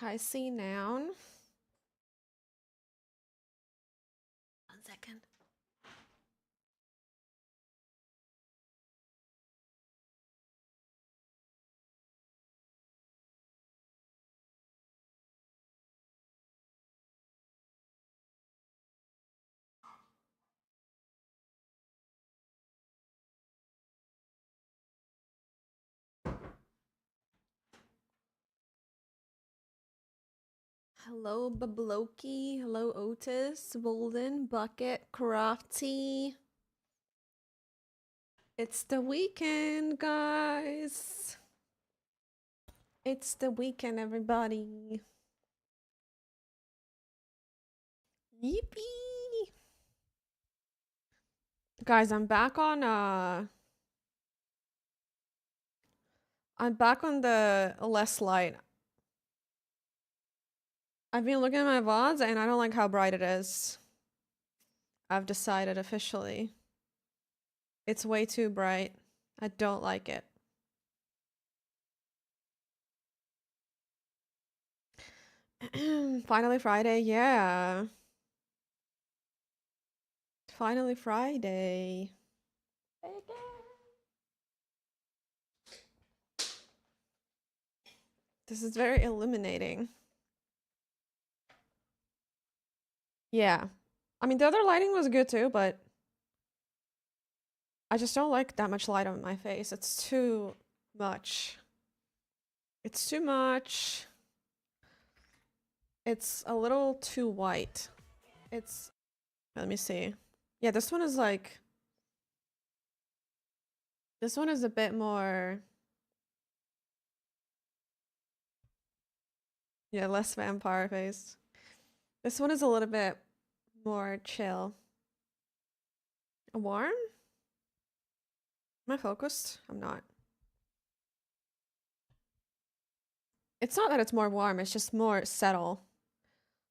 Hi, C noun. 1 second. Hello, Babloki. Hello, Otis, Bolden, Bucket, Crafty. It's the weekend, guys. It's the weekend, everybody. Yippee! Guys, I'm back on the less light. I've been looking at my VODs and I don't like how bright it is. I've decided officially. It's way too bright. I don't like it. Finally Friday, yeah. Finally Friday. This is very illuminating. Yeah. I mean, the other lighting was good too, but I just don't like that much light on my face. It's too much. It's too much. It's a little too white. It's... Let me see. Yeah, this one is like... This one is a bit more... Yeah, less vampire face. This one is a little bit more chill. Warm? Am I focused? I'm not. It's not that it's more warm, it's just more subtle.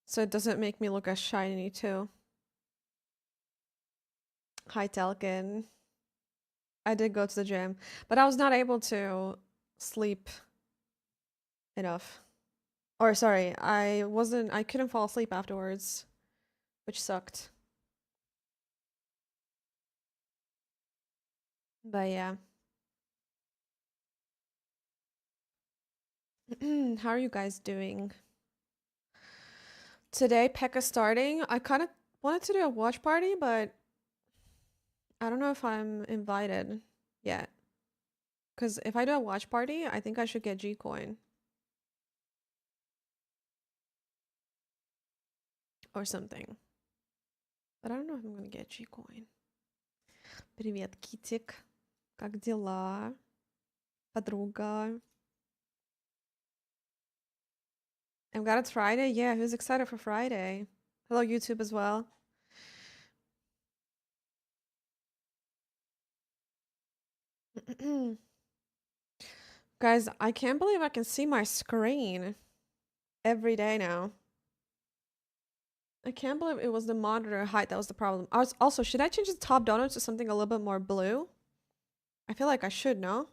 So it doesn't make me look as shiny too. Hi, Telkin. I did go to the gym, but I was not able to sleep enough. Or sorry, I couldn't fall asleep afterwards, which sucked. But yeah. How are you guys doing? Today, Pekka starting. I kind of wanted to do a watch party, but I don't know if I'm invited yet. Because if I do a watch party, I think I should get G-Coin. Or something. But I don't know if I'm gonna get G-Coin. Привет, Китик. Как дела? Подруга. I'm glad it's Friday. Yeah, who's excited for Friday? Hello, YouTube as well. Guys, I can't believe I can see my screen every day now. I can't believe it was the monitor height that was the problem. Also, should I change the top donuts to something a little bit more blue? I feel like I should, no?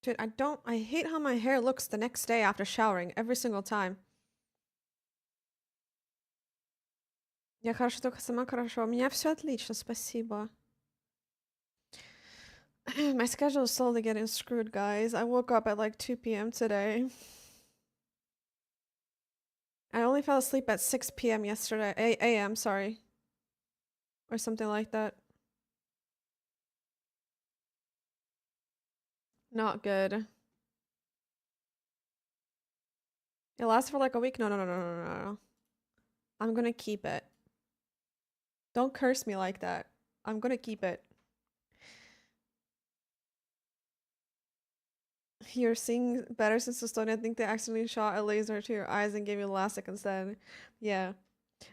Dude, I hate how my hair looks the next day after showering every single time. Я хорошо, только сама хорошо. У меня все отлично, спасибо. My schedule is slowly getting screwed, guys. I woke up at like 2 p.m. today. I only fell asleep at 6 p.m. yesterday. A.m., sorry. Or something like that. Not good. It lasts for like a week? No. I'm gonna keep it. Don't curse me like that. I'm gonna keep it. You're seeing better since the stone. I think they accidentally shot a laser to your eyes and gave you elastic instead. Yeah.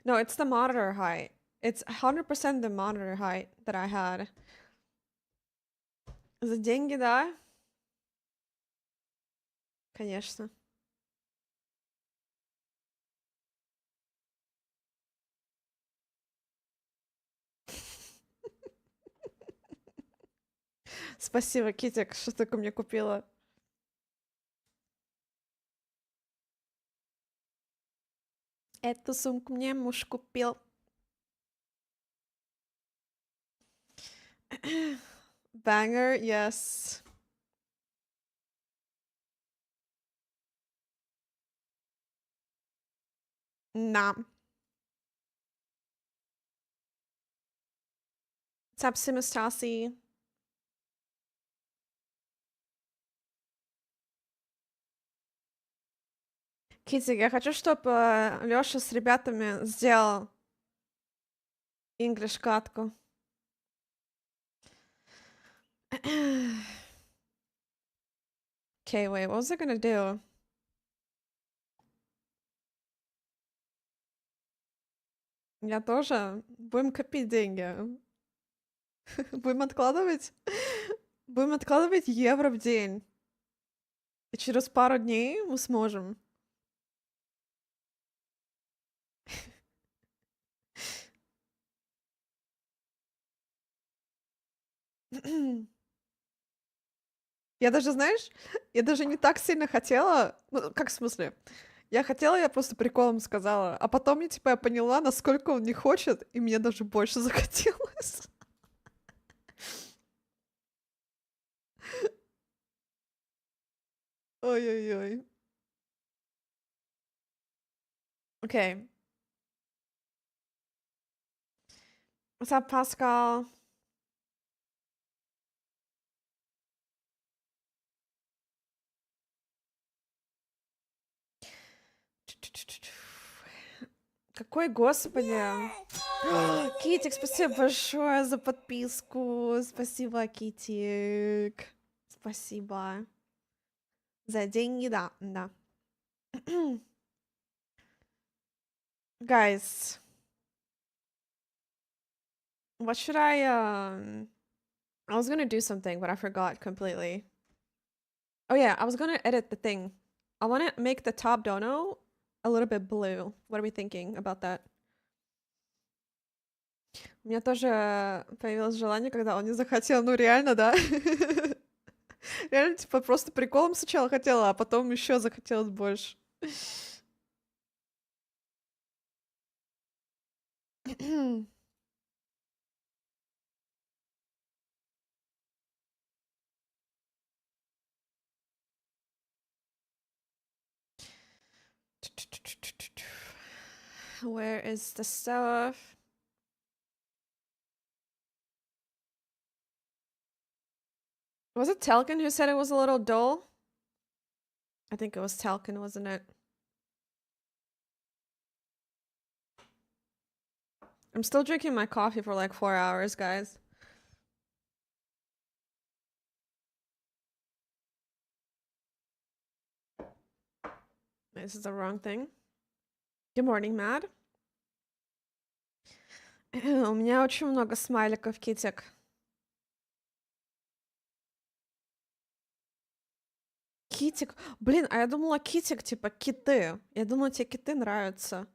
No, it's the monitor height. It's 100% the monitor height that I had. За деньги, да? Конечно. Спасибо, Китик, что ты мне купила. Эту сумку мне муж купил. Banger, yes. На. What's up, Simistasi? Китик, я хочу, чтобы Лёша с ребятами сделал English катку. Okay, wait, what was I gonna do? Я тоже. Будем копить деньги. Будем откладывать. Будем откладывать евро в день. И через пару дней мы сможем. Я даже, знаешь, я даже не так сильно хотела. Ну, как в смысле? Я хотела, я просто приколом сказала. А потом я поняла, насколько он не хочет, и мне даже больше захотелось. Ой-ой-ой. Okay. What's up, Pascal? Какой, господи. Китик, спасибо большое за подписку. Спасибо, Китик. Спасибо. За деньги, да, да. Guys, what should I was gonna do something, but I forgot completely. Oh yeah, I was gonna edit the thing. I wanna make the top dono a little bit blue. What are we thinking about that? У меня тоже появилось желание, когда он не захотел. Ну реально, да? Реально, типа, просто приколом сначала хотела, а потом еще захотелось больше. Where is the stuff? Was it Telkin who said it was a little dull? I think it was Telkin, wasn't it? I'm still drinking my coffee for like 4 hours, guys. This is the wrong thing. Good morning, Mad. У меня очень много смайликов, Китик. Китик? Блин, а я думала Китик, типа киты. Я думала, тебе киты нравятся.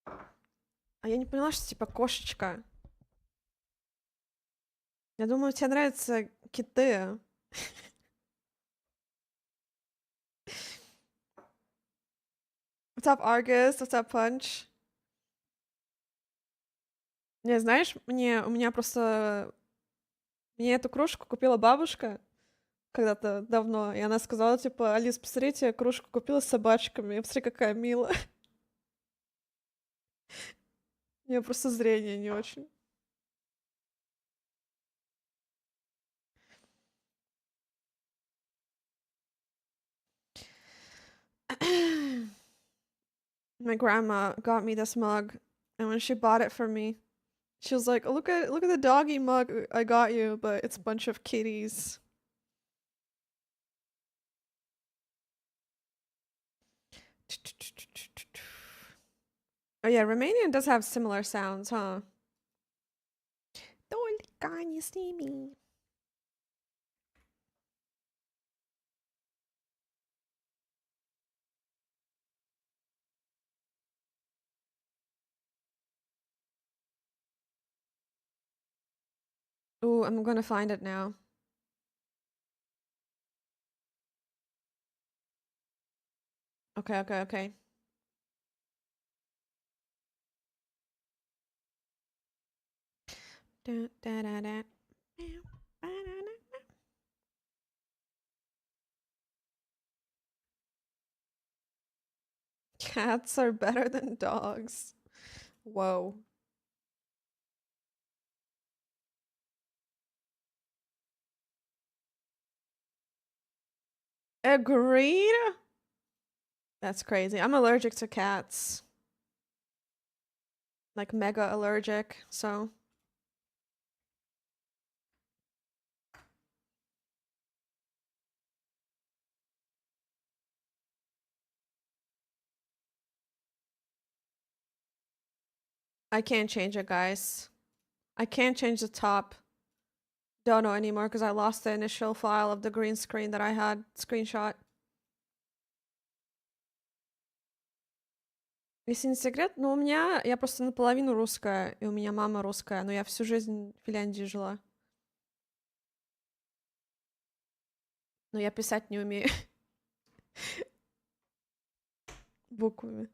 А я не поняла, что типа кошечка. Я думаю, тебе нравятся киты. What's up, Argus? What's up, Punch? Не, знаешь, у меня просто... Мне эту кружку купила бабушка когда-то давно, и она сказала, типа, Алис, посмотрите, я кружку купила с собачками, посмотри, какая милая. У нее просто зрение не очень. My grandma got me this mug, and when she bought it for me, she was like, oh, look at the doggy mug I got you, but it's a bunch of kitties. Oh yeah, Romanian does have similar sounds, huh? Только не сними. Ooh, I'm gonna find it now. Okay, okay, okay. Da, da, da, da. Cats are better than dogs. Whoa. Agreed? That's crazy. I'm allergic to cats. Like mega allergic, so I can't change it, guys. I can't change the top dono anymore because I lost the initial file of the green screen that I had screenshot. Если не секрет, но я просто наполовину русская, и у меня мама русская, но я всю жизнь в Финляндии жила. Но я писать не умею буквами.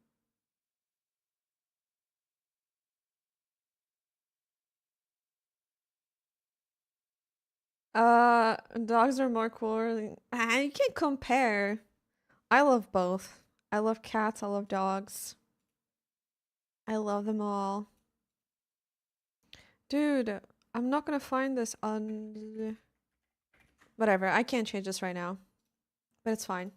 Dogs are more cooler. You can't compare. I love both. I love cats, I love dogs. I love them all. Dude, I'm not gonna find this on... Whatever, I can't change this right now. But it's fine.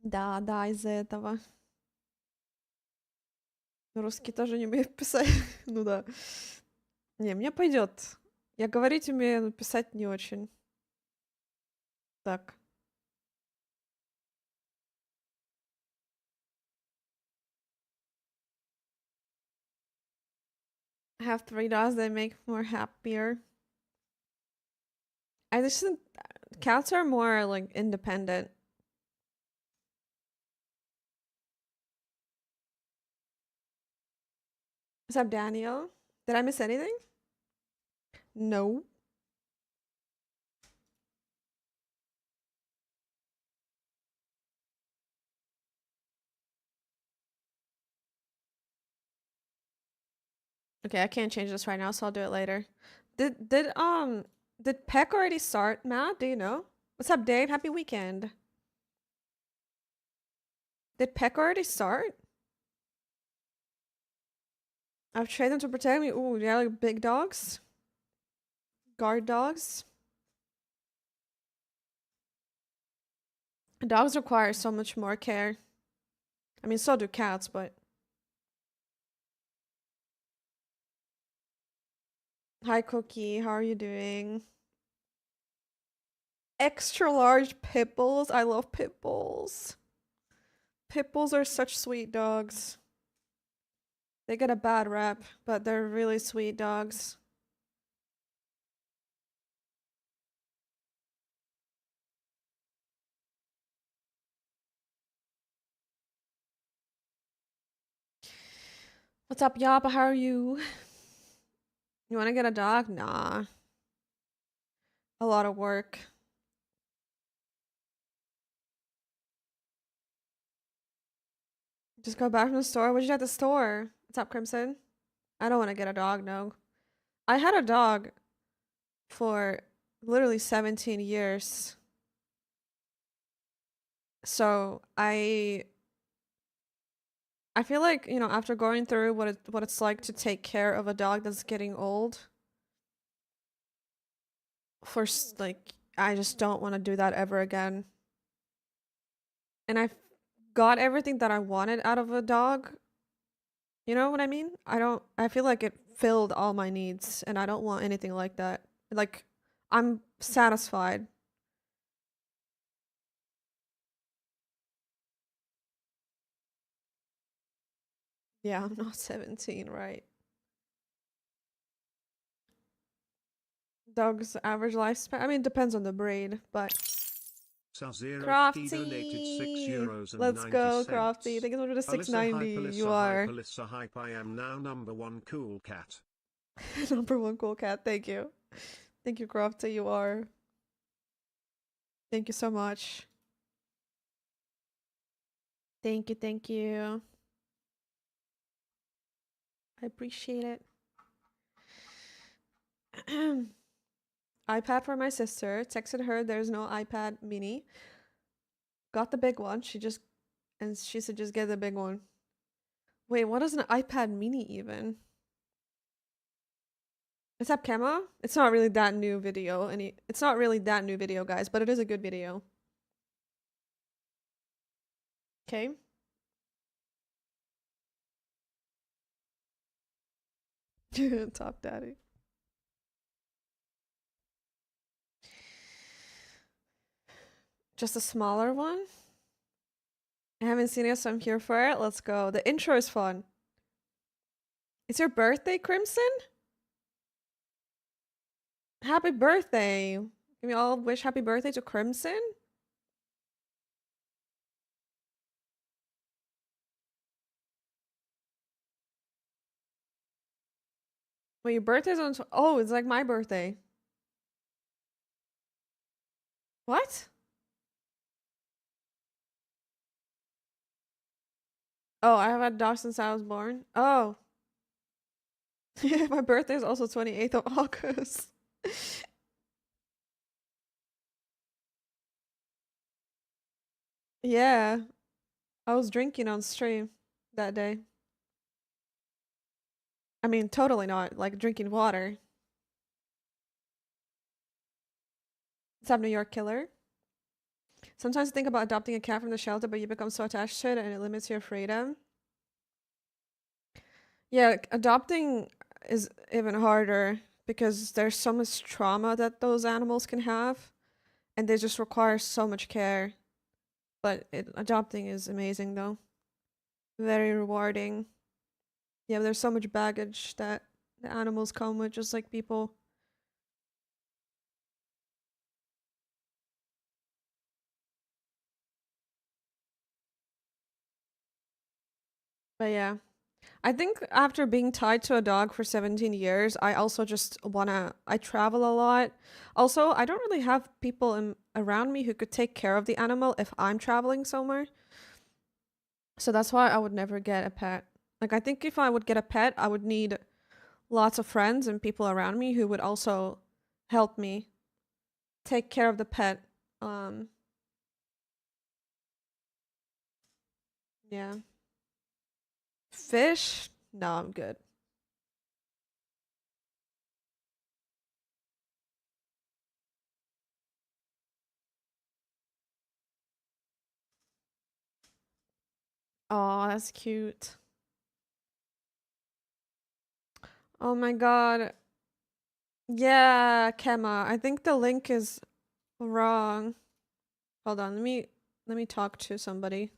Да, из-за этого. Русский тоже не умеет писать. Ну да. Не, мне пойдет. Я говорить умею, но писать не очень. Так. I have 3 dogs that make more happier. I just think cats are more like independent. What's up, Daniel? Did I miss anything? No. Okay, I can't change this right now, so I'll do it later. Did Peck already start, Matt? Do you know? What's up, Dave? Happy weekend. Did Peck already start? I've trained them to protect me. Ooh, yeah, like big dogs? Guard dogs? Dogs require so much more care. I mean, so do cats, but... Hi, Cookie. How are you doing? Extra large pit bulls. I love pit bulls. Pit bulls are such sweet dogs. They get a bad rep, but they're really sweet dogs. What's up, Yappa? How are you? You want to get a dog? Nah. A lot of work. Just go back from the store. What did you at the store? What's up, Crimson? I don't want to get a dog, no. I had a dog for literally 17 years. So I feel like, you know, after going through what it's like to take care of a dog that's getting old, like, I just don't want to do that ever again. And I got everything that I wanted out of a dog. You know what I mean? I feel like it filled all my needs, and I don't want anything like that. Like, I'm satisfied. Yeah, I'm not 17, right? Dog's average lifespan, I mean, it depends on the breed, but Sazero donated €6 and Let's 90 go, cents. Crofty. Thank you so much for the Alisa hype, 690. You Alisa are hype, Alisa hype. I am now #1 cool cat. #1 cool cat. Thank you. Thank you, Crofty. You are. Thank you so much. Thank you, thank you. I appreciate it. iPad for my sister. Texted her there's no iPad mini. Got the big one. She said just get the big one. Wait, what is an iPad mini even? Is that Kema? It's not really that new video. It's not really that new video, guys, but it is a good video. Okay. Top daddy. Just a smaller one? I haven't seen it, so I'm here for it. Let's go. The intro is fun. It's your birthday, Crimson? Happy birthday. Can we all wish happy birthday to Crimson? Wait, your birthday's on... Oh, it's like my birthday. What? Oh, I have had dogs since I was born. Oh. My birthday is also 28th of August. Yeah. I was drinking on stream that day. I mean, totally not. Like, drinking water. What's up, New York Killer? Sometimes I think about adopting a cat from the shelter, but you become so attached to it and it limits your freedom. Yeah, adopting is even harder because there's so much trauma that those animals can have, and they just require so much care. But adopting is amazing, though. Very rewarding. Yeah, there's so much baggage that the animals come with, just like people. But yeah. I think after being tied to a dog for 17 years, I also just I travel a lot. Also, I don't really have people around me who could take care of the animal if I'm traveling somewhere. So that's why I would never get a pet. Like, I think if I would get a pet, I would need lots of friends and people around me who would also help me take care of the pet. Yeah. Fish? No, I'm good. Oh, that's cute. Oh my god. Yeah, Kema. I think the link is wrong. Hold on, let me talk to somebody.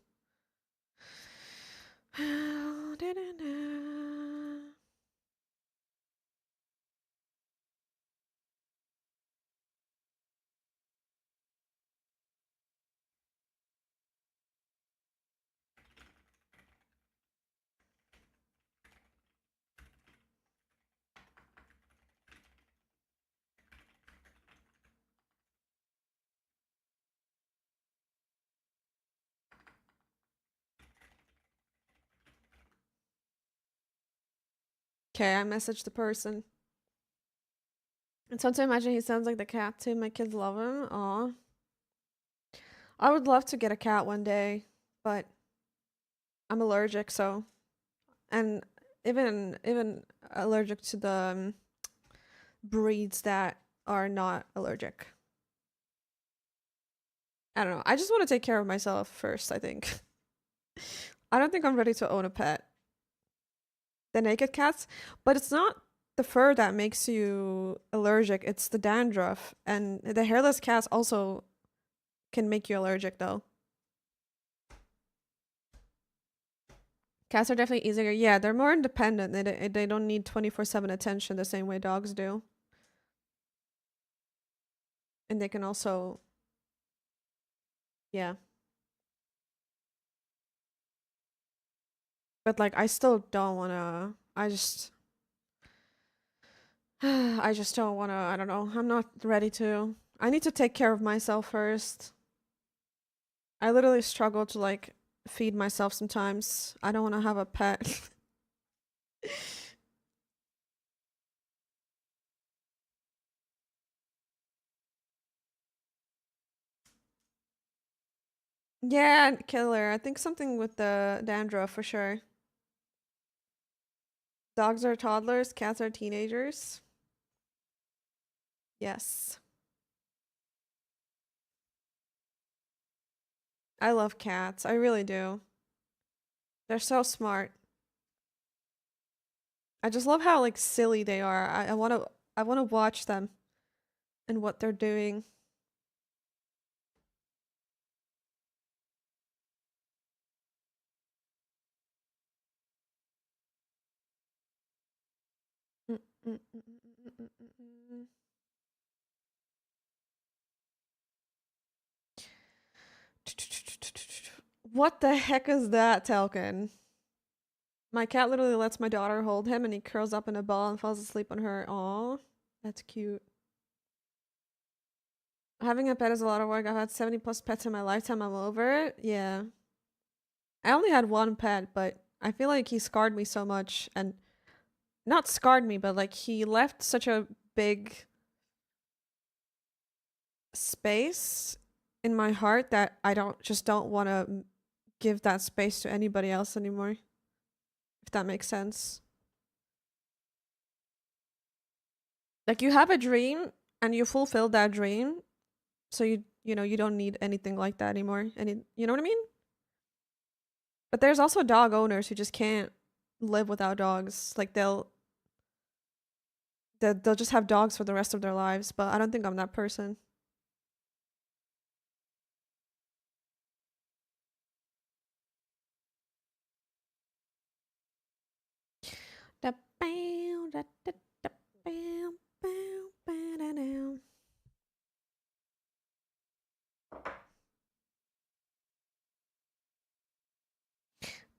Okay, I messaged the person. It's fun to imagine he sounds like the cat too. My kids love him. Aw. I would love to get a cat one day, but I'm allergic, so and even allergic to the breeds that are not allergic. I don't know. I just want to take care of myself first, I think. I don't think I'm ready to own a pet. The naked cats, but it's not the fur that makes you allergic, it's the dandruff. And the hairless cats also can make you allergic though. Cats are definitely easier. Yeah, they're more independent. They don't need 24/7 attention the same way dogs do. And they can also Yeah. But like I still don't wanna I just don't wanna, I don't know. I'm not ready to. I need to take care of myself first. I literally struggle to like feed myself sometimes. I don't wanna have a pet. Yeah, killer. I think something with the dandruff for sure. Dogs are toddlers, cats are teenagers. Yes. I love cats. I really do. They're so smart. I just love how like silly they are. I wanna watch them and what they're doing. Mm, mm, mm, mm, mm, mm, mm. What the heck is that, Telkin? My cat literally lets my daughter hold him and he curls up in a ball and falls asleep on her. Aw, that's cute. Having a pet is a lot of work. I've had 70 plus pets in my lifetime. I'm over it. Yeah. I only had one pet, but I feel like he scarred me so much. And not scarred me, but like he left such a big space in my heart that I don't want to give that space to anybody else anymore. If that makes sense. Like you have a dream and you fulfill that dream, so you don't need anything like that anymore. You know what I mean? But there's also dog owners who just can't live without dogs. Like they'll just have dogs for the rest of their lives, but I don't think I'm that person. Da bow, da da da bow, bow, ba da dow.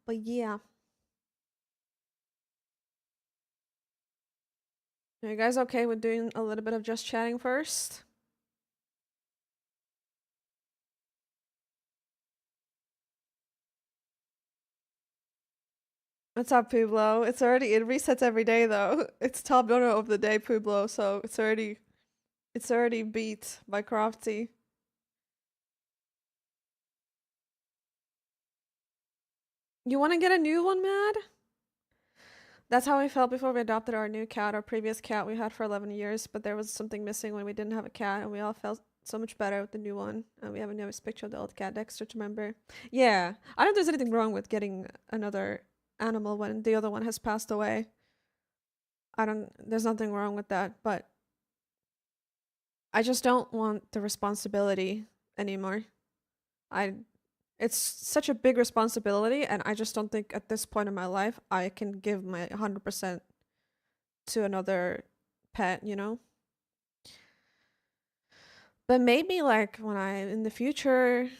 But yeah. Are you guys okay with doing a little bit of just chatting first? What's up, Pueblo? It resets every day though. It's top donor of the day, Pueblo, so it's already beat by Crafty. You wanna get a new one, Mad? That's how we felt before we adopted our new cat. Our previous cat we had for 11 years, but there was something missing when we didn't have a cat, and we all felt so much better with the new one. And we have a newest picture of the old cat, Dexter, to remember. Yeah, I don't think there's anything wrong with getting another animal when the other one has passed away. There's nothing wrong with that, but I just don't want the responsibility anymore. I It's such a big responsibility, and I just don't think at this point in my life I can give my 100% to another pet, you know? But maybe like when I in the future,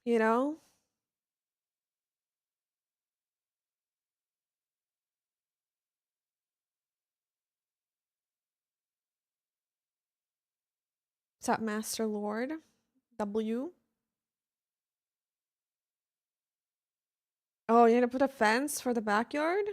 you know? What's up, Master Lord? W. Oh, you're gonna put a fence for the backyard?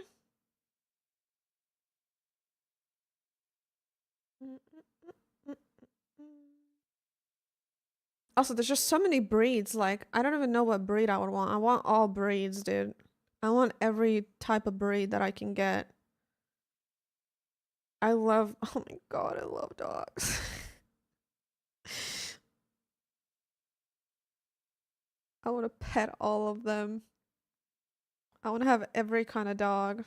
Also, there's just so many breeds. Like, I don't even know what breed I would want. I want all breeds, dude. I want every type of breed that I can get. Oh my god, I love dogs. I want to pet all of them. I want to have every kind of dog.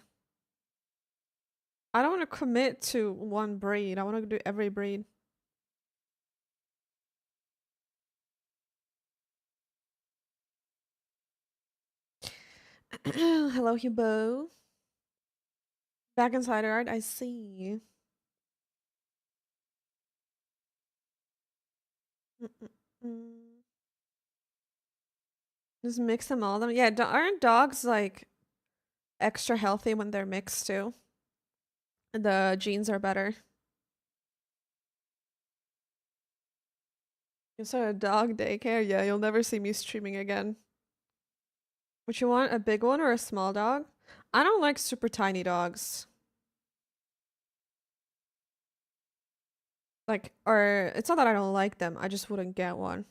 I don't want to commit to one breed. I want to do every breed. Hello, Hubo. Back inside art, I see. Mm-mm-mm. Just mix them all. Yeah, aren't dogs like extra healthy when they're mixed too? The genes are better. You saw a dog daycare? Yeah, you'll never see me streaming again. Would you want a big one or a small dog? I don't like super tiny dogs. Like, or it's not that I don't like them, I just wouldn't get one.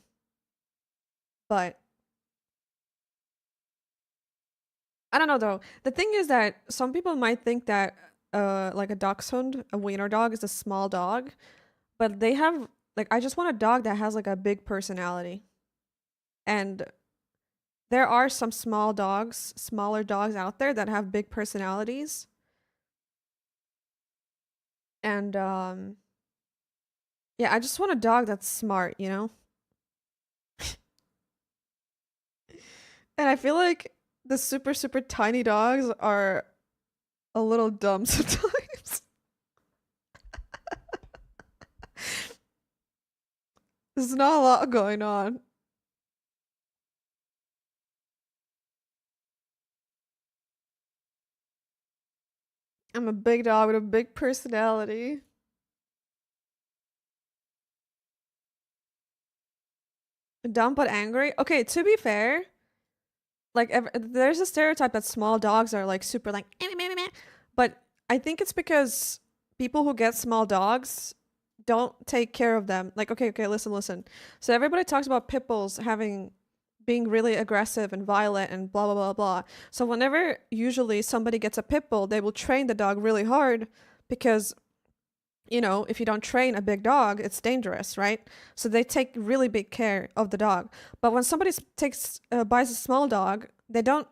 But I don't know though. The thing is that some people might think that like a dachshund, a wiener dog is a small dog, but they have like I just want a dog that has like a big personality. And there are some small dogs, smaller dogs out there that have big personalities. And yeah, I just want a dog that's smart, you know? And I feel like the super super tiny dogs are a little dumb sometimes. There's not a lot going on. I'm a big dog with a big personality. Dumb but angry. Okay, to be fair, like there's a stereotype that small dogs are like super like "Eh, meh, meh, meh." But I think it's because people who get small dogs don't take care of them. Like okay, listen. So everybody talks about pit bulls having being really aggressive and violent and blah blah blah blah. So whenever usually somebody gets a pit bull, they will train the dog really hard because you know, if you don't train a big dog, it's dangerous, right? So they take really big care of the dog. But when somebody buys a small dog, they don't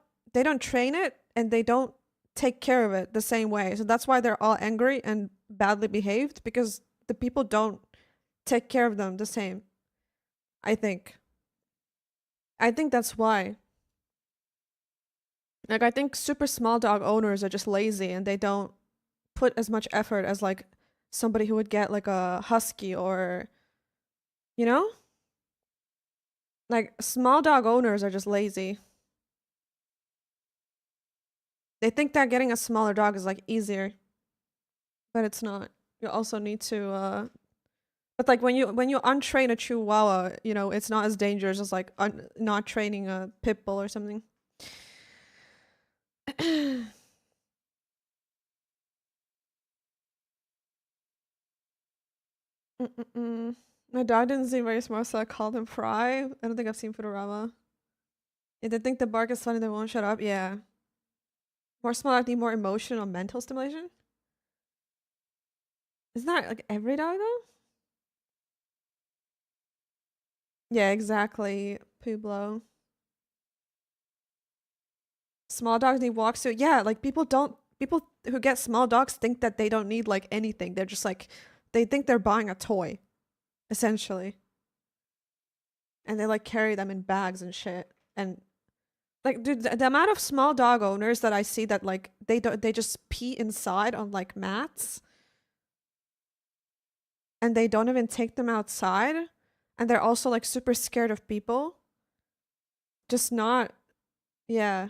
train it and they don't take care of it the same way. So that's why they're all angry and badly behaved because the people don't take care of them the same. I think. I think that's why. Like I think super small dog owners are just lazy and they don't put as much effort as like somebody who would get like a husky or you know? Like small dog owners are just lazy. They think that getting a smaller dog is like easier, but it's not. You also need to but like when you untrain a chihuahua, you know, it's not as dangerous as like not training a pit bull or something. Mm-mm-mm. My dog didn't seem very smart, so I called him Fry. I don't think I've seen Futurama. Yeah, they think the bark is funny, they won't shut up. Yeah. More smart, need more emotional, mental stimulation? Isn't that like every dog though? Yeah, exactly. Publo. Small dogs need walks too. Yeah, like people who get small dogs think that they don't need like anything. They're just like they think they're buying a toy, essentially. And they like carry them in bags and shit. And like dude, the amount of small dog owners that I see that like they just pee inside on like mats and they don't even take them outside and they're also like super scared of people. Just not yeah.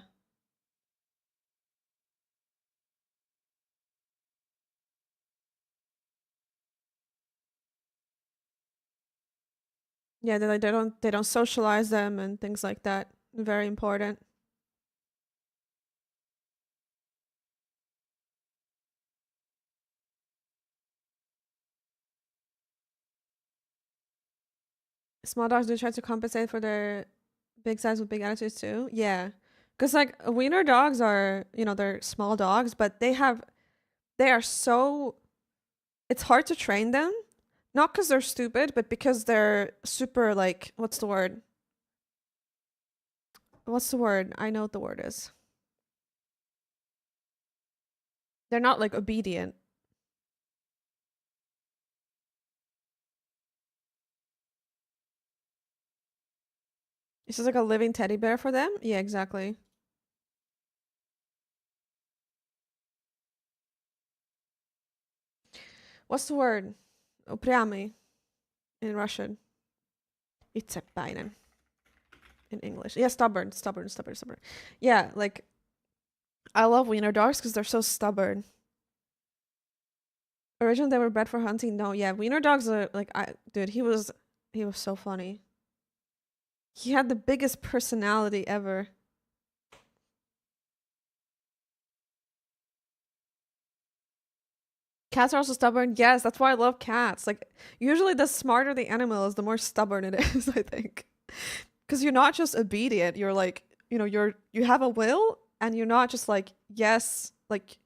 Yeah, they don't socialize them and things like that. Very important. Small dogs do try to compensate for their big size with big attitudes too. Yeah. Cause like wiener dogs are, you know, they're small dogs, but they are so it's hard to train them. Not because they're stupid, but because they're super like what's the word? What's the word? I know what the word is. They're not like obedient. It's just like a living teddy bear for them. Yeah, exactly. What's the word? Upriami in Russian. Itsepäinen. in English? Yeah, stubborn. Yeah, like I love wiener dogs because they're so stubborn. Originally, they were bred for hunting. No, yeah, wiener dogs are like dude, he was so funny. He had the biggest personality ever. Cats are also stubborn. Yes, that's why I love cats. Like usually the smarter the animal is, the more stubborn it is, I think. Because you're not just obedient, you're like, you have a will and you're not just like, yes, like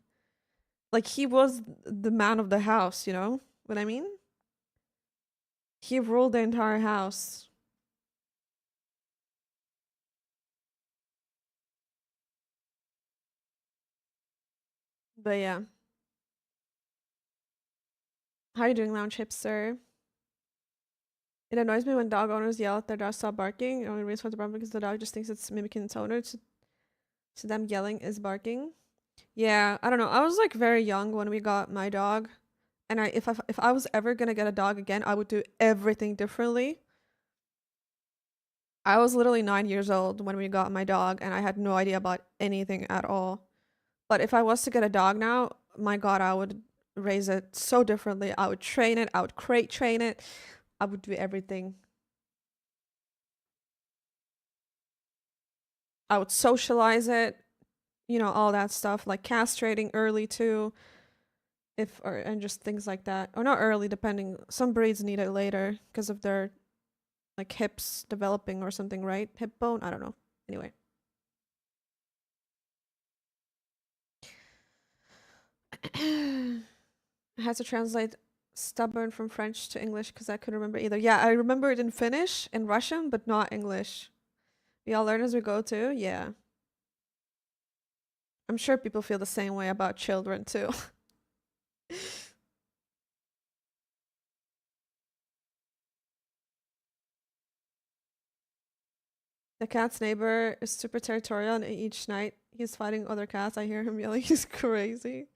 he was the man of the house, you know what I mean? He ruled the entire house. But yeah. How are you doing, lounge hipster? It annoys me when dog owners yell at their dog stop barking. It only reasons for the problem because the dog just thinks it's mimicking its owner. So them yelling is barking. Yeah, I don't know. I was like very young when we got my dog, and if I was ever gonna get a dog again, I would do everything differently. I was literally 9 years old when we got my dog, and I had no idea about anything at all. But if I was to get a dog now, my God, I would raise it so differently. I would train it. I would crate train it. I would do everything. I would socialize it. All that stuff, like castrating early too, and just things like that. Or not early, depending. Some breeds need it later because of their like hips developing or something, right? Hip bone, I don't know. Anyway. I had to translate stubborn from French to English because I couldn't remember either. Yeah, I remember it in Finnish and Russian, but not English. We all learn as we go too. Yeah. I'm sure people feel the same way about children too. The cat's neighbor is super territorial, and each night he's fighting other cats. I hear him yelling. He's crazy.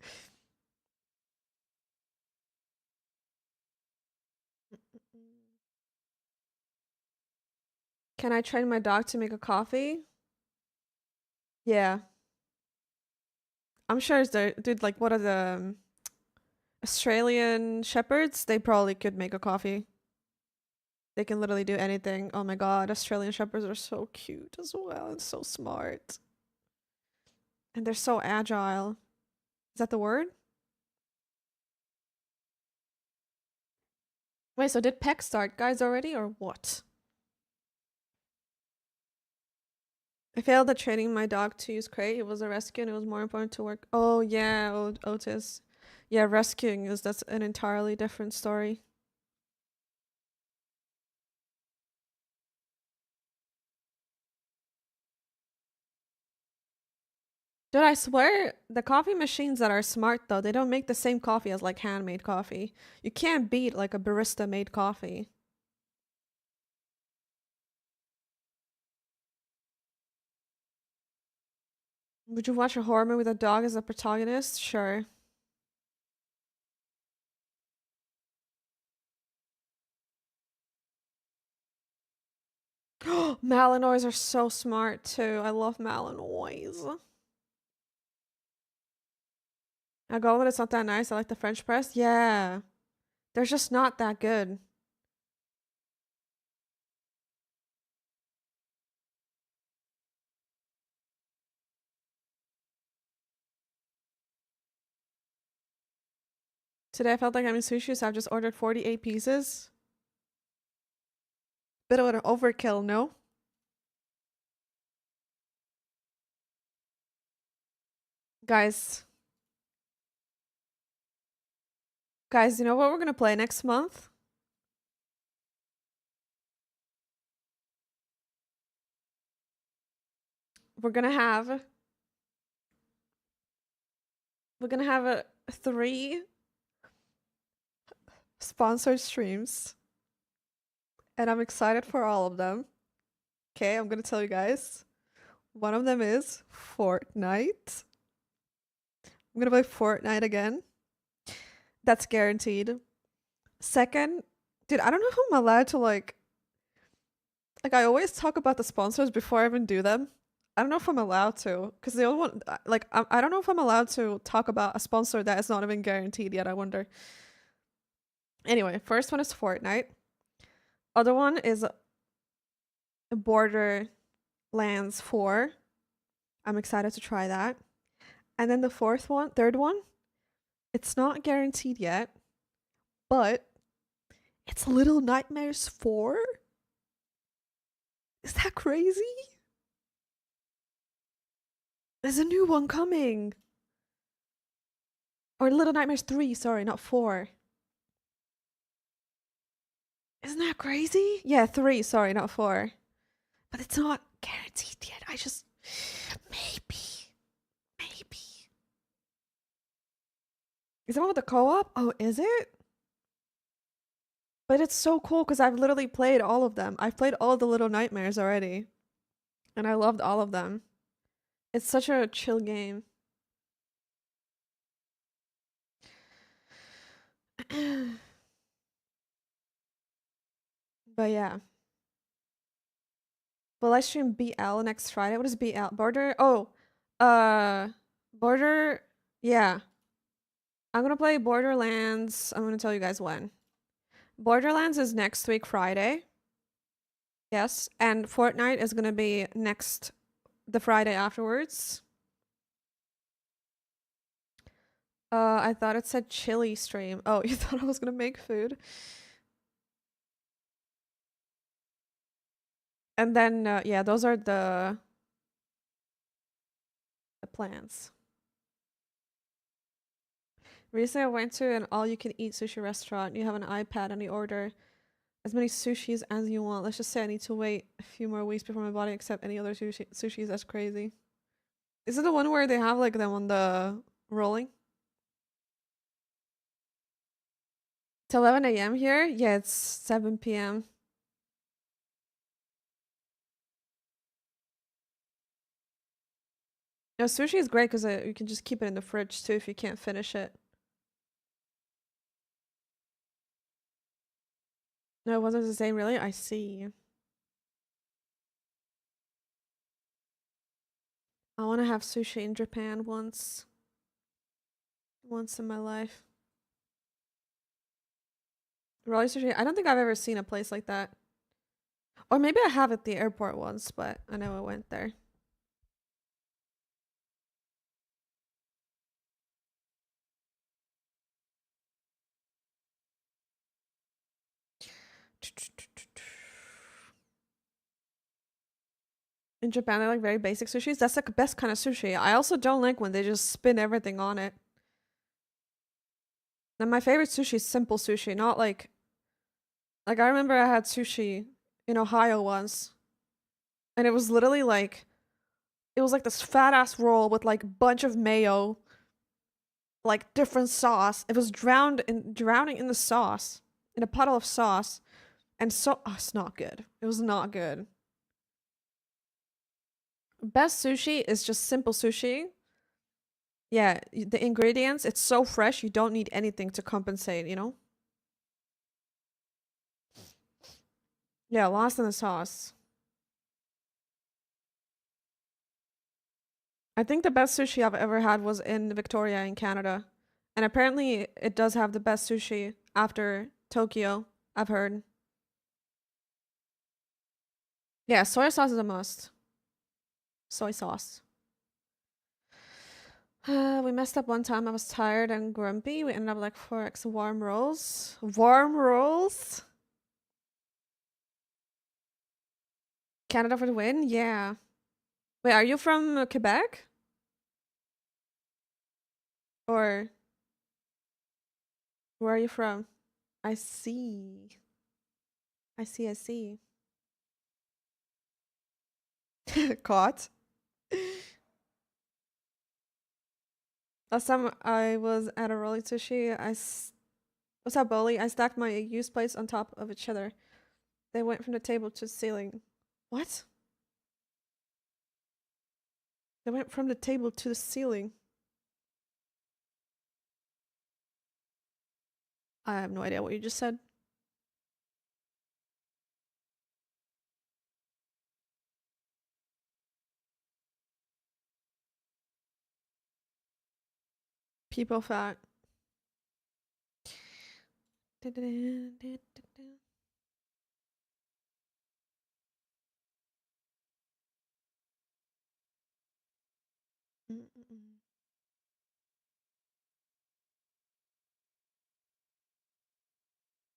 Can I train my dog to make a coffee? Yeah. I'm sure it's the dude, like, what are the Australian shepherds? They probably could make a coffee. They can literally do anything. Oh my God, Australian shepherds are so cute as well and so smart. And they're so agile. Is that the word? Wait, so did Peck start, guys, already, or what? I failed at training my dog to use crate. It was a rescue and it was more important to work. Oh, yeah, Otis. Yeah, that's an entirely different story. Dude, I swear the coffee machines that are smart though, they don't make the same coffee as like handmade coffee. You can't beat like a barista made coffee. Would you watch a horror movie with a dog as a protagonist? Sure. Malinois are so smart too. I love Malinois. I go when it's not that nice. I like the French press. Yeah. They're just not that good. Today I felt like having sushi, so I've just ordered 48 pieces. Bit of an overkill, no? Guys. Guys, you know what we're gonna play next month? We're gonna have a 3 sponsored streams. And I'm excited for all of them. Okay, I'm gonna tell you guys. One of them is Fortnite. I'm gonna play Fortnite again. That's guaranteed. Second, dude, I don't know if I'm allowed to like Like, I always talk about the sponsors before I even do them. I don't know if I'm allowed to, because the only one, like, I don't know if I'm allowed to talk about a sponsor that is not even guaranteed yet. I wonder. Anyway, first one is Fortnite. Other one is Borderlands 4. I'm excited to try that. And then the third one, it's not guaranteed yet, but it's Little Nightmares 4. Is that crazy? There's a new one coming. Or Little Nightmares 3, sorry, not 4. Isn't that crazy? Yeah, 3, sorry, not 4. But it's not guaranteed yet. I just maybe. Is that one with the co-op? Oh, is it? But it's so cool because I've literally played all of them. I've played all of the Little Nightmares already. And I loved all of them. It's such a chill game. But yeah. Will I stream BL next Friday? What is BL? Border? Oh, Border. Yeah. I'm gonna play Borderlands. I'm gonna tell you guys when. Borderlands is next week, Friday. Yes. And Fortnite is gonna be the Friday afterwards. I thought it said chili stream. Oh, you thought I was gonna make food? And then, yeah, those are the plans. Recently, I went to an all-you-can-eat sushi restaurant. You have an iPad and you order as many sushis as you want. Let's just say I need to wait a few more weeks before my body accepts any other sushis. That's crazy. Is it the one where they have like them on the rolling? It's 11 a.m. here? Yeah, it's 7 p.m. No, sushi is great because you can just keep it in the fridge too if you can't finish it. No, it wasn't the same, really? I see. I want to have sushi in Japan once. Once in my life. Rolling sushi? I don't think I've ever seen a place like that. Or maybe I have at the airport once, but I never went there. In Japan, they like very basic sushis. That's like the best kind of sushi. I also don't like when they just spin everything on it. And my favorite sushi is simple sushi, not like I remember I had sushi in Ohio once, and it was literally like it was like this fat ass roll with like a bunch of mayo, like different sauce. It was drowning in the sauce, in a puddle of sauce, and it's not good. It was not good. Best sushi is just simple sushi. Yeah, the ingredients, it's so fresh, you don't need anything to compensate, you know? Yeah, lost in the sauce. I think the best sushi I've ever had was in Victoria in Canada. And apparently it does have the best sushi after Tokyo, I've heard. Yeah, soy sauce is a must. Soy sauce. We messed up one time. I was tired and grumpy. We ended up like 4x warm rolls. Warm rolls? Canada for the win? Yeah. Wait, are you from Quebec? Or where are you from? I see. I see. Caught. Last time I was at a rolling sushi, what's up, Boli? I stacked my used plates on top of each other. They went from the table to the ceiling. What? They went from the table to the ceiling. I have no idea what you just said. People fat.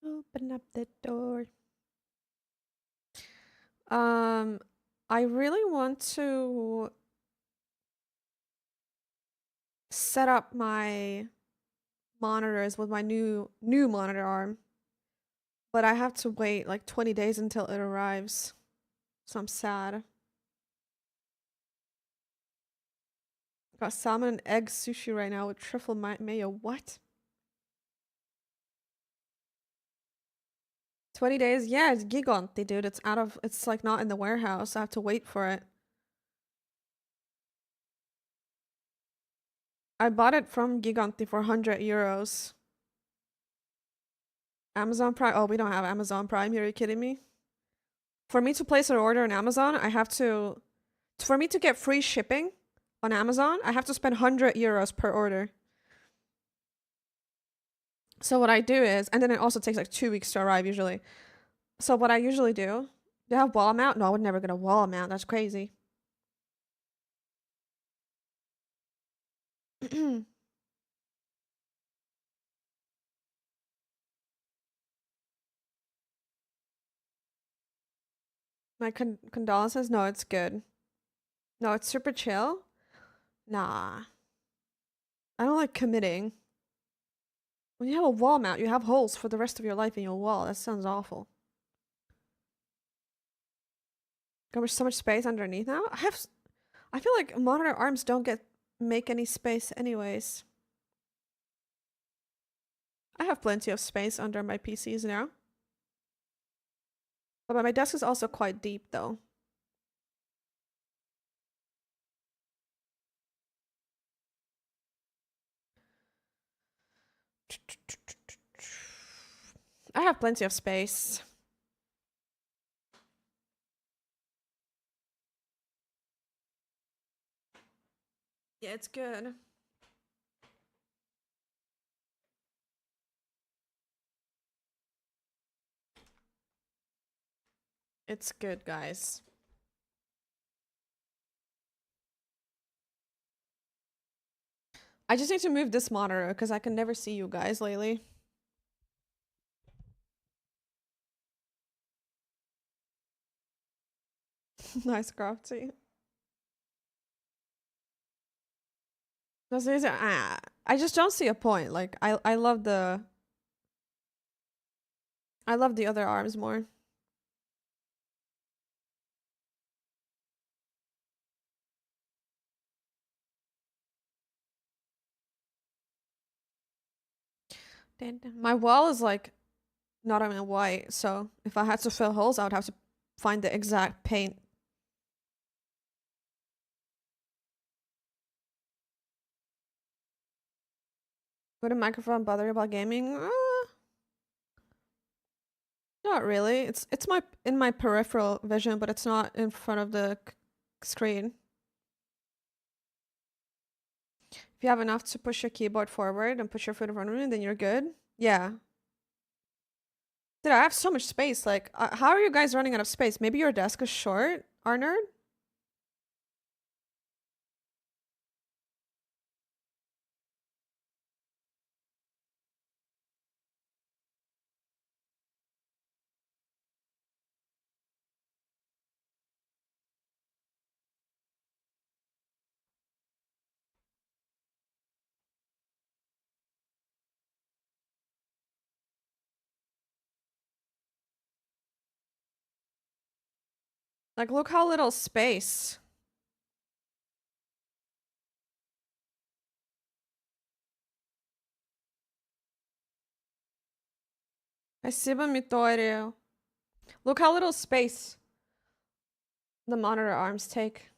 Open up the door. I really want to set up my monitors with my new monitor arm, but I have to wait like 20 days until it arrives, so I'm sad. Got salmon and egg sushi right now with truffle mayo. What? 20 days? Yeah, it's gigante, dude. It's like not in the warehouse. I have to wait for it. I bought it from Gigante for 100 euros. Amazon Prime? Oh, we don't have Amazon Prime here. Are you kidding me? For me to place an order on Amazon, for me to get free shipping on Amazon, I have to spend 100 euros per order. So what I do is, and then it also takes like 2 weeks to arrive usually. So what I usually do, they have wall mount? No, I would never get a wall mount. That's crazy. My condolences? No, it's good. No, it's super chill. Nah. I don't like committing. When you have a wall mount, you have holes for the rest of your life in your wall. That sounds awful. Got so much space underneath now? I feel like monitor arms don't make any space anyways. I have plenty of space under my PCs now. But my desk is also quite deep though. I have plenty of space. Yeah, it's good. It's good, guys. I just need to move this monitor because I can never see you guys lately. Nice crafty. I just don't see a point. Like I love the other arms more. My wall is like not even white, so if I had to fill holes, I would have to find the exact paint. Would a microphone bother you about gaming? Not really. It's in my peripheral vision, but it's not in front of the screen. If you have enough to push your keyboard forward and put your foot in front of it, then you're good. Yeah. Dude, I have so much space. Like, how are you guys running out of space? Maybe your desk is short, Arnerd? Like, look how little space. Спасибо, Mitorio. Look how little space the monitor arms take.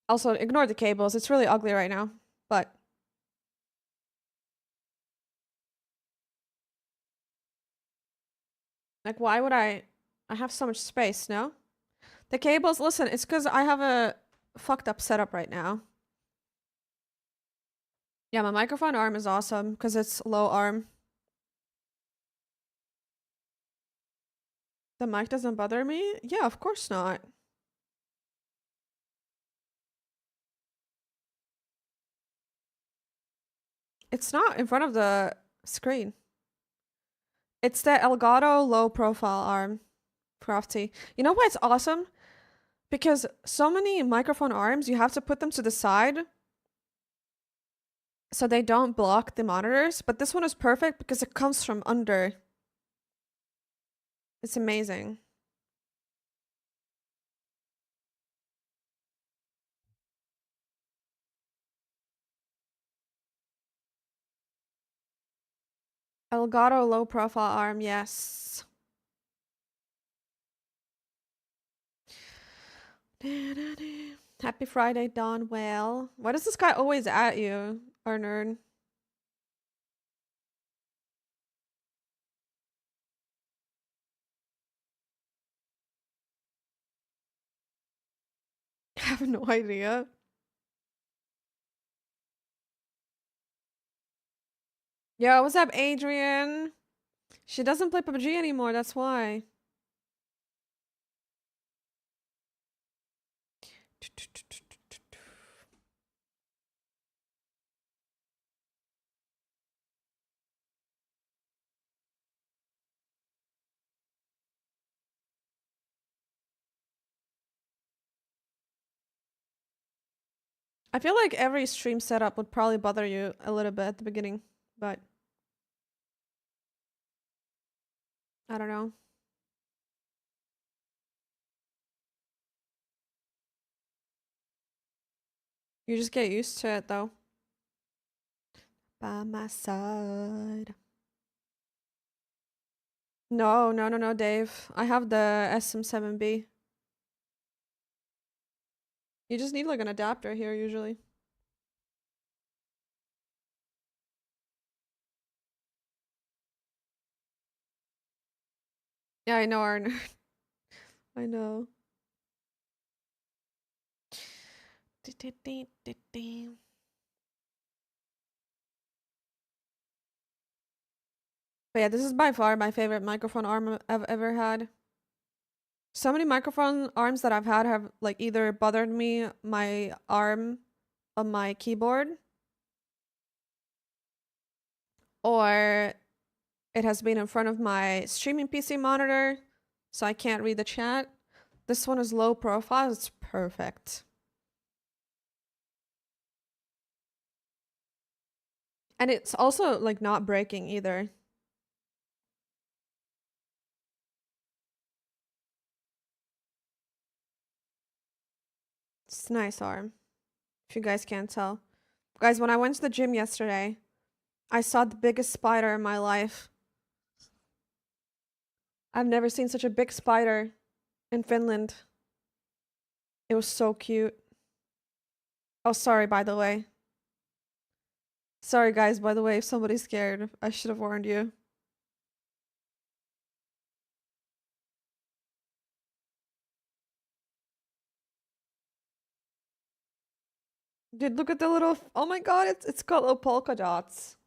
Also, ignore the cables. It's really ugly right now, but like, why would I have so much space, no? The cables, listen, it's because I have a fucked up setup right now. Yeah, my microphone arm is awesome because it's low arm. The mic doesn't bother me? Yeah, of course not. It's not in front of the screen. It's the Elgato low profile arm. Crafty. You know why it's awesome? Because so many microphone arms, you have to put them to the side so they don't block the monitors. But this one is perfect because it comes from under. It's amazing. Elgato low profile arm, yes. Happy Friday, Don Whale. Why does this guy always at you, Arnerd? I have no idea. Yo, what's up, Adrian? She doesn't play PUBG anymore, that's why. I feel like every stream setup would probably bother you a little bit at the beginning, but I don't know. You just get used to it though. By my side. No, Dave. I have the SM7B. You just need like an adapter here usually. Yeah, I know, Arnerd. I know. But yeah, this is by far my favorite microphone arm I've ever had. So many microphone arms that I've had have like either bothered me my arm on my keyboard, or it has been in front of my streaming PC monitor, so I can't read the chat. This one is low profile, it's perfect. And it's also like not breaking either. It's a nice arm, if you guys can't tell. Guys, when I went to the gym yesterday, I saw the biggest spider in my life. I've never seen such a big spider in Finland. It was so cute. Oh, sorry, by the way. Sorry, guys, by the way, if somebody's scared, I should have warned you. Dude, look at the little... Oh my god, it's got little polka dots.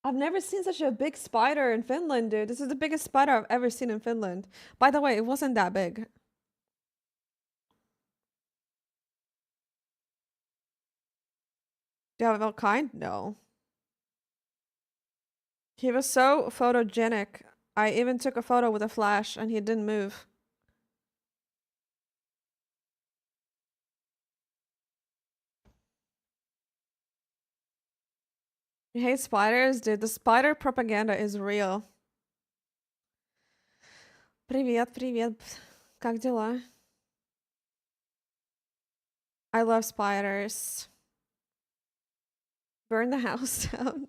I've never seen such a big spider in Finland, dude. This is the biggest spider I've ever seen in Finland. By the way, it wasn't that big. Do you have a kind? No. He was so photogenic. I even took a photo with a flash and he didn't move. You hate spiders? Dude, the spider propaganda is real. Привет, привет. Как дела? I love spiders. Burn the house down.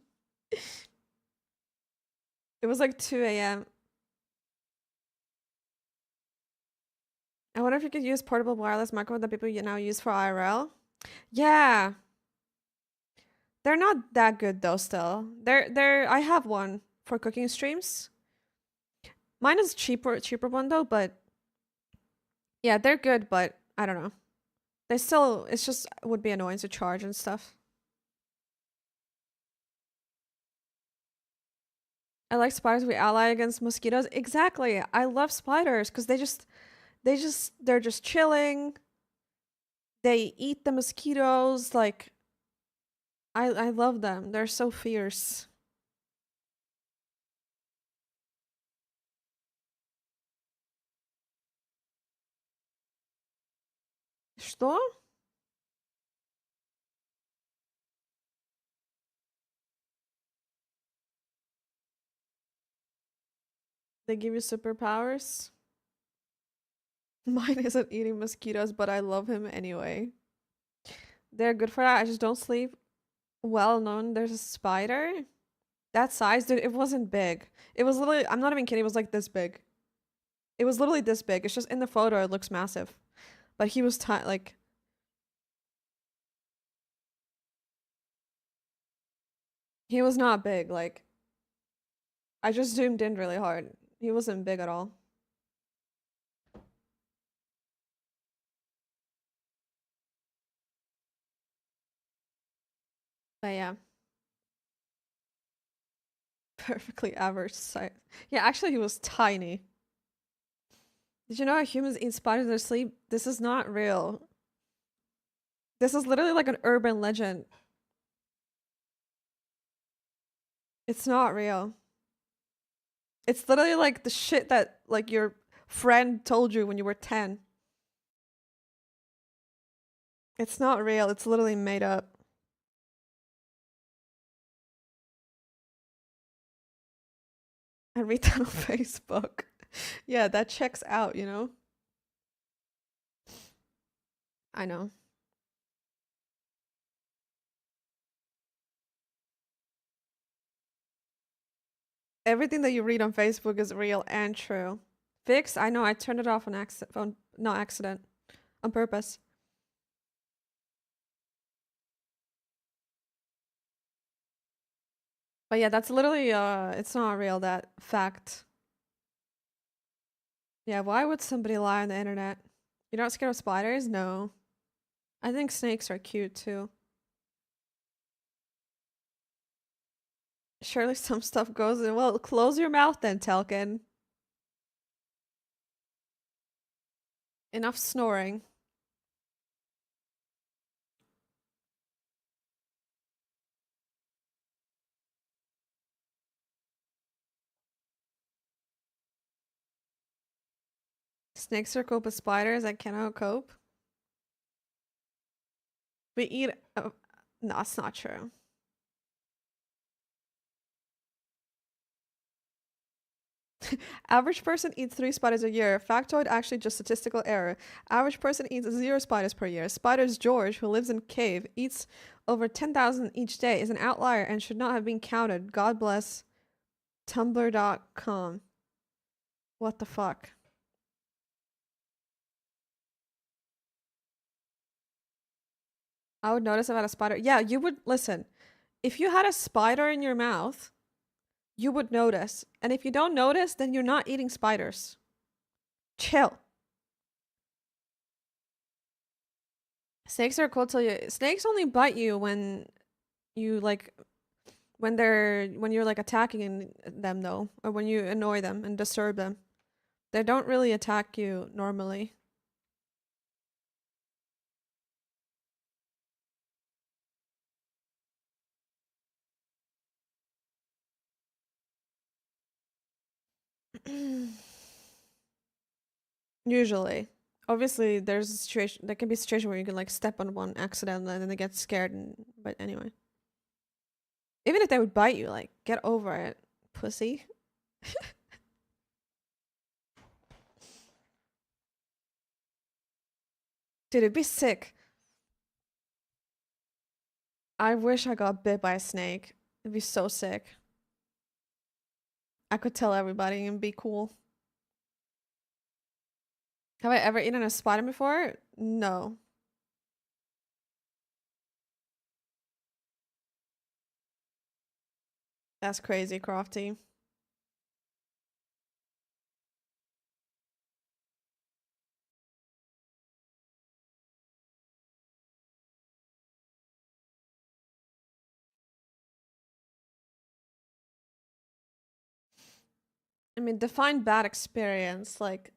It was like 2 a.m. I wonder if you could use portable wireless microphone that people now use for IRL. Yeah. They're not that good though still. I have one for cooking streams. Mine is cheaper one though, but yeah, they're good, but I don't know. They still, it's just would be annoying to charge and stuff. I like spiders. We ally against mosquitoes. Exactly. I love spiders because they're just chilling. They eat the mosquitoes. Like, I love them. They're so fierce. Что? They give you superpowers? Mine isn't eating mosquitoes, but I love him anyway. They're good for that. I just don't sleep. Well known. There's a spider. That size, dude, it wasn't big. It was literally, I'm not even kidding, it was like this big. It was literally this big. It's just in the photo, it looks massive. But he was like, he was not big. Like, I just zoomed in really hard. He wasn't big at all. But yeah. Perfectly average size. Yeah, actually, he was tiny. Did you know how humans eat spiders in their sleep? This is not real. This is literally like an urban legend. It's not real. It's literally like the shit that like your friend told you when you were 10. It's not real. It's literally made up. I read that on Facebook. Yeah, that checks out, you know? I know. Everything that you read on Facebook is real and true. Fix? I know, I turned it off on accident. Not accident. On purpose. But yeah, that's literally, it's not real, that fact. Yeah, why would somebody lie on the internet? You're not scared of spiders? No. I think snakes are cute too. Surely some stuff goes in. Well, close your mouth then, Telkin. Enough snoring. Snakes are cope with spiders. I cannot cope. We eat. Oh, no, it's not true. Average person eats 3 spiders a year. Factoid actually just statistical error. Average person eats 0 spiders per year. Spiders George, who lives in cave, eats over 10,000 each day, is an outlier and should not have been counted. God bless Tumblr.com. What the fuck? I would notice if I had a spider. Yeah, you would listen. If you had a spider in your mouth, you would notice. And if you don't notice, then you're not eating spiders. Chill. Snakes are cool till you. Snakes only bite you when you like when you're like attacking them though, or when you annoy them and disturb them. They don't really attack you normally. Usually. Obviously, there's a situation. There can be a situation where you can like step on one accidentally and then they get scared. But anyway, even if they would bite you, like get over it, pussy. Dude, it'd be sick. I wish I got bit by a snake. It'd be so sick. I could tell everybody and be cool. Have I ever eaten a spider before? No. That's crazy, Crofty. I mean, define bad experience, like...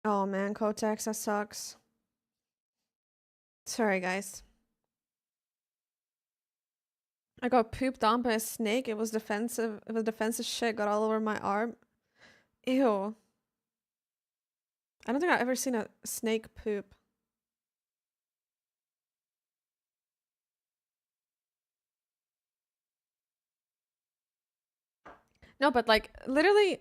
Oh man, Kotex, that sucks. Sorry, guys. I got pooped on by a snake. It was defensive. It was defensive shit. Got all over my arm. Ew. I don't think I've ever seen a snake poop. No, but like literally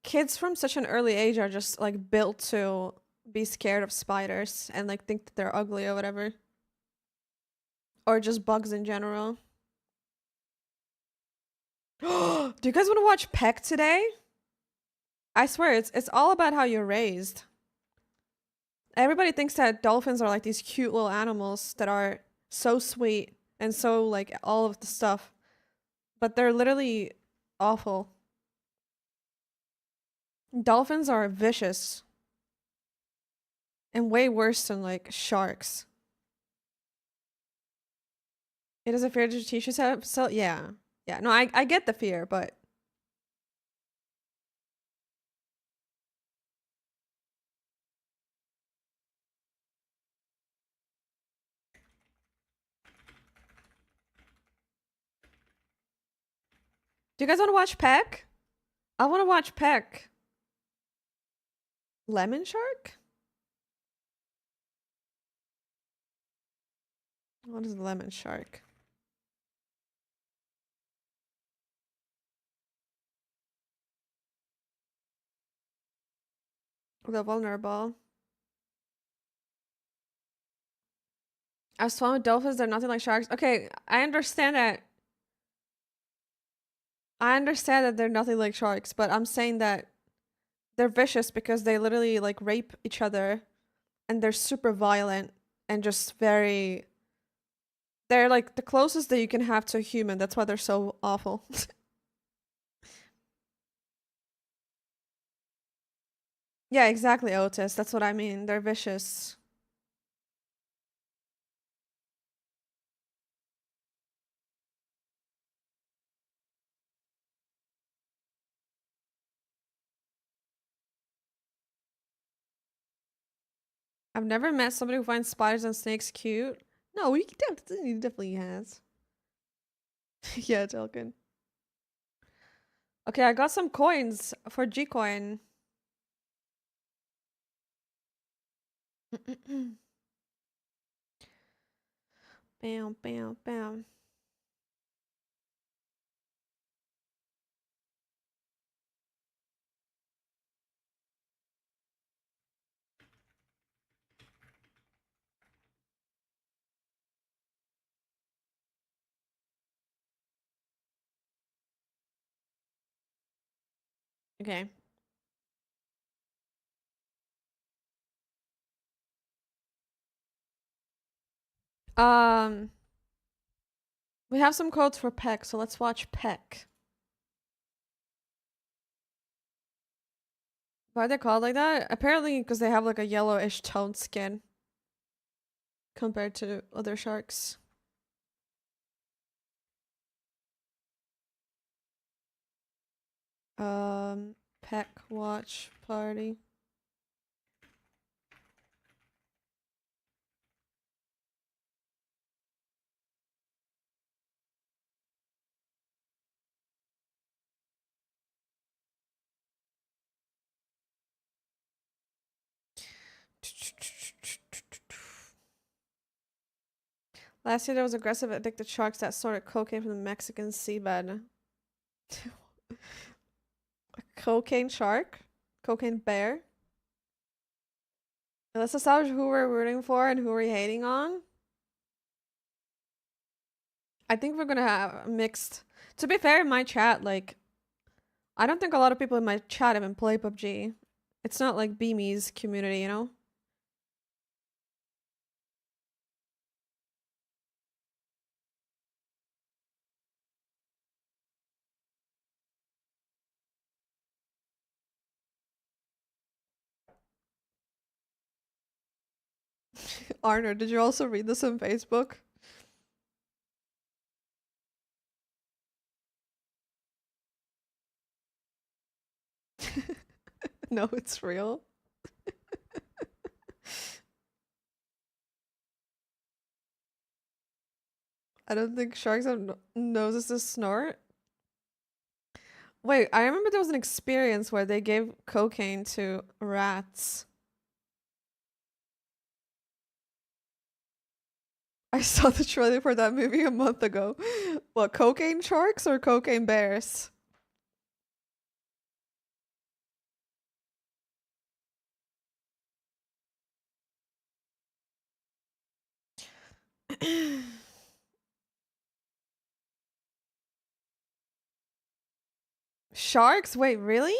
kids from such an early age are just like built to be scared of spiders and like think that they're ugly or whatever. Or just bugs in general. Do you guys want to watch Peck today? I swear it's all about how you're raised. Everybody thinks that dolphins are like these cute little animals that are so sweet and so like all of the stuff. But they're literally awful. Dolphins are vicious. And way worse than like sharks. It is a fear to teach yourself. So yeah. Yeah. No, I get the fear, but do you guys want to watch Peck? I want to watch Peck. Lemon shark? What is lemon shark? The vulnerable. I've swum with dolphins. They're nothing like sharks. Okay, I understand that. I understand that they're nothing like sharks, but I'm saying that they're vicious because they literally like rape each other and they're super violent and just very... They're like the closest that you can have to a human. That's why they're so awful. Yeah, exactly, Otis. That's what I mean. They're vicious. I've never met somebody who finds spiders and snakes cute. No, he definitely has. Yeah, Telkin. Okay, I got some coins for G-Coin. Bam, bam, bam. Okay. Um, we have some codes for Peck, so let's watch Peck. Why are they called like that? Apparently because they have like a yellowish toned skin compared to other sharks. Peck watch party. Last year there was aggressive addicted sharks that sorted cocaine from the Mexican seabed. A cocaine shark? Cocaine bear? Let's establish who we're rooting for and who we're hating on. I think we're gonna have mixed. To be fair, in my chat, like, I don't think a lot of people in my chat even play PUBG. It's not like Beamy's community, you know? Arnold, did you also read this on Facebook? No, it's real. I don't think sharks have noses to snort. Wait, I remember there was an experience where they gave cocaine to rats. I saw the trailer for that movie a month ago. What, cocaine sharks or cocaine bears? Sharks? Wait, really?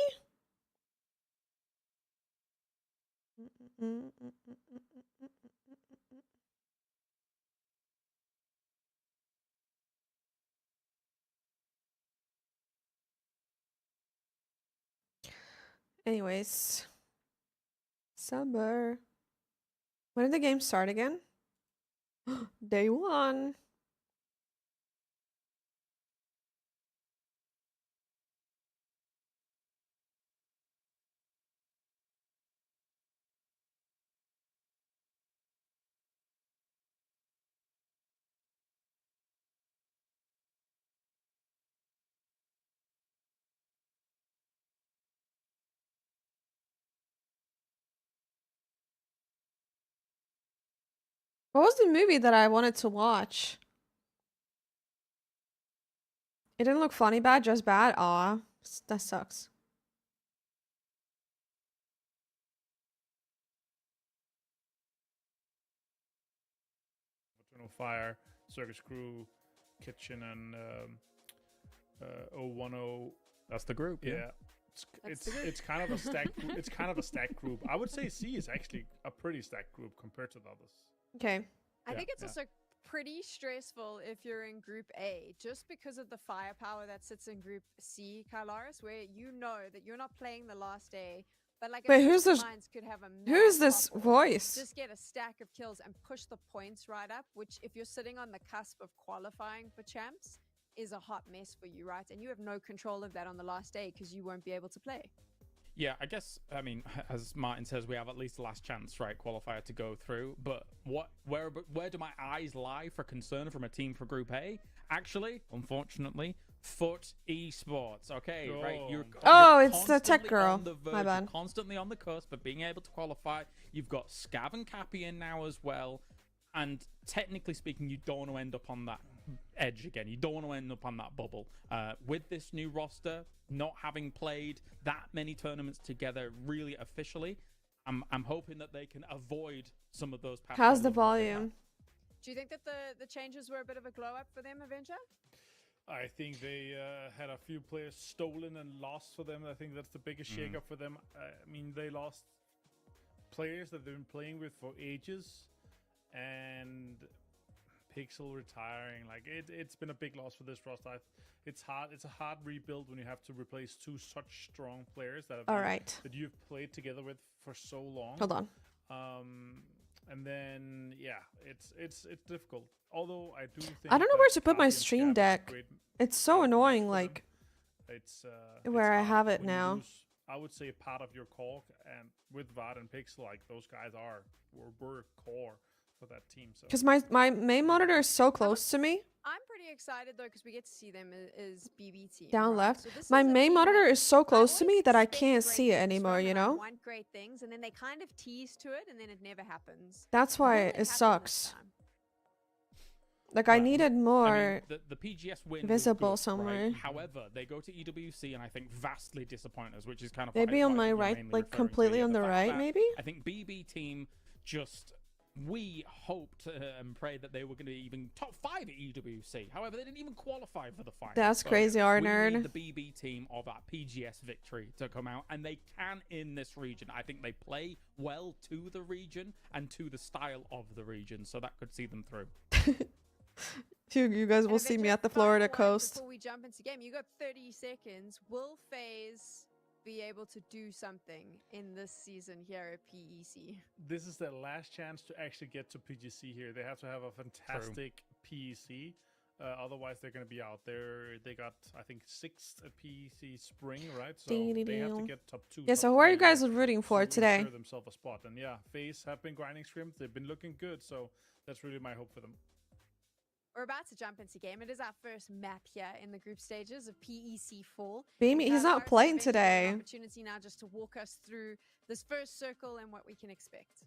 Anyways. Summer. When did the game start again? Day 1. What was the movie that I wanted to watch? It didn't look funny bad, just bad? Aw, that sucks. Fire, Circus Crew, Kitchen, and 010. That's the group. Yeah, it's kind of a stack. It's kind of a stack group. I would say C is actually a pretty stacked group compared to the others. Okay. I think it's also pretty stressful if you're in Group A, just because of the firepower that sits in Group C, Kylaris, where you know that you're not playing the last day. But like, wait, who's this? Could have a Who's this voice? Just get a stack of kills and push the points right up, which if you're sitting on the cusp of qualifying for champs is a hot mess for you, right? And you have no control of that on the last day because you won't be able to play. Yeah, I guess, I mean, as Martin says, we have at least the last chance, right, qualifier to go through. But where do my eyes lie for concern from a team for Group A? Actually, unfortunately, Foot Esports. Okay, right. You're it's the tech girl. My bad. Constantly on the cusp of being able to qualify. You've got Scav and Cappy in now as well. And technically speaking, you don't want to end up on that edge again. You don't want to end up on that bubble. With this new roster, not having played that many tournaments together really officially, I'm hoping that they can avoid some of those patterns. How's the volume? Do you think that the changes were a bit of a glow up for them, Avenger? I think they had a few players stolen and lost for them. I think that's the biggest shakeup for them. I mean, they lost players that they've been playing with for ages, and Pixel retiring. Like it's been a big loss for this roster. It's hard. It's a hard rebuild when you have to replace two such strong players that that you've played together with for so long. Hold on. And then it's difficult. Although I do think I don't know where to put my stream deck. It's so annoying. Like it's where I have it when you now. lose, I would say part of your core, and with VAD and Pixel, like those guys were core for that team. So because my main monitor is so close to me. I'm pretty excited though because we get to see them as BB team. Down right? left. So this My is a main team monitor that is so close to always me that I expect can't great see it things anymore, from you and I know? want great things, and then they kind of tease to it, and then it never happens. That's Will why it it happen sucks. this time? Like I Well, needed more. I mean, the PGS win was visible good, somewhere. Right? However, they go to EWC and I think vastly disappoint us, which is kind of Maybe what on my you're right, mainly like referring to completely here. on the fact right, that maybe? I think BB team just, we hoped and prayed that they were going to be even top 5 at EWC. However, they didn't even qualify for the final. That's So crazy, our we nerd. need the BB team of that PGS victory to come out, and they can in this region. I think they play well to the region and to the style of the region, so that could see them through. You guys will And see me Avenger, at the final Florida one coast. Before we jump into game, you got 30 seconds. Will FaZe be able to do something in this season here at PEC. This is their last chance to actually get to PGC here. They have to have a fantastic PEC. Otherwise, they're going to be out there. They got, I think, 6th at PEC Spring, right? So they have to get top 2. Yeah, top so who are you 3 guys rooting for to today? ensure themselves a spot. And yeah, FaZe have been grinding scrims. They've been looking good. So that's really my hope for them. We're about to jump into game. It is our first map here in the group stages of PEC 4. Beamy, he's not playing today. An opportunity now just to walk us through this first circle and what we can expect.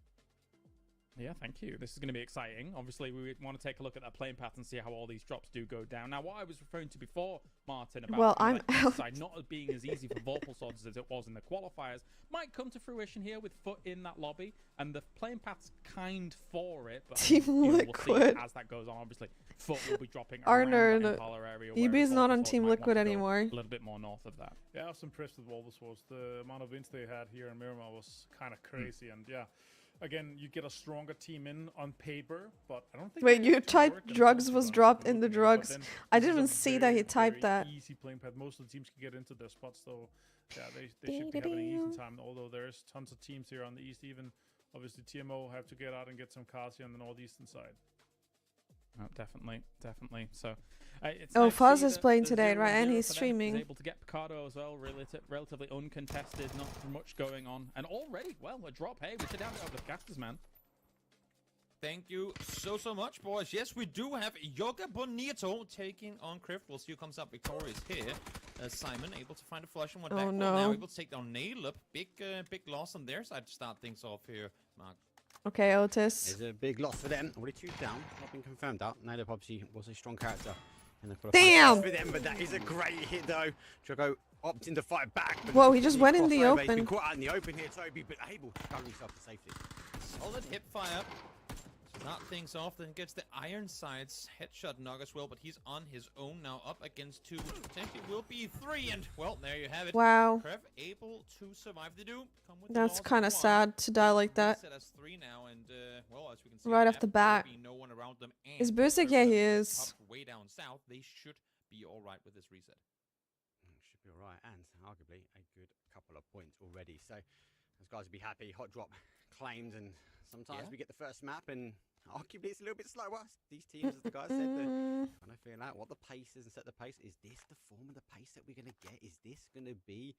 Yeah, thank you. This is going to be exciting. Obviously, we want to take a look at that playing path and see how all these drops do go down. Now, what I was referring to before, Martin, about Well, I'm side not being as easy for Vorpal Swords as it was in the qualifiers, might come to fruition here with Foot in that lobby, and the playing path's kind for it. But Team Liquid. We'll see as that goes on. Obviously, Foot will be dropping around Arnold, that Impala area. EB is not on Team Liquid anymore. A little bit more north of that. Yeah, I was impressed with Wolverswords. The amount of wins they had here in Miramar was kind of crazy. And yeah, again, you get a stronger team in on paper, but I don't think. Wait, you actually typed worked in drugs Wolverswords was when dropped we're in the looking at it, but drugs. then I this is didn't a even see that he typed very that. Easy playing path. Most of the teams can get into their spots, so yeah, they should be having an easy time. Although there's tons of teams here on the east, even obviously TMO have to get out and get some Kasi on the northeastern side. Oh, definitely. So, it's Oh, nice to Fuzz see is that playing the today, 0-0 right? And for he's them is streaming. able to get Picardo as well, relatively uncontested, not much going on, and already, well, a drop. Hey, we should have it over the casters, man. Thank you so much, boys. Yes, we do have Yoga Bonito taking on Krift. We'll see who comes up victorious here. Simon able to find a flush and went back. no. Now able to take down Nailup. Big loss on their side to start things off here, Mark. Okay, Otis. There's a big loss for them. Already 2 down. Not been confirmed out. Nailop obviously was a strong character. And Damn! for them, but that is a great hit though. Drago opting to fight back. But Whoa, he just went in the crossover. He's been open. caught out in the open here, Toby, but able to cover himself to safety. Solid hip fire. Start things off, then gets the Iron Sights headshot knock as well, but he's on his own now, up against 2. Potentially will be 3, and well, there you have it. Wow. Krev able to survive the doom. Come with the That's loss of kind of 1. sad to die like that. Set as 3 now, and well, as we can see, Right on off the map, bat. there'll be no one around them, and Is Boostic? Yeah, he is. up way down south. They should be all right with this reset. Should be alright, and arguably a good couple of points already. So those guys will be happy. Hot drop claimed, and sometimes we get the first map, and arguably it's a little bit slower. These teams, as the guys said, they're kind of figuring out what the pace is and set the pace. Is this the form of the pace that we're going to get? Is this going to be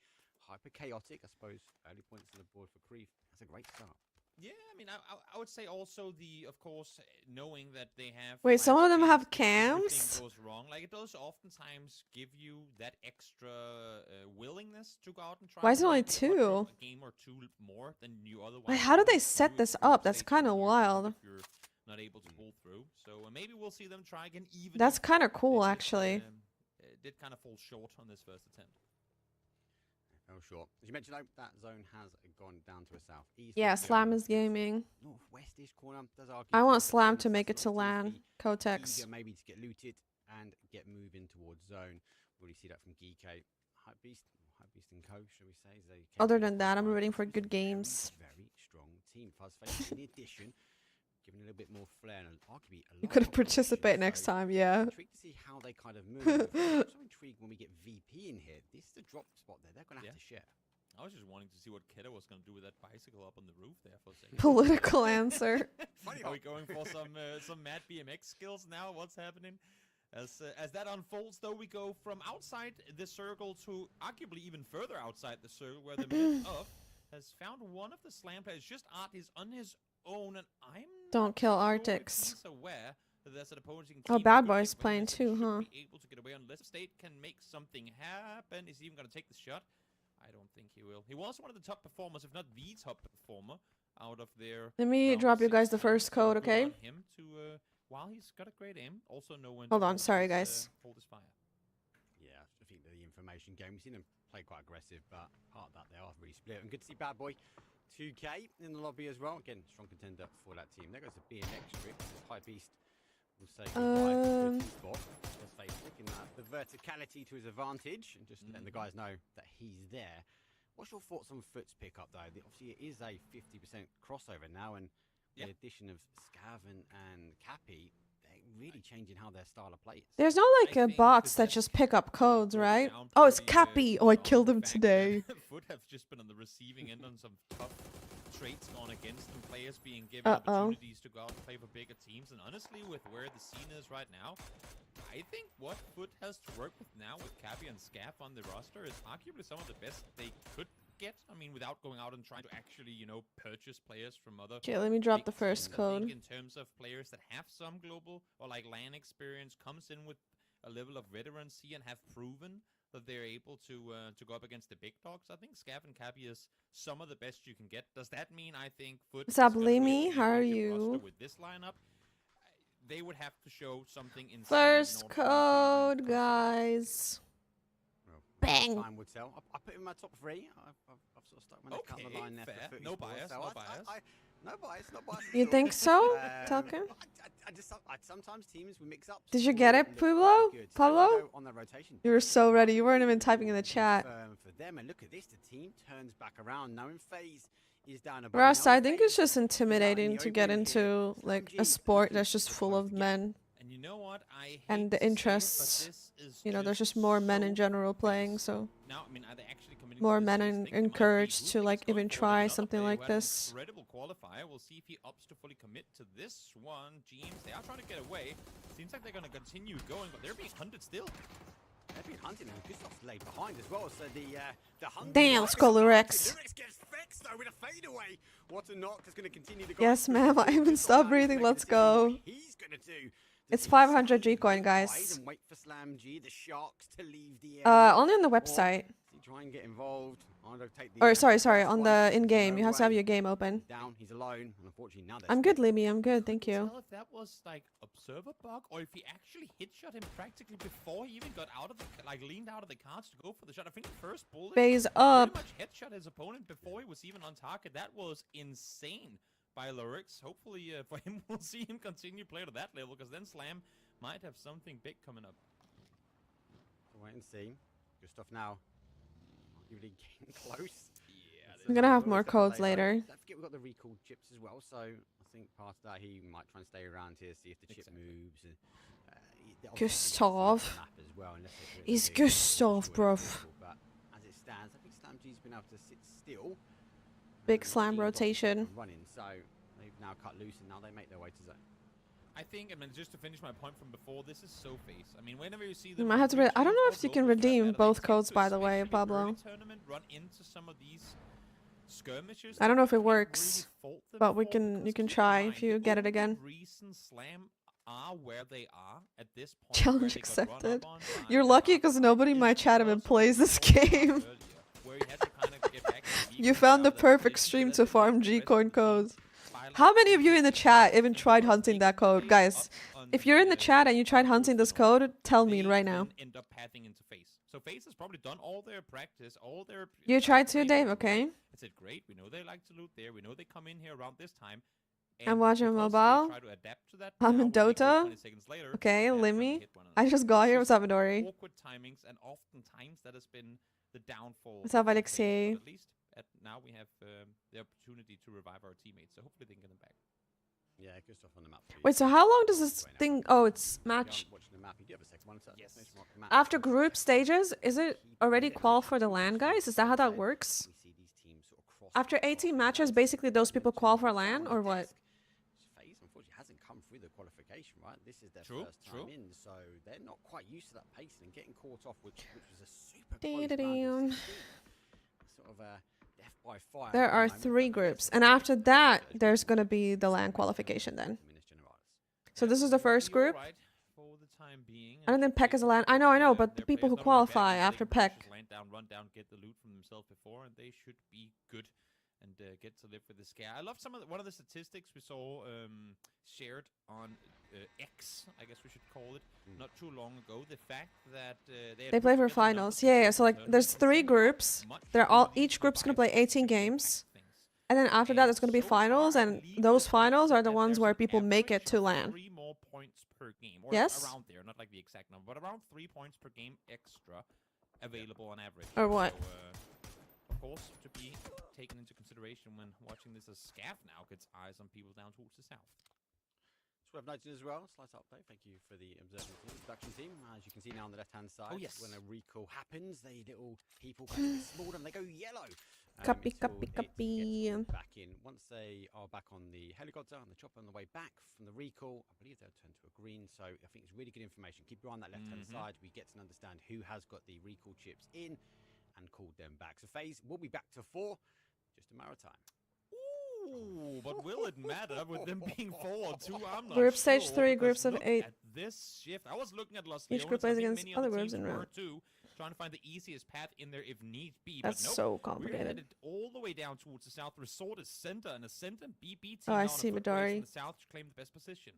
hyper chaotic? I suppose early points on the board for Kreef. That's a great start. Yeah, I mean, I would say also of course, knowing that they have. Wait, some of them have everything cams? goes wrong. Like, it does oftentimes give you that extra willingness to go out and try. Why is it and only maybe hot 2? drop a game or 2 more than you otherwise. Wait, how do they would set do this if you up? That's stay kind of too near wild. if you're not able to pull through. So maybe we'll see them try again. Even That's if kind of they cool, did, actually. did kind of fall short on this first attempt. Oh, sure. As you mentioned, though, that zone has gone down to a southeast. Yeah, Slam is gaming. Northwestish corner. Does argue I want for Slam defense, to make it so to it seems LAN. be Kotex. eager maybe to get looted and get moving towards zone. We already see that from Geeko. Hypebeast and Co, shall we say? Is a Other captain than that, I'm of rooting for Fuzz. good Very, games. Very strong team. Fuzzface, in addition, giving a little bit more flair and arguably a You lot could more participate competition, next so time, yeah. intrigued to see how they kind of move. I'm so intrigued when we get VP in here. This is the drop spot there. They're going to have to share. I was just wanting to see what Kidda was going to do with that bicycle up on the roof there for a second. Political answer. Are we going for some mad BMX skills now? What's happening? As that unfolds, though, we go from outside the circle to arguably even further outside the circle, where the mid of has found one of the Slam players. Just Art is on his own, and I'm Don't kill not sure if Arctics. he's aware that there's an opposing Oh, team Bad that could Boy's get playing witness too, and should huh? be able to get away unless State can make something happen. Is he even going to take the shot? I don't think he will. He was one of the top performers, if not the top performer, out of their. Let me drop you guys the first code, so good okay? on him to, while he's got a great aim, also know when. Hold to on, sorry, guys. Hold his fire. Yeah, I think the information game, we've seen them play quite aggressive, but part of that they are really split. And good to see Bad Boy 2K in the lobby as well. Again, strong contender for that team. There goes the BMX trick. Hypebeast will say goodbye to the spot. Just taking the verticality to his advantage and just letting the guys know that he's there. What's your thoughts on Foot's pickup though? Obviously it is a 50% crossover now, and the addition of Scav and Cappy, really changing how their style of play is. There's no like think bots the that just best pick up codes, goes right? down Oh, it's pretty, Cappy. Oh, spot I on killed the him fact today. that Foot have just been on the receiving end on some tough traits gone against them, players being given opportunities to go out and play for bigger teams. And honestly, with where the scene is right now, I think what Foot has to work with now with Cappy and Scaff on the roster is arguably some of the best they could get. I mean, without going out and trying to actually, you know, purchase players from other. Okay, let me drop big the first teams. I code. think in terms of players that have some global or like LAN experience, comes in with a level of veterancy and have proven that they're able to go up against the big dogs. I think Scav and Cappy is some of the best you can get. Does that mean I think Foot What's up, is gonna be a Limmy? How are championship roster you? with this lineup? They would have to show something insane. First in order for me to even code, consider. guys. Well, Bang. Time would tell. I put him in my top 3. I've sort of stuck my neck out the Okay, line there fair. for Footy No Sports, bias, so no bias. no bias, not bias. at You all. think so, Um, Tucker? I just sometimes teams we mix up. Did you get it, Publo? Pablo? On their rotation. You were so ready. You weren't even typing in the chat. For them, and look at this, the team turns back around. Knowing FaZe is down above. Russ, knowing I think FaZe it's just is out in intimidating the to get open here, into like a Pubg sport looking that's just super full close of to get men. And you know what? I And hate the to say it, but interests, this is You know, there's just more men in so general playing, base. so Now, I mean, are they actually committing more to this men serious are thing? They might be. encouraged Who to they like get going even for? try Another something player like who had an this. Incredible qualifier. We'll see if he opts to fully commit to this one. James, they are trying to get away. Seems like they're going to continue going, but they're being hunted still. They've been hunting and Gustav's laid behind as well, so the hunt. Damn, let's go, Lurex. Lurex gets vexed though with a fadeaway. What a knock is going to continue to go. Yes, up. ma'am, I haven't stopped breathing, let's go. He's going to do. It's 500 G coin, guys. And wait for Slam G, the Sharks to leave the area. Only on the website. Or try and get involved. Take the Or sorry, first on one. the in-game. No You have to have way. your game open. Down, he's alone. And unfortunately, now I'm good, Libby. I'm good. Thank you. Tell if that was like observer bug or if he actually hit shot him practically before he even got out of the leaned out of the cards to go for the shot. I think the first bullet Phase up. pretty much headshot his opponent before he was even on target. That was insane by Lurix. Hopefully for him, we'll see him continue play to that level because then Slam might have something big coming up. Wait and see. Gustav now. Really getting close. Yeah, I'm gonna have more codes later. Don't forget we've got the recalled chips as well, so I think part of that he might try and stay around here, see if the chip moves. And, Gustav. As well, He's Gustav, bruv. But as it stands, I think Slam G's been able to sit still. Big And slam team got rotation. running, so they've now cut loose and now they make their way to zone. I think, I mean, just to finish my point from before, this is so face. I mean, whenever you see You them, might have to. I don't know if you can redeem both codes, by the way, especially Pablo. early tournament, run into some of these skirmishes. I don't know if it can't works, really fault them but we for, can. You because can keep in try mind, if you the get it only again. reason Slam are where they are at this point, Challenge where they got run accepted. up on You're by lucky Rafa, because nobody in my is chat even because of plays what this we talked about game. earlier, where he had to kind of get back to the You equal found the now that perfect they stream that to they farm made the G rest of coin the team codes. file How out many of you in the chat even because tried they hunting that code, up guys? on If you're in the chat and you tried on hunting this Wolf and code, tell me they right now. then end up pathing into FaZe. So FaZe has probably done all their practice, all their. You tried to, training Dave? with Okay. I said, great. We know they like to loot there. We know they come in here around this time. I'm watching because they mobile. try to adapt to that I'm now, in when they go Dota. 20 seconds later, Okay, that's when they Limmy. hit one I another. just got It's here. What's just up, Midori? awkward timings, and oftentimes that has been the downfall. What's up, of FaZe, Alexei? but at least now we have the opportunity to revive our teammates. So hopefully they can get them back. Yeah, Gustav on the map. Wait, so how long does this thing? Oh, it's match. Watching the map, you do have a second one. Yes. After group stages, is it already qual for the LAN, guys? Is that how that works? After 18 matches, basically those people qual for LAN, or what? FaZe unfortunately hasn't come through the qualification, right? This is their True, first time true. in, so they're not quite used to that pacing and getting caught off, which was a super Dee-da-dee-um. sort of death by fire. There at the are moment, 3 but groups, yes, and it's after very that, good. there's gonna be the LAN qualification then. Minas Generalis. So this is the first You're group. right for the time being, I don't think Peck is a LAN. I know, but the people who qualify after Peck. Land down, run down, get the loot from themselves before, and they should be good and get to live with the scare. I love one of the statistics we saw shared on X, I guess we should call it, not too long ago. The fact that They play for finals. Yeah. So like, there's 3 groups. They're all each group's gonna play 18 games, and then after that, there's gonna be finals, and those finals are the ones where people make it to LAN. 3 more points per game, or Yes? around there, not like the exact number, but around 3 points per game extra available on average. Or what? So, of course, to be taken into consideration when watching this as Scaff now gets eyes on people down towards the south. worth noting as well, slight update. Thank you for the observing team, production team. As you can see now on the left-hand side, yes. when a recall happens, the little people kind of get smaller and they go yellow. Copy, until copy, it copy. gets pulled back in. Once they are back on the helicopter, on the chopper on the way back from the recall, I believe they'll turn to a green. So I think it's really good information. Keep your eye on that left-hand side. We get to understand who has got the recall chips in and called them back. So FaZe will be back to 4, just a matter of time. Ooh, but will it matter with them being 4 or 2? I'm not Group sure. stage 3, because groups of look 8. At this shift, I was looking at Los Each Leones. group I plays think against many other other groups teams in were round. too, trying to find the easiest path in there if need be. That's but nope, so we're complicated. headed all the way down towards the south. Resort is center, and a center BB team Oh, I on see a foot race Midori. in the south to claim the best position.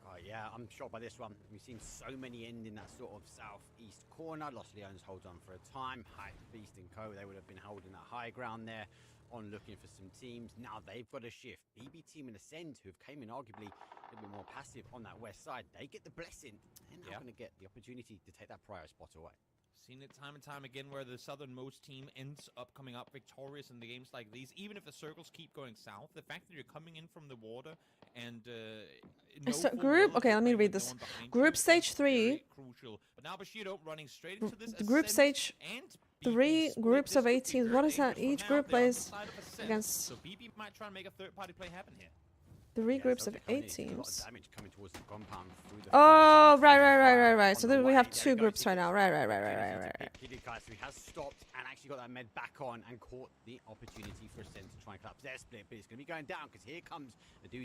Oh, yeah, I'm shocked by this one. We've seen so many end in that sort of southeast corner. Los Leones hold on for a time. Hype, Beast and Co, they would have been holding that high ground there on looking for some teams. Now they've got a shift. BB team and Ascend, who have came in arguably a little bit more passive on that west side, they get the blessing. They're now going to get the opportunity to take that prior spot away. Seen it time and time again where the southernmost team ends up coming up victorious in the games like these. Even if the circles keep going south, the fact that you're coming in from the water and So group, okay, let me read this. Group stage 3. Crucial. But now Bushido running straight into this Group stage and 3 BB groups split. of This 8 could be teams. very What is that? dangerous for Each now. group They're on the plays side of Ascend, against so BB might try and make a third-party play happen here. 3 groups of Celtic coming 8 in, a lot of teams. damage coming towards the compound through the Oh, front. right. So On the then we have way, there 2 he goes. groups He right now. gets Right. He has stopped and actually got that med back on and caught the opportunity for Ascend to try and collapse their split, but it's going to be going down because here comes the doozy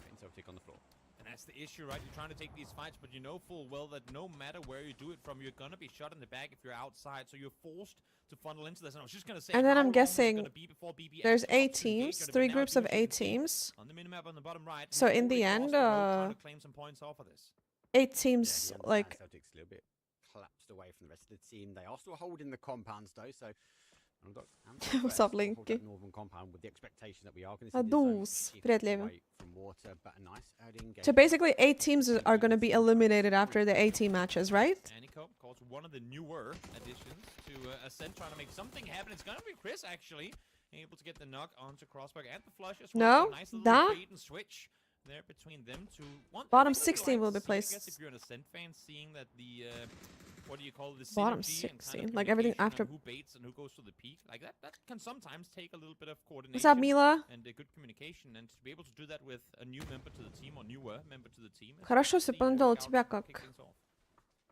getting Celtic on the floor. And that's the issue, right? You're trying to take these fights, but you know full well that no matter where you do it from, you're going to be shot in the back if you're outside. So you're forced to funnel into this. And I was just going to say, And then how I'm long is it guessing gonna be before BB there's actually 8 opts to engage? teams, Gonna be 3 now groups here, of as you 8 can see teams. on the minimap on the bottom right. So who's in the already end, crossed the road, trying to claim some points off of this. 8 teams, Yeah, like, Celtics a little bit collapsed away from the rest of the team. They are still holding the compounds though, so What's up, Linky? Northern compound with the expectation that we are going to A see this zone deuce. shift Привет, Левин. away from water, but a nice early engagement. So basically 8 teams are going to be eliminated after the 18 matches, right? Aniko, of course, one of the newer additions to Ascent, trying to make something happen. It's going to be Chris, actually, able to get the knock onto Crossberg and the flush as well. No, So nice little that- bait and switch there between them two. Bottom thing that we 16 will be like to see, I guess, placed. if you're an Ascent fan, seeing that the what do you call it, the Bottom synergy and kind 16, of like everything communication after- on who baits and who goes to the peak, like that can sometimes take a little bit of coordination. What's up, Mila? And a good communication, and to be able to do that with a new member to the team or newer member to the team. Хорошо, Сепандо, у тебя как?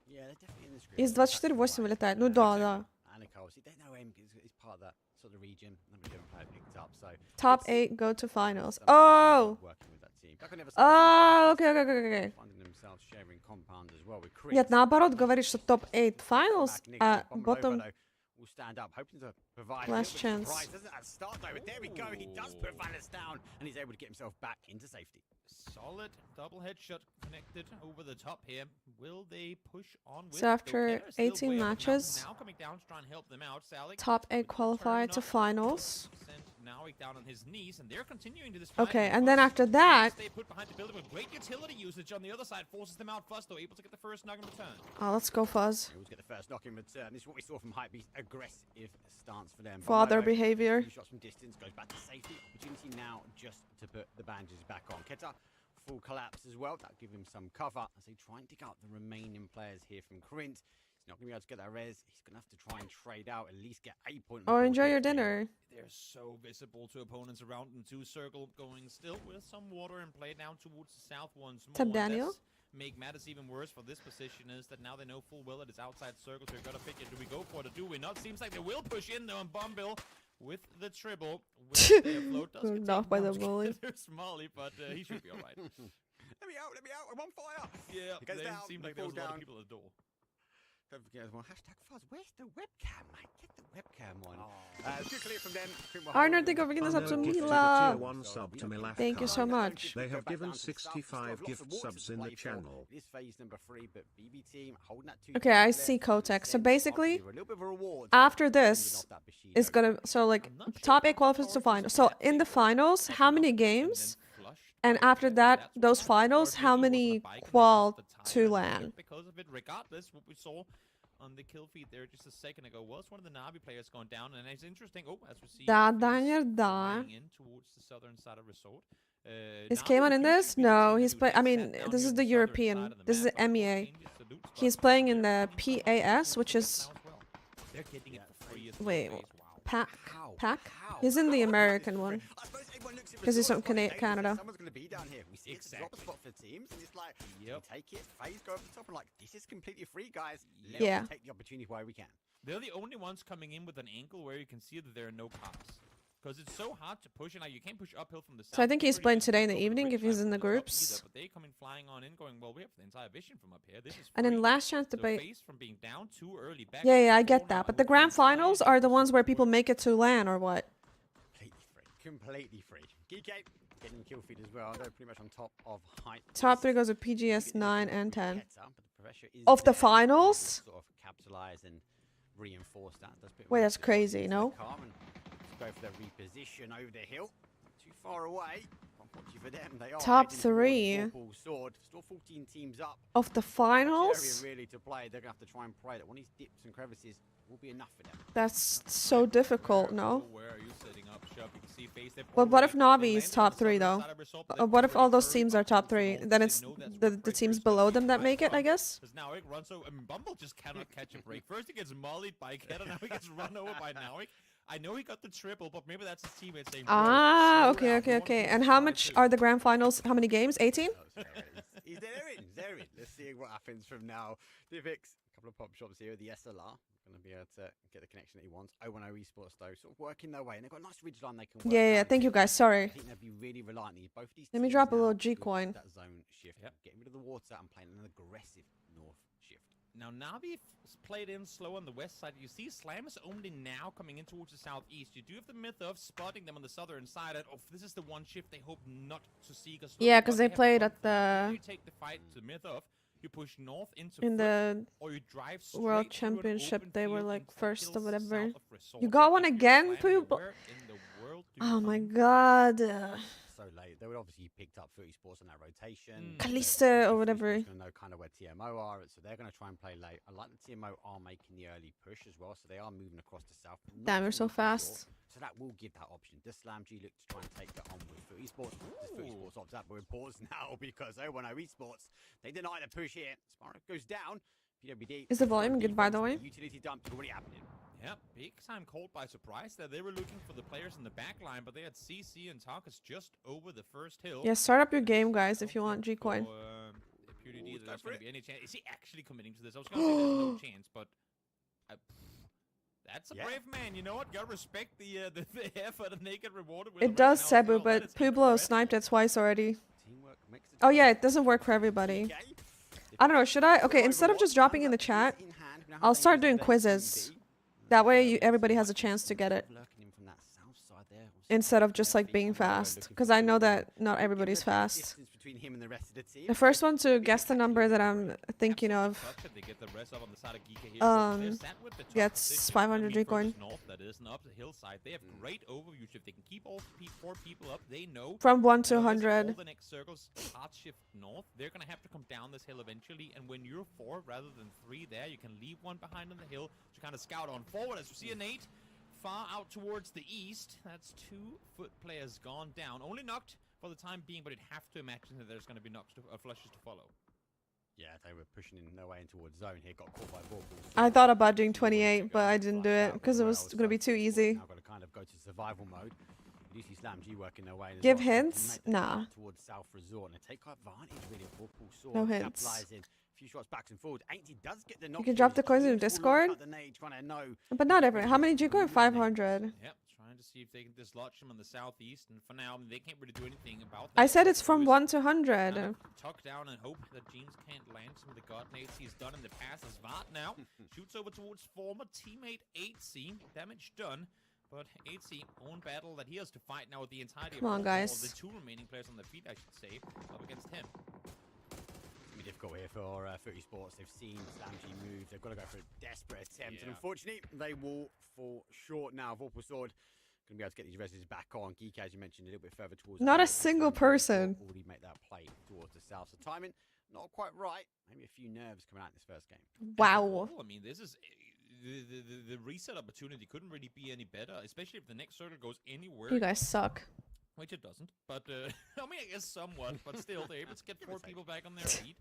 Yeah, they're definitely in the script. Из 24-8 вылетает. Ну да, да. Annika, obviously, they know him because he's part of that sort of region. Nobody ever played picked up, so Top 8 go to finals. Oh! working with that team. Back on the other side, Oh, окей. finding themselves sharing compound as well with Chris. Нет, наоборот, говорит, что топ-8 finals, а bottom... Will stand up, hoping to provide Last a little bit of chance. surprise. Doesn't that start though? But there we go. He does put Valis down, and he's able to get himself back into safety. Solid double headshot connected over the top here. Will they push on with? So after 18 matches, now coming down to try and help them out. Salik, top 8 qualify to finals. now down on his knees, and they're continuing to this. Okay, and then after that... Stay put behind the building with great utility usage on the other side, forces them out first, though, able to get the first knock in return. Oh, let's go Fuzz. He'll get the first knock in return. This is what we saw from Hypebeast. Aggressive stance for them. Father Bombo, behavior. few shots from distance, goes back to safety. Opportunity now just to put the bandages back on. Keta, full collapse as well. That'll give him some cover as they try and dig out the remaining players here from Corinth. He's not going to be able to get that res. He's going to have to try and trade out, at least get a point. Or enjoy your dinner. They're so visible to opponents around in two circle, going still with some water and play down towards the south once more. What's up, Daniel? Make matters even worse for this position is that now they know full well that it's outside circles. They're gonna figure, do we go for it or do we not? Seems like they will push in though, and Bombil with the triple. With their float does get Knocked by the taken down molly. together, Smalley, but he should be alright. Let me out, I'm on fire. Yeah, He goes they down, seemed they like there was a fall lot down. of people at the door. Don't forget as well, hashtag Fuzz, where's the webcam, mate? Get the webcam on. Good clear from them. Arnold, thank you for giving us up to Arnold gifted a Mila. tier 1 sub to Milafka. Thank you so much. They have given 65 gift subs in the channel. It is phase number 3, but BB team holding that 2. Okay, I see Kotek. So basically, after this is gonna... So like, top 8 qualifies to finals. So in the finals, how many games? And after that, those finals, how many qual to LAN? Because of it, regardless, what we saw on the kill feed there just a second ago was one of the Navi players going down, and it's interesting. Oh, as we see, Да, Даня, да. in towards the southern side of Resort. Is Navi Kayman in would this? usually be the No, team he's that play. would I get mean, sat down this here is on the southern European. side of the This is map, the but all MEA. changes salutes, but He's playing in they're the finding some PAS, which opportunities is now as well. They're getting it for free as wait, well. pack. How? Pack. How? He's in the How? American one. I suppose everyone looks at 'Cause he's resort from as quite Canada. dangerous. Someone's going to be down here. We see it's a drop Exactly. spot for teams, and it's like, Yep. we take it, phase go over the top, and like, this is completely free, guys. Let's Yeah. take the opportunity while we can. They're the only ones coming in with an angle where you can see that there are no cars. Because it's so hard to push, and like, you can't push uphill from the south. So I think You he's pretty playing much today in can't the go over evening ridge if he's line in the from top either, groups. but they come in flying on in, going, well, we have the entire vision from up here. This is And then free." last chance So debate. phase from being down too early, back Yeah, up yeah, to I get four now, that. But and the hopefully grand it's playing finals and are the push ones where it people forward. make it to LAN or what? Completely free. Completely free. Geekate getting kill feed as well. They're pretty much on top of height. Top 3 goes with PGS 9 and 10. But the pressure is Of the there. finals? Sort of capitalize and reinforce that. Does put Wait, more that's into crazy, the no? car and go for the reposition over the hill. Too far away. Unfortunately for them, they are Top heading towards 3 Vorpal's sword. Still 14 teams up. of the Area finals? really to play. They're gonna have to try and pray that one of these dips and crevices will be enough for them. That's so difficult, no? Where are you setting up shop? You can see phase, they've But what if already- Navi they is landed top on the 3 southern though? side of Resort, but they've What if all already those earned teams are up top towards 3? North. Then They it's know that's the where teams Breaker's below gonna them that be make it, I from. guess? Because now Ronso and Bumble just cannot catch a break. First he gets mollied by Cat, and now he gets run over by Nowik. I know he got the triple, but maybe that's his teammate saying, "Bro, Ah, slow okay, down. We okay, wanna okay. push And this how guy much too." are the grand finals? How many games? 18? He's there in. There in. Let's see what happens from now. Divix, a couple of pop shops here. The SLR going to be able to get the connection that he wants. 010 Esports though, sort of working their way, and they've got a nice ridge line they can work. Yeah, yeah, down thank you to. guys. I Sorry. think they'll be really reliant on these. Both these Let me teams drop a now little G with coin. That zone shift, Yep. getting rid of the water and playing an aggressive north shift. Now Navi played in slow on the west side. You see Slam is only now coming in towards the southeast. You do have the myth of spotting them on the southern side. And this is the one shift they hope not to see. Yeah, 'cause because they played at You take the fight to myth of. You push north into In foot, the or you drive World straight through an Championship, open they were, field like, into first or hills whatever. south of Resort. You got Like, one if you're again, Slam, Poob? where in the world do you Oh my find god. So late. They would obviously picked up 30 sports on that rotation. Kalista or whatever. Going to know kind of where TMO are, so they're going to try and play late. I like the TMO are making the early push as well, so they are moving across the south. Not Damn, you're so fully fast. sure, so that will give that option. Does Slam G look to try and take that on with 30 sports? Does 30 sports opts out? But we're paused now because 010 Esports, they deny the push here. Sparrow goes down. PWD. Is the volume good, by the way? Utility dump is already happening. Yeah, big time called by surprise there. They were looking for the players in the back line, but they had CC and Tarkus just over the first hill. Yeah, start up your game, guys, if you want G coin. Purity, there's going to be any chance. Is he actually committing to this? I was going to say there's no chance, but that's a brave man. You know what? Gotta respect the effort and they get rewarded with. It does, Cebu, but Pueblo sniped it twice already. Teamwork makes the Oh yeah, difference. it doesn't work for everybody. Okay. I don't know, should I? Okay, instead of just dropping in the chat, I'll start doing quizzes. That way everybody has a chance to get it. Instead of just like being fast. Because I know that not everybody's fast. The first one to guess the number that I'm thinking of gets 500 G coin. That is up the hillside. They have great overview shift. They can keep all four people up. They know From 1 to all 100. the next circles hard shift north. They're gonna have to come down this hill eventually. And when you're 4 rather than 3 there, you can leave one behind on the hill to kind of scout on forward. As you see a Nate far out towards the east. That's 2 foot players gone down. Only knocked for the time being, but you'd have to imagine that there's going to be knocks flushes to follow. Yeah, they were pushing in their way in towards zone here. Got caught by Vorpal. I thought about doing 28, but I didn't do it because it was going to be too easy. Now got to kind of go to survival mode. You do see Slam G working their way. Give hints? Nah. Towards South Resort, and they take advantage really of Vorpal sword. No hints. Capitalizing. A few shots backs and forwards. Ainty does get the knock. You can drop the coins in Discord. But not every. How many G coin? 500. Yep, trying to see if they can dislodge them on the southeast, and for now, they can't really do anything about that. I said it's from 1 to 100. Tuck down and hope that Jeans can't land some of the god nades he's done in the past. As Vart now shoots over towards former teammate 8C. Damage done. But 8C, own battle that he has to fight now with the entirety Come on, of guys. the 2 remaining players on the feet, I should say, up against him. Difficult here for Footy Sports. They've seen Slam G move. They've got to go for a desperate attempt. And unfortunately, they will fall short now. Vorpal Sword going to be able to get these residents back on. Geek, as you mentioned, a little bit further towards Not the a north. single Slam G person. already make that play towards the south. So timing, not quite right. Maybe a few nerves coming out in this first game. Wow. I mean, this is the reset opportunity couldn't really be any better, especially if the next circle goes anywhere. You guys suck. which it doesn't. But I mean, I guess somewhat. But still, they're able to get 4 people back on their feet.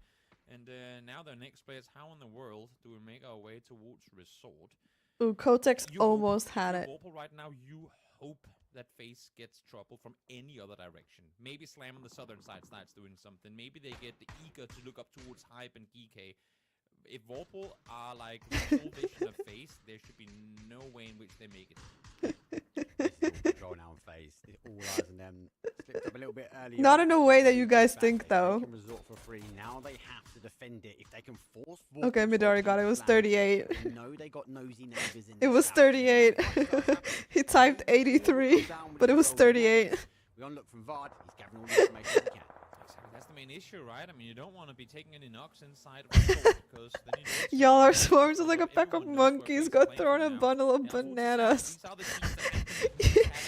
And now their next play is how in the world do we make our way towards Resort? Ooh, Kotex You hope- almost had you it. Vorpal right now, you hope that FaZe gets trouble from any other direction. Maybe Slam on the southern side starts doing something. Maybe they get the Eager to look up towards Hype and GK. If Vorpal are like the full vision of FaZe, there should be no way in which they make it. Control now on FaZe. All eyes on them. Slipped up a little bit earlier. Not in a way that you guys Back, think, they though. can resort for free. Now they have to defend it. If they can force Okay, Vorpal to Midori got it. It was Slam, 38. they know they got nosy neighbors in It the was south. 38. He typed 83, but it was 38. We on look from Vard. He's gathering all the information he can. Exactly, that's the main issue, right? I mean, you don't want to be taking any knocks inside of Resort because then you know it's Y'all are gonna be swarms of difficult, like a but pack of everyone knows where monkeys FaZe got play thrown from a now. bundle of Yeah, unfortunately, bananas. these are the teams that have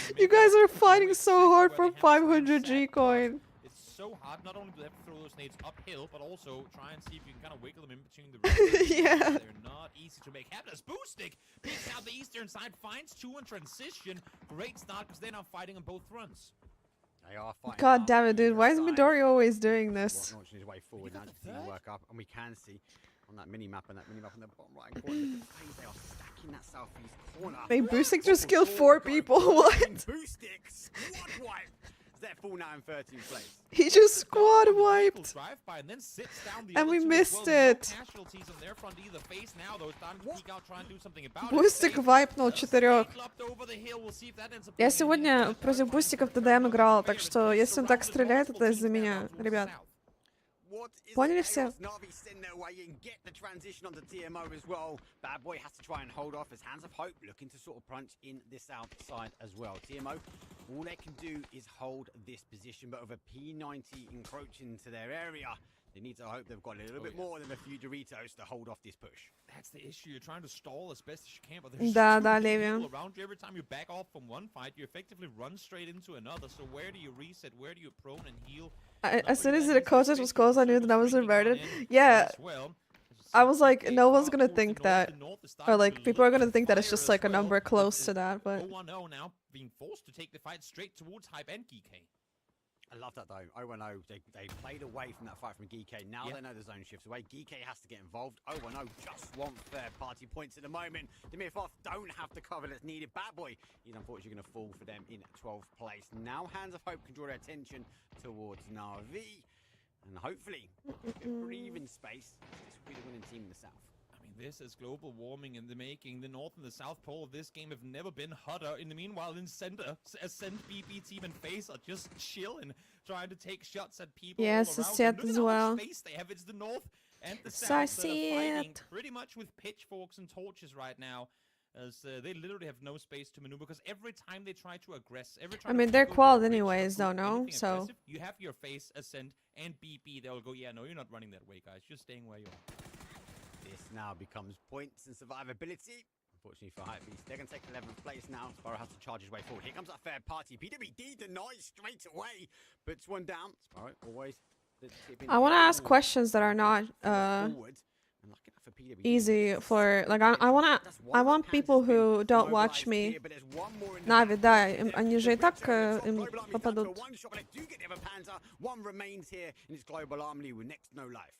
been You guys are fighting so hard for 500 G G coin. It's so hard. Not only do they have to throw those nades uphill, but also try and see if you can kind of wiggle them in between the rings. Yeah. They're not easy to make happen. As Boostic picks out the eastern side, finds 2 in transition. Great start because they're now fighting on both fronts. They are fighting God out damn it, dude. either Why is side. Midori always doing this? Launching his way forward now, got just the seeing third? work up, and we can see on that mini map and that mini map in the bottom right corner. Look at FaZe, they are stacking that southeast corner. Hey, Boostic just Vorpal killed forward, 4 got people. Boostic, What? Boostic, squad wipe. They're full now in 13th place. He just squad Eagle wiped. drive-by and then sits down the And other we two as missed well. No it. casualties on their front either. FaZe now though, starting to peek out, trying to do something about it. Бустик FaZe вайпнул just 4. clubbed over the hill. We'll see if that ends up Я being сегодня an против advantage. Бустиков ТДМ играл, так что если он так стреляет, это из-за меня, ребят. What is Поняли the все? chaos? Na'Vi send their way in, get the transition onto TMO as well. Bad Boy has to try and hold off as Hands of Hope looking to sort of punch in the south side as well. TMO, all they can do is hold this position, but with a P90 encroaching into their area, they need to hope they've got a little bit more than a few Doritos to hold off this push. That's the issue. You're trying to stall as best as you can, but there's Да, too да, many Левия. people around you. Every time you back off from one fight, you effectively run straight into another. So where do you reset? Where do you prone and heal? As soon as the Kotex was closed, I knew that I was reverted. Yeah, I was like, no one's gonna think that. Or like, people are gonna think that it's just like a number close to that, but... 0-1-0 now, being forced to take the fight straight towards Hype and GK. I love that though. 0-1-0, they played away from that fight from GK. Now they know the zone shifts away. GK has to get involved. 0-1-0 just want third party points at the moment. Demirfov don't have the cover that's needed. Bad Boy, he's unfortunately going to fall for them in 12th place. Now Hands of Hope can draw their attention towards Na'Vi. And hopefully, a breathing space. This will be the winning team in the south. I mean, this is global warming in the making. The North and the South Pole of this game have never been hotter. In the meanwhile, in center, Ascent, BB team, and FaZe are just chilling, trying to take shots at people Yes, all around. I see And it look as at how well. much space they have. It's the North and the So South I that are see fighting it. pretty much with pitchforks and torches right now. As they literally have no space to maneuver because every time they try to aggress, I mean, they're quad anyways, though, no? So... you have your FaZe, Ascent, and BB. They'll go, yeah, no, you're not running that way, guys. Just staying where you are. This now becomes points and survivability. Unfortunately for Hypebeast, they're going to take 11th place now. Sparrow has to charge his way forward. Here comes that third party. PWD denies straight away. Puts one down. Sparrow always... I want to ask questions that are not easy for like I want people who don't watch me. Нави, да, они же и так им попадут. One remains here in its global army with next no life.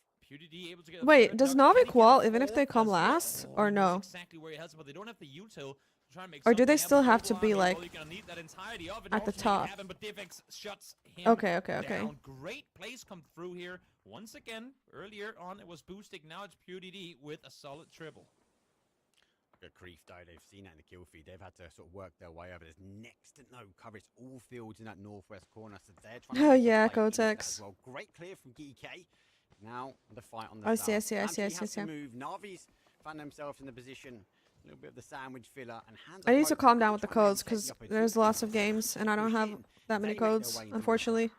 Wait, does Navi qual even if they come last or no? Exactly where he has it, but they don't have the util to try and make Or do they something still happen. have to be Global like army, you're gonna need that entirety of it. at the Don't make it top? happen, but Divx shuts him Okay. down. Great plays come through here. Once again, earlier on it was Boostic, now it's PewDD with a solid triple. Good grief though, they've seen that in the kill feed. They've had to sort of work their way over. There's next to no coverage, all fields in that northwest corner. So they're trying Oh to yeah, fight into that Kotex. as well. Great clear from GK. Now the fight on the I south. see, I see, I Amchi see, I has see, I to see. move. Navi's found themselves in the position. A little bit of the sandwich filler. And Hands I of need to Hope calm down with the trying to codes set the because opportunity. there's lots of games and I don't have Push in. that many They make their codes, way into the unfortunately.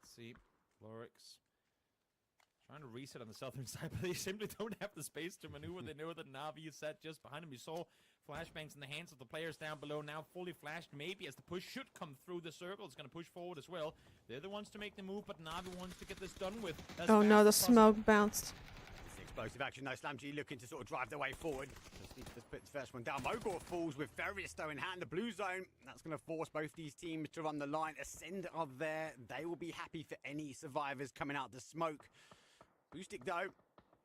Let's see. Florix trying to reset on the southern side, but they simply don't have the space to maneuver. They know that Na'Vi is set just behind him. You saw flashbangs in the hands of the players down below, now fully flashed. Maybe as the push should come through the circle, it's going to push forward as well. They're the ones to make the move, but Na'Vi wants to get this done with. As Oh fast no, the as possible. smoke bounced. Explosive action though. Slamg looking to sort of drive their way forward. Just put the first one down. Mogor falls with Ferristo in hand. The blue zone. That's going to force both these teams to run the line. Ascend are there. They will be happy for any survivors coming out the smoke. Boostic though.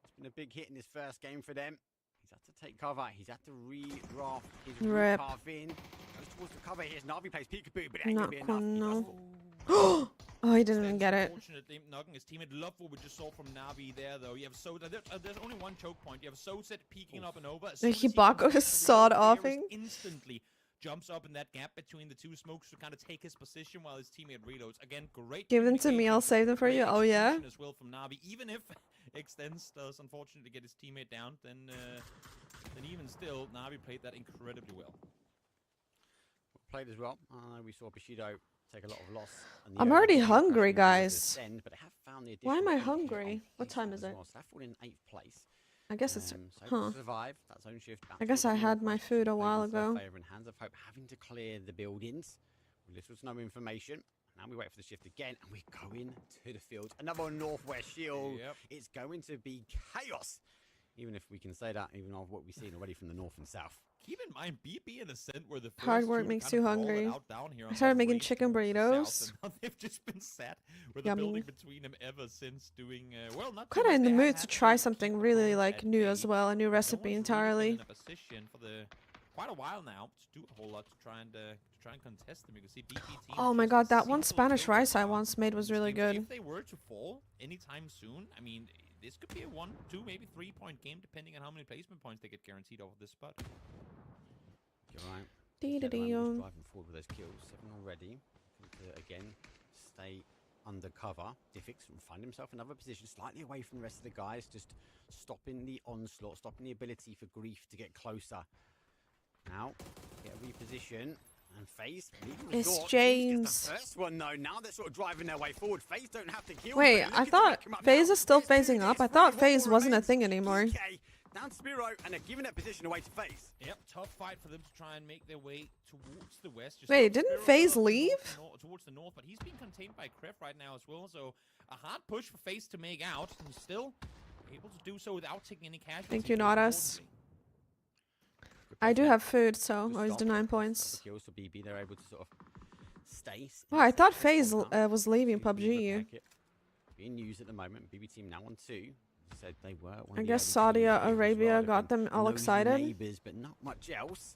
It's been a big hit in this first game for them. He's had to take cover. He's had to redraft his Rip. path in. Goes towards the cover here. Navi plays peekaboo, but it ain't Not going to be enough. He cool, does no. fall. Oh, he didn't even get it. Unfortunately, knocking his teammate. Love what we just saw from Navi there, though. You have Soda. There's only one choke point. You have Soset peeking up and over. As soon as he Hibako comes is to the sawed rear, offing. Instantly jumps up in that gap between the two smokes to kind of take his position while his teammate reloads. Again, great. Give them to me, I'll communication, save them for great you. Oh yeah. execution as well from Navi. Even if Extends does unfortunately get his teammate down, then even still, Navi played that incredibly well. Played as well. We saw Bushido take a lot of loss. I'm already hungry, guys. But they have found the Why am I additional hungry? What time is it? well. So they've fallen in 8th place. I guess it's So huh. to survive that zone shift. I guess I had my food a while ago. Favor in Hands of Hope having to clear the buildings with little to no information. Now we wait for the shift again, and we're going to the field. Another Northwest Shield. Yep. It's going to be chaos. Even if we can say that, even of what we've seen already from the north and south. Keep in mind, BP and Ascent were the first Hard work two to makes kind you of roll it hungry. out down here I on started that making race chicken towards the burritos. south, and now they've just been sat with Yummy. a building between them ever since doing well. Not Kind of in the mood to try something really like new as well, a new recipe entirely. In a position for quite a while now to do a whole lot to try and contest them. You can see BP team Oh my just god, that one single Spanish kill rice I now. once made was This really game, good. If they were to fall anytime soon, I mean, this could be a 1, 2, maybe 3-point game depending on how many placement points they get guaranteed off of this spot. You're right. Dee-da-dee-um. Driving forward with those kills. 7 already. Again, stay undercover. Diffix will find himself another position slightly away from the rest of the guys. Just stopping the onslaught, stopping the ability for Grief to get closer. Now, get a reposition. And FaZe, It's James. Gets the first one though. Now they're sort of driving their way forward. FaZe don't have to kill. Wait, but I look at thought them come up FaZe now. is still Let's do phasing up. this. I thought One FaZe more wasn't a remains. thing anymore. DK down to Spiro, and they're giving that position away to FaZe. Yep, tough fight for them to try and make their way towards the west. Just Wait, got didn't Spiro FaZe up the leave? towards the north, but he's being contained by Kref right now as well. So a hard push for FaZe to make out, and still able to do so without taking any casualties. Thank you, not us. I do have food, so I was the 9 points. Kills for BB, they're able to sort of stay. Oh, I thought FaZe was leaving PUBG. Being used at the moment. BB team now on 2. Said they were one I of the guess early Saudi teams here as Arabia well. got They've them been all nosy excited. neighbours, but not much else.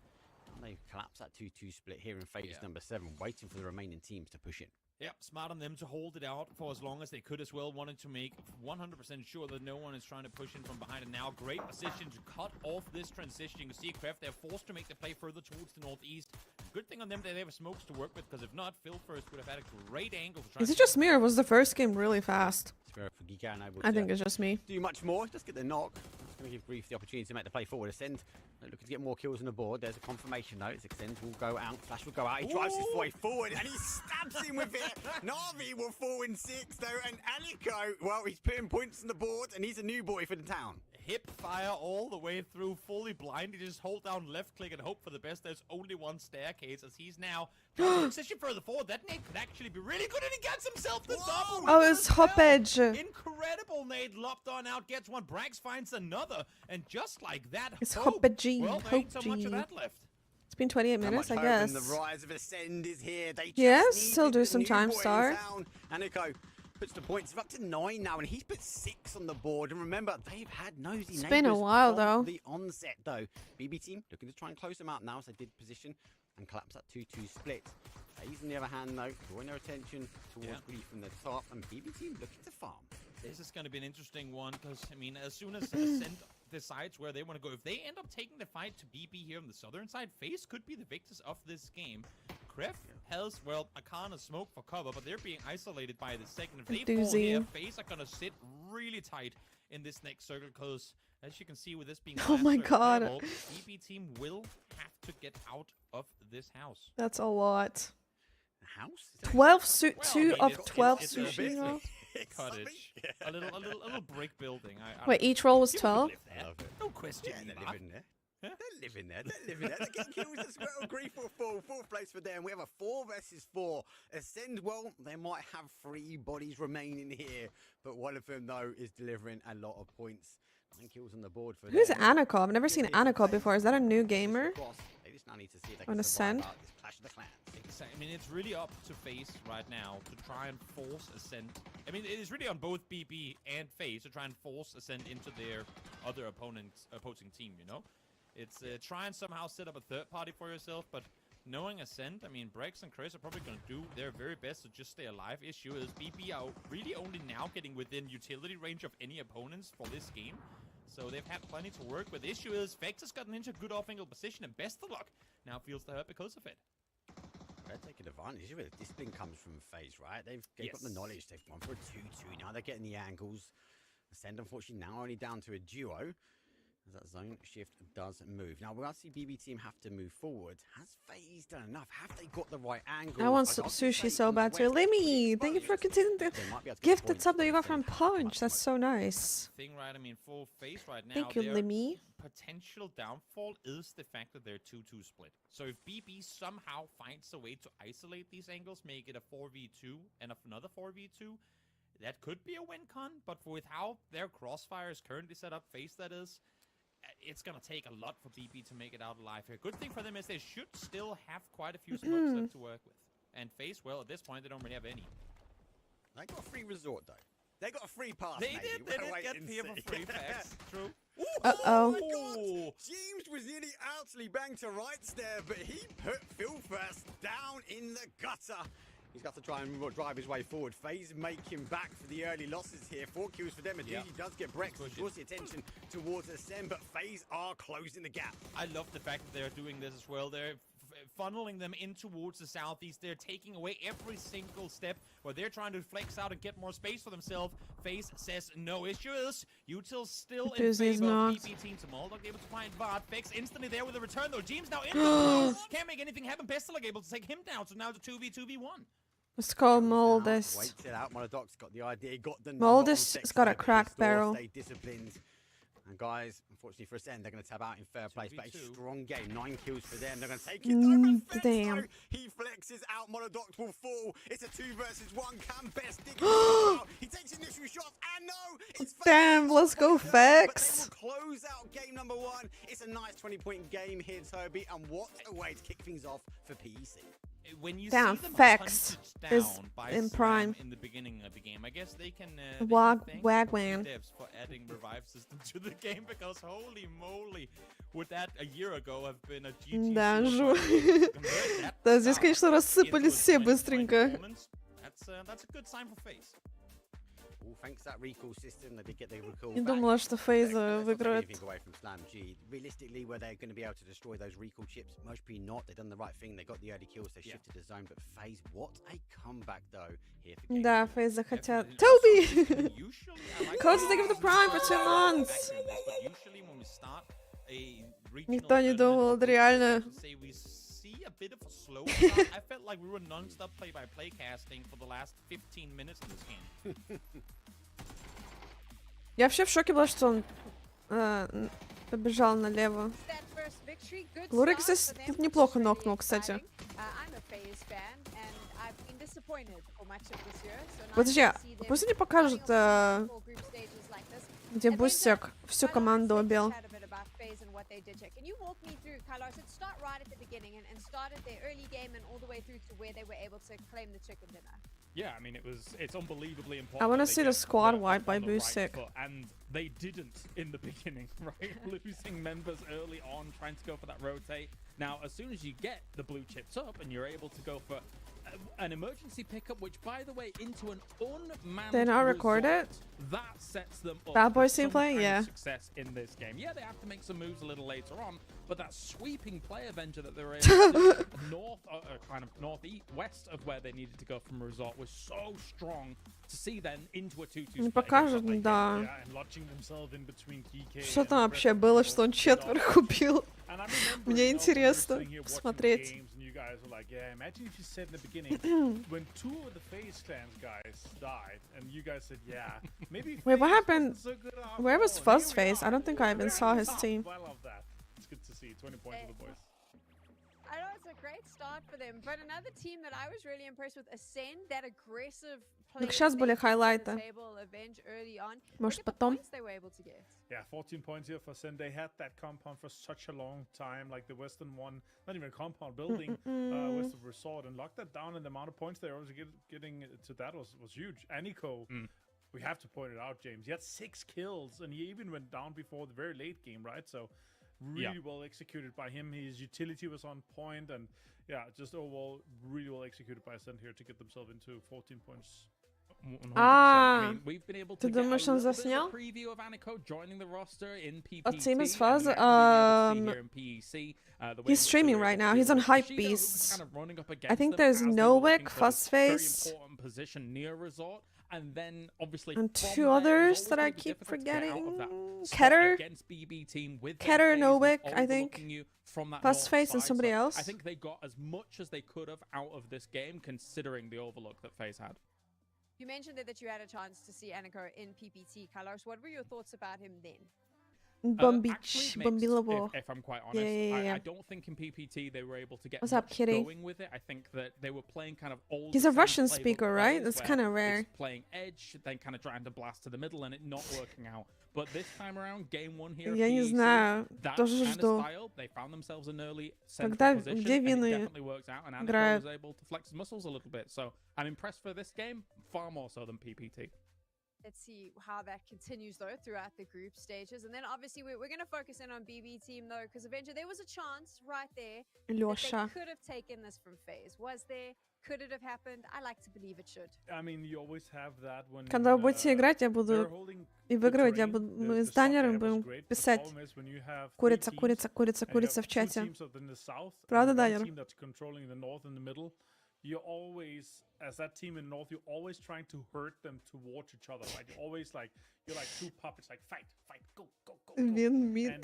And they've collapsed that 2-2 split here in phase number 7, waiting for the remaining teams to push in. Yep, smart on them to hold it out for as long as they could as well. Wanted to make 100% sure that no one is trying to push in from behind. And now great position to cut off this transition. You can see Kref, they're forced to make the play further towards the northeast. Good thing on them that they have smokes to work with, because if not, Phil first would have had a great angle to try. Is it just me or was the first game really fast? Spirit for Giga unable I to think it's just me. do much more. Just get the knock. It's going to give Grief the opportunity to make the play forward. Ascend looking to get more kills on the board. There's a confirmation though. Extend will go out. Flash will go out. He drives his way forward and he stabs him with it. Na'Vi will fall in 6 though. And Aliko, well, he's putting points on the board and he's a new boy for the town. Hip fire all the way through, fully blind. You just hold down left click and hope for the best. There's only one staircase as he's now position further forward. That nade could actually be really good, and he gets himself the double. Oh, it's Hop Edge. Incredible nade lopped on out, gets one. Brax finds another, and just like that, It's Hope. Hop G. Well, there ain't so much of Hop that left. It's been 28 How minutes, much I hope, and guess. the rise of Ascend is here. They just Yes, needed still do the some new time boy in star. town. Aliko puts the points up to 9 now, and he's put 6 on the board. And remember, they've had nosy It's been a neighbours while, from though. the onset, though. BB team looking to try and close them out now, as they did position and collapse that 2-2 split. FaZe, on the other hand, though, drawing their attention towards Grief from the top, and BB team looking to farm. This is going to be an interesting one, because, I mean, as soon as Ascent decides where they want to go, if they end up taking the fight to BB here on the southern side, FaZe could be the victors of this game. Kref has, well, Akana smoke for cover, but they're being isolated by the second. If they fall Doozy. here, FaZe are going to sit really tight in this next circle, because as you can see with this being the Oh last my circle God. playable, BB team will have to get out of this house. That's a lot. The house? Is that 12 Well, I 2 mean, of it's 12 a sushi bit- rolls? Cottage, a little brick building. I Wait, don't each roll was know. You 12? would live there. I love it. No question. Yeah, they're Mark. living there. They're living there. They're living there. They're getting kills as well. Grief will fall. 4th place for them. We have a 4 versus 4. Ascend, well, they might have 3 bodies remaining here, but one of them, though, is delivering a lot of points. 9 kills on the board for Who's them. Aniko? I've never seen Good hit Aniko for before. Is that a new gamer? Across. They just now need to see if they On can survive Ascent? out this clash of the clans. I mean, it's really up to FaZe right now to try and force Ascent. I mean, it is really on both BB and FaZe to try and force Ascent into their other opposing team, you know? It's try and somehow set up a third party for yourself, but knowing Ascent, I mean, Brex and Chris are probably going to do their very best to just stay alive. Issue is BB are really only now getting within utility range of any opponents for this game. So they've had plenty to work with. Issue is Vex has gotten into a good off-angle position, and best of luck now feels the hurt because of it. They're taking advantage of it. Discipline comes from FaZe, right? They've got the knowledge. They've gone for a 2-2. Now they're getting the angles. Ascend, unfortunately, now only down to a duo. As that zone shift does move. Now, we'll see BB team have to move forward. Has FaZe done enough? Have they got the right angle? I want some sushi so bad too. Lemmy, thank you for continuing the gift that's up that you got from Pubg. That's so nice. Thing, right? I mean, for FaZe right now, Thank you, their Lemmy. potential downfall is the fact that they're 2-2 split. So if BB somehow finds a way to isolate these angles, make it a 4v2 and another 4v2, that could be a win con. But with how their crossfire is currently set up, FaZe that is, it's going to take a lot for BB to make it out alive here. Good thing for them is they should still have quite a few smokes left to work with. And FaZe, well, at this point, they don't really have any. They got a free resort, though. They got a free pass, They maybe. did. They We'll did wait get and P for see. free packs. True. Uh-oh. Oh my God! James was nearly outly banged to rights there, but he put Phil first down in the gutter. He's got to try and drive his way forward. FaZe make him back for the early losses here. 4 kills for them. And he does get Brex. He draws the attention towards Ascend, but FaZe are closing the gap. I love the fact that they're doing this as well. They're funneling them in towards the southeast. They're taking away every single step where they're trying to flex out and get more space for themselves. FaZe says no issues. Util still in favor of BB team. Moldog able to find Vard. Vex instantly there with a return though. James now in the can't make anything happen. Pestilog able to take him down. So now it's a 2v1. Let's call Waits Moldest. it out. Monodoc's got the idea. Got the Moldest's got a cracked barrel. Stay disciplined. And guys, unfortunately for Ascend, they're going to tab out in fair place. But a strong game. 9 kills for them. They're going to take it. Damn. He flexes out. Monodoc will fall. It's a 2 versus 1. Can Best dig it. He takes initial shots. And no, it's Damn, let's go, Vex. But they will close out game number 1. It's a nice 20-point game here, Toby. And what a way to kick things off for PEC. When you Damn, see them Vex hunted is down by in Slam prime. in the beginning of the game, I guess they can Wagwan. devs for adding revive system to the game because holy moly, would that a year ago have been a GG? Да, seal жу. point? Convert that Да, здесь, start конечно, into рассыпались a все 20-point быстренько. performance. That's a good sign for FaZe. Well, thanks to that recall system, they did get their recall Не back. думала, что FaZe Let's not take выиграет. anything away from Slam G. Realistically, were they going to be able to destroy those recall chips? Most probably not. They've done the right thing. They got the early kills. They shifted the zone. But FaZe, what a comeback, though, here for game Да, one. FaZe захотят. Definitely. Toby! Usually, I like Coach, thank you for the prime for 2 months. But usually when we start a regional Никто не tournament, думал, это реально. say we see a bit of a slow start. I felt like we were non-stop play-by-play casting for the last 15 minutes of this game. Я вообще в шоке была, что он побежал налево. That first victory, good Лурик start здесь for them, тут which неплохо is really нокнул, кстати. exciting. I'm a FaZe fan, and I've been disappointed for much of this year. So nice Подожди, to see them пусть они покажут, starting off for group stages like this. где And Бустик всю Kylos, команду let's убил. chat a bit about FaZe and what they did here. Can you walk me through, Kylos? Let's start right at the beginning and started their early game and all the way through to where they were able to claim the chicken dinner. Yeah, I mean, it's unbelievably important. I wanna that they see the get squad the- wipe by on the right Busek. foot, and they didn't in the beginning, right? Losing members early on, trying to go for that rotate. Now, as soon as you get the blue chips up and you're able to go for an emergency pickup, which, by the way, into an unmanned They not record resort, it? that sets them up Bad Boy for team some play? kind of Yeah. success in this game. Yeah, they have to make some moves a little later on, but that sweeping play Avenger that they were able to do north, kind of northeast, west of where they needed to go from resort was so strong to see then into a 2-2 Не split покажут, against да. Yeah, and lodging themselves in between DK Что and там вообще Prep было, both что он stood off. четверых убил? And I remember, Мне you know, интересно when we were sitting here watching the смотреть. games and you guys were like, yeah, imagine if you said in the beginning, when 2 of the FaZe clans guys died, and you guys said, yeah, maybe Wait, what FaZe happened? wasn't so good after Where was all, and here we Fuzzface? are. I don't think I even We're saw at his the top. team. I love that. It's good to see. 20 points for the boys. I know it's a great start for them, but another team that I was really impressed with, Ascend, that aggressive play. Так сейчас были хайлайты. Может, потом? They were able to get. Yeah, 14 points here for Sen. They had that compound for such a long time, like the Western one, not even a compound building, Western Resort, and locked that down, and the amount of points they were getting to that was huge. Aniko, we have to point it out, James. He had 6 kills, and he even went down before the very late game, right? So really well executed by him. His utility was on point, and yeah, just overall really well executed by Sen here to get themselves into 14 points. 100%. А, I mean, we've been able to ты get a думаешь, он little bit of a заснял? preview of Aniko joining the roster in PPT. От Siemens and Fuzz, then being able to see here in PEC, the way he's in which streaming they were right able now. to He's deal on with Hype Bushido, who was Beasts. kind of running up I against think them there's as they were Nowick, looking for this very Fuzzface, important position near Resort, and then obviously and from 2 there, it was others always that gonna I be keep difficult to get out of forgetting. that spot Keter, against BB team with their Keter, phase Nowick, I overlooking think. you from that Fuzzface north and side. somebody So else. I think they got as much as they could have out of this game, considering the overlook that FaZe had. You mentioned that you had a chance to see Aniko in PPT. Carlos, what were your thoughts about him then? Бомбич, Actually бомбил mixed, его. if I'm quite honest. Yeah. I don't think in PPT they were able to get What's up, much kitty? going with it. I think that they were playing kind of old. He's a Sen Russian playbook speaker, right? plays That's where kind of it's rare. playing edge, then kind of trying to blast to the middle and it not working out. But this time around, game 1 here, Я не PEC, знаю, that тоже kind of жду. style, they found themselves an early central Когда position, где and it вины definitely works out, and Aniko играют. was able to flex his muscles a little bit. So I'm impressed for this game, far more so than PPT. Let's see how that continues though throughout the group stages, and then obviously we're going to focus in on BB team though, because eventually there was a chance right there that Лёша. they could have taken this from FaZe. Was there? Could it have happened? I like to believe it should. I mean, you always have that when Когда вы будете играть, я they're буду holding и good выигрывать, я terrain. буду, мы The с start Данером there was будем great. The писать problem is when you have three курица, teams курица, курица, and you курица have в two чате. teams up in the south, Правда, and one Данер? team that's controlling the north and the middle, you're always, as that team in north, you're always trying to hurt them towards each other, right? You're always like, you're like 2 puppets, like fight, go, go, go, go. Вин мид.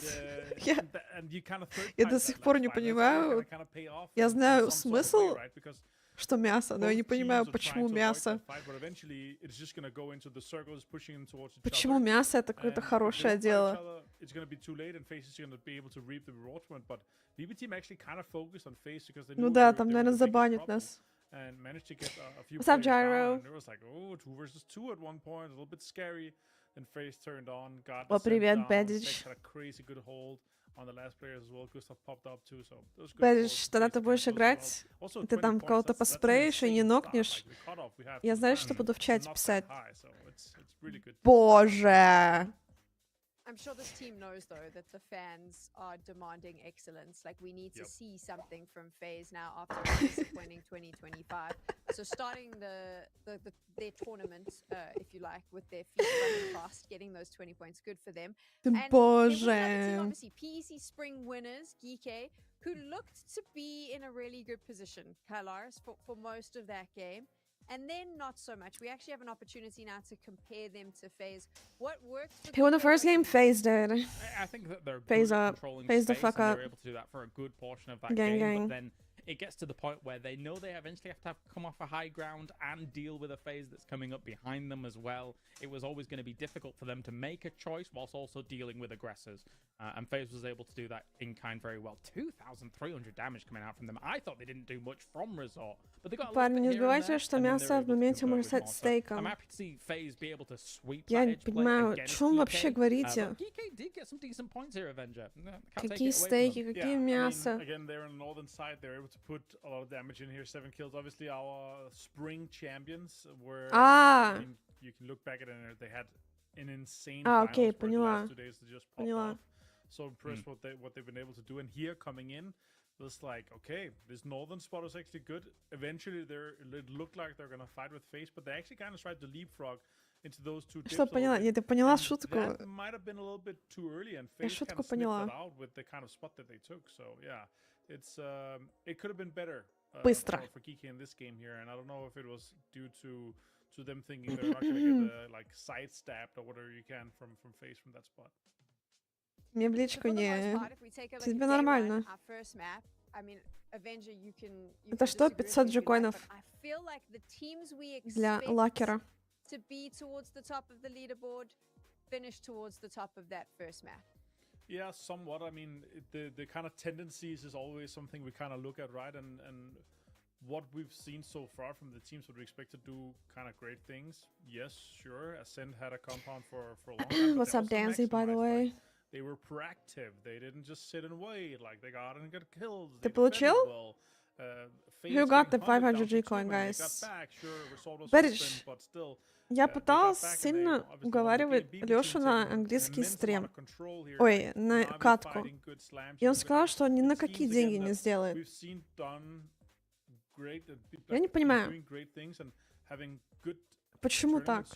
Я- And you kind of third Я time до that сих пор last не fight. That's понимаю. gonna kinda pay off Я in знаю some sort of смысл, way, right? Because что мясо, но я не both понимаю, teams are почему trying to avoid мясо. that fight, but eventually it's just gonna go into the circles, pushing them towards each Почему other. мясо это какое-то And if they хорошее don't fight each дело? other, it's gonna be too late, and FaZe is gonna be able to reap the rewards from it. But BB team actually kind of focused on FaZe because they Ну knew да, they там, were наверное, the biggest забанят problem, нас. and managed to get a few What's up, players down, Gyro? and it was like, oh, 2 versus 2 at one point, a little bit scary. Then FaZe turned on, got О, sent привет, down. Бэддич. Sek had a crazy good hold on the last players as well. Gustav popped up too, so it was good. Бэддич, тогда FaZe ты будешь against those играть, as well. Also, и ты 20 там points, кого-то that's an поспреешь и не insane start. нокнешь. Like, the cutoff we have Я for знаю, fans что буду в is чате not that писать. high, so it's really good. Боже! I'm sure this team knows though that the fans are demanding excellence. Like we need to Yep. see something from FaZe now after a disappointing 2025. So starting their tournament, if you like, with their feet running fast, getting those 20 points, good for them. And there was another team, Боже! obviously PEC Spring winners, Geeke, who looked to be in a really good position, Kalaris, for most of that game. And then not so much. We actually have an opportunity now to compare them to FaZe. What worked for He won the Geeke, first what game, didn't? FaZe did. I think that they're Phase good at up. controlling Phase the space, fuck and up. they're able to do that for a good portion of that Gang, game. gang. But then it gets to the point where they know they eventually have to come off a high ground and deal with a phase that's coming up behind them as well. It was always going to be difficult for them to make a choice whilst also dealing with aggressors. And FaZe was able to do that in kind very well. 2,300 damage coming out from them. I thought they didn't do much from Resort, but they got a little Парни, bit не here and забывайте, there, что and then мясо they're в able to моменте convert может with стать more. So стейком. I'm happy to see FaZe be able to sweep Я that не edge play понимаю, against что вы вообще GK. говорите? But GK did get some decent points here, Avenger. Can't take Какие it away from them. стейки, Yeah, какие I mean, мясо? again, they're on the northern side. They're able to put a lot of damage in here. 7 kills. Obviously, our spring champions were. А, I mean, you can look back at it. And they had an insane. А, finals окей, where the поняла. last 2 days they just popped Поняла. off. So impressed what they've been able to do. And here coming in, was like, okay, this northern spot is actually good. Eventually, it looked like they're gonna fight with FaZe, but they actually kind of tried to leapfrog into those two dips. Что a little поняла? bit. Нет, ты поняла And шутку? that might have been a little bit too early, and Я FaZe kind шутку of sniffed поняла. that out with the kind of spot that they took. So yeah, it's it could have been better Быстро. for Geeky in this game here, and I don't know if it was due to them thinking they're not gonna get like sidestepped or whatever you can from FaZe from that spot. Мне в So личку for the most не... part, if we take a look Тебе at day one, нормально. our first map, I mean, Avenger, you can Это что, disagree with 500 me if you like, джекоинов but I feel like the teams we для expect лакера? to be towards the top of the leaderboard finish towards the top of that first map. Yeah, somewhat. I mean, the kind of tendencies is always something we kind of look at, right? And what we've seen so far from the teams that we expect to do kind of great things. Yes, sure. Ascent had a compound for a long time. but What's they up, also Dancy, by the maximized, way? like, they were proactive. They didn't just sit and wait. Like, they got and got kills. Ты They defended получил? well. Who got the 500 G coin, guys? Я пыталась сильно уговаривать Лешу на английский стрим. Ой, на катку. И он сказал, что ни на какие деньги не сделает. Я не понимаю. Почему так?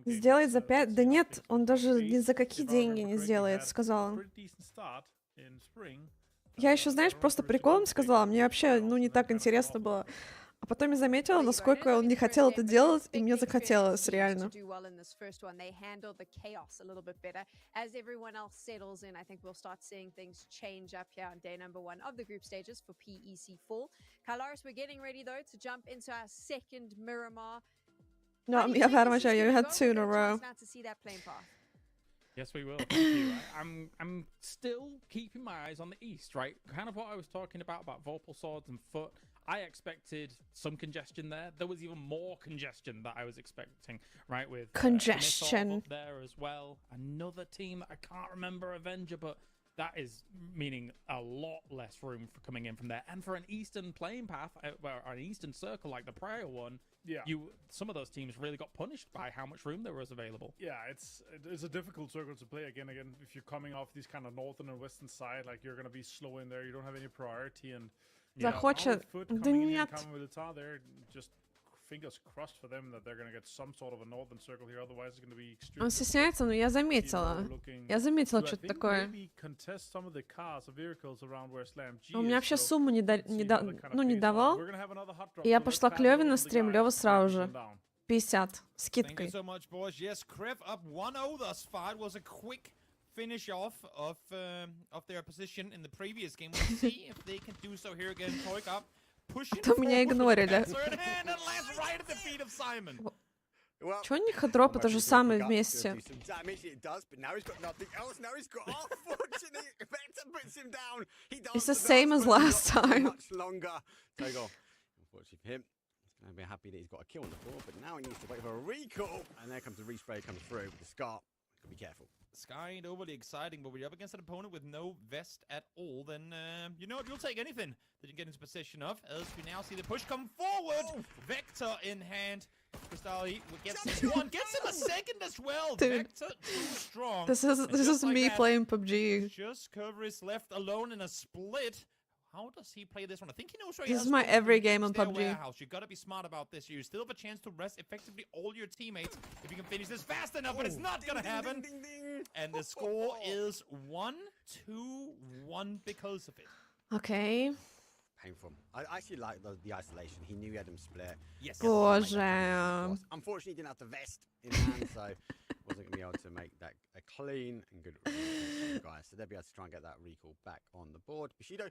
Сделает за 5? Да нет, он даже ни за какие деньги не сделает, сказал он. Я еще, знаешь, просто приколом сказала, мне вообще, ну, не так интересно было. А потом я заметила, насколько он не хотел это делать, и мне захотелось реально. No, я вärma you had 2 in a row. Yes, we will. Thank you. I'm still keeping my eyes on the east, right? Kind of what I was talking about Vorpal swords and foot. I expected some congestion there. There was even more congestion that I was expecting, right? With congestion up there as well. Another team that I can't remember, Avenger, but that is meaning a lot less room for coming in from there. And for an eastern playing path, or an eastern circle like the prior one, some of those teams really got punished by how much room there was available. Yeah, it's a difficult circle to play again. If you're coming off these kind of northern and western side, like you're gonna be slow in there. You don't have any priority, and захочет. Да нет. Just fingers crossed for them that they're gonna get some sort of a northern circle here. Otherwise, it's gonna be extremely. Он стесняется, но я заметила. Я заметила что-то такое. Он мне вообще сумму не давал. И я пошла к Леве на стрим, Лева сразу же. 50 скидкой. Finish off of their position in the previous game. We'll see if they can do so here again. Toik up, pushing То меня игнорили. Чего не хедропы то же самое вместе? It's the same as last time. I'll be happy that he's got a kill on the floor, but now he needs to wait for a recall. And there comes the respray comes through with the Scar. Be careful. Sky ain't overly exciting, but when you're up against an opponent with no vest at all, then you know what? You'll take anything that you get into possession of. As we now see the push come forward, Vector in hand. Cristali gets him one, gets him a second as well. Dude, Vector too strong. This is like me playing PUBG. Just Cover is left alone in a split. How does he play this one? I think he knows where This is my every game on PUBG. Warehouse. You gotta be smart about this. You still have a chance to rest effectively all your teammates if you can finish this fast enough, but it's not gonna happen. And the score is 1-2-1 because of it. Okay. Painful. I actually like the isolation. He knew he had him split. Yes. Боже. Unfortunately, he didn't have the vest in hand, so wasn't gonna be able to make that a clean and good guys. So they'll be able to try and get that recall back on the board. Bushido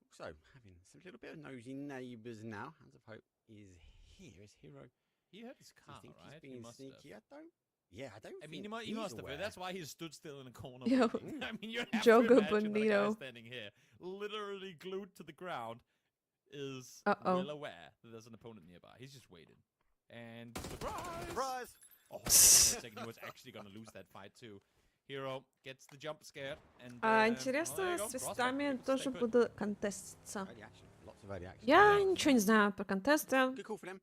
also having some little bit of nosy neighbours now. Hands of Hope is here. Is Hero? He had his car, think right? He's being sneaky. I don't. Yeah, I don't. I mean, he must have. That's why he stood still in a corner. Yo. I mean, you have Jogo to imagine that a guy Bonito. standing here, literally glued to the ground, is Uh-oh. well aware that there's an opponent nearby. He's just waiting. And surprise! Surprise! Oh, for a second, he was actually going to lose that fight too. Hero gets the jump scare. And, Интересно, с свистами тоже буду контеститься. Early action. Lots of early action. Я ничего не знаю про контесты. Good call for them.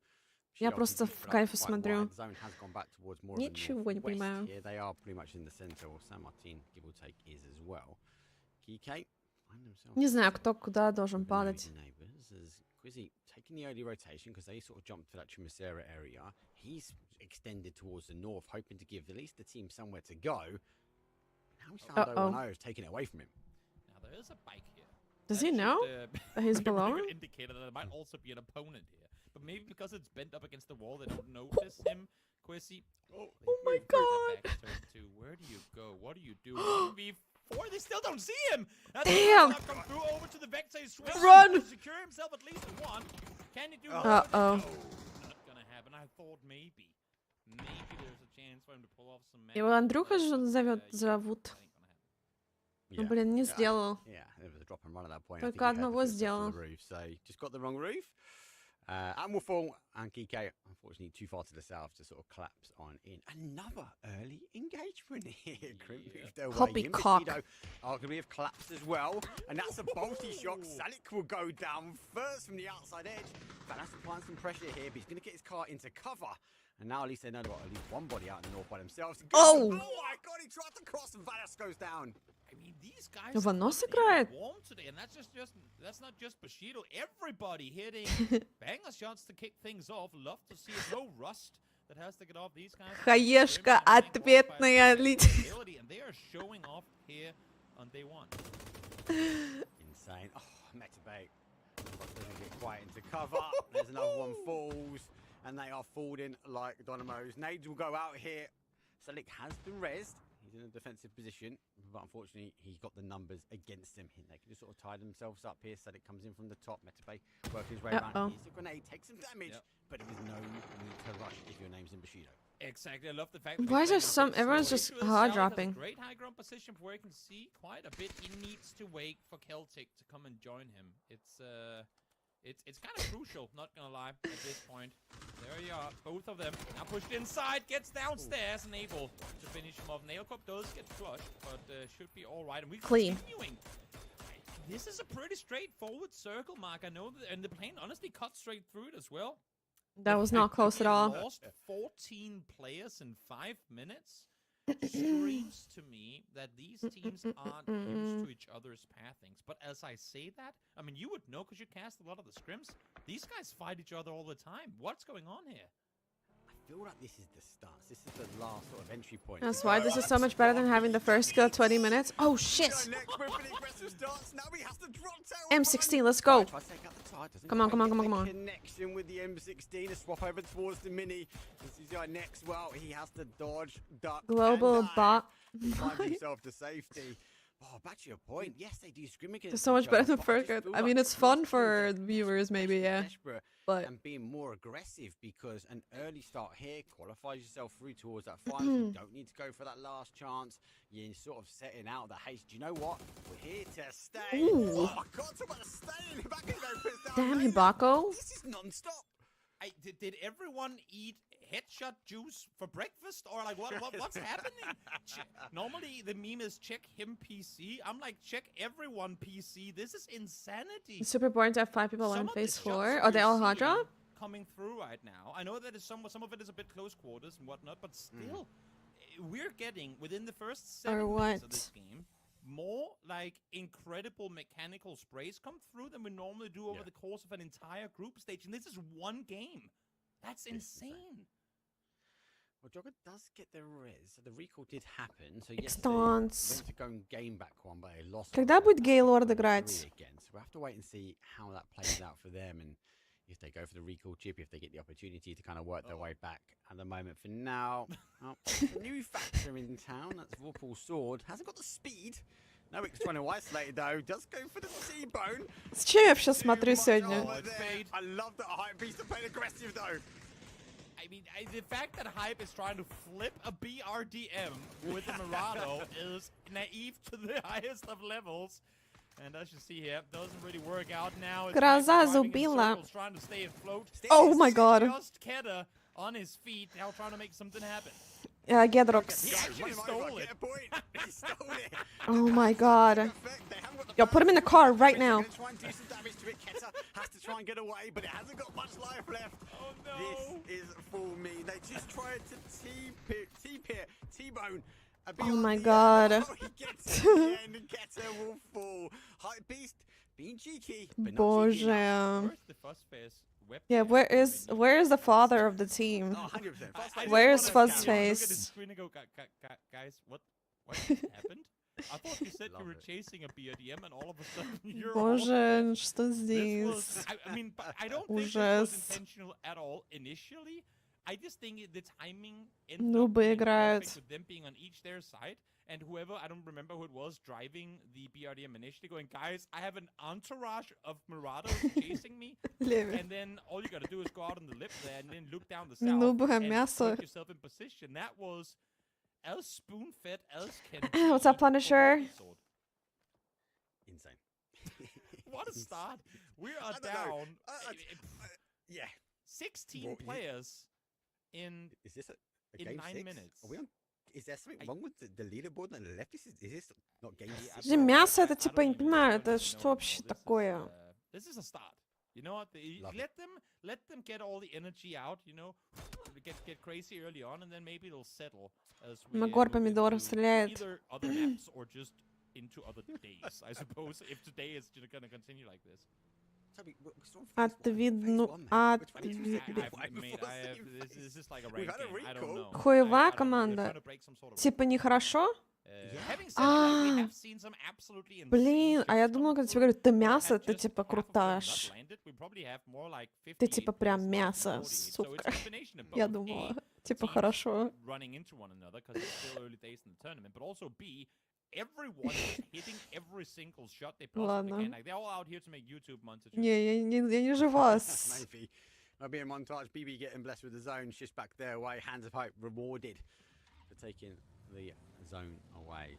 Я просто в кайфе смотрю. The zone has gone back towards more Ничего не понимаю. Here they are pretty much in the center, or San Martin, give or take, is as well. Kike find themselves. Не знаю, кто куда должен падать. Neighbors as Quizzy taking the early rotation because they sort of jumped for that Trimisera area. He's extended towards the north, hoping to give at least the team somewhere to go. Now he's found Owen is taking it away from him. Now there is a bike here. Does he know that he's below? Indicator that there might also be an opponent here, but maybe because it's bent up against the wall, they don't notice him. Quizzy. Oh my god! Where do you go? What do you do? 1v4. They still don't see him. Damn! Come through over to the Vector. Run! Secure himself at least one. Can he do? Uh-oh. Not gonna happen. I thought maybe. maybe there's a chance for him to pull off some Его magic, Андрюха but, же зовут. that ain't gonna happen. Ну, блин, не Yeah. сделал. Yeah, there was a drop and run at that point. I think Только he had the одного footsteps on сделал. the roof, so just got the wrong roof. Animal Fall and Kike, unfortunately, too far to the south to sort of collapse on in. Another early engagement here. Grim moved their way in. Poppycock. Bushido arguably have collapsed as well. And that's a bolty shot. Salik will go down first from the outside edge. Van has to applying some pressure here, but he's going to get his car into cover. And now at least they know they've got at least one body out in the north by themselves. Oh! Oh my god, he tried to cross and Vanas goes down. I mean, these guys Ну, Ванос are играет. warm today, and that's not just Bushido. Everybody hitting banger shots to kick things off. Love to see it. No rust that has to get off these guys. Хаешка, ответная линия. And they are showing off here on day one. Insane. Oh, Metabate. Doesn't get quite into cover. There's another one falls. And they are falling like dynamos. Nades will go out here. Salik has been rezzed. He's in a defensive position. But unfortunately, he's got the numbers against him. They can just sort of tie themselves up here. Salik comes in from the top. Metabate working his way around. He's a grenade. Takes some damage. But there is no need to rush if your name's in Bushido. Exactly. I love the fact that Why is there he's some... playing a bit Everyone's slow just into his hard south, has a dropping. Great high ground position where you can see quite a bit. He needs to wait for Celtic to come and join him. It's kind of crucial, not gonna lie, at this point. There you are, both of them. Now pushed inside, gets downstairs and able to finish him off. Nailcop does get flushed, but should be all right. And we're Clean. continuing. This is a pretty straightforward circle, Mark. I know that, and the plane honestly cut straight through it as well. That was not close at all. Lost 14 players in 5 minutes. Screams to me that these teams aren't used to each other's pathings. But as I say that, I mean, you would know because you cast a lot of the scrims. These guys fight each other all the time. What's going on here? I feel like this is the start. This is the last sort of entry point. That's why this is so much better than having the first kill 20 minutes. Oh, shit. M16, let's go. Come on, come on, come on, come on. Connection with the M16, a swap over towards the mini. This is guy next. Well, he has to dodge, duck, Global and bot. he finds himself to safety. Oh, back to your point. Yes, they do scrim against It's so much each better other, than but first just kill. feel I mean, like it's fun most for teams are viewers, maybe, yeah. desperate But and being more aggressive because an early start here qualifies yourself through towards that final. You don't need to go for that last chance. You're sort of setting out the haste. Do you know what? We're here to stay. Ooh. Oh my god, talk about staying. Back in puts down. damn, Naylor. Hibako. This is non-stop. Did everyone eat headshot juice for breakfast or like what's happening? Normally the meme is check him PC. I'm like check everyone PC. This is insanity. It's super boring to have 5 people on Some of the phase shots 4. that Are they we're all hard seeing drop? coming through right now? I know that is some of it is a bit close quarters and whatnot, but still, we're getting within the first 7 Or minutes of this what? game more like incredible mechanical sprays come through than we normally do over the course of an entire group stage, and this is one game. That's insane. Well, Jogger does get the res. So the recall did happen. So yes, they Extants. went to go and gain back one, but they lost. Когда one. будет Gaylord Three играть? again. So we'll have to wait and see how that plays out for them and if they go for the recall chip, if they get the opportunity to kind of work their way back. At the moment, for now, a new factor in town. That's Vorpal's sword. Hasn't got the speed. No, it's trying to isolate though. Does go for the T-bone. С чем я вообще смотрю Too much сегодня? armor there. I love that Hype Beast are playing aggressive though. I mean, the fact that Hype is trying to flip a BRDM with a Murado is naive to the highest of levels. And as you see here, doesn't really work out now. It's Гроза Hype driving in забила. circles, trying to stay afloat. Oh my god. Just Keda on his feet, now trying to make something happen. Gedrox. He actually stole it. He stole it. Oh my god. Yo, put him in the car right now. Gonna try and do some damage to it. Keta has to try and get away, but it hasn't got much life left. Oh no! This is full me. They just tried to T-bone. Oh my god. Oh, he gets it again. Keta will fall. Hype Beast being cheeky, but not cheeky enough. Боже. Where's the Fuzz Face? Yeah, where is the father of the team? Oh, 100%. Where's Look Fuzz at his Face? screen and go, guys, what just happened? I thought you said you were chasing a BRDM and all of a sudden you're Боже, что This здесь? was, I mean, but I don't think this was Ужас. intentional at all initially, I just think the timing Ну, бы играют. with them being on each their side, and whoever, I don't remember who it was, driving the BRDM initially, going, guys, I have an entourage of Marauders chasing me, Леви. and then all you gotta do is go out on the lip there and then look down the south Ну, бы and мясо. put yourself in position. That was as spoon-fed as can What's up, be for Punisher? Walking Sword. Insane. What a start. We are I don't know. down Yeah. 16 Well, you- players in Is this a In game 9 6? minutes. Are we on? Is there something wrong with the leaderboard on the left? Is this not game 6? Подожди, мясо это I типа, don't не even понимаю, know это что вообще anymore. такое? This is a start. You know what? Love Let them get all the energy out, you know, get crazy early on, and then maybe it'll settle as we Магор move помидор into стреляет. either other maps or just into other days, I suppose. If today is gonna continue like this. Toby, we're still on phase one. Отвидну, Phase one, mate. We're 22 отвидну. seconds away Mate, before I have, same this phase. is like a We've rank had a game. I don't recall. know. Хуевая I don't know. They're команда. trying to break some sort of Типа нехорошо? Having said that, we А, have seen some absolutely insane Блин, а я shifts думала, come когда тебе through. говорят, ты We мясо, had ты just типа half of them not круташ. landed. We probably have more like Ты 58 типа прям players мясо, left than 48. So it's сука. a combination of Я both. думала, A, типа teams хорошо. running into one another because it's still early days in the tournament, but also B, everyone is hitting every single shot they possibly Ладно. can. Like they're all out here to make YouTube montages. Не, я не жива с... Maybe. I'll be in montage. BB getting blessed with the zone. Shish back their way. Hands of hope rewarded for taking the zone away.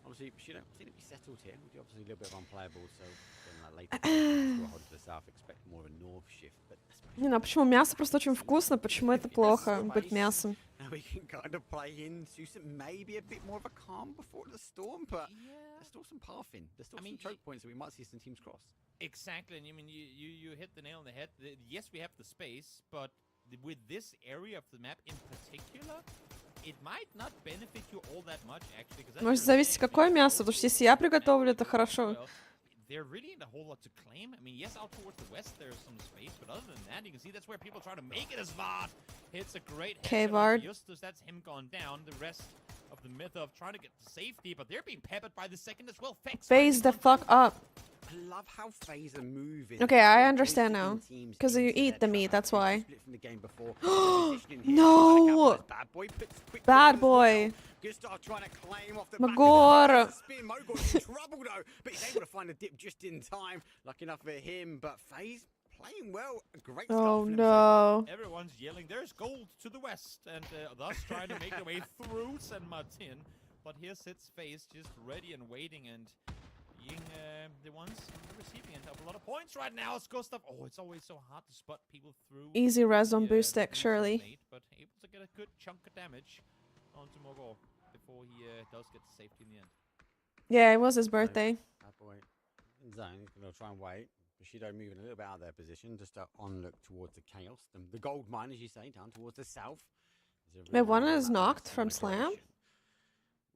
Obviously, she don't seem to be settled here. We're obviously a little bit of unplayable, so getting that later hold to the south. Expect more of a north shift, but Не, ну а почему мясо просто очень вкусно? Почему это плохо, быть мясом? now we can kind of play into some maybe a bit more of a calm before the storm, but there's still some pathing. There's still some choke points that we might see some teams cross. Exactly, and I mean, you hit the nail on the head. Yes, we have the space, but with this area of the map in particular, it might not benefit you all that much, actually. Может зависеть, какое мясо, потому что если я приготовлю, это хорошо. There really ain't a whole lot to claim. I mean, yes, out towards the west there's some space, but other than that, you can see that's where people try to make it as Vard. Hits a great headshot Vard. onto Justus. That's him gone down. The rest of the myth of trying to get to safety, but they're being peppered by the second as well. Fex Phase the fuck up. I love how FaZe are moving. Okay, I They're understand taking now. teams 'Cause you into eat their the meat, trap. that's They why. split from the game before. They're positioning here. No! Bad boy puts quick Bad as boy. well. Gustav trying to claim off the Magor. back of the spin. Mogor's in trouble though, but he's able to find a dip just in time. Lucky enough for him, but FaZe playing well. A great start Oh for them so far. no. Everyone's yelling, there's gold to the west, and thus trying to make their way through San Martin. But here sits FaZe just ready and waiting, and being the ones on the receiving end of a lot of points right now. It's Gustav. Oh, it's always so hard to spot people through. Easy res on the, boost the deck, boost surely. mate, but able to get a good chunk of damage onto Mogor before he does get to safety in the end. Yeah, it was his birthday. Bad boy in zone. He's going to try and wait. Bushido moving a little bit out of their position, just on look towards the chaos. The gold mine, as you say, down towards the south. Wait, one is knocked from slam?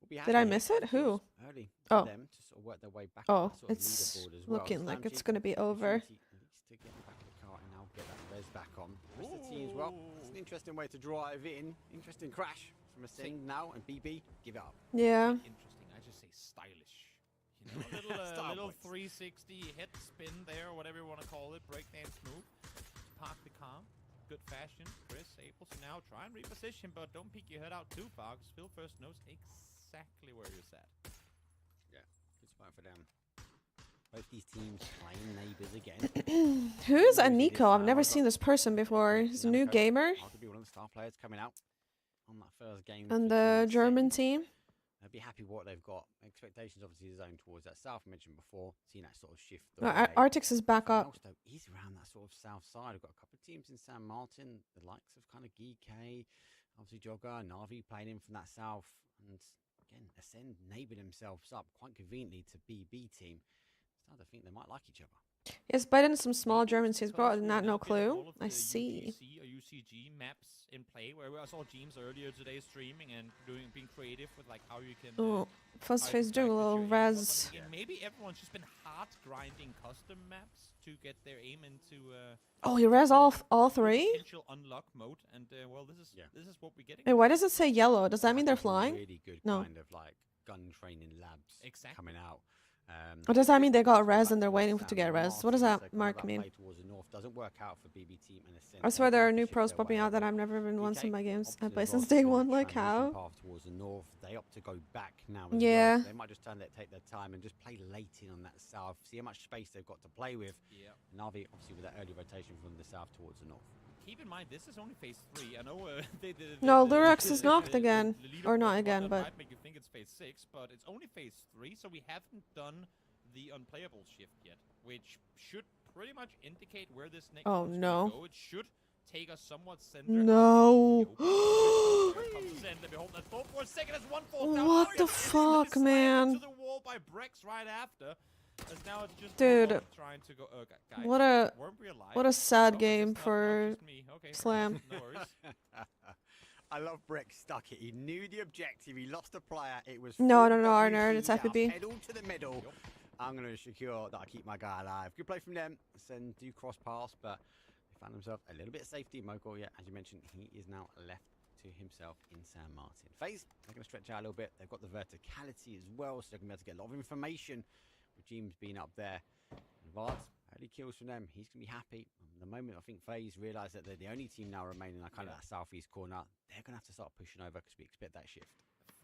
Did I miss it? Who? Early Oh. them to sort of work their way back Oh, on that sort of it's leaderboard as well. looking like Slam it's Chief, gonna be over. opportunity at least to get in the back of the car and now get that res back on. The rest of the team as well. It's an interesting way to drive in. Interesting crash from Ascend now, and BB give it up. Yeah. Interesting. I just say stylish. You know, a little, Style little points. 360 head spin there, or whatever you want to call it, breakdance move. Park the car. Good fashion. Chris able to now try and reposition, but don't peek your head out too far, because Phil first knows exactly where you're at. Yeah, good spot for them. Both these teams playing neighbours again. Who's Usually this Aniko? I've time never I've seen got this person before. He's a new Namco, gamer arguably one of the star players coming out on that first game. on for the Team German Ascend. team. They'll be happy with what they've got. Expectations obviously is zoned towards that south. I mentioned before, seeing that sort of shift. Artix is back up. Also, is around that sort of south side. We've got a couple of teams in San Martin, the likes of kind of GK, obviously Jogger, Navi playing in from that south. And again, Ascend neighboured themselves up quite conveniently to BB team. Starting to think they might like each other. Yes, but in some small German teams, bro. I did Because not we're know now getting all clue. of I the see. UGC or UCG maps in play, where I saw James earlier today streaming and being creative with like how you can. Oh, first how you phase can doing a practice little your aim res. up. And maybe everyone's just been hard grinding custom maps to get their aim into. Oh, he res all full three? potential unlock mode, and well, this is what we're getting. Wait, why does it say yellow? Does that mean they're Some flying? Really good No. kind of like gun training labs Exactly. coming out. What does that mean? They got Let's go res back and they're waiting towards to get San res. What does Martin, that so kind of mark that mean? play towards the north doesn't work out for BB team and Ascent. I swear there are They're new gonna have to pros shift their popping way out that over. I've never been once in DK my games. I opted play as since well to day do the one, like transition how? path towards the north. They opt to go back now as Yeah. well. So they might just take their time and just play late in on that south. See how much space they've got to play with. Yeah. Navi obviously with that early rotation from the south towards the north. Keep in mind, this is only phase 3. I know No, Lurex is knocked again. the Or not leaderboard again, one but... might make you think it's phase 6, but it's only phase 3, so we haven't done the unplayable shift yet, which should pretty much indicate where this next Oh, one's no. gonna go. It should take us somewhat center. No. What the fuck, man? To the wall by Brex right after. As now it's just Dude. trying to go. Guys, What a... weren't we alive? What a sad Oh, game it's not for just me. Okay, Slam. no worries. I love Breck stuck it. He knew the objective. He lost the player. It was No, full our WP nerd. It's down, FPB. Pedal to the middle. Yup. I'm going to secure that I keep my guy alive. Good play from them. Send do cross pass, but he found himself a little bit of safety. Moko, yeah, as you mentioned, he is now left to himself in San Martin. FaZe, they're going to stretch out a little bit. They've got the verticality as well, so they're going to be able to get a lot of information. Regime's been up there. Vard, early kills from them. He's going to be happy. The moment I think FaZe realise that they're the only team now remaining in kind of that southeast corner, they're going to have to start pushing over because we expect that shift.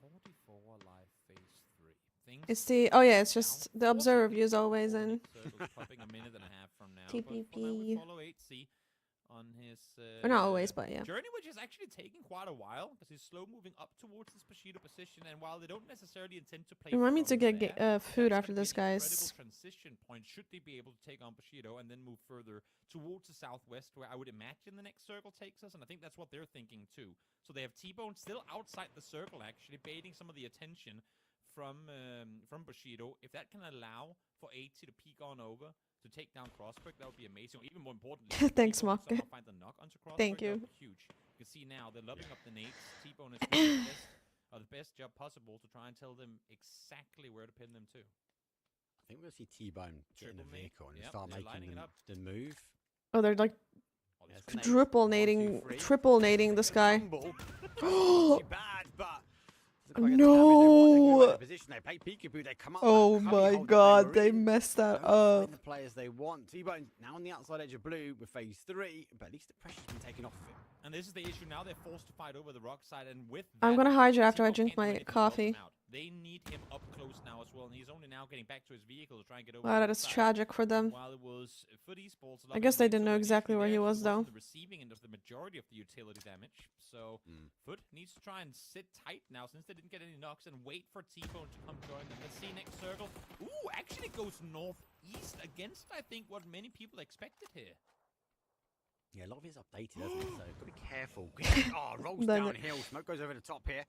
44 alive phase 3. Things It's the... Oh, yeah, it's just... The observer view is always in. popping a minute and a half from now. But for now we TPP. follow HC on his Or not always, but yeah. journey, which is actually taking quite a while because he's slow moving up towards this Bushido position, and while they don't necessarily intend to play Remind me to from get there, food that's after gonna this, be an guys. incredible transition point should they be able to take on Bushido and then move further towards the southwest, where I would imagine the next circle takes us, and I think that's what they're thinking too. So they have T-Bone still outside the circle, actually baiting some of the attention from Bushido. If that can allow for 80 to peek on over to take down Crossberg, that would be amazing. Or even more importantly, if Thanks, T-Bone Mock. can somehow find the knock onto Crossberg, Thank that you. would be huge. You can see now they're lobbing up the nades. T-Bone is doing the best job possible to try and tell them exactly where to pin them to. I think we'll see T-Bone get in the Triple nade. vehicle and Yep, start they're making lining it up. the move. Oh, they're like Oh, Yes, this nades. triple 1, 2, nading, 3. triple nading this guy. Humble. Too bad, but doesn't quite get the damage they want. They're No. good at the position. They play peekaboo. They come up. Oh that cubby my hole that god, were they in. messed that Don't up. find the players they want. T-Bone now on the outside edge of blue with phase 3, but at least the pressure's been taken off of him. And this is the issue now. They're forced to fight over the rock side, and with I'm that, gonna hide you after I T-Bone drink can't do my anything to help coffee. them out. They need him up close now as well, and he's only now getting back to his vehicle to try and get over. Wow, the that is side. tragic for them. While it was for esports, I guess they didn't know exactly where he was, though. The receiving end of the majority of the utility damage. So Foot needs to try and sit tight now since they didn't get any knocks and wait for T-Bone to come join them. Let's see next circle. Ooh, actually goes northeast against I think what many people expected here. Yeah, a lot of it's updated, hasn't it? So got to be careful. Oh, rolls Then- downhill. Smoke goes over the top here.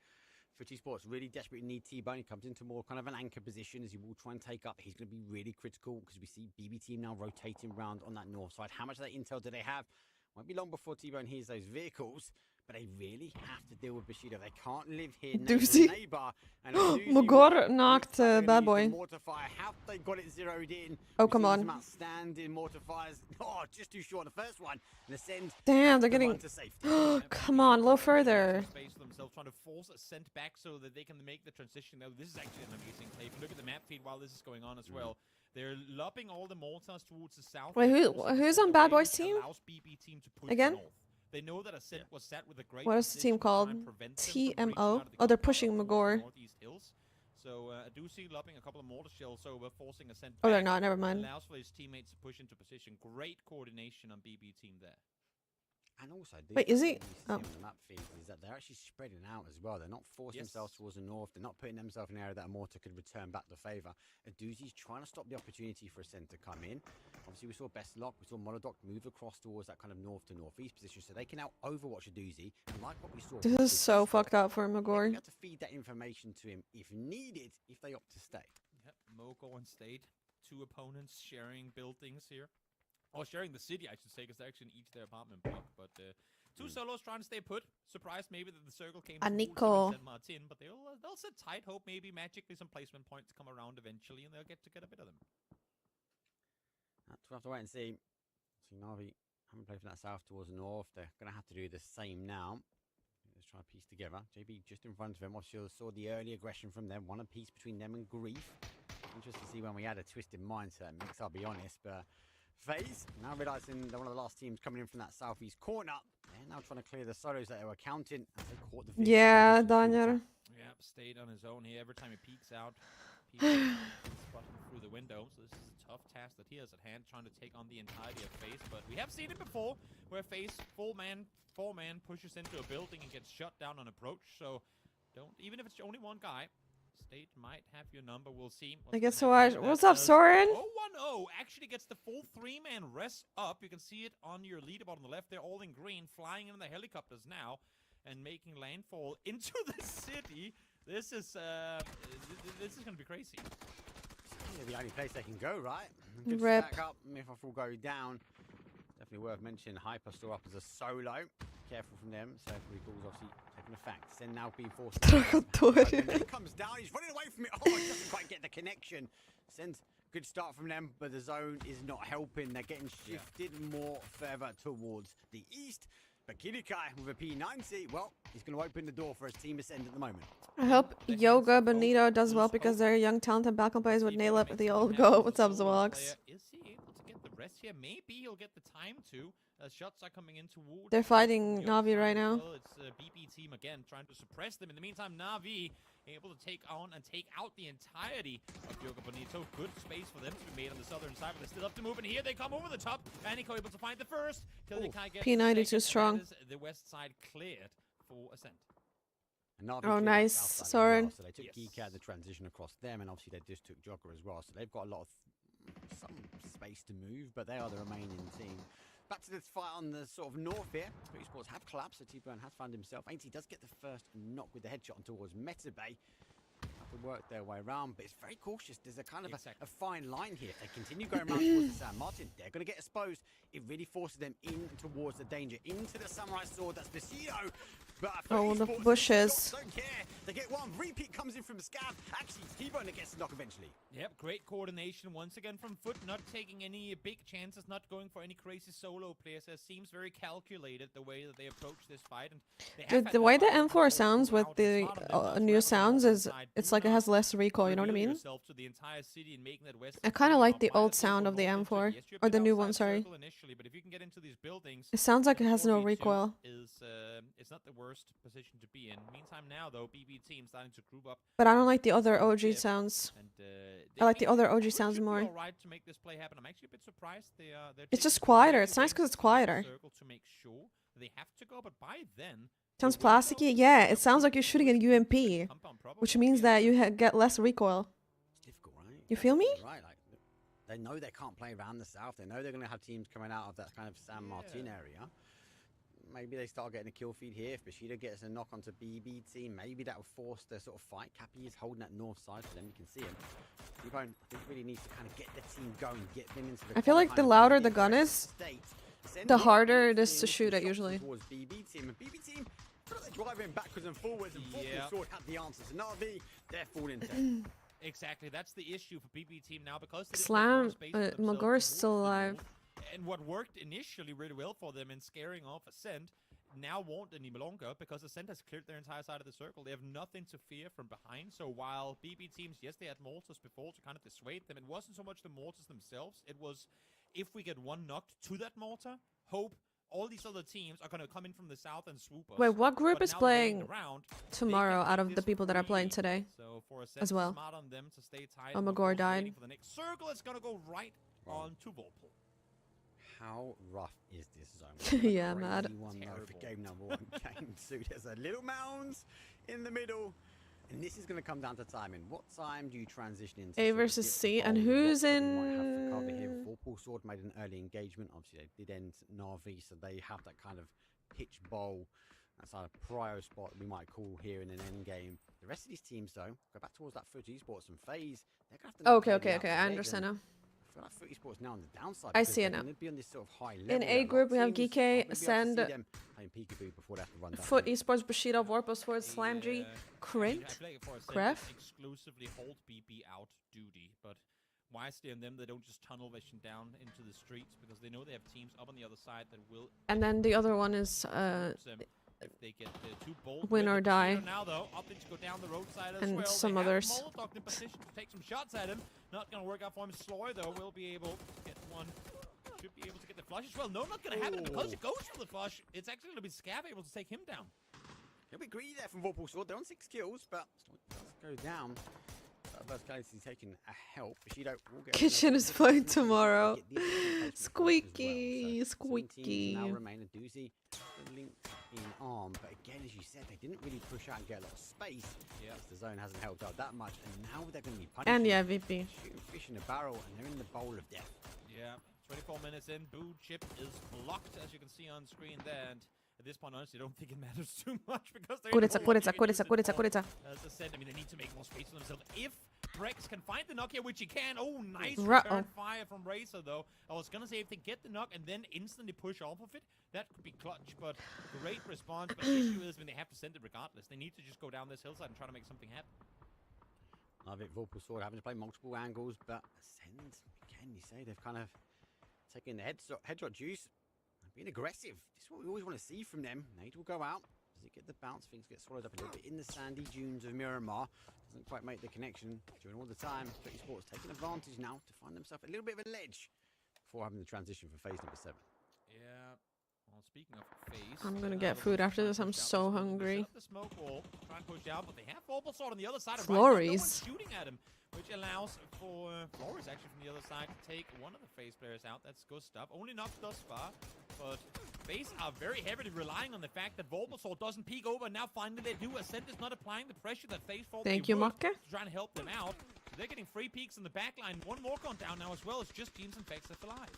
Footy Sports really desperately need T-Bone. He comes into more kind of an anchor position as he will try and take up. He's going to be really critical because we see BB team now rotating round on that north side. How much of that intel do they have? Won't be long before T-Bone hears those vehicles, but they really have to deal with Bushido. They can't live here Doozy. neighbor. And Doozy Magor knocked They're gonna Bad use Boy. the Mortifier. Have they got it zeroed in? Oh, We've come seen on. some outstanding mortifiers. Oh, just too short on the first one. And Ascend. Damn, they're the run getting... to safety. Come on, a little further. Space for themselves, trying to force Ascent back so that they can make the transition. Now, this is actually an amazing play. If you look at the map feed while this is going on as well, they're lobbing all the mortars towards the south. Wait, They're who- forcing who's Ascent on Bad away, Boy's which team? allows BB team to push Again? north. They know that Ascent was set with a great What is the team position to try and called? prevent them from breaching TMO? out of the Oh, they're compound pushing towards the Magor. northeast hills. So I do see lobbing a couple of mortar shells over, forcing Ascent Oh, they're back. not. Never mind. Allows for his teammates to push into position. Great coordination on BB team there. And also, Wait, is he- on oh. the map feed is that they're actually spreading out as well. They're not forcing Yes. themselves towards the north. They're not putting themselves in an area that a mortar could return back to favour. Aduzi's trying to stop the opportunity for Ascent to come in. Obviously, we saw Best Lock, we saw Monodoc move across towards that kind of north to northeast position, so they can now overwatch Aduzi. And like what we saw, This is so fucked up for We Magor. have to feed that information to him if needed, if they opt to stay. Yep, Moko and State, two opponents sharing buildings here. Or sharing the city, I should say, because they're actually in each their apartment block. But two solos trying to stay put. Surprised maybe that the circle came And towards Nico. them in San Martin, but they'll sit tight. Hope maybe magically some placement points come around eventually, and they'll get a bit of them. We'll have to wait and see. See, Navi haven't played from that south towards the north. They're going to have to do the same now. Let's try to piece together. JB just in front of him. Obviously, saw the early aggression from them. One apiece between them and Grief. Interesting to see when we had a twisted mindset mix, I'll be honest. But FaZe, now realizing they're one of the last teams coming in from that southeast corner. They're now trying to clear the solos that they were counting as they caught the fish. Yeah, Daniel. Yeah, stayed on his own here. Every time he peeks out, people spot him through the window. So this is a tough task that he has at hand, trying to take on the entirety of FaZe. But we have seen it before, where FaZe four-man pushes into a building and gets shut down on approach. So even if it's only one guy, State might have your number. We'll see. I guess so. What's up, Soren? 0-1-0 actually gets the full 3-man rest up. You can see it on your leaderboard on the left. They're all in green, flying in the helicopters now and making landfall into the city. This is going to be crazy. The only place they can go, right? Good Rip. stack up. If I fall go down, definitely worth mentioning. Hyper still up as a solo. Careful from them. So recalls obviously taking effect. Sen now being forced. Then he comes down. He's running away from it. Oh, he doesn't quite get the connection. Sen's good start from them, but the zone is not helping. They're getting shifted more further towards the east. But Kilikai with a P90, well, he's going to open the door for his team Ascend at the moment. I hope Yoga Benito does well because they're young, talented background players would nail it at the old go. What's up, Zwox? Is he able to get the rest here? Maybe he'll get the time to. Shots are coming in towards. They're fighting Navi right now. Well, it's BB team again trying to suppress them. In the meantime, Navi able to take on and take out the entirety of Yoga Bonito. Good space for them to be made on the southern side, but they still have to move in here. They come over the top. Panico able to find the first. P90 too strong. The west side cleared for Ascent. Oh, nice, Soren. Well, so they took Geek out the transition across them, and obviously they just took Jogger as well. So they've got a lot of some space to move, but they are the remaining team. Back to this fight on the sort of north here. Three Sports have collapsed, so T-Burn has found himself. Ainty does get the first knock with the headshot towards Metabay. Have to work their way around, but it's very cautious. There's a kind of a fine line here. If they continue going around towards the San Martin, they're going to get exposed. It really forces them in towards the danger, into the Samurai Sword. That's Vicido. But oh, the bushes. Don't care. They get one. Repeat comes in from the Scav. Actually, T-Bone gets the knock eventually. Yep, great coordination once again from Foot. Not taking any big chances, not going for any crazy solo players. It seems very calculated the way that they approach this fight. And the way the M4 sounds with the new sounds is it's like it has less recoil. You know what I mean? I kind of like the old sound of the M4 or the new one. Sorry. But if you can get into these buildings, it sounds like it has no recoil. It's not the worst position to be in. Meantime, now though, BB team starting to group up. But I don't like the other OG sounds. And, I like the other OG sounds more. Right to make this play happen. I'm actually a bit surprised. It's just quieter. It's nice because it's quieter. To make sure they have to go, but by then. Sounds plasticky. Yeah, it sounds like you're shooting a UMP, which means that you get less recoil. It's difficult, right? You feel me? Right, like they know they can't play around the south. They know they're going to have teams coming out of that kind of San Martin area. Maybe they start getting a kill feed here. If Bushido gets a knock onto BB team, maybe that will force their sort of fight. Cappy is holding that north side for them. You can see him. T-Bone, I think, really needs to kind of get the team going, get them into the. I feel like the louder the gun is, the harder it is to shoot it usually. Towards BB team, and BB team, they're driving backwards and forwards, and Sword had the answers. And Navi, they're falling down. Exactly, that's the issue for BB team now because Slam, Magor is still alive. And what worked initially really well for them in scaring off Ascent now won't any longer because Ascent has cleared their entire side of the circle. They have nothing to fear from behind. So while BB teams, yes, they had mortars before to kind of dissuade them, it wasn't so much the mortars themselves. It was if we get one knocked to that mortar, hope all these other teams are going to come in from the south and swoop us. Wait, what group is playing tomorrow out of the people that are playing today? So for as well. Smart on them to stay tight. Oh, Magor died. For the next circle, it's going to go right on to Volpol. How rough is this zone? Yeah, mad. For game number 1, game 2. There's a little mounds in the middle, and this is going to come down to timing. What time do you transition into A versus C, and who's in? Cover here. Volpol Sword made an early engagement. Obviously, they did end Navi, so they have that kind of pitch bowl. That's a prio spot we might call here in an end game. The rest of these teams, though, go back towards that Foot Esports and FaZe. They're going to have to. Okay. I understand now. I feel like Foot Esports now on the downside. I see it now. Be on this sort of high level. In A group, we have Geek, Ascend, Foot Esports, Bushido, Vorpal Sword, Slam G, Krint, Kref. Exclusively hold BB out duty, but wisely on them, they don't just tunnel vision down into the streets because they know they have teams up on the other side that will. And then the other one is if they get too bold. Win with or it. die. Crusader now though, opting to go down the roadside as And well. some They have others. Molotov in position to take some shots at him. Not gonna work out for him. Sloy though will be able to get one. Should be able to get the flush as well. No, not gonna happen because it goes for the flush. It's actually gonna be Scav able to take him down. He'll be greedy there from Vorpal Sword. They're on 6 kills, but does go down. Verticality taking a help. Bushido will get Kitchen is playing tomorrow. Squeaky, Now squeaky. remain a doozy linked in arm, but again, as you said, they didn't really push out and get a lot of space. Yeah, The zone hasn't helped out that much, and now they're going to be punishing. And yeah, VP. Shooting fish in a barrel, and they're in the bowl of death. yeah. 24 minutes in, Boo Chip is blocked, as you can see on screen there. And at this point, honestly, I don't think it matters too much because they're Kurica, kurica, kurica, kurica, kurica. As I said, I mean, they need to make more space for themselves. If Rex can find the knock here, which he can. Oh, nice return fire from Racer, though. I was going to say, if they get the knock and then instantly push off of it, that could be clutch, but great response. But the issue is when they have to send it regardless. They need to just go down this hillside and try to make something happen. Love it, Vorpal Sword having to play multiple angles, but Ascend, again, you say they've kind of taken the headshot juice and being aggressive. This is what we always want to see from them. Nade will go out. Does it get the bounce? Things get swallowed up a little bit in the sandy dunes of Miramar. Doesn't quite make the connection during all the time. Tricky Sports taking advantage now to find themselves a little bit of a ledge before having the transition for phase number 7. Yeah. Well, speaking of phase, I'm gonna get food after this. I'm so hungry. The smoke wall, try and push out, but they have Vorpal Sword on the other side. Flories. No one's shooting at him, which allows for Flories actually from the other side to take one of the phase players out. That's good stuff. Only knocked thus far, but FaZe are very heavily relying on the fact that Vorpal Sword doesn't peek over, and now finally they do. Ascent is not applying the pressure that FaZe thought Thank they you, would Mocke. to try and help them out. So they're getting free peeks in the back line. One more gone down now as well. It's just Teams and FaZe left alive.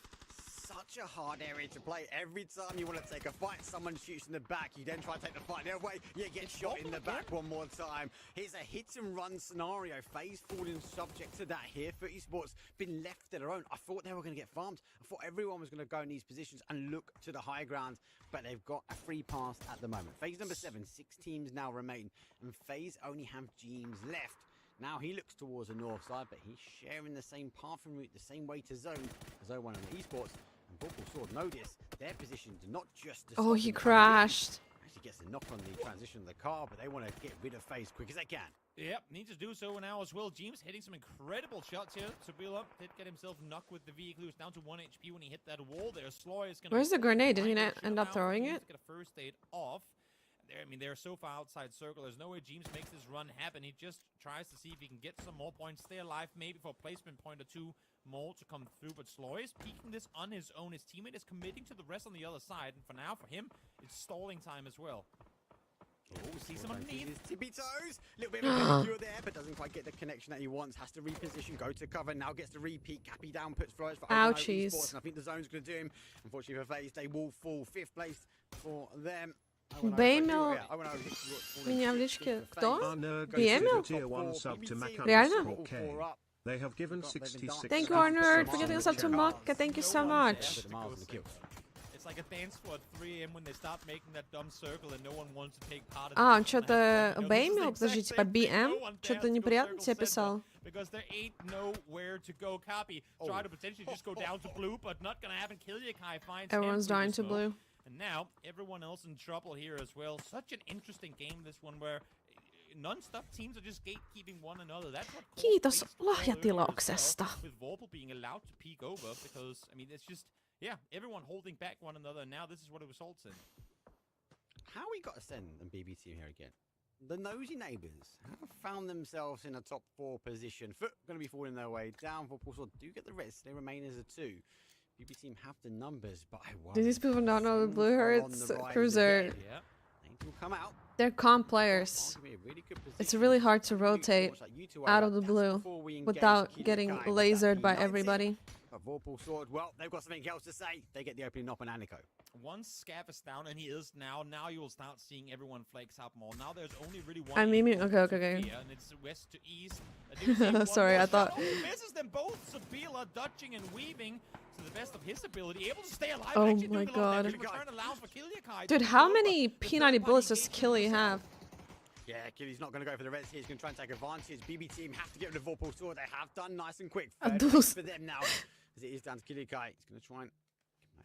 Such a hard area to play. Every time you want to take a fight, someone shoots in the back. You then try to take the fight the other way. You get shot in the back one more time. Here's a hit and run scenario. FaZe falling subject to that here. Footy Sports been left to their own. I thought they were going to get farmed. I thought everyone was going to go in these positions and look to the high ground, but they've got a free pass at the moment. Phase number 7, 6 teams now remain, and FaZe only have James left. Now he looks towards the north side, but he's sharing the same path and route, the same way to zone as O1 and Esports. And Vorpal Sword notice their positions not just to Oh, stop he them crashed. actually gets a knock on the transition of the car, but they want to get rid of FaZe quick as they can. Yep, needs to do so now as well. James hitting some incredible shots here. Sabila did get himself knocked with the vehicle. He was down to 1 HP when he hit that wall there. Sloy is going to... Where's the grenade? Did he not end up throwing it? Get a first aid off. I mean, they're so far outside circle. There's no way James makes this run happen. He just tries to see if he can get some more points, stay alive, maybe for a placement point or two more to come through. But Sloy is peeking this on his own. His teammate is committing to the rest on the other side. And for now, for him, it's stalling time as well. Oh, see some underneath. His tippy toes. Little bit of a pedicure there, but doesn't quite get the connection that he wants. Has to reposition, go to cover. Now gets the repeat. Cappy down, puts Flores for Ouchies. Esports, and I think the zone's going to do him. Unfortunately for FaZe, they will fall 5th place for them. Беймил меня в личке. Кто? Беймил? Tier 1 sub to Mac Реально? underscore K. They have given 66. Thank you, Arnold, for giving us up to Mocke. Thank you so much. It's like a dance squad 3 AM when they start making that dumb circle and no one wants to take part in А, он it. что-то You know, this is the Беймил? exact Подождите, same по thing. BM? No one Что-то dares to go неприятно circle тебе center писал? Because there ain't nowhere to go. Copy. Try to potentially just go down to blue, but not gonna happen. Kilyakai finds Everyone's him dying through to the smoke. blue. And now everyone else in trouble here as well. Such an interesting game, this one, where non-stop teams are just gatekeeping one another. That's what caused Kiitos FaZe to fall earlier as lahjatilauksesta. well, with Vorpal being allowed to peek over because, I mean, it's just, yeah, everyone holding back one another. And now this is what it results in. How we got Ascend and BB team here again? The nosy neighbours have found themselves in a top 4 position. Foot going to be falling their way down. Vorpal Sword do get the rest. They remain as a 2. BB team have the numbers, but I wonder. Do these people not know the Blue Hurts Cruiser? Yeah. They will come out. They're comp players. Arguably a really good It's position. really hard to And rotate like you two are out up. of the That's blue before we engage without Kilyakai getting with that lasered by P90. everybody. But Vorpal Sword, well, they've got something else to say. They get the opening knock on Aniko. Once Scav is down, and he is now, you will start seeing everyone flakes up more. Now there's only really one. I'm memeing. Okay. And it's west to east. I do see one Sorry, more I thought- shot. Oh, misses them both. Sabila dodging and weaving to the best of his ability, able to stay alive. Oh Actually my doing a lot of God. damage. Return allows for Kilyakai. Dude, how many P90 bullets does Killy have? Yeah, Killy's not going to go for the res here. He's going to try and take advantage. BB team have to get rid of Vorpal Sword. They have done nice and quick. A Third deuce. place for them now. As it is down to Kilyakai. He's going to try and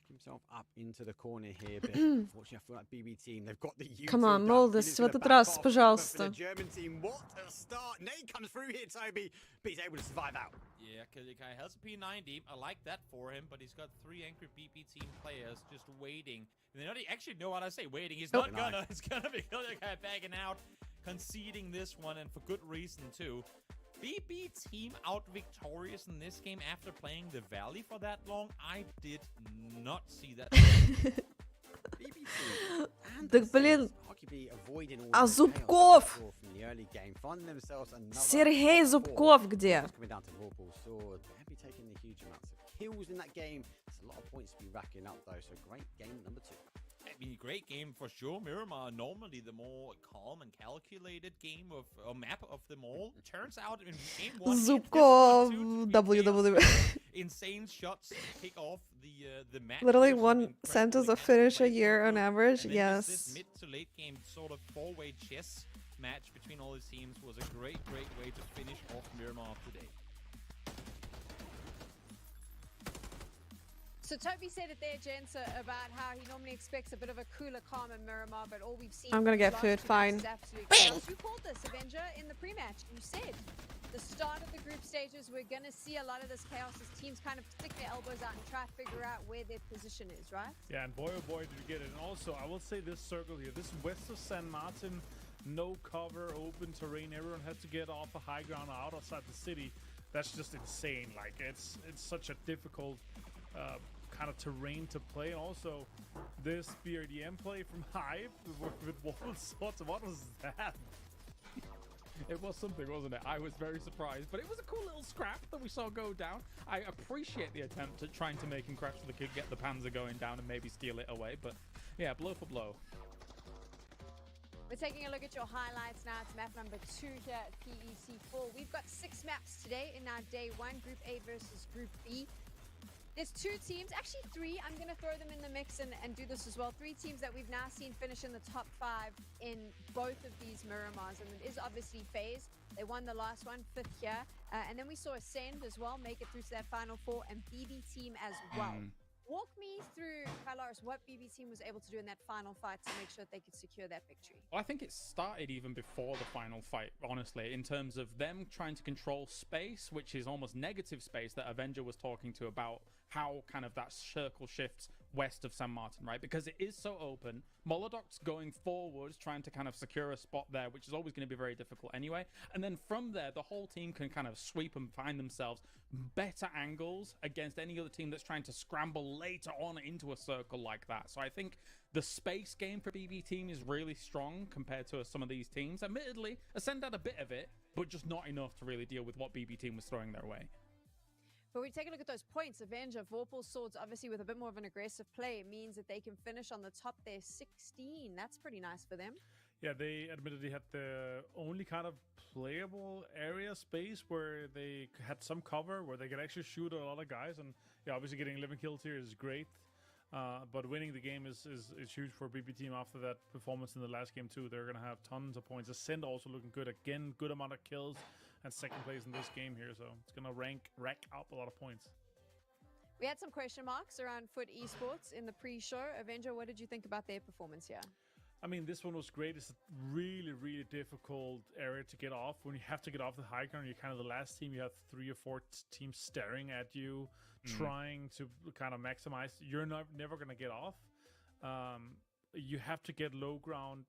himself up into the corner here, but unfortunately, I feel like BB team, they've got the Come on, util done. Moldus, Unit's в gonna этот back раз, off, but for пожалуйста. the German team, what a start. Nate comes through here, Toby, but he's able to survive out. Yeah, Kilikai has a P90. I like that for him, but he's got 3 angry BP team players just waiting. And they don't actually know what I say, waiting. He's not gonna. It's gonna be Kilikai backing out, conceding this one, and for good reason, too. BB team out victorious in this game after playing the Valley for that long. I did not see that. BB team and Так, блин, arguably avoiding all а the chaos Зубков? that we saw from the early game, finding themselves another Сергей Зубков где? It's coming down to Warple's sword. They'll be taking the huge amounts of kills in that game. There's a lot of points to be racking up though, so great game number 2. I mean, great game for sure. Miramar, normally the more calm and calculated game of map of them all. Turns out in game 1, Зубков, WWE. WWE. Insane shots kick off the match. Literally There's some one incredible sentence of mechanics finish a played year for on it. average, And then just yes. This mid to late game sort of 4-way chess match between all the teams was a great way to finish off Miramar today. So Toby said it there, gents, about how he normally expects a bit of a cooler, calmer Miramar, but all we've seen. I'm gonna get last food, week fine. is absolute chaos. You called this, Avenger, in the pre-match. You said the start of the group stages, we're gonna see a lot of this chaos as teams kind of stick their elbows out and try to figure out where their position is, right? Yeah, and boy, oh boy, did you get it. And also, I will say this circle here, this west of San Martin, no cover, open terrain. Everyone has to get off the high ground or out outside the city. That's just insane. Like, it's such a difficult kind of terrain to play. And also, this BRDM play from Hive with Waffle Swords. What was that? It was something, wasn't it? I was very surprised, but it was a cool little scrap that we saw go down. I appreciate the attempt at trying to make him crash so they could get the Panzer going down and maybe steal it away, but yeah, blow for blow. We're taking a look at your highlights now. It's map number 2 here at PEC4. We've got 6 maps today in our day 1, Group A versus Group B. There's 2 teams, actually 3. I'm going to throw them in the mix and do this as well. 3 teams that we've now seen finish in the top 5 in both of these Miramars. And it is obviously FaZe. They won the last one, 5th here. And then we saw Ascend as well make it through to that final 4, and BB team as well. Walk me through, Kylaris, what BB team was able to do in that final fight to make sure that they could secure that victory. Well, I think it started even before the final fight, honestly, in terms of them trying to control space, which is almost negative space that Avenger was talking to about how kind of that circle shifts west of San Martin, right? Because it is so open. Molodoc's going forward, trying to kind of secure a spot there, which is always going to be very difficult anyway. And then from there, the whole team can kind of sweep and find themselves better angles against any other team that's trying to scramble later on into a circle like that. So I think the space game for BB team is really strong compared to some of these teams. Admittedly, Ascend had a bit of it, but just not enough to really deal with what BB team was throwing their way. But we take a look at those points. Avenger, Vorpal's swords, obviously with a bit more of an aggressive play, it means that they can finish on the top there, 16. That's pretty nice for them. Yeah, they admittedly had the only kind of playable area space where they had some cover, where they could actually shoot a lot of guys. And yeah, obviously getting 11 kills here is great. But winning the game is huge for BB team after that performance in the last game too. They're going to have tons of points. Ascend also looking good. Again, good amount of kills. And 2nd place in this game here, so it's gonna rack up a lot of points. We had some question marks around Foot Esports in the pre-show. Avenger, what did you think about their performance here? I mean, this one was great. It's a really, really difficult area to get off. When you have to get off the high ground, you're kind of the last team. You have 3 or 4 teams staring at you, trying to kind of maximize. You're never gonna get off. You have to get low ground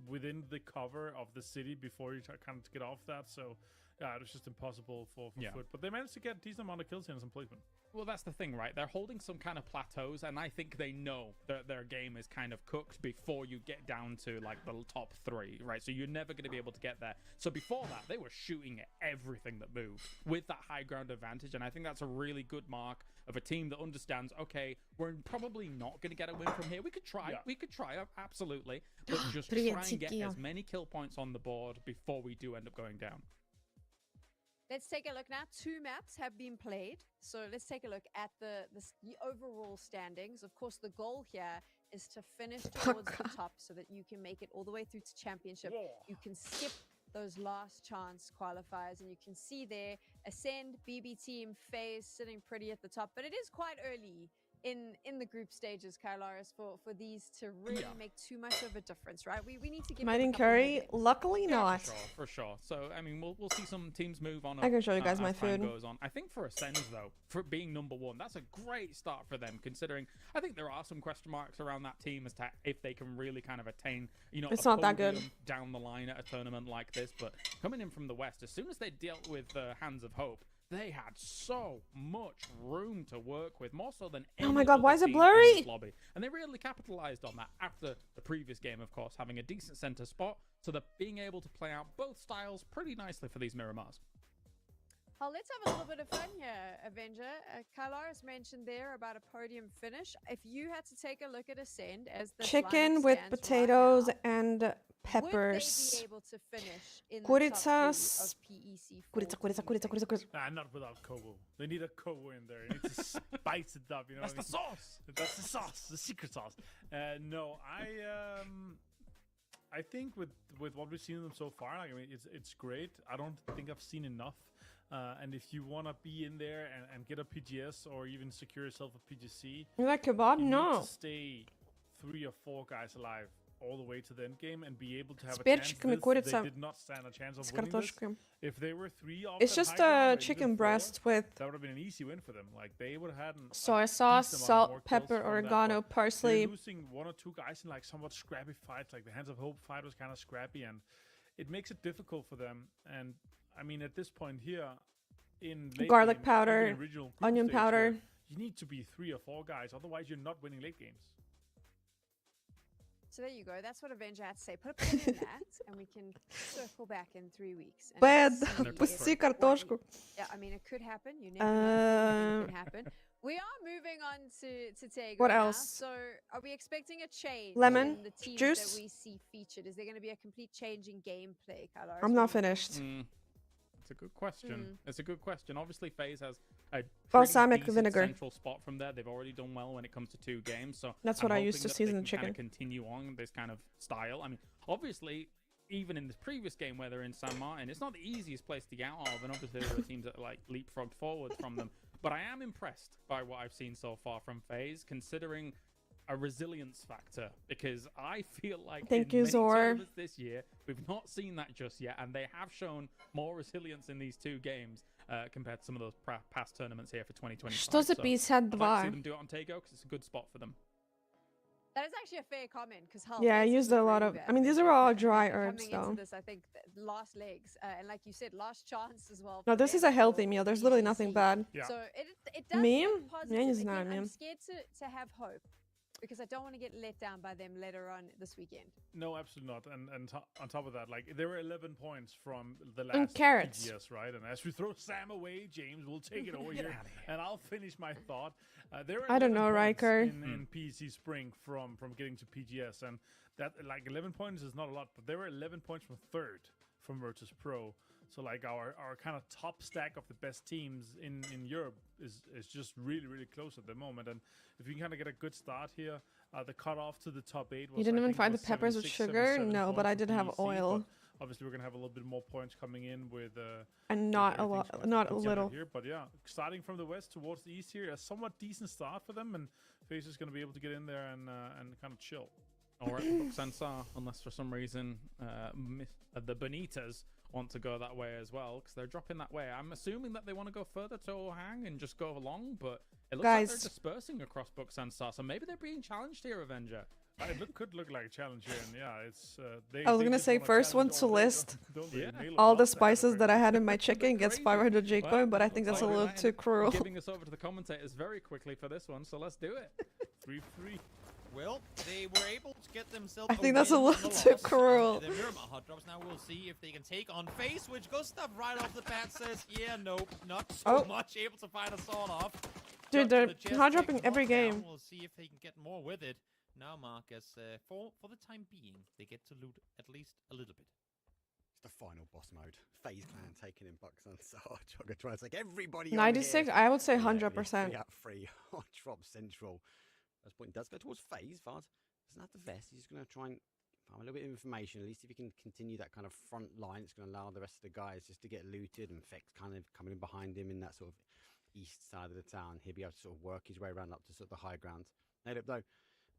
within the cover of the city before you kind of get off that. So yeah, it was just impossible for Foot. But they managed to get a decent amount of kills here and some placement. Well, that's the thing, right? They're holding some kind of plateaus, and I think they know that their game is kind of cooked before you get down to like the top 3, right? So you're never going to be able to get there. So before that, they were shooting at everything that moved with that high ground advantage, and I think that's a really good mark of a team that understands, okay, we're probably not going to get a win from here. We could try, absolutely, but just try and get as many kill points on the board before we do end up going down. Let's take a look now. 2 maps have been played. So let's take a look at the overall standings. Of course, the goal here is to finish towards the top so that you can make it all the way through to championship. You can skip those last chance qualifiers, and you can see there Ascend, BB team, FaZe sitting pretty at the top, but it is quite early in the group stages, Kylaris, for these to really make too much of a difference, right? We need to give them a Mighty couple more Curry, games. luckily Yeah, not. for sure. So I mean, we'll see some teams move on. I can show you up, guys my as time food. goes on. I think for Ascend though, for being number one, that's a great start for them. Considering I think there are some question marks around that team as to if they can really kind of attain, you know, It's a not that good. podium down the line at a tournament like this. But coming in from the West, as soon as they dealt with Hands of Hope, they had so much room to work with, more so than any Oh my god, why other is it team in blurry? this lobby. And they really capitalized on that after the previous game, of course, having a decent center spot, so they're being able to play out both styles pretty nicely for these Miramars. Oh, let's have a little bit of fun here, Avenger. Kylaris mentioned there about a podium finish. If you had to take a look at Ascend as the Chicken with potatoes and would peppers. they be able to finish in the Kurica top s- three of PEC? Kurica. Nah, not without Kobo. They need a Kobo in there. They need to spice it up. You know, That's the sauce. That's the sauce, the secret sauce. No, I think with what we've seen of them so far, like, I mean, it's great. I don't think I've seen enough. And if you want to be in there and get a PGS or even secure yourself a PGC, You like kebab? you need No. to stay 3 or 4 guys alive all the way to the end game and be able to have a Теперь chance. chicken They курица did not stand a chance of с winning this. картошкой. If they were 3 off It's that just high ground, a or even chicken 4, breast with that would have been an easy win for them. Like, they would have had soy sauce, salt, pepper, oregano, parsley. losing 1 or 2 guys in like somewhat scrappy fights. Like the Hands of Hope fight was kind of scrappy, and it makes it difficult for them. And I mean, at this point here, in late Garlic game, powder, even original group onion stage powder. here, you need to be 3 or 4 guys, otherwise you're not winning late games. So there you go. That's what Avenger had to say. Put a pin in that, and we can circle back in 3 weeks. and Бэд, see пусти if- картошку. Yeah, I mean, it could happen. You never know. It could happen. We are moving on to Tego What now. else? So, are we expecting a change Lemon? in the teams Juice? that we see featured? Is there going to be a complete change in gameplay, Kylaris? I'm not finished. It's a good question. It's a good question. Obviously, FaZe has a Balsamic pretty decent vinegar. central spot from there. They've already done well when it comes to 2 games. So That's I'm what I hoping used to that season they the can kind chicken. of continue on this kind of style. I mean, obviously, even in this previous game where they're in San Martin, it's not the easiest place to get out of, and obviously there are teams that like leapfrogged forward from them. But I am impressed by what I've seen so far from FaZe, considering a resilience factor, because I feel like Thank in you, many Zor. tournaments this year we've not seen that just yet, and they have shown more resilience in these 2 games compared to some of those past tournaments here for 2025. Что за So I'd like to see 52? them do it on Tego because it's a good spot for them. That is actually a fair comment because Yeah, I used a lot of. I mean, these are all dry herbs, coming though. into this, I think last legs, and like you said, last chance as well. No, for this is them a healthy for meal. There's literally PCC. nothing bad. Yeah. So it does Meme? look positive. Я не Again, знаю, I'm мем. scared to have hope because I don't want to get let down by them later on this weekend. No, absolutely not. And on top of that, like, there were 11 points from the last carrots. PGS, right? And as we throw Sam away, James will take it over here, and I'll finish my thought. There were I don't 11 know, points Riker. in PEC Spring from getting to PGS, and that, like, 11 points is not a lot, but there were 11 points from 3rd from Virtus Pro. So, like, our kind of top stack of the best teams in Europe is just really, really close at the moment. And if you can kind of get a good start here, the cutoff to the top 8 was, You didn't I even think, find was the peppers with 76, sugar? 77 No, but points I for did have PEC, oil. but obviously, we're gonna have a little bit more points coming in with And with not a everything lot, sort of not a together little. here. But yeah, starting from the west towards the east here, a somewhat decent start for them, and FaZe is gonna be able to get in there and kind of chill. Or at Buxensar, unless for some reason the Bonitas want to go that way as well, because they're dropping that way. I'm assuming that they want to go further to Ohang and just go along, but it looks like they're Guys. dispersing across Buxensar, so maybe they're being challenged here, Avenger. Could look like a challenge here, and yeah, it's. I was gonna say first one to list all the spices that I had in my chicken gets 500 J-coin, but I think that's a little too cruel. Giving us over to the commentators very quickly for this one, so let's do it. 3-3. Well, they were able to get themselves. I think that's a win little on the too loss. cruel. The Miramar hot drops. Now we'll see if they can take on FaZe, which Gustav right off the bat says, "Yeah, nope, not so Oh. much able to find a sword off." Dude, Jump to they're the chest, hot take dropping the every knockdown. game. We'll see if they can get more with it. Now, Marcus, for the time being, they get to loot at least a little bit. It's the final boss mode. FaZe Clan taking in Bucks on Sarge. I'm going to try to take everybody on 96, here. I would say Yeah, we need 100%. 3 out of 3 hot drop central. First point does go towards FaZe. Vaz doesn't have the vest. He's just going to try and farm a little bit of information. At least if he can continue that kind of front line, it's going to allow the rest of the guys just to get looted, and Fex kind of coming in behind him in that sort of east side of the town. He'll be able to sort of work his way around up to sort of the high ground. Nadab, though,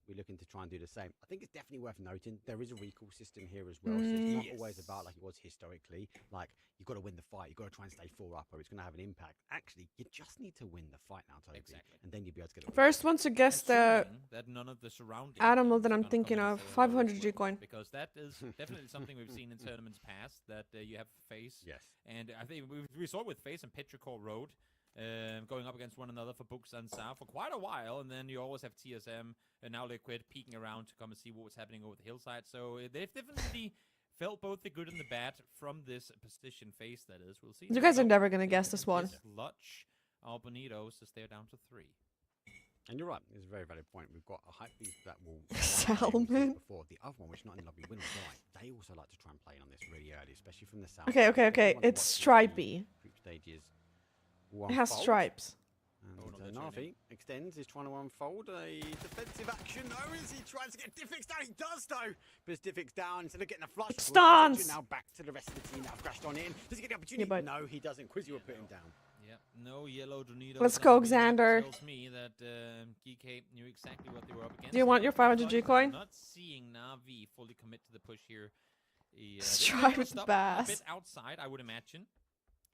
we're looking to try and do the same. I think it's definitely worth noting there is a recall system here as well, so it's not always about like it was historically, like you've got to win the fight, you've got to try and stay 4 up or it's going to have an impact. Actually, you just need to win the fight now, Toby, Exactly. and then you'll be able to get it. First one to guess the Assuming that none of the surrounding animal teams that are I'm gonna thinking come in and of, say hello 500 as well, G-coin. because that is definitely something we've seen in tournaments past, that you have FaZe. Yes. And I think we saw it with FaZe and Petrichor Road going up against one another for Books and Sa for quite a while, and then you always have TSM and now Liquid peeking around to come and see what was happening over the hillside. So they've definitely felt both the good and the bad from this position FaZe, that is. We'll see. You guys are never gonna guess this one. Lutch Albonitos is there down to 3. And you're right, it's a very valid point. We've got a hype beast that will Salmon. before the other one, which not in lobby win or die. They also like to try and play in on this really early, especially from the south. Okay, okay, If you okay. want to It's watch the stripy. Group stages will It has unfold. stripes. Oh, no, And they're Navi extends, is trying to unfold a defensive action. Oh, is he trying to get Diffix down? He does, though. But as Diffix down, instead of getting a flush, It will have stands. now back to the rest of the team that have crashed on in. Does he get the opportunity? but- No, he doesn't. Quizzy will put him down. Yep, no yellow Donitos. Let's go, That Xander. tells me that GK knew exactly what they were up against. Do you want your 500 But G-coin? I'm not seeing Na'Vi fully commit to the push here. They're gonna Striped stop bass. a bit outside, I would imagine,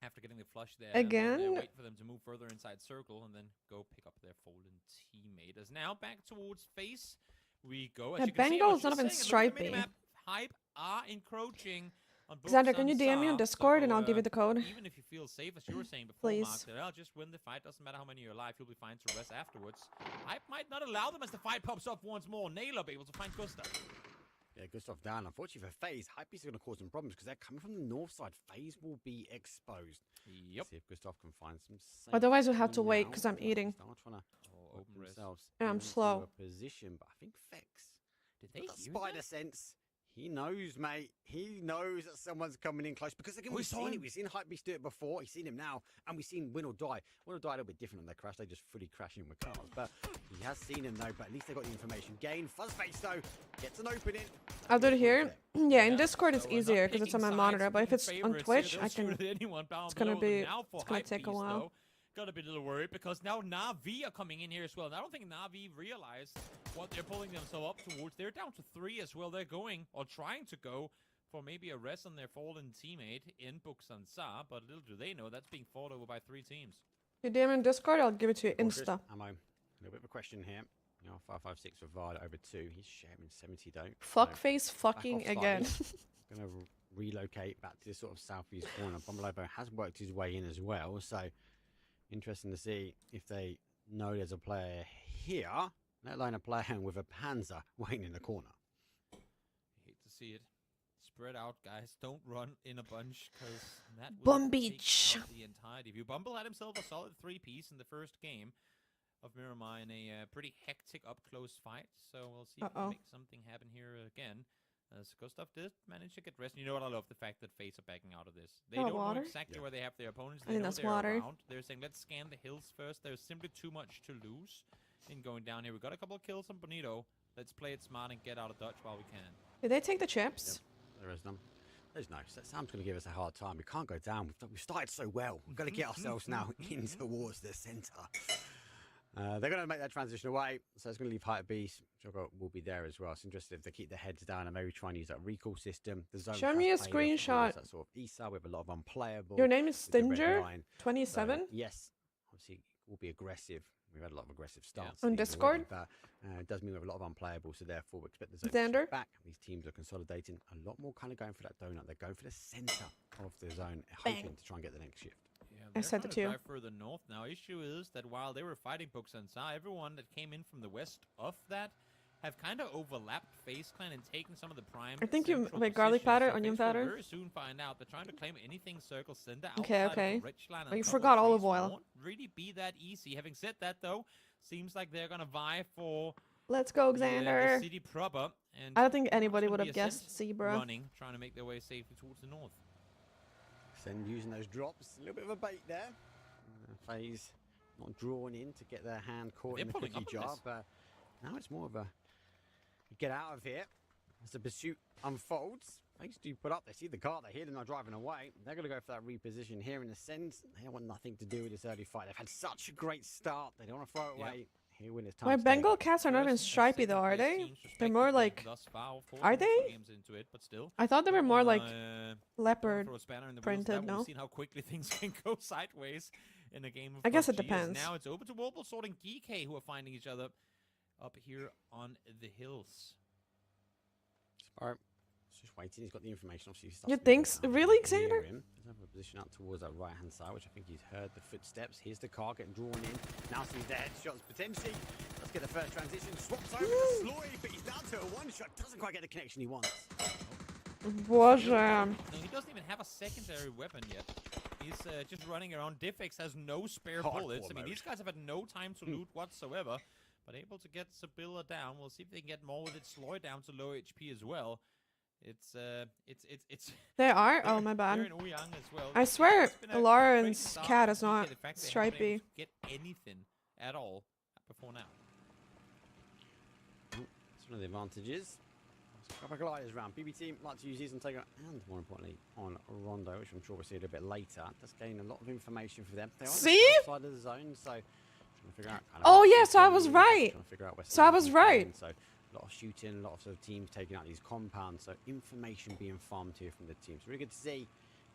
after getting the flush there. Again? And then, wait for them to move further inside circle and then go pick up their fallen teammate. As now back towards face we go. As Yeah, you can see, I Bengal was is not just even saying, look at the stripy. minimap. Hype are encroaching on both Xander, can you sides. DM me on Discord and I'll give you the code? Even if you feel safe, as you were saying before, Please. Mark, that I'll just win the fight. Doesn't matter how many you're alive, you'll be fine to rest afterwards. Hype might not allow them as the fight pops up once more. Naylor be able to find Gustav. Yeah, Gustav down. Unfortunately for FaZe, Hypebeast are going to cause some problems because they're coming from the north side. FaZe will be exposed. Yep. See if Gustav can find some safety Otherwise, we'll have to wait now. 'cause I'm eating. They're trying to Oh, put open rest. themselves Yeah, I'm into slow. a position, but I think Fex, Did they with that hear spider that? sense, he knows, mate. He knows that someone's coming in close because again, Oh, he we've saw seen it. him. We've seen Hypebeast do it before. He's seen him now, and we've seen Win or Die. Win or Die a little bit different on their crash. They just fully crash in with cars, but he has seen him though. But at least they got the information. Gain Fuzzface though gets an opening. I'll do it here. Yeah, in Yeah, Discord it's so, not easier because it's on picking my sides, monitor, but if picking it's on favorites here, Twitch, they'll I shoot can. at anyone down It's gonna below them. be. Now for It's gonna take a Hypebeast, while. though, gotta be a little worried because now Na'Vi are coming in here as well. And I don't think Na'Vi realize what they're pulling themselves up towards. They're down to 3 as well. They're going or trying to go for maybe a rest on their fallen teammate in Buksansa, but little do they know that's being fought over by 3 teams. You DM in Discord, I'll give it to you Cautious. Insta. Ammo. A little bit of a question here. You know, 556 for Vard over 2. He's sharing 70 though. Fuckface fucking off again. Going to relocate back to this sort of southeast corner. Bombelobo has worked his way in as well, so interesting to see if they know there's a player here, let alone a player with a Panzer waiting in the corner. Hate to see it. Spread out, guys. Don't run in a bunch, because that will Bum take Beach. out the entirety of you. Bumble had himself a solid 3-piece in the first game of Miramar in a pretty hectic up-close fight. So we'll see if we Uh-oh. can make something happen here again. As Gustav did manage to get rest. And you know what? I love the fact that FaZe are backing out of this. They Oh, don't water? know exactly where they have their opponents. I They think know that's they're water. around. They're saying, let's scan the hills first. There's simply too much to lose in going down here. We got a couple of kills on Bonito. Let's play it smart and get out of Dutch while we can. Did they take the chips? There is none. There's no. Sam's going to give us a hard time. We can't go down. We've started so well. We've got to get ourselves now in towards the centre. They're going to make that transition away, so it's going to leave Hypebeast. Jogger will be there as well. It's interesting if they keep their heads down and maybe try and use that recall system. The zone Show has me a paid off screenshot. towards that sort of east side with a lot of unplayable. Your name is with the red Stinger, line. So, 27. yes, obviously it will be aggressive. We've had a lot of aggressive starts. On to these Discord? already, but it does mean we have a lot of unplayable, so therefore we expect the zone Xander? to shift back. These teams are consolidating a lot more, kind of going for that donut. They're going for the centre of the zone, hoping to try and get the next shift. Yeah, I they're said trying it to too. drive further north now. Issue is that while they were fighting Buksansa, everyone that came in from the west of that have kind of overlapped FaZe Clan and taken some of the prime. I think you central make garlic positions. powder, So onion FaZe will powder. very soon find out. They're trying to claim anything circle center Okay, outside okay. of the Richland. Oh, you and top forgot of olive FaZe oil. Won't really be that easy. Having said that, though, seems like they're gonna vie for Let's go, the Xander. city proper. And I don't think it's anybody gonna would be have a guessed Send zebra. running, trying to make their way safely towards the north. Send using those drops, a little bit of a bait there. FaZe not drawn in to get their hand caught They're in the pulling cookie up on jar, this. but now it's more of a get out of here. As the pursuit unfolds, FaZe do put up. They see the car. They hear them now driving away. They're going to go for that reposition here in the sense. They want nothing to do with this early fight. They've had such a great start. They don't want to throw it away. Here when it's time My to Bengal take. cats are not even stripy though, are they? They're more like. Are they? I thought they were more like leopard printed. No. We've seen how quickly things can go sideways in a game of I guess it PUBG, as depends. Now it's open to Warble Sword and Geek who are finding each other up here on the hills. All right. Just waiting. He's got the information. Obviously, You think really, Xander? Let's have a position out towards that right-hand side, which I think he's heard the footsteps. Here's the car getting drawn in. Now sees the headshots potentially. Let's get the first transition. Swaps over to Sloy, but he's down to a one-shot. Doesn't quite get the connection he wants. Boże. No, he doesn't even have a secondary weapon yet. He's just running around. Diffix has no spare bullets. I mean, these guys have had no time to loot whatsoever, but able to get Sabilla down. We'll see if they can get more with it. Sloy down to low HP as well. It's They are? Oh, my bad. they're in Uyang as well. I swear, It's been a Lauren's great start cat to is PK. not The fact they haven't been able stripy. to get anything at all before now. That's one of the advantages. A couple of gliders around. BB team like to use these on Taker and more importantly on Rondo, which I'm sure we'll see a little bit later. That's gaining a lot of information for them. They are See? outside of the zone, so trying to figure out. Oh, what yeah, teams so I can was use, right. trying to figure out where So I was Sam's right. going. So a lot of shooting, a lot of, sort of teams taking out these compounds. So information being farmed here from the teams. Really good to see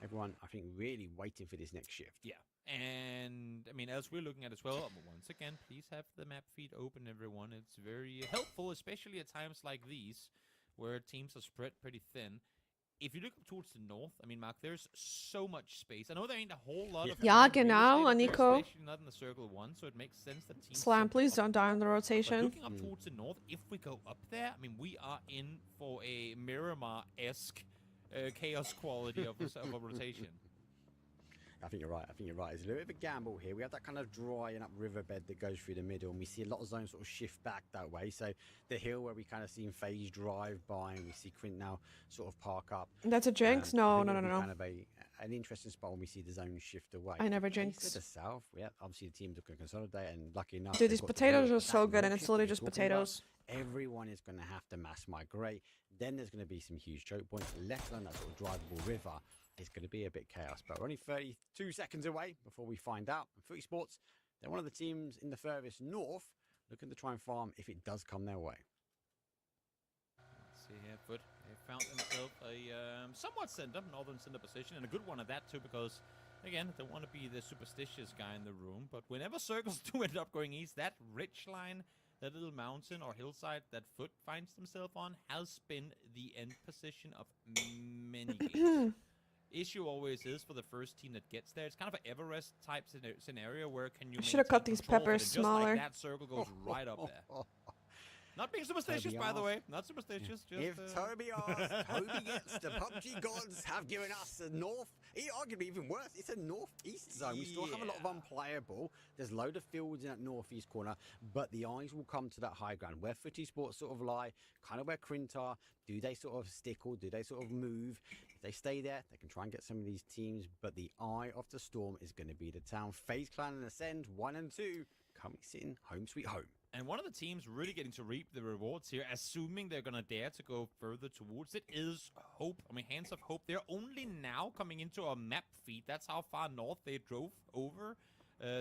everyone. I think really waiting for this next shift. Yeah. And I mean, as we're looking at as well, once again, please have the map feed open, everyone. It's very helpful, especially at times like these, where teams are spread pretty thin. If you look up towards the north, I mean, Mark, there's so much space. I know there ain't a whole lot of Ja, real genau, estate, Nico. especially not in the circle one, so it makes sense that teams Slam, send please up. don't die on the But rotation. looking up towards the north, if we go up there, I mean, we are in for a Miramar-esque chaos quality of a rotation. I think you're right. I think you're right. It's a little bit of a gamble here. We have that kind of dry and up riverbed that goes through the middle, and we see a lot of zones sort of shift back that way. So the hill where we kind of seen FaZe drive by, and we see Quint now sort of park up. That's a jinx? I No, think no, no, it'll be no. Kind of an interesting spot when we see the zone shift away. I never East jinx. to the south, yeah. Obviously the teams are going to consolidate, and lucky enough, Dude, they've these got the potatoes hill. are so That good, and knock it's shift literally we're just talking about, potatoes. everyone is going to have to mass migrate. Then there's going to be some huge choke points, let alone that sort of drivable river. It's going to be a bit chaos, but we're only 32 seconds away before we find out. And Footy Sports, they're one of the teams in the furthest north looking to try and farm if it does come their way. Let's see here, Foot. They found themselves a somewhat northern center position, and a good one at that too, because again, I don't want to be the superstitious guy in the room, but whenever circles do end up going east, that ridge line, that little mountain or hillside that Foot finds themselves on, has been the end position of many games. Issue always is for the first team that gets there. It's kind of an Everest type scenario where can you should have cut maintain these control of it, peppers and just smaller. like that circle goes right up there. Not being superstitious, by the way. Not superstitious. Just, If Toby asks, Toby gets. The PUBG gods have given us a north, arguably even worse, it's a northeast zone. We still have a lot of unplayable. There's a load of fields in that northeast corner, but the eyes will come to that high ground where Footy Sports sort of lie, kind of where Quint are. Do they sort of stick or do they sort of move? If they stay there, they can try and get some of these teams, but the eye of the storm is going to be the town. FaZe Clan and Ascend 1 and 2 coming sitting home sweet home. And one of the teams really getting to reap the rewards here, assuming they're going to dare to go further towards it, is Hope. I mean, Hands of Hope. They're only now coming into a map feed. That's how far north they drove over.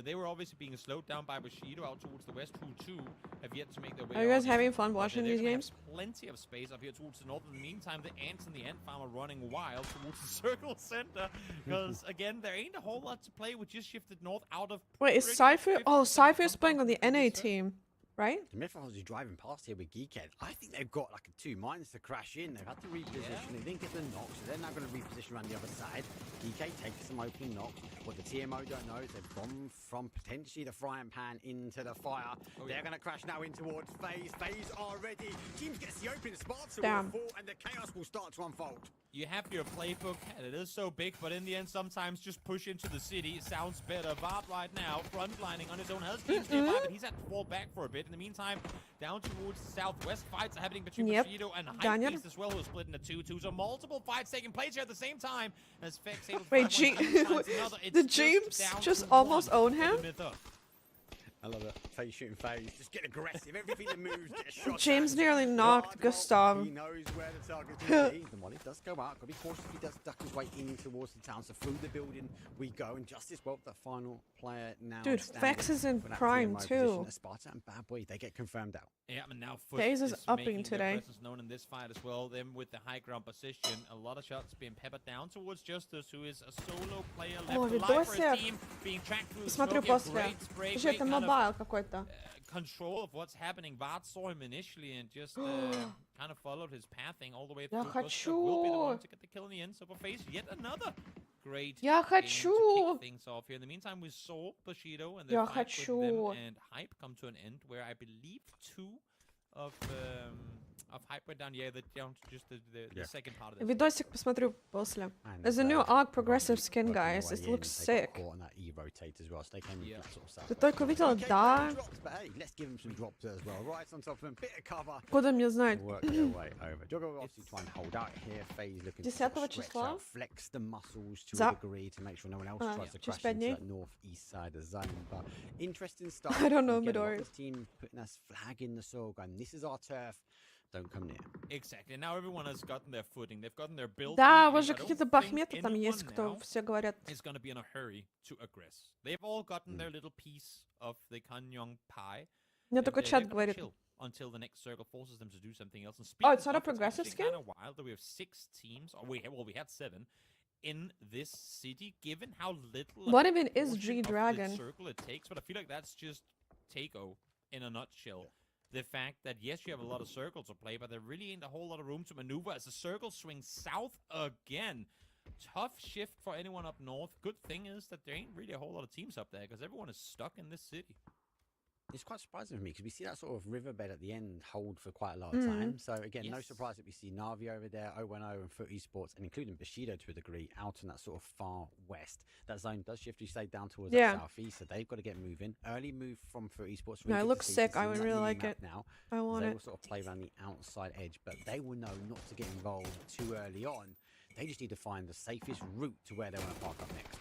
They were obviously being slowed down by Bushido out towards the west, who too have yet to make their way. Are you guys on having in. fun But watching they're these gonna have games? Plenty of space up here towards the north. In the meantime, the Ants and the Ant Farm are running wild towards the circle center. Because, again, there ain't a whole lot to play. We just shifted north out of... Wait, is pretty Cypher? Oh, 50% Cypher's playing on the compound NA research. team, right? The Mythos is driving past here with Geekhead. I think they've got like 2 mines to crash in. They've had to reposition. They didn't get the knocks, so they're now going to reposition around the other side. DK takes some opening knocks. What the TMO don't know is they've gone from potentially the frying pan into the fire. They're going to crash now in towards FaZe. FaZe are ready. Teams gets the opening spot, so Damn. we'll fall, and the chaos will start to unfold. You have your playbook, and it is so big, but in the end, sometimes just push into the city sounds better. Vard right now, frontlining on his own, has teams nearby, but he's had to fall back for a bit. In the meantime, down towards the southwest, fights are happening between Yep. Bushido and Daniel. Hypebeast as well, who are split into 2-2. So multiple fights taking place here at the same time. As Fex able to Wait, find one, Keith finds another. It's the Jeeps down just to almost one own for the him? Mythos. I love it. Phase shooting phase. Just get aggressive. Everything that moves, get a shot. James down. nearly knocked Guard roll. Gustav. He knows where the target's going to be. The molly does go out. Got to be cautious. He does duck his way in towards the town. So through the building we go. And just as well, the final player now. Dude, Vex is in prime too. Sparta and Bad Boy, they get confirmed out. Yeah, and now FaZe is upping making their today. presence known in this fight as well. Them with the high ground position. A lot of shots being peppered down towards Justice, who is a solo player left alive for his видосик. team. Being tracked through the Смотрю smoke. после. Great spray, Подожди, great это kind of, мобайл какой-то. control of what's happening. Vard saw him initially and just kind of followed his pathing all the way through. Я Gustav will be the one хочу. to get the kill in the end. So for FaZe, yet another great Я game to хочу. kick things off here. In the meantime, we saw Bushido and the Я fight with them хочу. and Hype come to an end, where I believe two of Hype went down. Yeah, down to just the second part of this. Видосик посмотрю после. And There's a new AUG progressive skin, working their guys. way It in, looks they got sick. caught on that E-rotate as well, so they came in Yeah. flat sort of south. Ты только увидела, Okay, да? no drops, but hey, let's give them some drops as well. Right on top of them, bit of cover. Куда мне знать? Work their way over. Jogger will obviously try and hold out here. FaZe looking to 10 sort of stretch числа? out, flex the muscles to За- a degree to make sure no one else А, tries to через crash 5 into дней? that northeast side of zone. But interesting stuff. I don't know, Again, a lot of Midori. this team putting us flag in the soil, going, this is our turf. Don't come near. Exactly. Now everyone has gotten their footing. They've gotten their build. Да, and вот же I don't какие-то think бахметы там anyone есть, кто now все говорят. is going to be in a hurry to aggress. They've all gotten their little piece of the Kanyong pie. Мне and только they're чат gonna говорит. chill until the next circle forces them to do something else. And Oh, it's speaking not a of, progressive actually skin? Kinda wild that we have 6 teams. Or we had 7 in this city. Given how little. What even is portion of the G-Dragon? circle it takes, but I feel like that's just Takeo in a nutshell. The fact that yes, you have a lot of circles to play, but there really ain't a whole lot of room to maneuver as the circle swings south again. Tough shift for anyone up north. Good thing is that there ain't really a whole lot of teams up there because everyone is stuck in this city. It's quite surprising for me because we see that sort of riverbed at the end hold for quite a lot of time. So again, no Yes. surprise that we see Navi over there, 010 and Foot Esports, and including Bushido to a degree, out in that sort of far west. That zone does shift, you say, down towards Yeah. the southeast, so they've got to get moving. Early move from Foot Esports. No, it good to looks see, sick. to see I would that really mini like map it. now. I As want they it. will sort of play around the outside edge, but they will know not to get involved too early on. They just need to find the safest route to where they want to park up next.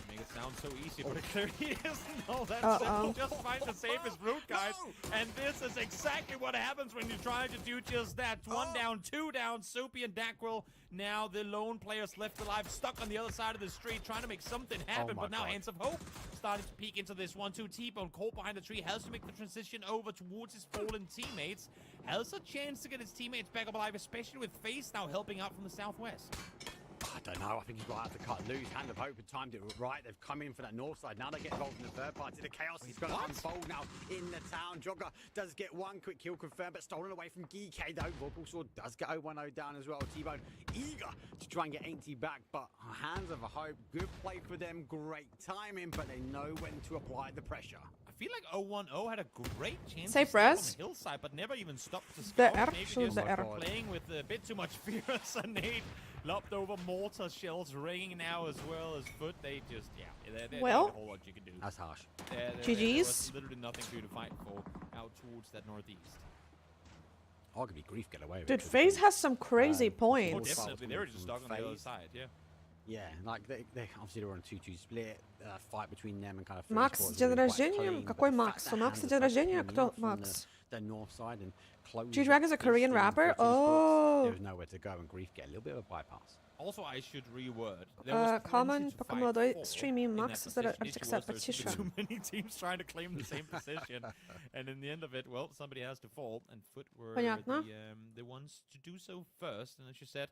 Make it sound so easy, but it clearly isn't all that Uh-oh. simple. Just find the safest route, guys. And this is exactly what happens when you're trying to do just that. One down, 2 down. Soapy and Dacryl, now the lone players left alive, stuck on the other side of the street, trying to make something happen. my But now God. Hands of Hope starting to peek into this 1-2 T-Bone. Caught behind the tree, has to make the transition over towards his fallen teammates. Has a chance to get his teammates back up alive, especially with FaZe now helping out from the southwest. I don't know. I think he's got to have to cut loose. Hand of Hope had timed it right. They've come in for that north side. Now they get involved in the third party. The chaos is going to unfold now in the town. Jogger does get one quick kill confirmed, but stolen away from GK though. Vorpal Sword does get 010 down as well. T-Bone eager to try and get Ainty back, but Hands of Hope, good play for them. Great timing, but they know when to apply the pressure. I feel like 010 had a great chance Safe to step on res. the hillside, but never even stopped to The scout. R, Maybe shoot just the R. playing with a bit too much fear as a nade. Lopped over mortar shells ringing now as well as Foot. They just, there Well. ain't a whole lot you can do. That's harsh. There GGs. was literally nothing for you to fight for out towards that northeast. Arguably, Grief get away with Dude, it. FaZe has some crazy Oh, points. definitely. They were just From stuck on the other FaZe. side, yeah. Yeah, like they obviously were on a 2-2 split, fight between them and kind of. Макс с день рождения? Какой Макс? У Макса день рождения? Кто Макс? The north side and close. G-Dragon's a Korean rapper? Oh. There was nowhere to go, and Grief get a little bit of a bypass. Also, I should reword. There was Common, plenty to пока fight молодой for стримим, in that Макс position. за Issue was артикса there's потише. too many teams trying to claim the same position, and in the end of it, well, somebody has to fall, and Foot were Понятно. the ones to do so first. And as you said,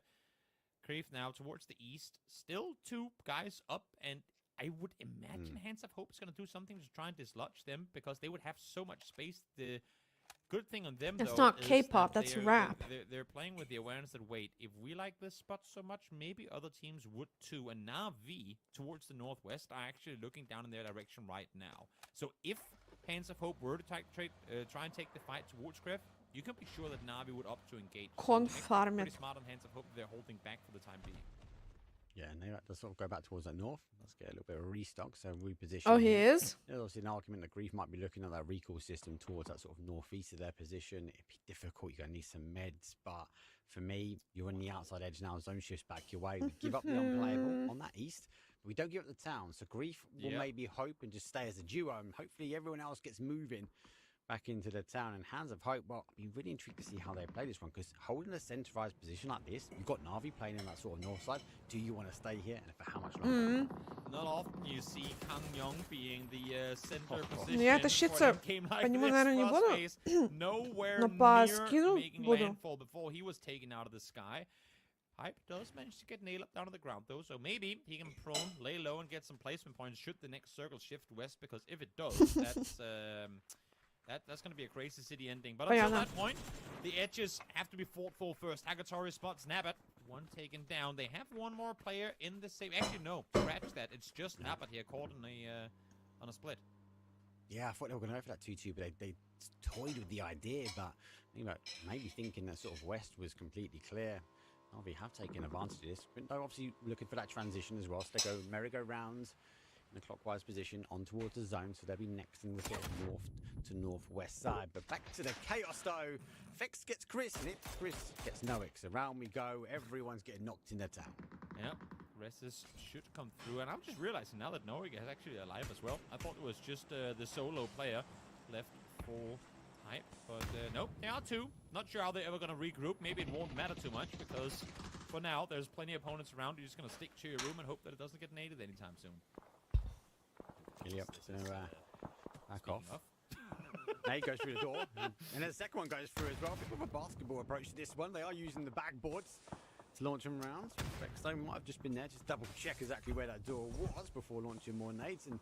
Grief now towards the east, still 2 guys up, and I would imagine Hands of Hope is going to do something to try and dislodge them because they would have so much space. The good thing on them, It's though, not is K-pop, that that's they're- rap. They're playing with the awareness that, wait, if we like this spot so much, maybe other teams would too. And Navi, towards the northwest, are actually looking down in their direction right now. So if Hands of Hope were to try and take the fight towards Griff, you can be sure that Navi would opt to engage. So Con it's actually farmit. pretty smart on Hands of Hope that they're holding back for the time being. Yeah, and they have to sort of go back towards that north. Let's get a little bit of restock, so reposition. Oh, he here. is? There's obviously an argument that Grief might be looking at that recall system towards that sort of northeast of their position. It'd be difficult. You're going to need some meds, but for me, you're on the outside edge now. Zone shifts back your way. We give up the unplayable on that east, We don't give up the town, so Grief will Yep. maybe hope and just stay as a duo, and hopefully everyone else gets moving back into the town. And Hands of Hope, well, I'd be really intrigued to see how they play this one, because holding a centralized position like this, you've got Na'Vi playing in that sort of north side. Do you want to stay here, and for how much longer? Not often you see Kang Young being the center position. Я тащиться по нему, наверное, не буду. Nowhere Но по near скиллу making буду. landfall before he was taken out of the sky. Hype does manage to get nailed up down to the ground though, so maybe he can prone, lay low, and get some placement points should the next circle shift west, because if it does, that's going to be a crazy city ending. But until that point, the edges have to be fought for first. Hagatori spots Nabat. One taken down. They have one more player in the same. Actually, no. Scratch that. It's just Nabat here caught on a split. Yeah, I thought they were going to go for that 2-2, but they toyed with the idea. But you know, maybe thinking that sort of west was completely clear. Na'Vi have taken advantage of this, but they're obviously looking for that transition as well. So they go merry-go-rounds in a clockwise position on towards the zone, so they'll be next in the sort of north to northwest side. But back to the chaos though. Fex gets Chris, and Chris gets Noix. Around we go. Everyone's getting knocked in the town. Yep. Resses should come through, and I'm just realizing now that Norik is actually alive as well. I thought it was just the solo player left for Hype, but nope, there are two. Not sure how they're ever going to regroup. Maybe it won't matter too much, because for now there's plenty of opponents around. You're just going to stick to your room and hope that it doesn't get naded anytime soon. Yep, so back off. Now he goes through the door, and then the second one goes through as well. Bit of a basketball approach to this one. They are using the backboards to launch them rounds. Rexstone might have just been there, just double check exactly where that door was before launching more nades. And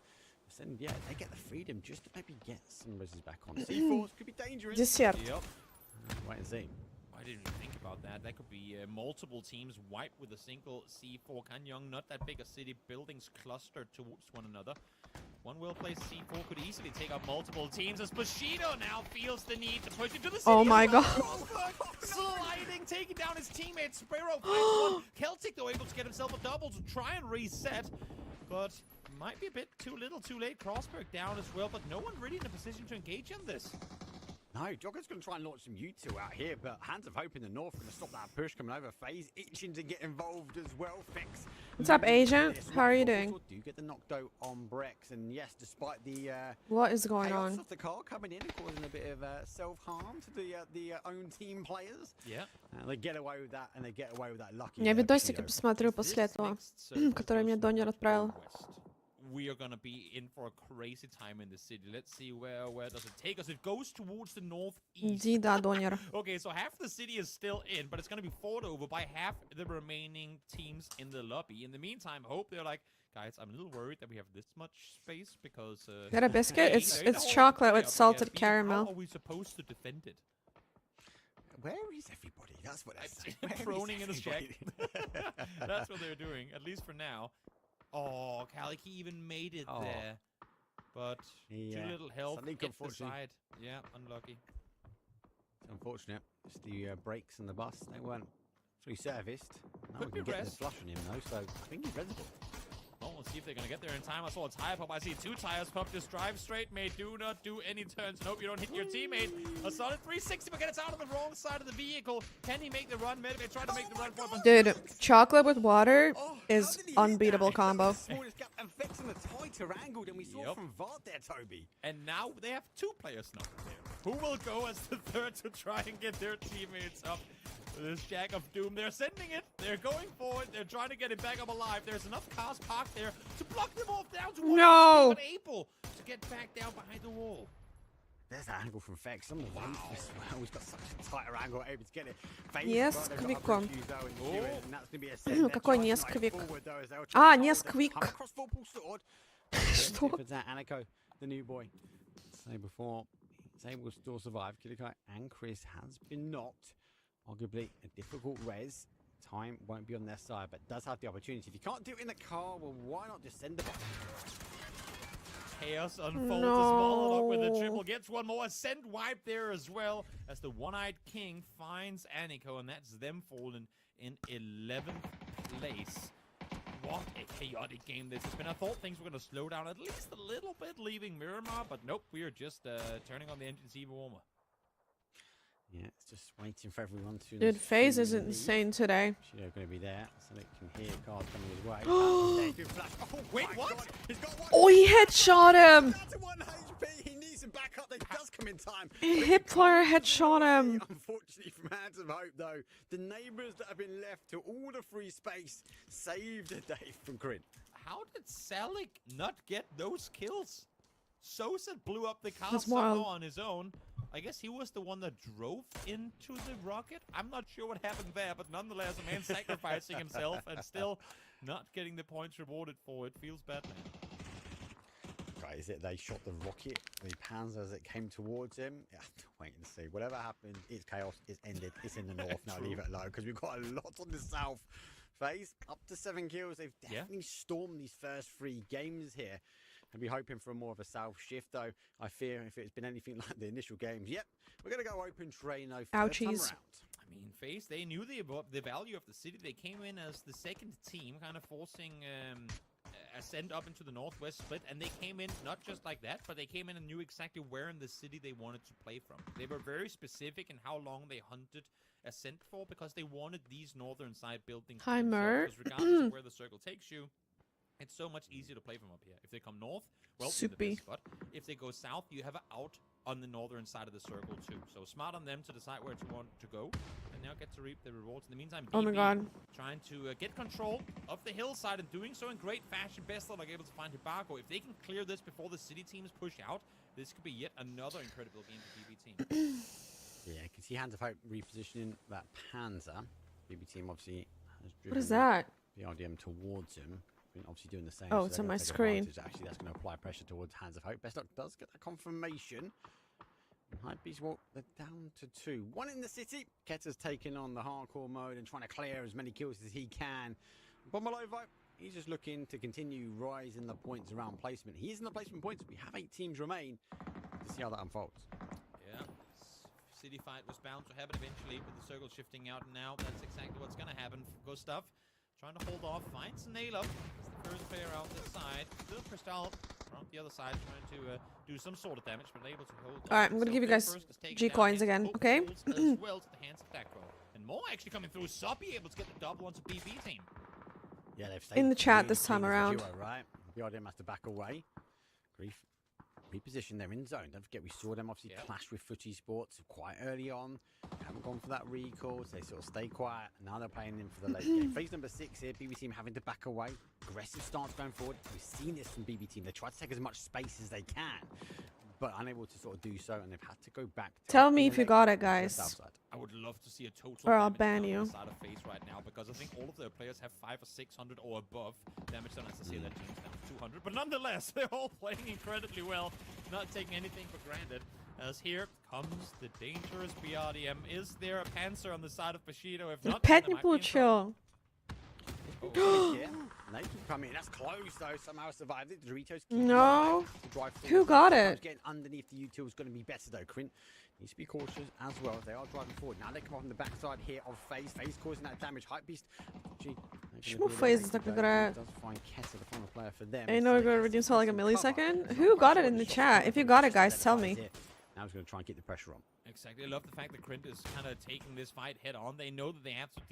then, yeah, they get the freedom just to maybe get some reses back on. C4s could be dangerous. Десерт. Yep. Wait and see. I didn't even think about that. That could be multiple teams wiped with a single C4. Kanyong, not that big a city. Buildings clustered towards one another. One well-placed C4 could easily take up multiple teams, as Bushido now feels the need to push into the city. Oh my god. Sliding, taking down his teammate. Sparrow finds one. Celtic, though, able to get himself a double to try and reset. But might be a bit too little, too late. Crossberg down as well, but no one really in a position to engage in this. No, Jogger's going to try and launch some U2 out here, but Hands of Hope in the north are going to stop that push coming over. FaZe itching to get involved as well. Fix. What's up, Asia? How are you doing? Do get the knockdown on Brex, and yes, despite the What is going chaos on? of the car coming in and causing a bit of self-harm to the own team players, Yeah. they get away with that, and they get away with that lucky. Я видосики посмотрю после этого, который мне Донер отправил. We are gonna be in for a crazy time in the city. Let's see where does it take us. It goes towards the northeast. Иди, да, Донер. Okay, so half the city is still in, but it's gonna be fought over by half the remaining teams in the lobby. In the meantime, Hope, they're like, guys, I'm a little worried that we have this much space because Got a biscuit? A, It's they're in the chocolate whole with playoff, salted B, How caramel. are we supposed to defend it? Where is everybody? That's what they're saying. Where is Proning in his check. everybody? That's what they're doing, at least for now. Oh, Kaliki even made it there. But too little help. Something Gets the unfortunate. side. Yeah, unlucky. It's unfortunate. Just the brakes and the bus, they weren't fully serviced. Now Could we be can get the rest. flush on him though, so I think he's reasonable. Well, let's see if they're going to get there in time. I saw a tire pop. I see two tires pop. Just drive straight, mate. Do not do any turns. Nope, you don't hit your teammate. A solid 360, but gets out on the wrong side of the vehicle. Can he make the run? Maybe they try to make the run for him. Dude, chocolate with water Oh, is how did he hit unbeatable that? combo. It's the smallest gap and fixing the tighter angle than we saw Yep. from Vart there, Toby. And now they have two players knocked there. Who will go as the third to try and get their teammates up? This Jack of Doom, they're sending it. They're going for it. They're trying to get him back up alive. There's enough cars parked there to block them off down to one. No. But able to get back down behind the wall. There's that angle from Fex. Some of the weight as well. He's got such a tighter angle, able to get it. Не Phase, с but they've got квиком. other issues, though, and do it, and that's gonna be a set. Ну, They're какой trying не to с knife квик? forward, though, as they'll А, try не and с come квик. across full pull sword. Что? For that, Aniko, the new boy. So before he's able to still survive, Killikai and Chris has been knocked. Arguably a difficult res. Time won't be on their side, but does have the opportunity. If you can't do it in the car, well, why not just send the ball? Chaos unfolds as Molotov with a triple gets one more. Ascent wipe there as well as the one-eyed king finds Aniko, and that's them falling in 11th place. What a chaotic game this has been. I thought things were going to slow down at least a little bit leaving Miramar, but nope, we are just turning on the engines even warmer. Yeah, it's just waiting for everyone to. Dude, FaZe is leave. insane today. They're going to be there, so they can hear cars coming his way. Flash. Oh, Wait, my what? God. He's got one. Oh, he headshot him. Down to 1 HP. He needs him back up. That does come in time. He But hip it flyer comes headshot away, him. Unfortunately, from Hands of Hope, though, the neighbours that have been left to all the free space saved the day from Crin. How did Salik not get those kills? Sosa blew up the car That's somehow wild. on his own. I guess he was the one that drove into the rocket. I'm not sure what happened there, but nonetheless, a man sacrificing himself and still not getting the points rewarded for it. Feels bad, man. Right, is it they shot the rocket, the Panzer, as it came towards him? Yeah, wait and see. Whatever happened, it's chaos. It's ended. It's in the north now. Leave it alone because we've got a lot on the south phase. Up to 7 kills. They've definitely stormed these first 3 games here. I'd be hoping for more of a south shift, though. I fear if it's been anything like the initial games. Yep, we're going to go open train, though. Third time Ouchies. around. I mean, FaZe, they knew the value of the city. They came in as the second team, kind of forcing Ascent up into the northwest split, and they came in not just like that, but they came in and knew exactly where in the city they wanted to play from. They were very specific in how long they hunted Ascent for, because they wanted these northern side buildings. Hi, themselves, Mert. because regardless of where the circle takes you, it's so much easier to play from up here. If they come north, well, in the Soupy. best spot. If they go south, you have an out on the northern side of the circle too. So smart on them to decide where to want to go, and now get to reap the rewards. In the meantime, Oh my BB God. trying to get control of the hillside and doing so in great fashion. Best like able to find Hibago. If they can clear this before the city teams push out, this could be yet another incredible game for BB team. Yeah, you can see Hands of Hope repositioning that Panzer. BB team obviously has driven What is that? the RDM towards him. Obviously doing the same. Oh, so it's they're on gonna my take screen. advantage. Actually, that's going to apply pressure towards Hands of Hope. Best Luck does get that confirmation. Hypebeast walk, they're down to 2. 1 in the city. Ketta's taking on the hardcore mode and trying to clear as many kills as he can. Bombelovo, he's just looking to continue rising the points around placement. He is in the placement points. We have 8 teams remain to see how that unfolds. Yeah, city fight was bound to happen eventually, with the circle shifting out, and now that's exactly what's going to happen. Gustav trying to hold off, finds a nail up. It's the first player out this side. Still Crystal around the other side, trying to do some sort of damage, but able to hold. All right, I'm gonna give you guys G coins again, okay? As well to the hands of Dakro. And more actually coming through. Soppy able to get the double onto BB team. Yeah, they've In the stayed chat really this time clean as a around. duo, right? The RDM has to back away. Grief. Reposition, they're in zone. Don't forget, we saw them obviously clash with Footy Sports quite early on. Haven't gone for that recall, so they sort of stay quiet. Now they're playing in for the late game. Phase number 6 here, BB team having to back away. Aggressive stance going forward. We've seen this from BB team. They try to take as much space as they can, but unable to sort of do so, and they've had to go back. To Tell me in if the you late got it, to the guys. south side. I would love to see a total Or I'll damage ban down you. on the side of FaZe right now, because I think all of their players have 500 or 600 or above damage done. As I say, that team's down to 200, but nonetheless, they're all playing incredibly well, not taking anything for granted. As here comes the dangerous BRDM. Is there a Panzer on the side of Bushido? If not, then there might be in trouble. Chill. Yeah, they can come in. That's close though. Somehow survived it. Doritos keep No. alive to drive Who forward. got Sometimes it? Getting underneath the util is going to be better though. Crint needs to be cautious as well. They are driving forward. Now they come off on the backside here of FaZe. FaZe causing that damage. Hypebeast. Почему FaZe так играет? Does find Kessa, the final player for them. I know we're gonna reduce by like a millisecond. Who got it in the chat? If you got it, guys, tell me. Now he's going to try and keep the pressure on. Exactly. I love the fact that Crint is kind of taking this fight head on. They know that they have to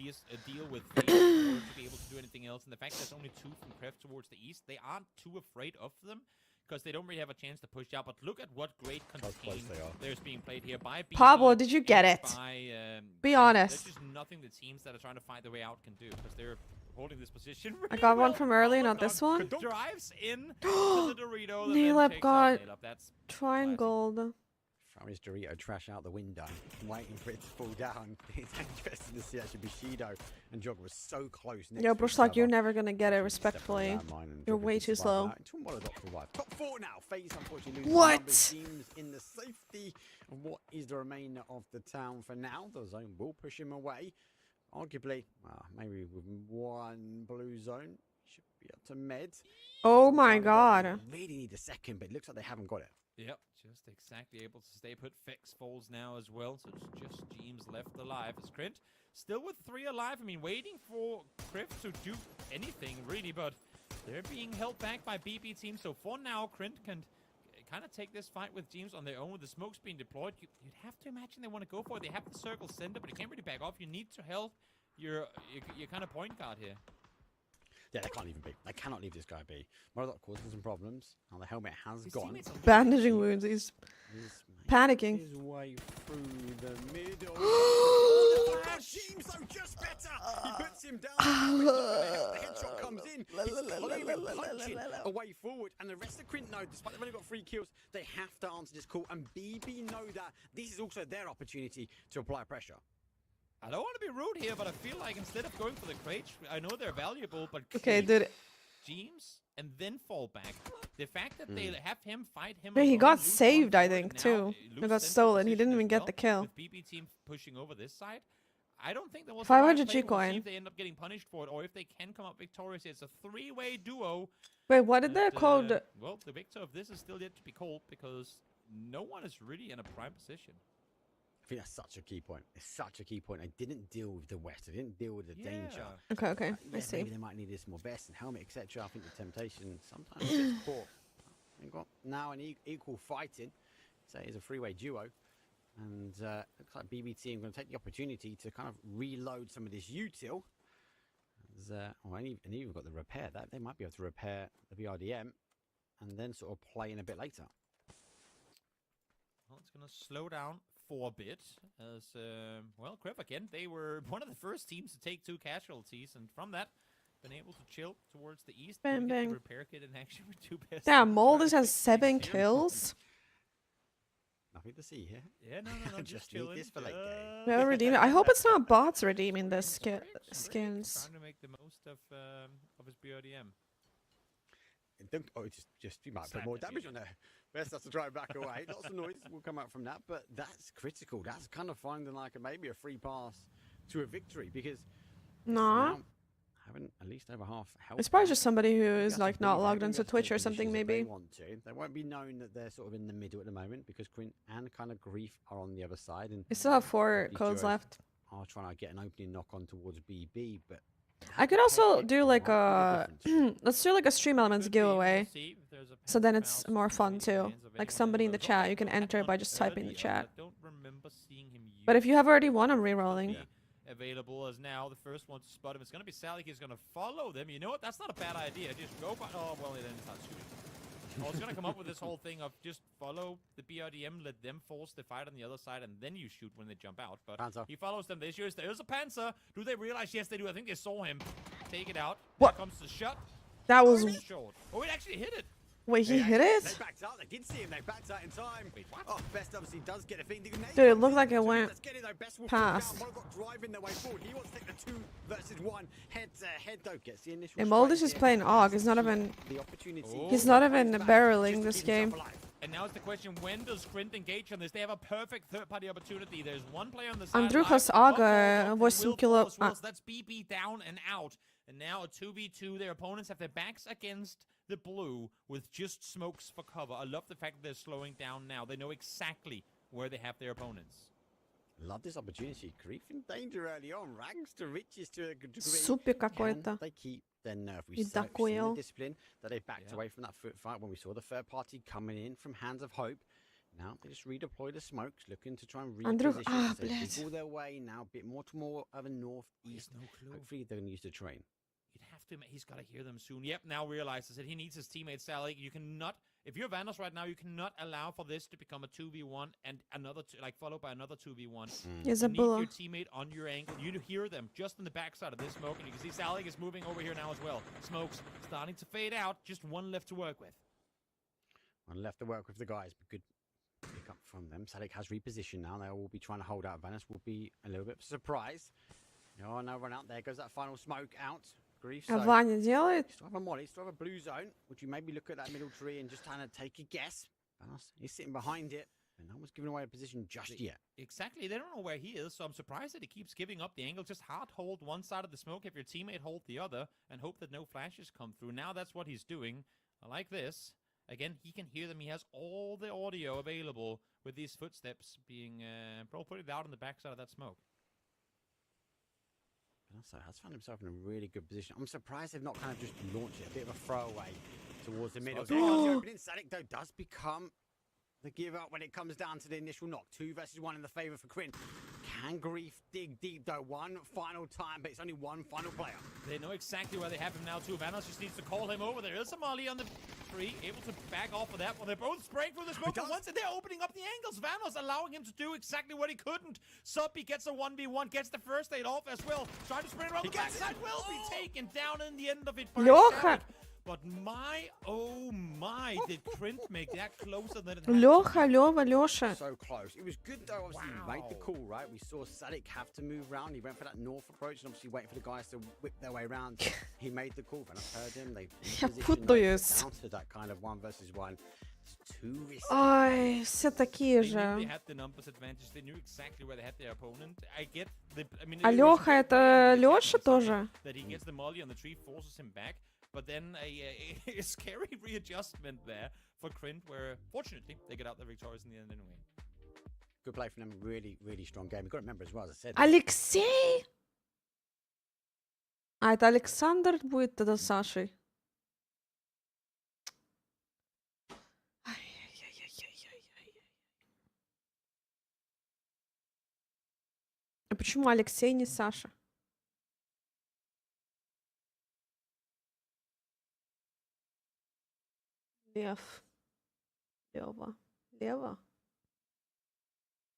deal with FaZe in order to be able to do anything else. And the fact that there's only 2 from Kref towards the east, they aren't too afraid of them, because they don't really have a chance to push out. But look at what great close contain they are. there's being played here by BB. Pablo, did you get and it? By, Be Crint. honest. There's just nothing the teams that are trying to find their way out can do, because they're holding this position. I really got one well. from early, Molotov not this one. Drives in to the Dorito. and then Nailep takes out got Nailep. That's triangled. Throw his Dorito trash out the window, waiting for it to fall down. It's interesting to see actually Bushido and Jog was so close. next Yo, to each Brushlock, you're other. never gonna get it, Actually stepped on respectfully. that mine and You're Jog way didn't too survive slow. that. Until Molotov survived. Top 4 now. FaZe unfortunately losing What? a number of teams in the safety of what is the remainder of the town for now. The zone will push him away. Arguably, maybe with 1 blue zone, should be up to med. Oh my god. Really need a second, but it looks like they haven't got it. Yep, just exactly able to stay put. Fix falls now as well, so it's just James left alive. As Krint still with 3 alive. I mean, waiting for Kriff to do anything really, but they're being held back by BB team. So for now, Krint can kind of take this fight with James on their own. With the smokes being deployed, you'd have to imagine they want to go for it. They have the circle center, but you can't really back off. You need to help your kind of point guard here. Yeah, they can't even be. They cannot leave this guy be. Murdoch causing some problems. Now the helmet has His gone. teammates are Bandaging wounds. He's He's panicking. his way through the middle. Oh, James, though, just better. He puts him down. The headshot comes in. He's clearly punching a way forward. And the rest of Quint know, despite they've only got 3 kills, they have to answer this call. And BB know that this is also their opportunity to apply pressure. I don't want to be rude here, but I feel like instead of going for the crates, I know they're valuable, but Okay, crates, dude. James, and then fall back. The fact that they have him fight him. Yeah, he alone, got lose saved, one I forward, think, now too. lose He got central stolen. He position didn't as even get well, the kill. With BB team pushing over this side, I don't think that was 500 the right play. We'll see G-coin. if they end up getting punished for it, or if they can come up victorious. It's a 3-way duo. Wait, what did they and, called? Well, the victor of this is still yet to be called because no one is really in a prime position. I think that's such a key point. It's such a key point. They didn't deal with the wet. They didn't deal with the danger. Okay, okay. I Yeah, see. maybe they might need this more vest and helmet, etc. I think the temptation sometimes gets caught. We've got now an equal fighting. So it's a 3-way duo. And looks like BB team going to take the opportunity to kind of reload some of this util. And even got the repair. That they might be able to repair the BRDM and then sort of play in a bit later. Well, it's going to slow down for a bit as, well, Kriv again, they were one of the first teams to take 2 casualties, and from that, been able to chill towards the east. Bang, Get the bang. repair kit in action with 2 best. Damn, Moldus has 7 kills. Nothing to see here. Yeah, no, Just just need chilling. this for late game. They'll redeem it. I hope it's not bots redeeming the Some rigs, skins. Trying to make the most of his BRDM. Just you might put more damage on there. Best has to try and back away. Lots of noise will come out from that, but that's critical. That's kind of finding like maybe a free pass to a victory because Nah. now having at least over half health. It's probably just somebody who is Just like to not be logged there, into just Twitch take or something, positions if maybe. They want to. They won't be known that they're sort of in the middle at the moment because Quint and kind of Grief are on the other side. And We still have 4 these codes duos left. are trying to get an opening knock on towards BB, but I could also do like a let's do like a stream elements giveaway. So then it's more fun too. Like somebody in the chat, you can enter by just typing the chat. I don't remember seeing him But if you have already won, I'm rerolling. be available as now the first one to spot him. It's going to be Sally. He's going to follow them. You know what? That's not a bad idea. Just go by. Oh, well, he then starts shooting. I was going to come up with this whole thing of just follow the BRDM, let them force the fight on the other side, and then you shoot when they jump out. But Panzer. he follows them. There's a Panzer. Do they realize? Yes, they do. I think they saw him take it out. What? Here comes the shot. That was Short. Oh, it actually hit it. wait, he hit They it? backed out. They did see him. They backed out in time. Wait, what? Oh, Best obviously does get a thing. Dude, it looked like it went Let's get it though. Best will past. One got driving their way forward. He wants to take the 2 versus 1 head to head though. Gets the initial. And strike Moldus is here. playing AUG. He's not even The opportunity. he's not even Back, barreling just to this keep himself game. alive. And now it's the question, when does Quint engage on this? They have a perfect third-party opportunity. There's one player on the side. Andrukas Aga was some kilo. So that's BB down and out. And now a 2v2. Their opponents have their backs against the blue with just smokes for cover. I love the fact that they're slowing down now. They know exactly where they have their opponents. Love this opportunity. Grief in danger early on. Rags to riches to a good degree. Super Can какой-то. they keep their nerve? И We've seen такое. the discipline that they backed away from that foot fight when we saw the third party coming in from Hands of Hope. Now they just redeploy the smokes, looking to try and Andrew- reposition. So bless. wiggle their way now a bit more to more of a northeast. No clue. Hopefully they're going to use the train. You'd have to. He's got to hear them soon. Yep. Now realizes that he needs his teammate Sally. You cannot. If you're Vanos right now, you cannot allow for this to become a 2v1 and another followed by another 2v1. He's You a need your bullet. teammate on your angle. You hear them just in the backside of this smoke, and you can see Sally is moving over here now as well. Smoke's starting to fade out. Just one left to work with. One left to work with the guys, but good pick up from them. Sadek has repositioned now. They will be trying to hold out. Vanos will be a little bit of a surprise. Oh, no, run out there. Goes that final smoke out. Grief. А Ваня делает? Still have a molly, still have a blue zone. Would you maybe look at that middle tree and just kind of take a guess? Vanos, he's sitting behind it, and no one's giving away a position just yet. Exactly. They don't know where he is, so I'm surprised that he keeps giving up the angle. Just hard hold one side of the smoke if your teammate hold the other, and hope that no flashes come through. Now that's what he's doing. I like this. Again, he can hear them. He has all the audio available with these footsteps being put it out on the backside of that smoke. So has found himself in a really good position. I'm surprised they've not kind of just launched it, a bit of a throwaway towards the middle. Sadek, though, does become the give up when it comes down to the initial knock. 2 versus 1 in the favour for Quint. Can Grief dig deep though? One final time, but it's only one final player. They know exactly where they have him now too. Vanos just needs to call him over. There is a Molly on the tree, able to back off of that one. They're both spraying through the smoke, but once they're opening up the angles, Vanos allowing him to do exactly what he couldn't. Subby gets a 1v1, gets the first aid off as well. Trying to spray around the backside, will be taken down in the end of it by Лёха! Static. But oh my, did Krint make that closer than it had to Лёха, be? Лёва, Лёша. So close. It was good though. Obviously, he made the call, right? We saw Sadik have to move around. He went for that north approach and obviously waiting for the guys to whip their way around. He made the call. When I heard him, they Я путаюсь. down to that kind of 1 versus 1. It's too risky. Ой, все такие They knew they же. had the numbers advantage. They knew exactly where they had their opponent. I mean, А it was Лёха a это great Лёша reaction тоже? that he gets the molly on the tree, forces him back. But then a scary readjustment there for Krint, where fortunately they get out the victorious in the end anyway. Good play from them. Really, really strong game. You've got to remember as well, as I said. Алексей? А это Александр будет тогда с Сашей? Ай-яй-яй-яй-яй-яй. А почему Алексей не Саша? Лев. Лева. Лева?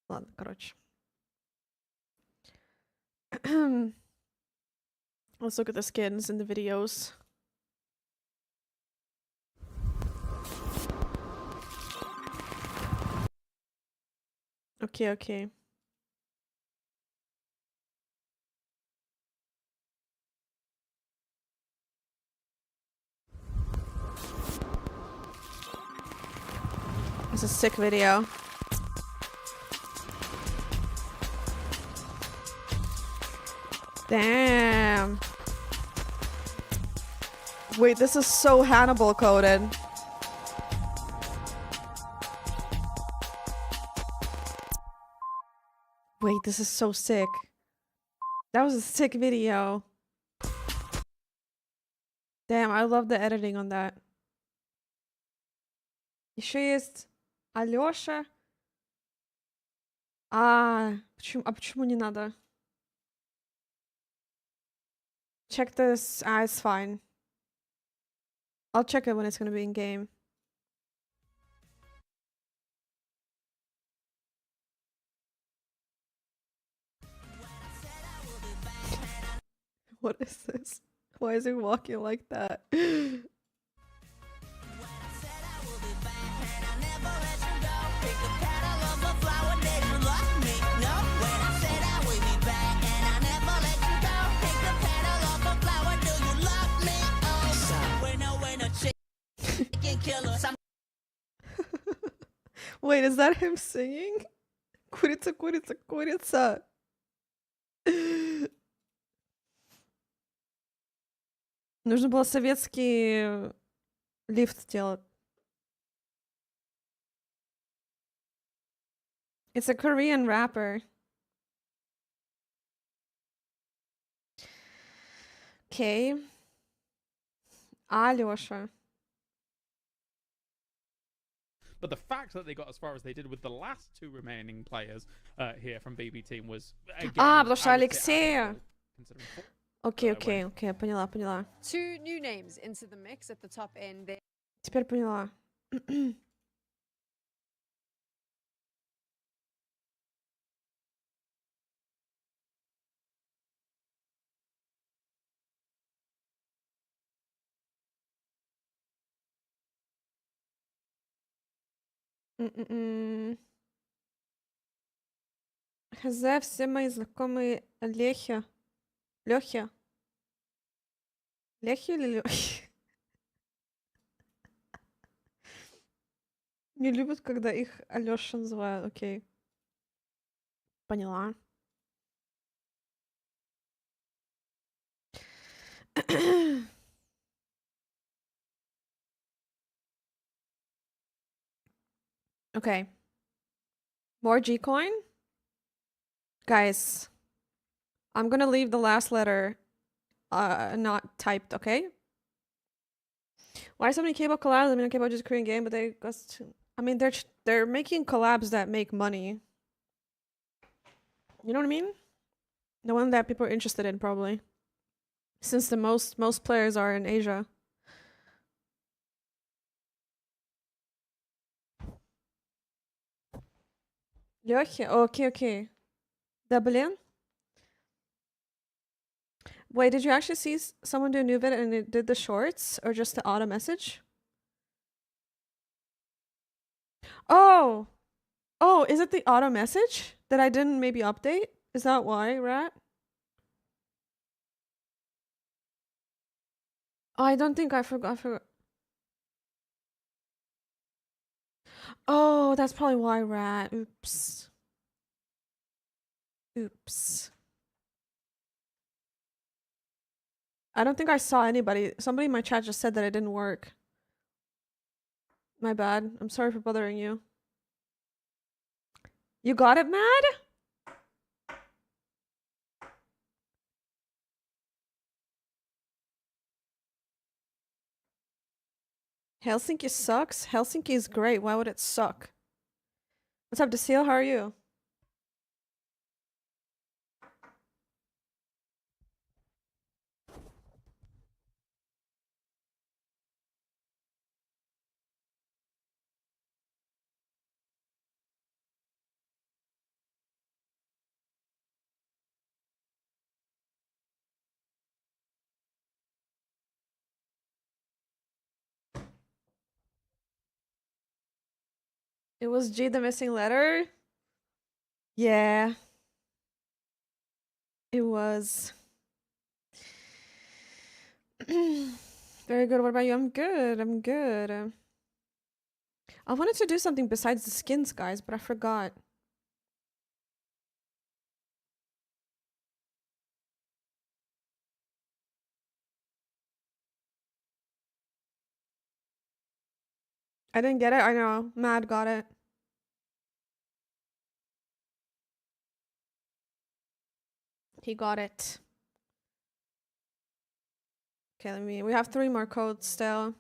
Ладно, короче. Let's look at the skins in the videos. Okay, okay. It's a sick video. Damn. Wait, this is so Hannibal coded. Wait, this is so sick. That was a sick video. Damn, I love the editing on that. Еще есть Алёша. Почему не надо? Check this. It's fine. I'll check it when it's gonna be in game. What is this? Why is he walking like that? Wait, is that him singing? Курица, курица, курица. Нужно было советский лифт сделать. It's a Korean rapper. Okay. Алёша. But the fact that they got as far as they did with the last two remaining players here from BB Team was again, потому что I would say Алексея. admirable, considering Окей, Right, окей, окей, поняла, поняла. Two new names into the mix at the top end there. Теперь поняла. Хз, все мои знакомые Лехи. Лехи. Лехи или Лехи? Не любят, когда их Алёша называют. Окей. Поняла. Okay. More G-Coin? Guys, I'm gonna leave the last letter not typed, okay? Why so many K-pop collabs? I mean, K-pop is just a Korean game, but they I mean, they're making collabs that make money. You know what I mean? The one that people are interested in, probably. Since the most players are in Asia. Yeah, okay. Dublin? Wait, did you actually see someone do a new vid and it did the shorts? Or just the auto message? Oh! Oh, is it the auto message that I didn't maybe update? Is that why, Rat? Oh, I don't think I forgot. Oh, that's probably why, Rat. Oops. Oops. I don't think I saw anybody. Somebody in my chat just said that it didn't work. My bad. I'm sorry for bothering you. You got it, Mad? Helsinki sucks? Helsinki is great. Why would it suck? What's up, Desil? How are you? It was G the missing letter? Yeah. It was. Very good. What about you? I'm good. I'm good. I wanted to do something besides the skins, guys, but I forgot. I didn't get it. I know. Mad got it. He got it. Okay, we have 3 more codes still.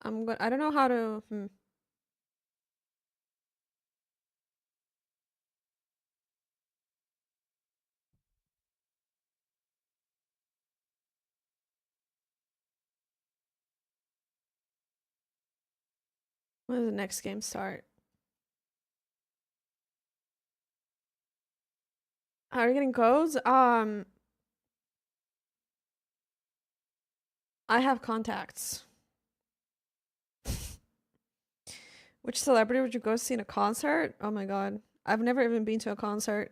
I don't know how to, When does the next game start? Are you getting codes? I have contacts. Which celebrity would you go see in a concert? Oh my god. I've never even been to a concert.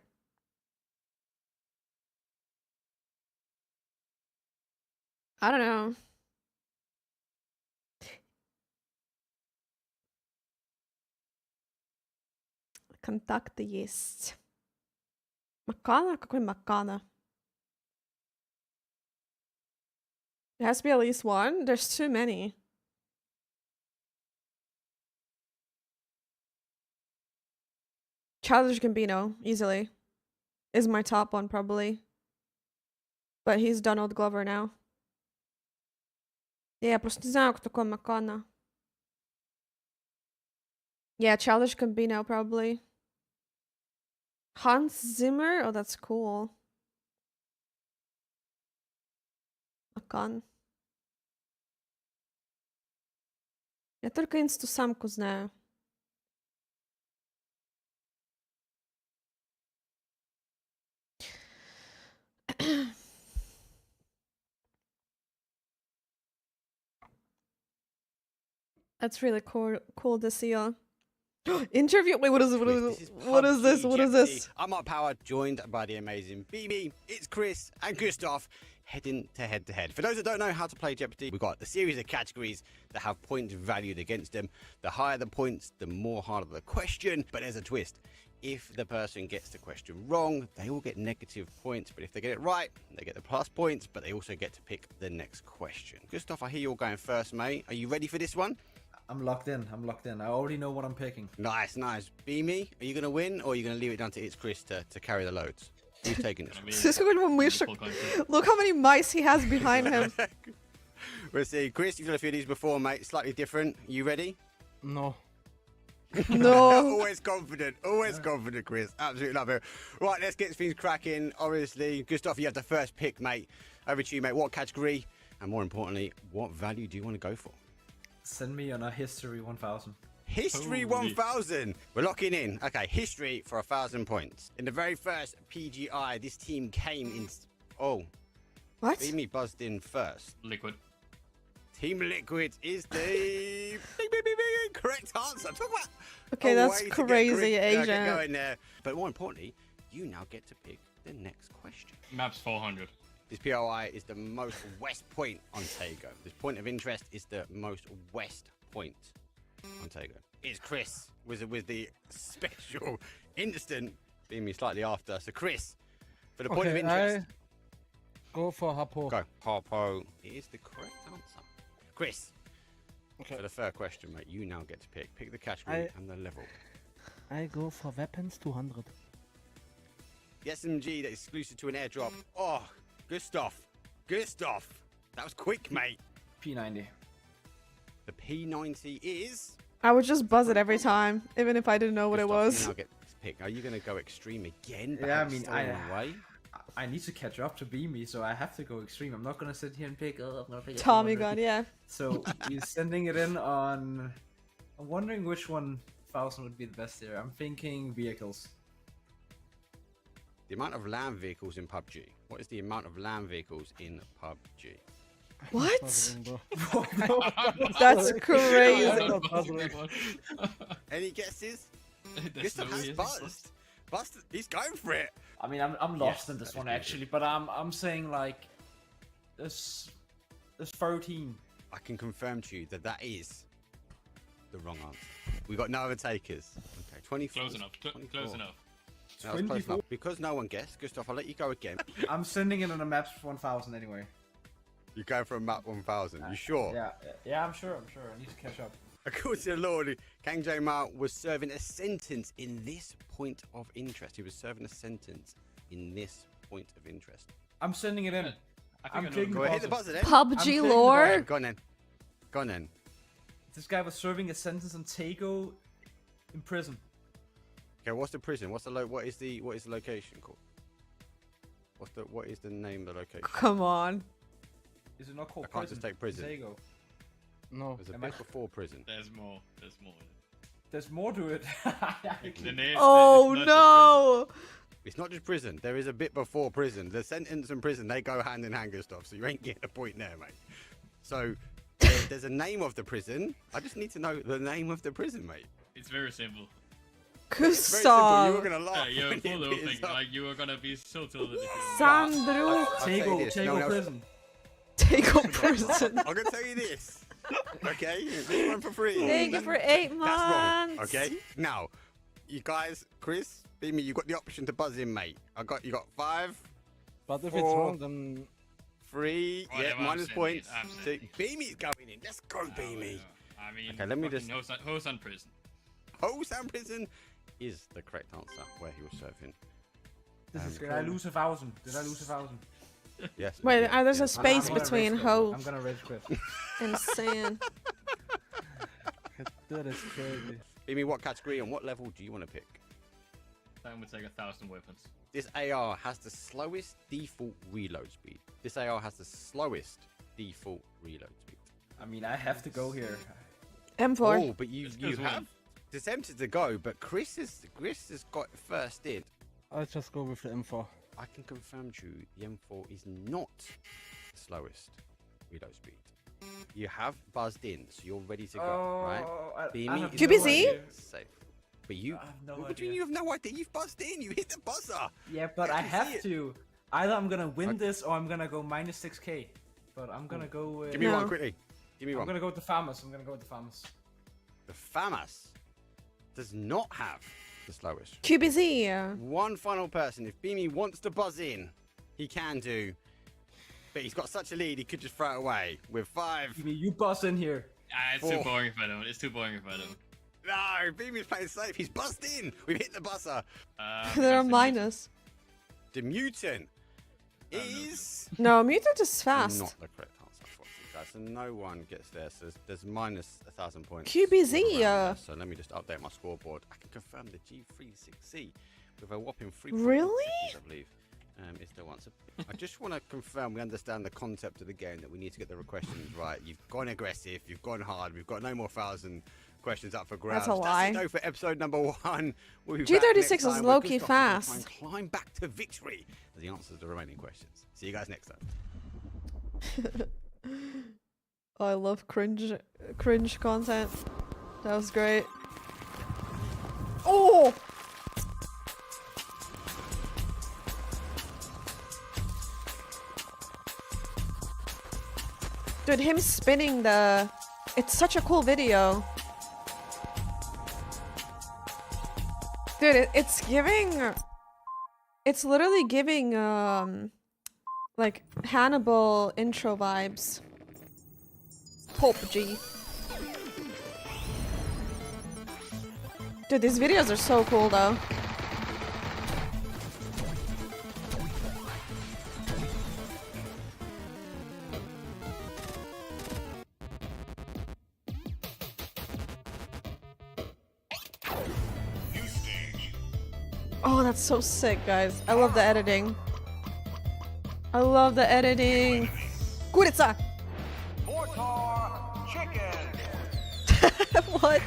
I don't know. Контакты есть. Макана? Какой Макана? It has to be at least one? There's too many. Childish Gambino, easily. Is my top one, probably. But he's Donald Glover now. Yeah, просто не знаю, кто такой Макана. Yeah, Childish Gambino, probably. Hans Zimmer? Oh, that's cool. Makan. Я только инсту-самку знаю. That's really cool to see you. Interview? Wait, what is this? What is this? What is this? I'm Up Power, joined by the amazing BB. It's Chris and Gustav heading to head. For those that don't know how to play Jeopardy, we've got a series of categories that have points valued against them. The higher the points, the more harder the question. But there's a twist. If the person gets the question wrong, they will get negative points. But if they get it right, they get the plus points, but they also get to pick the next question. Gustav, I hear you're going first, mate. Are you ready for this one? I'm locked in. I already know what I'm picking. Nice. Beamy, are you going to win or are you going to leave it down to It's Chris to carry the loads? Who's taking this? Look how many mice he has behind him. We'll see. Chris, you've done a few of these before, mate. Slightly different. You ready? No. No. Always confident, Chris. Absolutely love it. Right, let's get things cracking. Obviously, Gustav, you have the first pick, mate. Over to you, mate. What category? And more importantly, what value do you want to go for? Send me on a history 1000. History Holy. 1000. We're locking in. Okay, history for 1,000 points. In the very first PGI, this team came in. Oh, What? Beamy buzzed in first. Liquid. Team Liquid is the bing, correct answer. Talk about Okay, a that's way to get crazy, get Asia. going there. But more importantly, you now get to pick the next question. Maps 400. This POI is the most west point on Tego. This point of interest is the most west point on Tego. It's Chris with the special instant being me slightly after. So Chris, for the point of interest, Go for Hapo. go. Harpo is the correct answer. Chris, Okay. for the third question, mate, you now get to pick the category and the level. I go for weapons 200. The SMG that is exclusive to an airdrop. Oh, Gustav, that was quick, mate. P90. The P90 is. I would just buzz it every time, even if I didn't know what it Gustav, was. You now get to pick. Are you going to go extreme again? Yeah, I Perhaps mean, stolen away? I need to catch up to Beamy, so I have to go extreme. I'm not gonna sit here and pick. Oh, I'm gonna pick a Tommy 200. gun, yeah. So he's sending it in on. I'm wondering which 1000 would be the best here. I'm thinking vehicles. The amount of land vehicles in PUBG. What is the amount of land vehicles in PUBG? What? Puzzling, bro. That's I'm crazy. not puzzling. Any guesses? There's Gustav no has easy buzzed. Buzzed. He's going for it. I mean, I'm lost in this that one is good. actually, but I'm saying like there's 13. I can confirm to you that that is the wrong answer. We got no other takers. Okay, 24. Close enough. 24. Close enough. That was close 24. enough. Because no one guessed, Gustav, I'll let you go again. I'm sending it on a maps 1000 anyway. You're going for a map 1000. You sure? Yeah, I'm sure. I need to catch up. According to the Lord, Kang J Mao was serving a sentence in this point of interest. He was serving a sentence in this point of interest. I'm sending it in. I think I'm I know clicking the Go ahead, hit the buzzer. buzzer then. PUBG clicking the lore? button. Go on then. Go on then. This guy was serving a sentence on Tego in prison. Okay, what's the prison? What is the location called? What is the name of the location? Come on. Is it not called I can't prison? just take prison. Tego. No. There's a Am bit I- before prison. There's more. There's more to it. The name. Oh it's not just no! It's not just prison. There is a bit before prison. The sentence and prison, they go hand in hand, Gustav. So you ain't getting a point there, mate. So there's a name of the prison. I just need to know the name of the prison, mate. It's very simple. It's very simple. You were Gustav. gonna laugh. You're when full you of picked things. it up. Like you were gonna be so tilted. if you- Sandro. I'll tell you Tego this, no one else- prison. Take a prison. I'm gonna tell you this. Okay, this one for free. Thank you for 8 months. That's wrong. Okay. Now, you guys, Chris, Beamy, you got the option to buzz in, mate. You got 5, But if it's 4, wrong, then 3. Whatever, Yeah, I'm minus sending it, points. I'm So sending Beamy's going in. Let's go, Beamy. I mean, Okay, let me fucking just- Hosan prison. Hosan prison is the correct answer where he was serving. Did I lose 1,000? Did I lose 1,000? Yes. Wait, yeah, there's yeah. a space I'm gonna between rage quit. hoe I'm gonna rage quit. and sand. that is crazy. Beamy, what category and what level do you want to pick? Then we take 1,000 weapons. This AR has the slowest default reload speed. This AR has the slowest default reload speed. I mean, I have to go here. M4. Oh, but you It's good have one. attempted to go, but Chris has got first in. I'll just go with the M4. I can confirm to you the M4 is not the slowest reload speed. You have buzzed in, so you're ready to go, right? I Beamy have is QBZ? no idea. safe. But you, I have no what do you mean idea. you have no idea? You've buzzed in. You hit the buzzer. Yeah, but I I can see have it. to. Either I'm gonna win this or I'm gonna go minus 6k. But I'm gonna go. Give me No. one quickly. Give me I'm one. gonna go with the FAMAS. I'm gonna go with the FAMAS. The FAMAS does not have the slowest. QBZ. One final person. If Beamy wants to buzz in, he can do. But he's got such a lead, he could just throw it away with 5. Give me you buzz in here. It's too 4. boring if I don't. It's too boring if I don't. No, Beamy's playing safe. He's buzzed in. We've hit the buzzer. They're that's a minus. The mutant no. is No, mutant is fast. not the correct answer. Unfortunately, guys. Right, so no one gets there. So there's minus 1,000 points. QBZ, all around there. So let me just update my scoreboard. I can confirm the G36C with a whopping 3. Really? I believe. Is the one. So I just want to confirm we understand the concept of the game, that we need to get the questions right. You've gone aggressive, you've gone hard, we've got no more 1,000 questions up for grabs. That's a lie. That's it, though, for episode number 1. We'll be G36 back next is time. We're low-key just trying to fast. climb back to victory as he answers the remaining questions. See you guys next time. Oh, I love cringe content. That was great. Oh! Dude, him spinning the... It's such a cool video. Dude, it's giving... It's literally giving, like, Hannibal intro vibes. Pubg. Dude, these videos are so cool, though. Oh, that's so sick, guys. I love the editing. I love the editing. Kurica! What?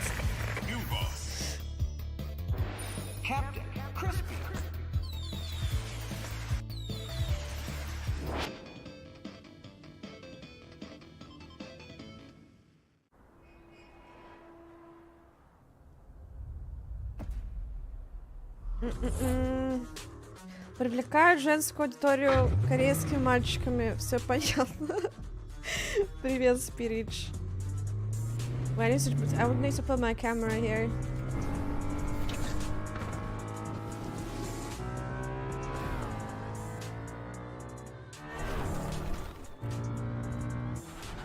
Captain Crispy. Привлекают женскую аудиторию корейскими мальчиками. Все понятно. Привет, Спирич. I would need to put my camera here.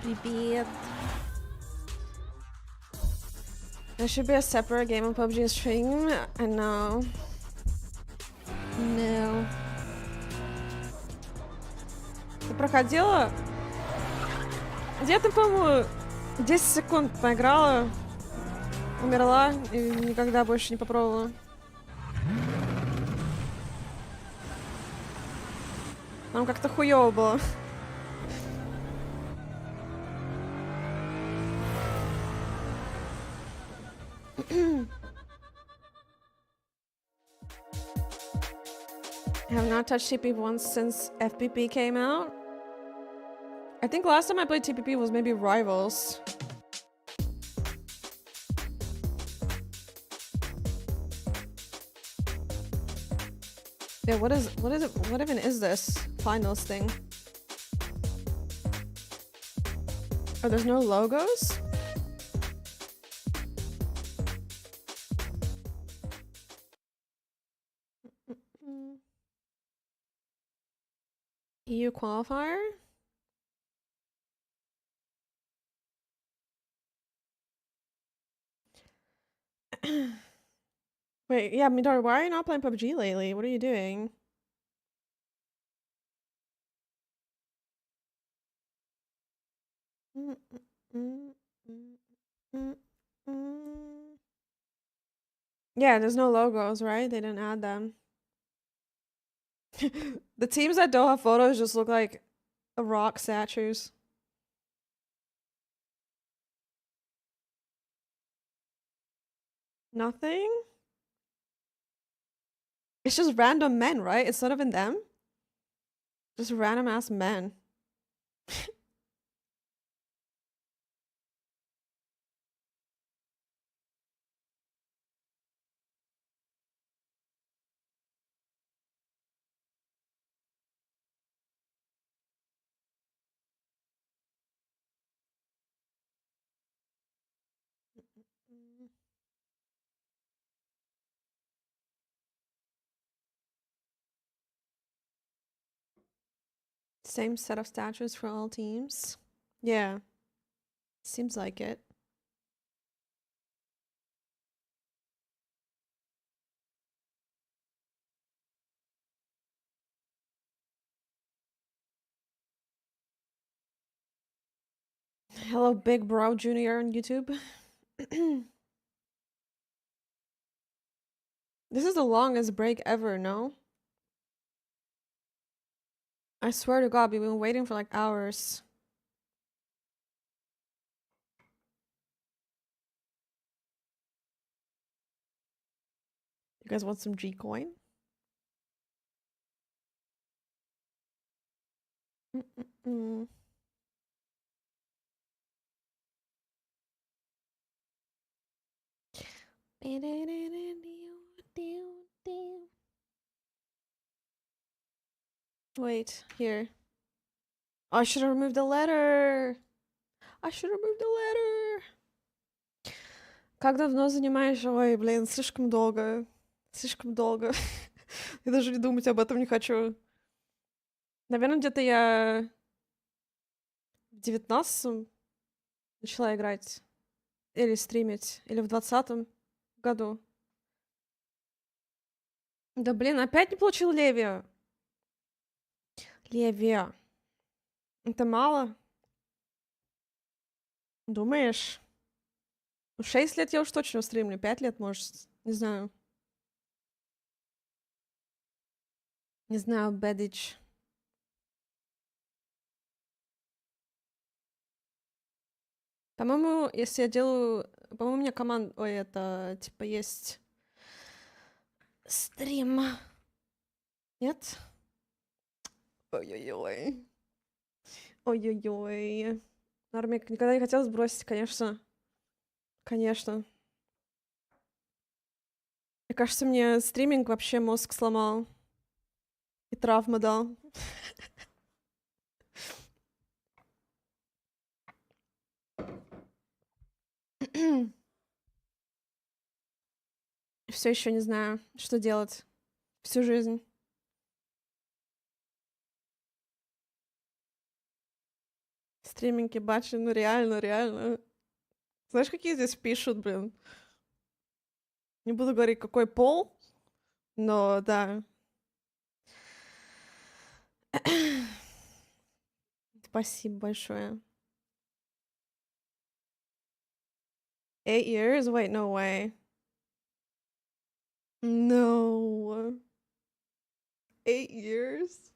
Привет. There should be a separate game on PUBG stream. I know. No. Ты проходила? Где-то, по-моему, 10 секунд поиграла, умерла и никогда больше не попробовала. Нам как-то хуёво было. I have not touched TPP once since FPP came out. I think last time I played TPP was maybe Rivals. Yeah, what even is this finals thing? Oh, there's no logos? EU qualifier? Wait, yeah, Midori, why are you not playing PUBG lately? What are you doing? Yeah, there's no logos, right? They didn't add them. The teams that don't have photos just look like rock statues. Nothing? It's just random men, right? It's not even them. Just random ass men. Same set of statues for all teams. Yeah. Seems like it. Hello, Big Bro Junior on YouTube. This is the longest break ever, no? I swear to God, we've been waiting for like hours. You guys want some G coin? Mm-mm-mm. Wait, here. Oh, I should have removed the letter. I should have removed the letter. Как давно занимаешь? Ой, блин, слишком долго. Слишком долго. Я даже не думать об этом не хочу. Наверное, где-то я в 19-м начала играть. Или стримить. Или в 20-м году. Да блин, опять не получил Левия. Левия. Это мало? Думаешь? 6 лет я уж точно стримлю. 5 лет, может. Не знаю. Не знаю, Бэдич. По-моему, если я делаю... По-моему, у меня команда... Ой, это... Типа есть... Стрим. Нет? Ой-ой-ой. Ой-ой-ой. Нормик, никогда не хотела сбросить, конечно. Конечно. Мне кажется, мне стриминг вообще мозг сломал. И травмы дал. Все еще не знаю, что делать. Всю жизнь. Стриминги бачи, ну реально, реально. Знаешь, какие здесь пишут, блин? Не буду говорить, какой пол, но да. Спасибо большое. 8 years? Wait, no way. No. 8 years?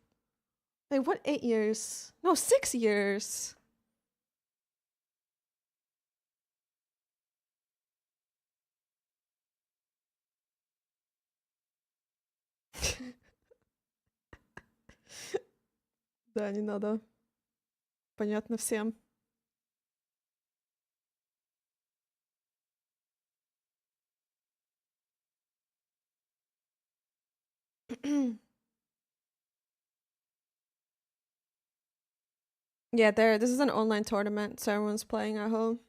Wait, what 8 years? No, 6 years. Да, не надо. Понятно всем. Yeah, this is an online tournament, so everyone's playing at home.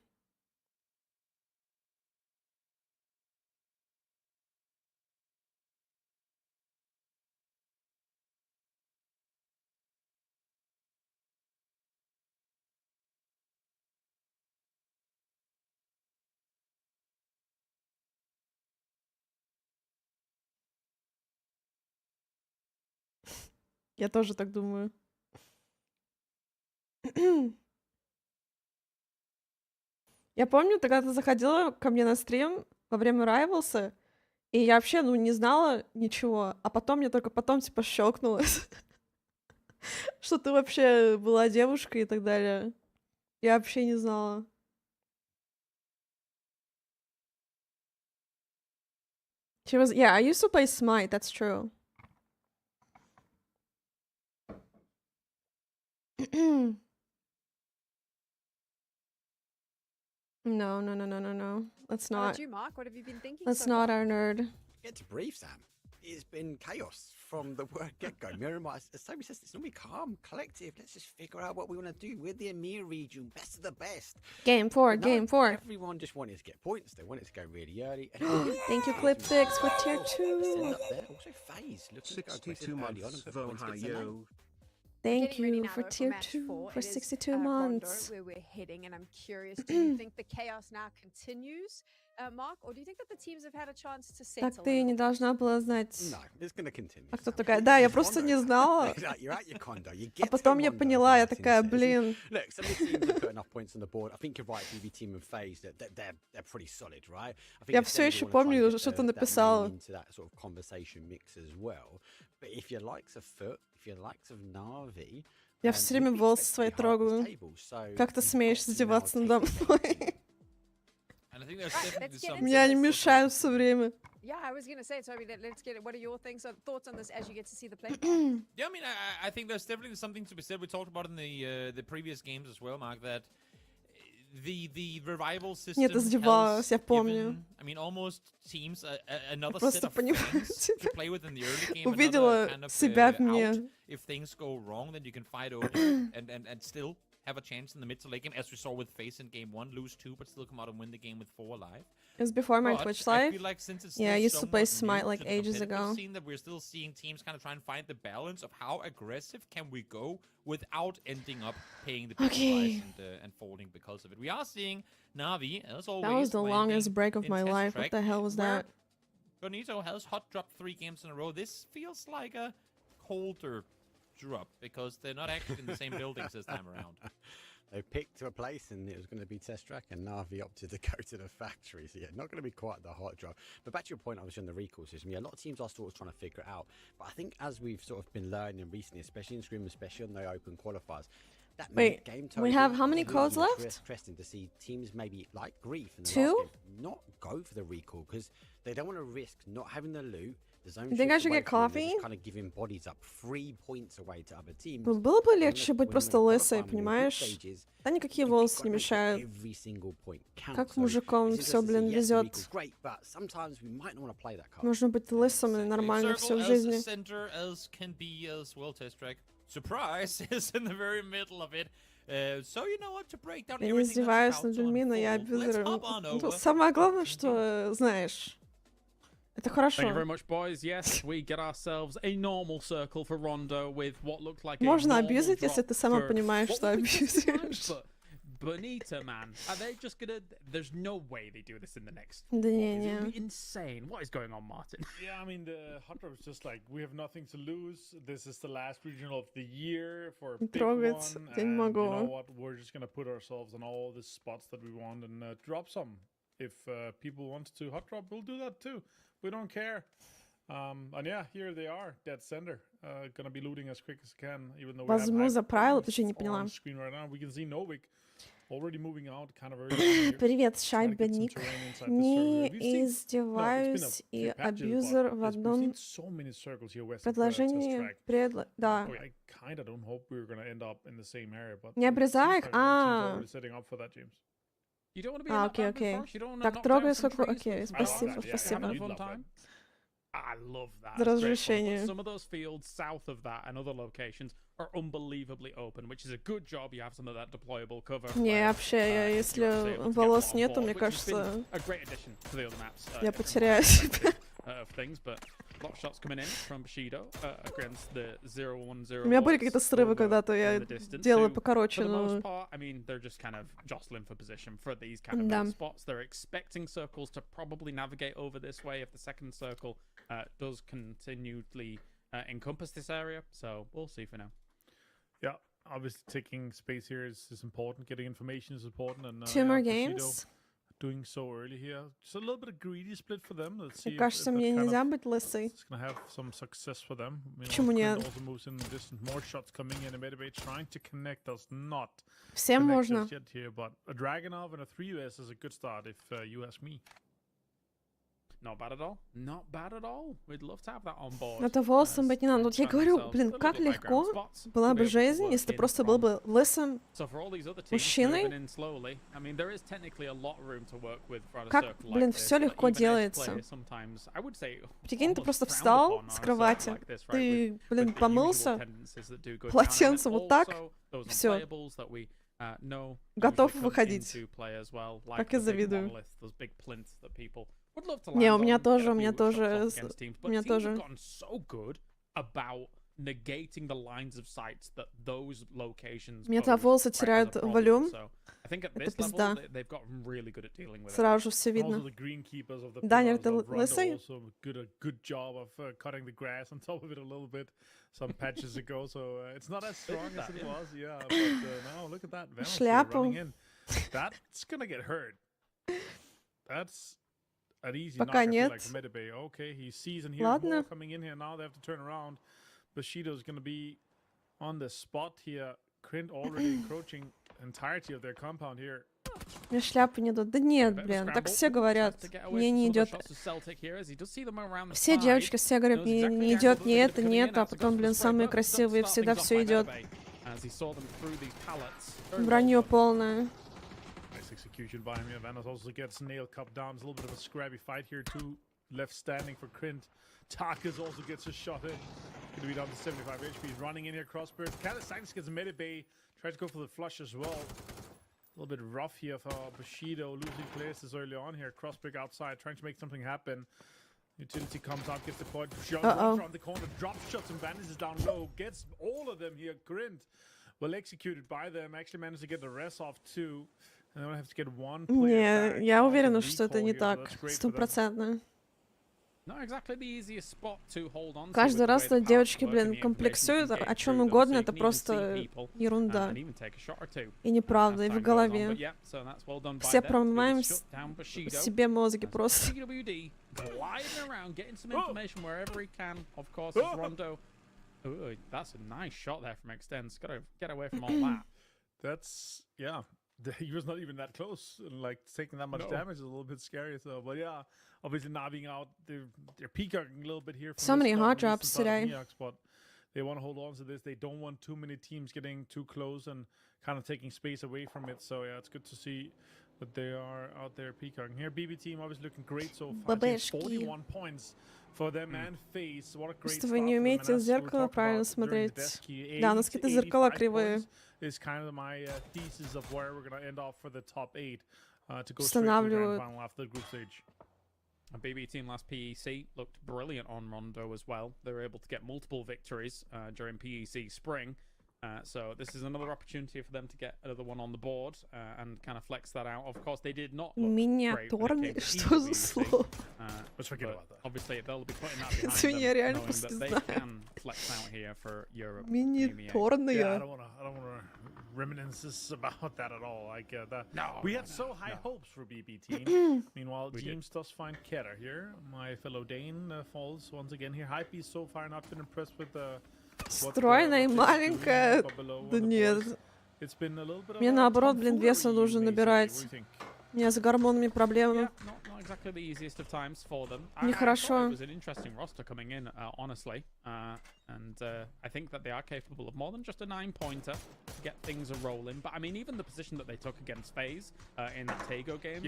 Я тоже так думаю. Я помню, тогда ты заходила ко мне на стрим во время Райвелса, и я вообще, ну, не знала ничего, а потом мне только потом, типа, щелкнулось, что ты вообще была девушкой и так далее. Я вообще не знала. Yeah, I used to play Smite, that's true. No. Let's How not. about you, Mark? What have you been thinking That's so not far? our nerd. Get to brief, Sam. It's been chaos from the word get-go. Miramar, as Toby says, it's normally calm, collective. Let's just figure out what we want to do. We're the Emir region, best of the best. Game 4, But no, game 4. Everyone just wanted to get points. They wanted to go really early. Thank you, Clipfix, for tier 2. Send up there. Also, FaZe looking to go 62 aggressive early on months, and put points against the lane. Vohayo. Thank Getting ready you now, for though, tier match 2 4. for It is, 62 Rondo, months. where we're heading, and I'm curious, do you think the chaos now continues? Mark, or do you think that the teams have had a chance to settle? Так ты не должна была знать. No, it's going to continue. А кто Sam. такая? Да, я It's просто Rondo. не знала. Like, you're at your condo. You А get потом to я Rondo, поняла, я Martin такая, says. блин. Look, some of the teams have put enough points on the board. I think you're right, BB team and FaZe, that they're pretty solid, right? I think Я the все Stereotypes еще wanna try and помню, get что ты that написала. name into that sort of conversation mix as well. But if your likes of Foot, if your likes of Na'Vi, Я все время волосы свои трогаю. Как ты смеешь издеваться надо мной? And I think there's Right, definitely let's get some. into Меня не this. мешают все время. Yeah, I was gonna say, Toby, let's get it. What are your thoughts on this as you get to see the play? Yeah, I mean, I think there's definitely something to be said. We talked about in the previous games as well, Mark, that the revival system Нет, издевалась, я has помню. given, I mean, almost teams another Просто set of понимаю friends тебя. to play with in the early game. Увидела another kind of, себя в out. мне. If things go wrong, then you can fight over and still have a chance in the mid to late game, as we saw with FaZe in game 1, lose 2, but still come out and win the game with 4 alive. It was before my But Twitch I live. feel like since it's Yeah, I still used to play somewhat Smite new like to the ages competitive ago. scene, that we're still seeing teams kind of try and find the balance of how aggressive can we go without ending up paying the big Okay. price and folding because of it. We are seeing Na'Vi, as always, That was the landing longest break of in my test life. track, What the hell was where that? Bonito has hot dropped 3 games in a row. This feels like a colder drop because they're not actually in the same buildings this time around. They picked a place and it was going to be test track, and Na'Vi opted to go to the factory. So yeah, not going to be quite the hot drop. But back to your point, obviously on the recall system, yeah, a lot of teams are sort of trying to figure it out. But I think as we've sort of been learning recently, especially in Scrim, especially on the open qualifiers, that Wait, game we have how many codes left? Interesting to see teams maybe like Grief in the 2? last game not go for the recall because they don't want to risk not having the loot. You think I should get coffee? Kind of giving bodies up 3 points away to other teams. Было бы легче быть просто лысой, понимаешь? Да никакие волосы не мешают. Как мужикам все, блин, везет. Нужно быть лысым и нормально все в жизни. Center as can be as well, test track. Surprise is in the very middle of it. So you know what, to break down Я не everything издеваюсь that's над about to людьми, но я unfold, let's абьюзерю. hop on over. Самое главное, что, знаешь, это хорошо. Thank you very much, boys. Yes, we get ourselves a normal circle for Rondo with what looked like Можно a normal абьюзить, если drop ты сама for понимаешь, what что we think is абьюзишь. fine, but Bonita, man, are they just gonna? There's no way they do this in the next. Да It не-не. would be insane. What is going on, Martin? Yeah, I mean, the hot drop is just like, we have nothing to lose. This is the last regional of the year for a big Трогать, one. я не And you могу. know what? We're just going to put ourselves on all the spots that we want and drop some. If people want to hot drop, we'll do that too. We don't care. And yeah, here they are, dead center. Gonna be looting as quick as can, even though we have Возьму за правило, ты же не on поняла. screen right now. We can see Novik already moving out kind of early. here. Привет, Trying to get some Шайбеник. terrain inside the Не server. We've seen- издеваюсь и абьюзер в We've одном seen so many circles here west of предложении. Да. Oh, I kinda don't hope we're gonna end up in the same area, but Не it обрезай seems их. like our team's А, already setting up for that, James. You don't want to be in А, that окей, bad окей. mood, you don't wanna Так, knock трогаю down some сколько... trees Окей, with- спасибо, that, yeah. спасибо. We'd Have a love fun that. time. I love that. За That's great fun, but разрешение. some of those fields south of that and other locations are unbelievably open, which is a good job you have some of that deployable cover. Не, where, вообще, я, you're если able to get волос one on нету, board, мне which has been кажется, a great addition to the other maps. я From потеряю my себя. of things, but a lot of shots coming in from Bushido against the 0-1-0. У меня были какие-то срывы over когда-то, in я the distance, делаю who, покороче, for the но... most part, I mean, they're just kind of jostling for position for these kind of Да. spots. They're expecting circles to probably navigate over this way if the second circle does continually encompass this area. So we'll see for now. Yeah, obviously taking space here is important. Getting information is important, and 2 more Bushido games. doing so early here. Just a little bit of greedy split for them. Let's see Мне if кажется, that мне kind нельзя of быть лысой. is gonna have some success for them. You know, Почему Quinn нет? also moves in the distance. More shots coming in. And Medibay trying to connect, does not Всем connect можно. just yet here, but a Dragonov and a 3US is a good start if you ask me. Not bad at all. Not bad at all. We'd love to have that on board. Это волосом быть не надо. Вот я говорю, блин, как легко была бы жизнь, если ты просто был бы лысым. So for all these other teams Мужчиной? moving in slowly, I mean, there is technically a lot of room to work with for a Как, circle блин, like this, всё but легко even edge делается. players sometimes, I would say, Прикинь, ты almost просто frowned встал upon on с a circle кровати, like this, right, ты, with блин, the usual помылся, tendencies that do go down, and полотенце вот так, also those всё. unplayables that we know Готов usually come выходить. into play as well, like Так и the big завидую. monolith, those big plinths that people would love to Не, land у меня on, тоже, get a у меня few shots тоже, off against teams, у but меня teams тоже. have gotten so good about negating the lines of sights that those locations У меня там pose, волосы right, as a теряют problem. волюм. So I I think at Это this пизда. level, they've gotten really good at dealing with it. Сразу же все Also, видно. the greenkeepers of the Даня, pillars ты of Rondo лысый? also a good job of cutting the grass on top of it a little bit some patches ago. So it's not as strong as it was. Yeah, but now look at that. Venom's here Шляпу. running in. That's gonna get hurt. That's an easy knock, Пока I feel нет. like, for Medibay. Okay, he sees and hears Ладно. more coming in here. Now they have to turn around. Bushido's gonna be on the spot here. Krint already encroaching entirety of their compound here. Мне шляпы не идут. Да нет, блин, так все говорят. Мне не идет. Все девочки все говорят, мне не идет ни это, ни это, а потом, блин, самые красивые, всегда все идет. Вранье полное. Nice execution by him here. Vanos also gets nail cup down. It's a little bit of a scrappy fight here. Two left standing for Krint. Tarkus also gets a shot in. Going to be down to 75 HP. He's running in here. Crossbird. Calisynus gets a Medibay. Tries to go for the flush as well. A little bit rough here for Bushido, losing places early on here. Crossbird outside, trying to make something happen. Utility comes out, gets the point. Runs around the corner, drops shots and vanishes down low. Gets all of them here. Krint, well executed by them. Actually managed to get the rest off too. And then we have to get one player back. Не, я Awesome уверена, что это recall не here, so так. that's great for them. Стопроцентно. Not exactly the easiest spot to hold on to Каждый with the раз way the девочки, powers work блин, and the information комплексуют you can о get чем through them, угодно, so это you can even просто see people, ерунда. and even take a shot or two И неправда, и as в time goes on. голове. But yeah, so that's well done by Все them to be able to промываем shut down Bushido. себе мозги просто. CWD gliding around, getting some information wherever he can. Of course, it's Rondo. Ooh, that's a nice shot there from Extends. Got to get away from all that. That's, yeah. He was not even that close. Like, taking that much damage is a little bit scary. So, but yeah, obviously now being out, they're peacocking a little bit here. So many hot drops today. But they want to hold on to this. They don't want too many teams getting too close and kind of taking space away from it. So yeah, it's good to see that they are out there peacocking here. BB team obviously looking great so far. 41 points for them and FaZe. What a great Просто start вы не for them. умеете And в as we зеркало talked правильно about during the смотреть. desk, Да, у нас какие-то зеркала 85 кривые. points is kind of my thesis of where we're going to end off for the top 8 to go straight to the grand Устанавливают. final after the group stage. A BB team last PEC looked brilliant on Rondo as well. They were able to get multiple victories during PEC Spring. So this is another opportunity for them to get another one on the board and kind of flex that out. Of course, they did not look great when it came Миниатюрный? to Что за PEC. слово? Let's forget But about that. obviously, they'll be putting that behind Извини, я them, реально knowing просто that they знаю. can flex out here for Europe. EMEA. Yeah, I Миниатюрные. don't want to reminiscences about that at all. Like that, No, we no, had no, so high no. hopes for BB team. Meanwhile, We did. James does find Keta here. My fellow Dane falls once again here. Hype so far not been impressed with the. Стройная и маленькая. Да нет. It's been a little bit of Мне a наоборот, блин, tomfoolery, веса нужно you may say. набирать. What do you think? У меня с гормонами проблемы. Yeah, not exactly the easiest of times for them. Нехорошо. I thought it was an interesting roster coming in, honestly. And I think that they are capable of more than just a 9-pointer to get things a-rolling. But I mean, even the position that they took against FaZe in the Tego game,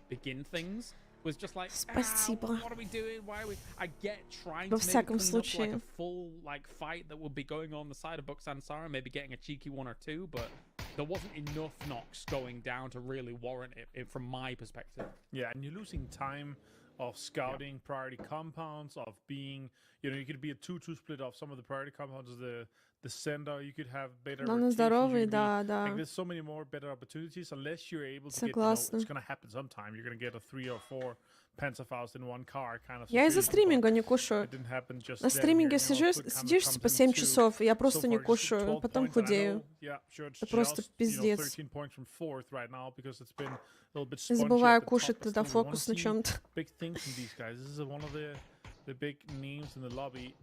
begin things, was just like, Спасибо. what are we doing? Why are we? I get trying Во to maybe всяком clean up like случае. a full like fight that would be going on the side of Bucks and Sarah, maybe getting a cheeky one or two, but there wasn't enough knocks going down to really warrant it from my perspective. Yeah, and you're losing time of scouting priority compounds, of being, you know, you could be a 2-2 split of some of the priority compounds of the center. You could have better Но на rotations, you здоровый, could be- да, да. Like, there's so many more better opportunities unless you're able to get, Согласна. it's going to happen sometime. You're going to get a 3 or 4 Panzerfaust in one car kind of Я из-за situation, стриминга but не кушаю. it didn't happen just На then стриминге here. You know, сидишь, food сидишь comes по in 7 two. часов, и я So просто не far, just кушаю, 12 потом points, and I худею. know, yeah, sure, it's Это просто just, you know, пиздец. 13 points from 4th right now because it's been a little bit Не spongy забываю at the top, кушать but тогда still, we wanna фокус на see чем-то. big things from these guys. This is one of the big names in the lobby,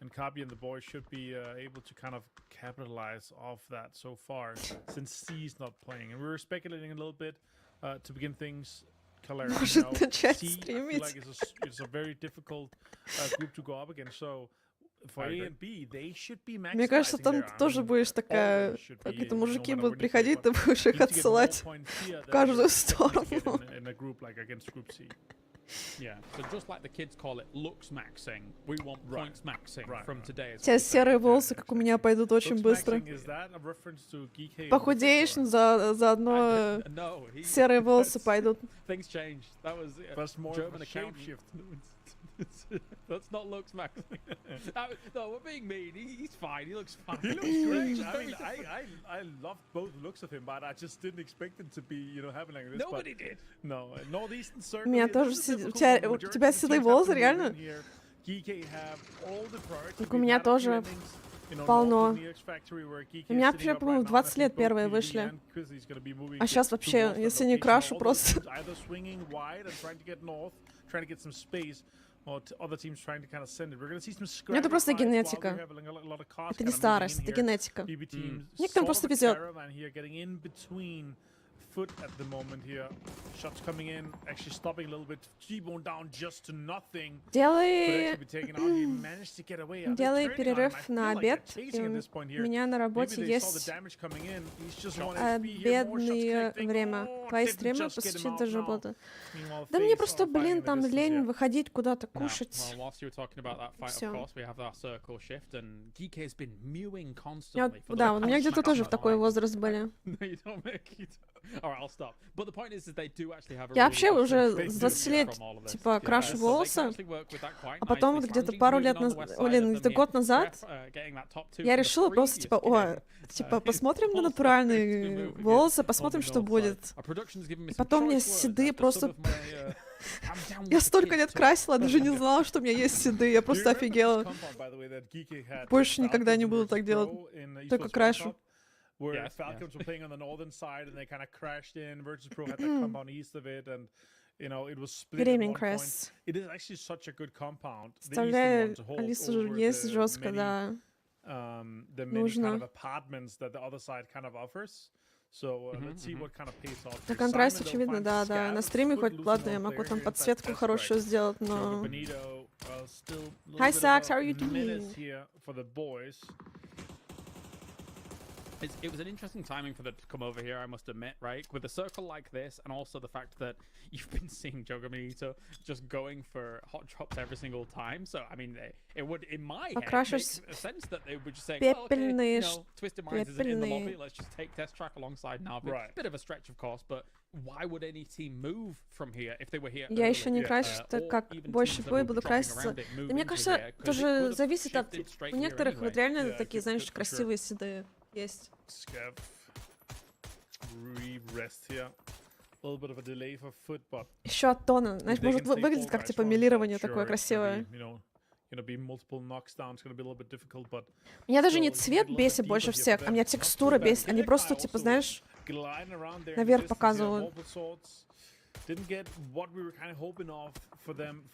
and Kabi and the boys should be able to kind of capitalize off that so far, since C's not playing. And we were speculating a little bit to begin things. Kaleri, Может начать C, I feel стримить. like it's a very difficult group to go up against. So for A and B, they should be maximizing Мне кажется, там their ты тоже arm. будешь такая, Always should be, какие-то no мужики matter будут when you play, приходить, ты but будешь you их need to get more отсылать points here в than каждую you're expected to сторону. get in a group like against Group C. Yeah, so just like the kids call it looks maxing, we want points maxing from today. У тебя серые волосы, как у меня, пойдут очень Looks быстро. maxing, is that a reference to GK? Похудеешь, заодно No, серые волосы пойдут. things changed. That was That's more of German a accountant. shapeshift. That's not looks, Max. No, we're being mean. He's fine. He looks fine. He looks great. Just I very mean, I love both looks of him, but I just didn't expect him to be, you know, having like this. Nobody did. No, Northeastern У Circle. меня this тоже is у difficult. тебя, The у majority тебя of the седые teams have волосы, to move реально? in here. GK have all the priority. У меня тоже полно. У меня вообще, по-моему, в 20 лет первые вышли. А сейчас вообще, если не крашу, просто... Это просто генетика. Это не старость, это генетика. Некоторым просто везет. Foot at the moment here. Shots coming in, actually stopping a little bit. T-bone down just to nothing. Делай перерыв на обед. У меня на работе есть обедное время. Твои стримы посвящены даже работе. Да мне просто, блин, там лень выходить куда-то кушать. Всё. Да, у меня где-то тоже в такой возраст были. Я вообще уже с 20 лет, типа, крашу волосы, а потом вот где-то пару лет назад, блин, где-то год назад, я решила просто, типа, о, типа, посмотрим на натуральные волосы, посмотрим, что будет. И потом у меня седые просто... Я столько лет красила, даже не знала, что у меня есть седые, я просто офигела. Больше никогда не буду так делать, только крашу. Where Falcons were playing on the northern side and they kind of crashed in. Virtus Pro had that compound east of it, and you know it was split at one point. It is actually such a good compound. Вставляю Алису есть жестко, да. The many kind of apartments that the other side kind of offers. So let's see what kind of pays off. На контрасте очевидно, да, да. На стриме хоть, ладно, я могу там подсветку хорошую сделать, но... Hi, Sax, how are you doing? It was an interesting timing for them to come over here, I must admit, right? With a circle like this, and also the fact that you've been seeing Jogaminito just going for hot drops every single time. So, I mean, it would, in my head, make sense that they would just say, well, okay, you know, Twisted Minds isn't in the lobby, let's just take Test Track alongside Navi. Right. Bit of a stretch, of course, but why would any team move from here if they were here? Я еще не крашусь, так как больше буду краситься. И мне кажется, тоже зависит от... У некоторых вот реально такие, знаешь, красивые седые. Есть. Еще от тона. Знаешь, может выглядит как типа милирование такое красивое. Меня даже не цвет бесит больше всех, а меня текстура бесит. Они просто, типа, знаешь, наверх показывают.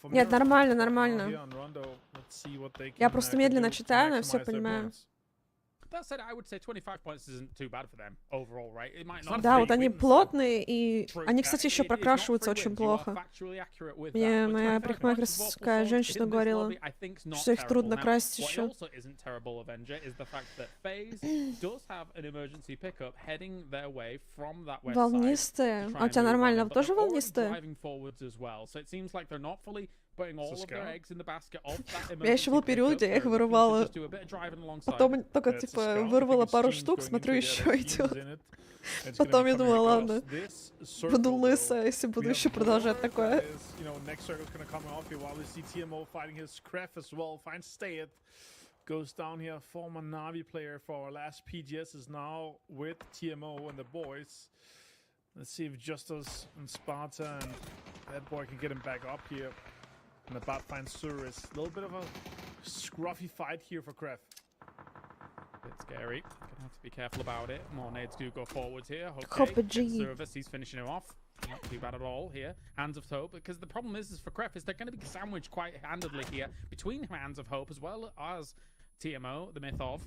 Нет, нормально, нормально. Я просто медленно читаю, но я все понимаю. That said, I would say 25 points isn't too bad for them overall, right? It might not Да, вот они плотные, и они, кстати, еще прокрашиваются очень плохо. Мне моя парикмахерская женщина говорила, что их трудно красить еще. Волнистые? А у тебя нормально тоже волнистые? У меня еще был период, где я их вырывала. Потом только, типа, вырвала пару штук, смотрю, еще идет. Потом я думала, ладно, буду лысая, если буду еще продолжать такое. Goes down here, former Navi player for our last PGS is now with TMO and the boys. Let's see if Justus and Sparta and that boy can get him back up here. And the bot finds Suris. A little bit of a scruffy fight here for Kref. Bit scary. Gonna have to be careful about it. More nades do go forwards here. Pubg. Service, he's finishing him off. Not too bad at all here. Hands of Hope, because the problem is for Kref is they're going to be sandwiched quite handedly here between Hands of Hope as well as TMO, the myth of.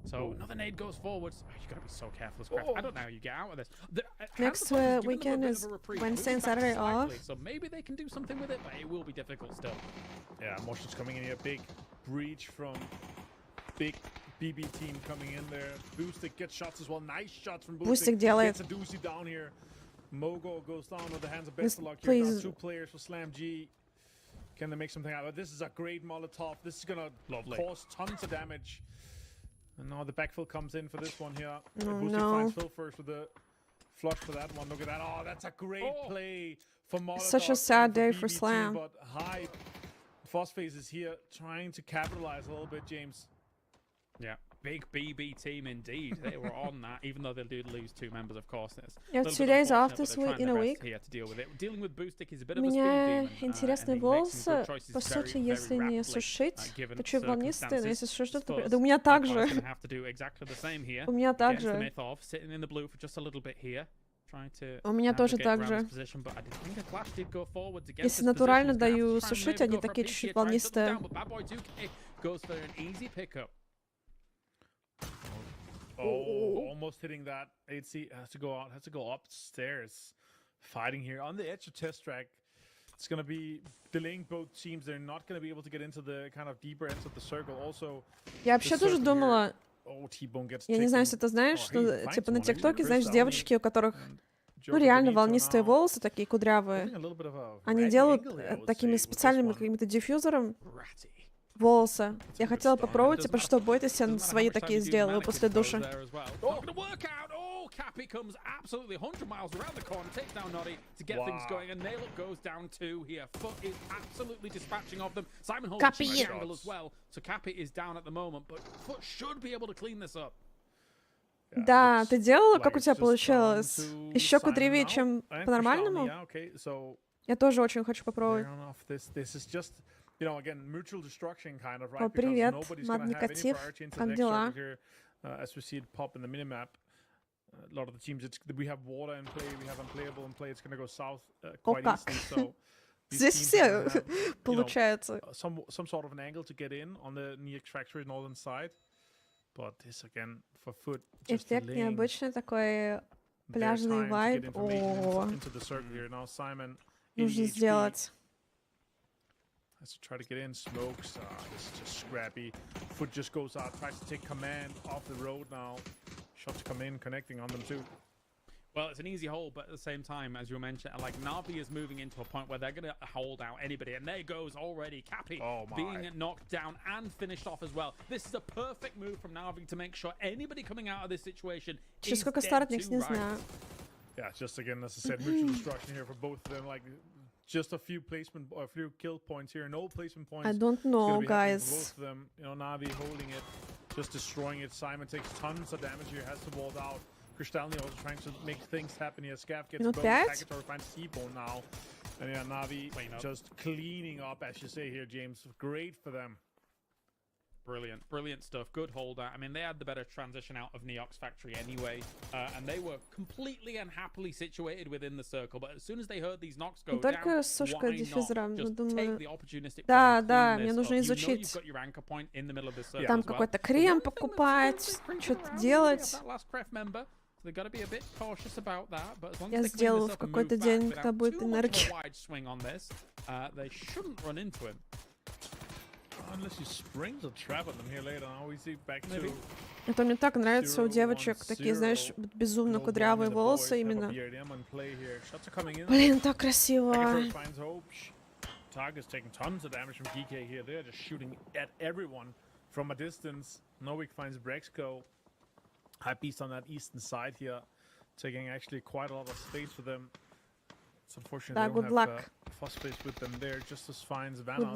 So another nade goes forwards. Oh, you gotta be so careful as Kref. I don't know how you get out of this. Next weekend is Wednesday and Saturday off. So maybe they can do something with it, but it will be difficult still. Yeah, motions coming in here. Big breach from big BB team coming in there. Boostic gets shots as well. Nice shots from Boostic. Gets a doozy down here. Mogo goes down with the hands of Bestalok here. Down 2 players for Slam G. Can they make something out of it? This is a great Molotov. This is gonna cause tons of damage. And now the backfill comes in for this one here. Boostic finds Phil first with the flush for that one. Look at that. Oh, that's a great play for Molotov. Such a sad day for Slam. But high Phosphase is here trying to capitalize a little bit, James. Yeah, big BB team indeed. They were on that, even though they did lose 2 members, of course. It's Я a вот little 2 bit days off unfortunate, but this they're week, trying in a their week. best here to deal with it. Dealing with Boostic is a bit У of a speed меня demon, интересные and he makes some good волосы. choices По very, сути, very если не rapidly, сушить, given то чуть волнистые, но если circumstances. сушить, то... Suppose Да у меня так же. Iconi's gonna have to do exactly the same here. У меня так Gets the же. myth off, sitting in the blue for just a little bit here. Trying to У меня тоже navigate так around же. this position, but I think the clash did go forwards against Если this натурально position. He's gonna have даю to try and сушить, maybe они go for a такие peek чуть-чуть here, try and shut them волнистые. down, but Bad Boy 2K goes for an easy pickup. Oh, almost hitting that. AC has to go out, has to go upstairs. Fighting here on the edge of test track. It's going to be delaying both teams. They're not going to be able to get into the kind of deeper ends of the circle. Also, Я вообще тоже думала, oh, T-Bone gets я не знаю, если ты знаешь, что типа на ТикТоке, знаешь, девочки, у которых ну реально волнистые волосы, такие кудрявые, они делают такими специальными какими-то диффьюзером волосы. Я хотела попробовать, типа, что будет, если я свои такие сделаю после душа. Cappy comes absolutely 100 miles around the corner, takes down Noddy to get things going, and Nail Up goes down 2 here. Foot is absolutely dispatching of them. Simon holds a angle as well, so Cappy is down at the moment, but Foot should be able to clean this up. Да, ты делала, как у тебя получилось? Еще кудрявее, чем по-нормальному? Я тоже очень хочу попробовать. О, привет, Мад Негатив, как дела? As we see it pop in the minimap, a lot of the teams, we have water in play, we have unplayable in play. It's going to go south quite easily. So здесь все получается. Some sort of an angle to get in on the Neox Factory northern side, but this again for Foot. Эффект необычный такой пляжный вайб. О, нужно сделать. Has to try to get in, smokes. This is just scrappy. Foot just goes out, tries to take command off the road now. Shots come in, connecting on them too. Well, it's an easy hold, but at the same time, as you mentioned, like Na'Vi is moving into a point where they're going to hold out anybody, and there goes already Cappy being knocked down and finished off as well. This is a perfect move from Na'Vi to make sure anybody coming out of this situation is dead to rights. Yeah, just again, as I said, mutual destruction here for both of them. Like just a few placement or a few kill points here, no placement points. I don't know, guys. Both of them, you know, Na'Vi holding it, just destroying it. Simon takes tons of damage here, has to wall out. Kristalny also trying to make things happen here. Scav gets both. Pagator finds T-Bone now. And yeah, Na'Vi just cleaning up, as you say here, James. Great for them. Brilliant, brilliant stuff. Good holder. I mean, they had the better transition out of Neox Factory anyway, and they were completely and happily situated within the circle. But as soon as they heard these knocks go down, why not just take the opportunistic да, да, мне нужно изучить. Там какой-то крем покупать, что-то делать. Я сделаю в какой-то день, когда будет энергия. Unless he springs a trap on them here later on, we see back to. Это мне так нравится у девочек, такие, знаешь, безумно кудрявые волосы именно. Блин, так красиво. Target's taking tons of damage from DK here. They're just shooting at everyone from a distance. Novik finds Brexco. High Beast on that eastern side here, taking actually quite a lot of space for them. It's unfortunate they don't have Phosphate with them there. Justice finds Vanos.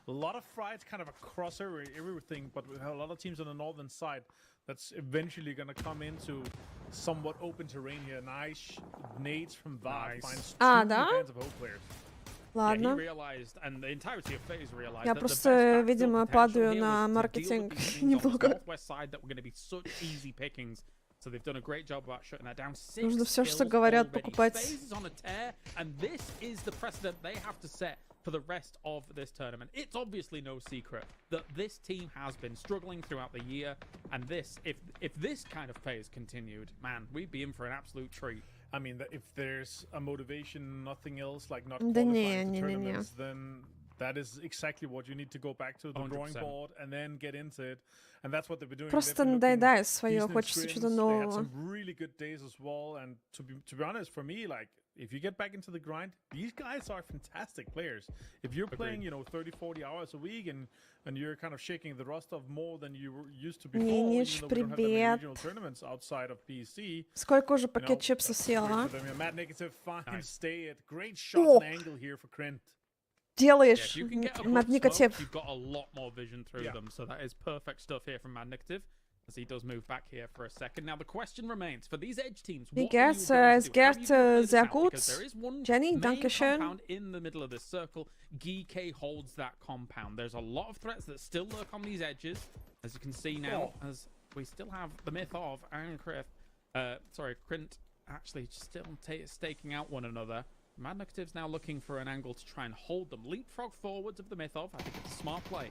A lot of fights, kind of across everything, but we have a lot of teams on the northern side that's eventually going to come into somewhat open terrain here. Nice nades from Vav. Finds two hands of hope players. Ладно. Я просто, видимо, падаю на маркетинг немного. So they've done a great job about shutting that down. Нужно все, что говорят, покупать. And this is the precedent they have to set for the rest of this tournament. It's obviously no secret that this team has been struggling throughout the year, and this, if this kind of play has continued, man, we'd be in for an absolute treat. I mean, if there's a motivation, nothing else, like not qualifying to tournaments, then that is exactly what you need to go back to the drawing board and then get into it. And that's what they've been doing. Просто надоедает свое, хочется что-то нового. They had some really good days as well. And to be honest, for me, like, if you get back into the grind, these guys are fantastic players. If you're playing, you know, 30, 40 hours a week and you're kind of shaking the rust off more than you were used to before, Нинич, привет. Tournaments outside of PC. Сколько уже пакет чипсов съела? Matt Negative finds stay at great shot and angle here for Krent. делаешь, if you can get a Mad good Negative? smoke, you've got a lot more vision through them. So that is perfect stuff here from Mad Negative. As he does move back here for a second. Now the question remains for these edge teams. Wie What are you geht's? going Es to do? How are you geht gonna play this sehr out? gut. Because there is one Jenny, main danke schön. compound in the middle of this circle. GK holds that compound. There's a lot of threats that still lurk on these edges, as you can see now. As we still have the myth of Krint actually still staking out one another. Mad Negative's now looking for an angle to try and hold them. Leapfrog forwards of the myth of. I think it's a smart play.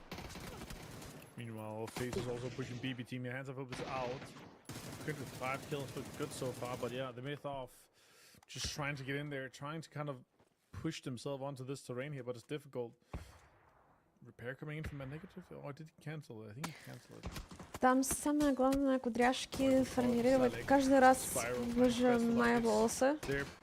Meanwhile, FaZe is also pushing BB team. Your hands up is out. Good with 5 kills, look good so far. But yeah, the myth off just trying to get in there, trying to kind of push themselves onto this terrain here, but it's difficult. Repair coming in from a negative. Oh, did he cancel it? I think he canceled it. Там самое главное кудряшки формировать. Каждый раз выжимая волосы.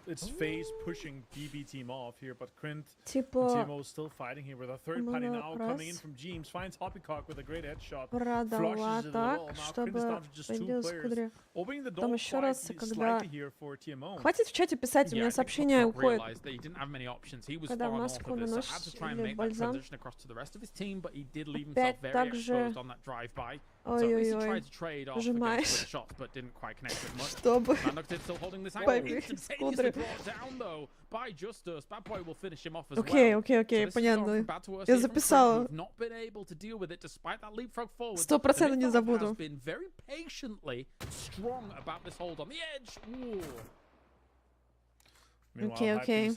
It's FaZe pushing BB team off here, but Krint and Типа TMO still fighting here with a third party now coming in from James. Finds Hoppycock with a great headshot. продала Flushes it так, well. Now Krint is чтобы down to just 2 появилась players. кудря. Opening the Потом door еще раз, quite когда... slightly here for TMO. Хватит в чате писать, у меня сообщение уходит. Когда маску наносишь или бальзам. Опять так же... Ой-ой-ой. Нажимаешь. Чтобы побегать с кудры. Окей, понятно. Я записала. 100% не забуду. Okay.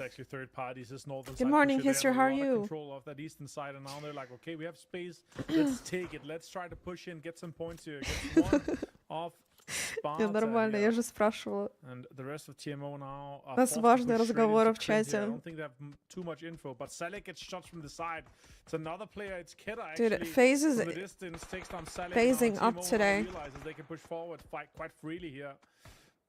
Good morning, History. How are you? Control of that eastern side, and now they're like, okay, we have space. Let's take it. Let's try to push in, get some points here. Get one off. Не, нормально, я же спрашивала. And the rest of TMO now. У нас важные разговоры в I чате. don't think they have too much info, but Salek gets shots from the side. It's another player. It's Keda Dude, actually. FaZe is from the distance takes down Salek. phasing now. up TMO today. Realizes they can push forward, fight quite freely here.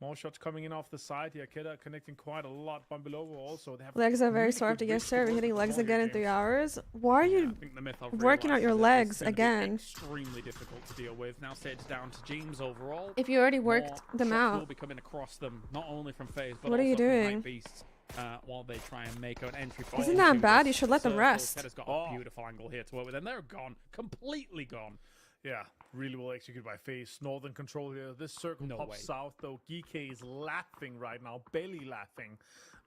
More shots coming in off the side here. Keda connecting quite a lot. Bambilovo also. They have Legs are very really sore good after get wrist served. control Hitting for legs all again your in 3 games. hours. Why are you working out your legs again? Extremely difficult to deal with. Now Sage down to James overall. If you already worked them Shots will out. be coming across them, not only from FaZe, but What are also you from doing? Night Beast, while they try and make an entry. Isn't that bad? You should let them rest. Keda's got a beautiful angle here to work with, and they're gone, completely gone. Yeah, really well executed by FaZe. Northern control here. This circle pops south, though. GK is laughing right now, belly laughing.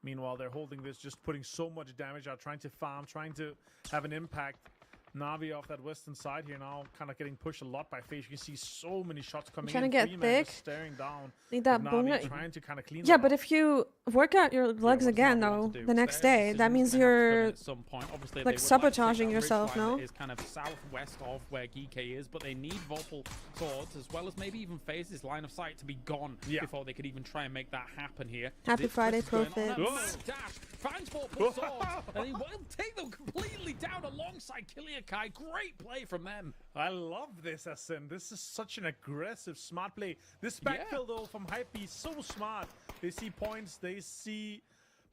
Meanwhile, they're holding this, just putting so much damage out, trying to farm, trying to have an impact. Navi off that western side here now, kind of getting pushed a lot by FaZe. You can see so many shots coming Trying in. to get 3 men thick. just staring down. Need that Navi bonnet. trying to kind of clean Yeah, them but up. if you work out your legs again, though, the next day, that means you're like sabotaging yourself, no? Is kind of southwest of where GK is, but they need Vocal swords as well as maybe even FaZe's line of sight to be gone before they could even try and make that happen here. Happy Friday, Profits. Finds 4 swords, and he will take them completely down alongside Kiliakai. Great play from them. I love this, Asim. This is such an aggressive, smart play. This backfill, though, from Hype is so smart. They see points, they see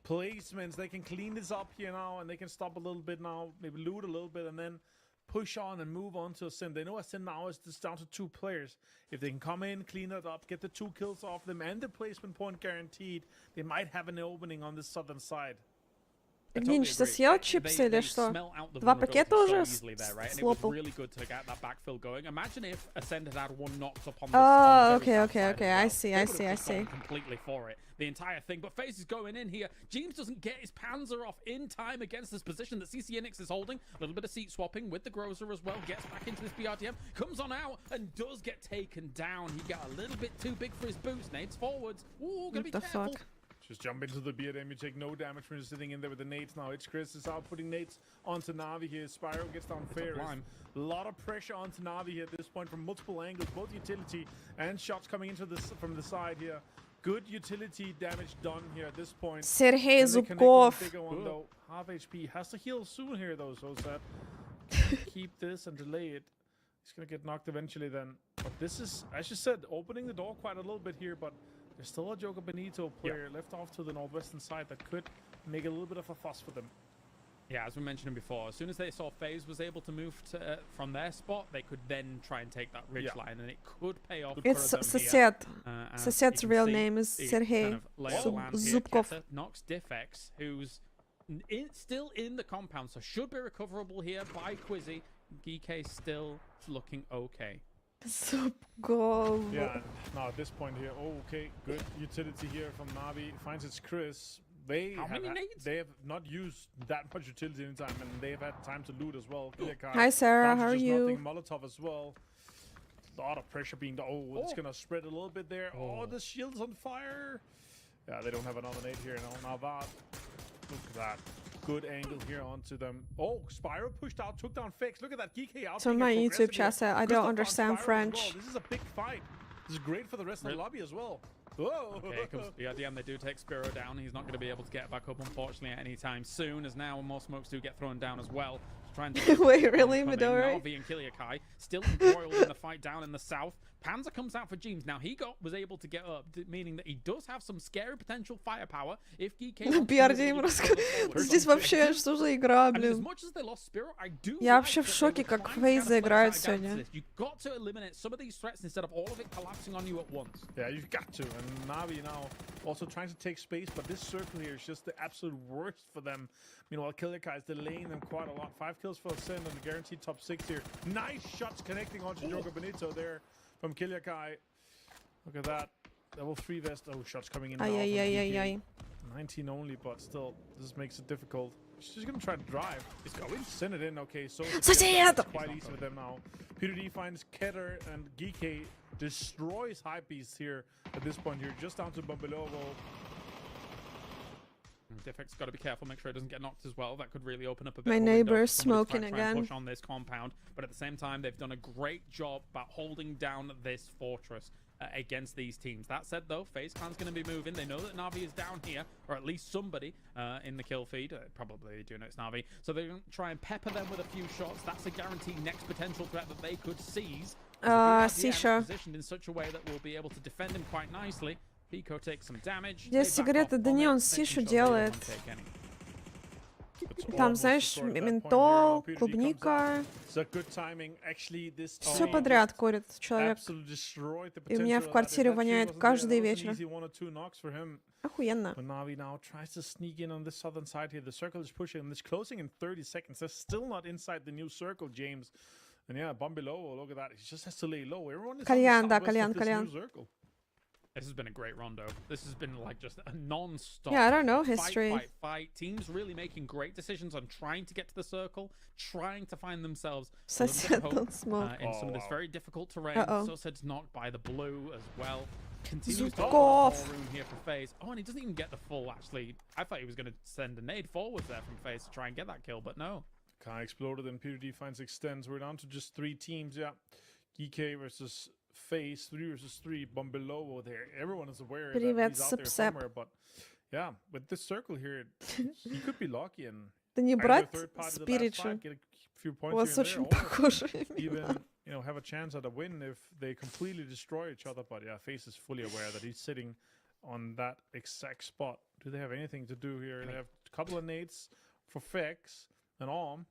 placements. They can clean this up here now, and they can stop a little bit now, maybe loot a little bit, and then push on and move on to Asim. They know Asim now is just down to 2 players. If they can come in, clean it up, get the 2 kills off them, and the placement point guaranteed, they might have an opening on the southern side. Нинч, ты съел чипсы или что? 2 пакета уже слопал? Really good to get that backfill going. Imagine if Ascend had had 1 knocked up on Oh, the very okay. south side I as see. well. They would've just gone completely for it, the entire thing. But FaZe is going in here. James doesn't get his Panzer off in time against this position that CCNX is holding. A little bit of seat swapping with the Grozer as well. Gets back into this BRTM. Comes on out and does get taken down. He got a little bit too big for his boots. Nades forwards. Ooh, gotta be careful. Just jump into the BRDM, you take no damage from just sitting in there with the nades now. It's Chris is out putting nades onto Navi here. Spyro gets down fair. A lot of pressure onto Navi here at this point from multiple angles, both utility and shots coming into this from the side here. Good utility damage done here at this point. Сергей Зубков. Half HP. Has to heal soon here though, so sad. Keep this and delay it. He's gonna get knocked eventually then. But this is, as you said, opening the door quite a little bit here, but there's still a Joker Benito player left off to the northwestern side that could make a little bit of a fuss for them. Yeah, as we mentioned before, as soon as they saw FaZe was able to move to, from their spot, they could then try and take that ridge line, and it could pay off. It's Sosed. Sosed's real name is Sergei Zubkov. Knocks Diffex, who's still in the compound, so should be recoverable here by Quizzy. GK still looking okay. Sub goal. Yeah, and now at this point here, okay, good utility here from Navi. Finds it's Chris. They have not used that much utility in time, and they have had time to loot as well. Hi Sarah, how are just you? nothing. Molotov as well. A lot of pressure being it's gonna spread a little bit there. Oh, the shield's on fire. Yeah, they don't have another nade here now. Navad. Look at that. Good angle here onto them. Oh, Spyro pushed out, took down Fix. Look at that GK out. So my YouTube chat said I don't understand French. Well. This is a big fight. This is great for the rest of the lobby as well. Whoa. Okay, comes at the end. They do take Spyro down. He's not going to be able to get back up, unfortunately, at any time soon, as now more smokes do get thrown down as well. Trying to wait, really, Midori? Navi and Kiliakai still embroiled in the fight down in the south. Panzer comes out for James. Now he was able to get up, meaning that he does have some scary potential firepower if GK. Здесь вообще что за игра, блин? Я вообще в шоке, как Фейз заиграет сегодня. You got to eliminate some of these threats instead of all of it collapsing on you at once. Yeah, you've got to. And Navi now also trying to take space, but this circle here is just the absolute worst for them. Meanwhile, Kiliakai is delaying them quite a lot. 5 kills for Sin and the guaranteed top 6 here. Nice shots connecting onto Jogo Benito there from Kiliakai. Look at that. Level 3 vest. Oh, shots coming in now. 19 only, but still, this makes it difficult. She's just gonna try to drive. He's going to send it in. Okay, so it's quite easy with them now. P2D finds Keter, and Geeke destroys Hypebeast here at this point here, just down to Bombelovo. Defect's got to be careful, make sure it doesn't get knocked as well. That could really open up a bit. My neighbor is smoking again. Push on this compound, but at the same time, they've done a great job about holding down this fortress against these teams. That said, though, FaZe Clan's going to be moving. They know that Na'Vi is down here, or at least somebody in the kill feed. Probably they do know it's Na'Vi, so they're going to try and pepper them with a few shots. That's a guaranteed next potential threat that they could seize. Сиша. Positioned in such a way that will be able to defend him quite nicely. Pico takes some damage. Здесь сигарета, да не, он Сишу делает. Там, знаешь, ментол, клубника. Все подряд курит человек. И у меня в квартире воняет каждый вечер. Охуенно. Navi now tries to sneak in on the southern side here. The circle is pushing, and it's closing in 30 seconds. They're still not inside the new circle, James. And yeah, Bombelovo, look at that. He just has to lay low. Everyone is Кальян, да, Кальян. This has been a great rondo. This has been like just a non-stop. Yeah, I don't know history. Fight. Teams really making great decisions on trying to get to the circle, trying to find themselves Сосед don't smoke. in some of this very difficult terrain. Sosed's knocked by the blue as well. Continues to Zukov. room here for FaZe. Oh, and he doesn't even get the full. Actually, I thought he was going to send a nade forward there from FaZe to try and get that kill, but no. Kai exploded and P2D finds extends. We're down to just 3 teams. Yeah, GK versus FaZe, 3 versus 3. Bombelovo there. Everyone is aware that he's out there somewhere, but yeah, with this circle here, he could be lucky and Да не брать Спиритшу. У вас очень похоже. Even, you know, have a chance at a win if they completely destroy each other. But yeah, FaZe is fully aware that he's sitting on that exact spot. Do they have anything to do here? They have a couple of nades for Fex and Arm.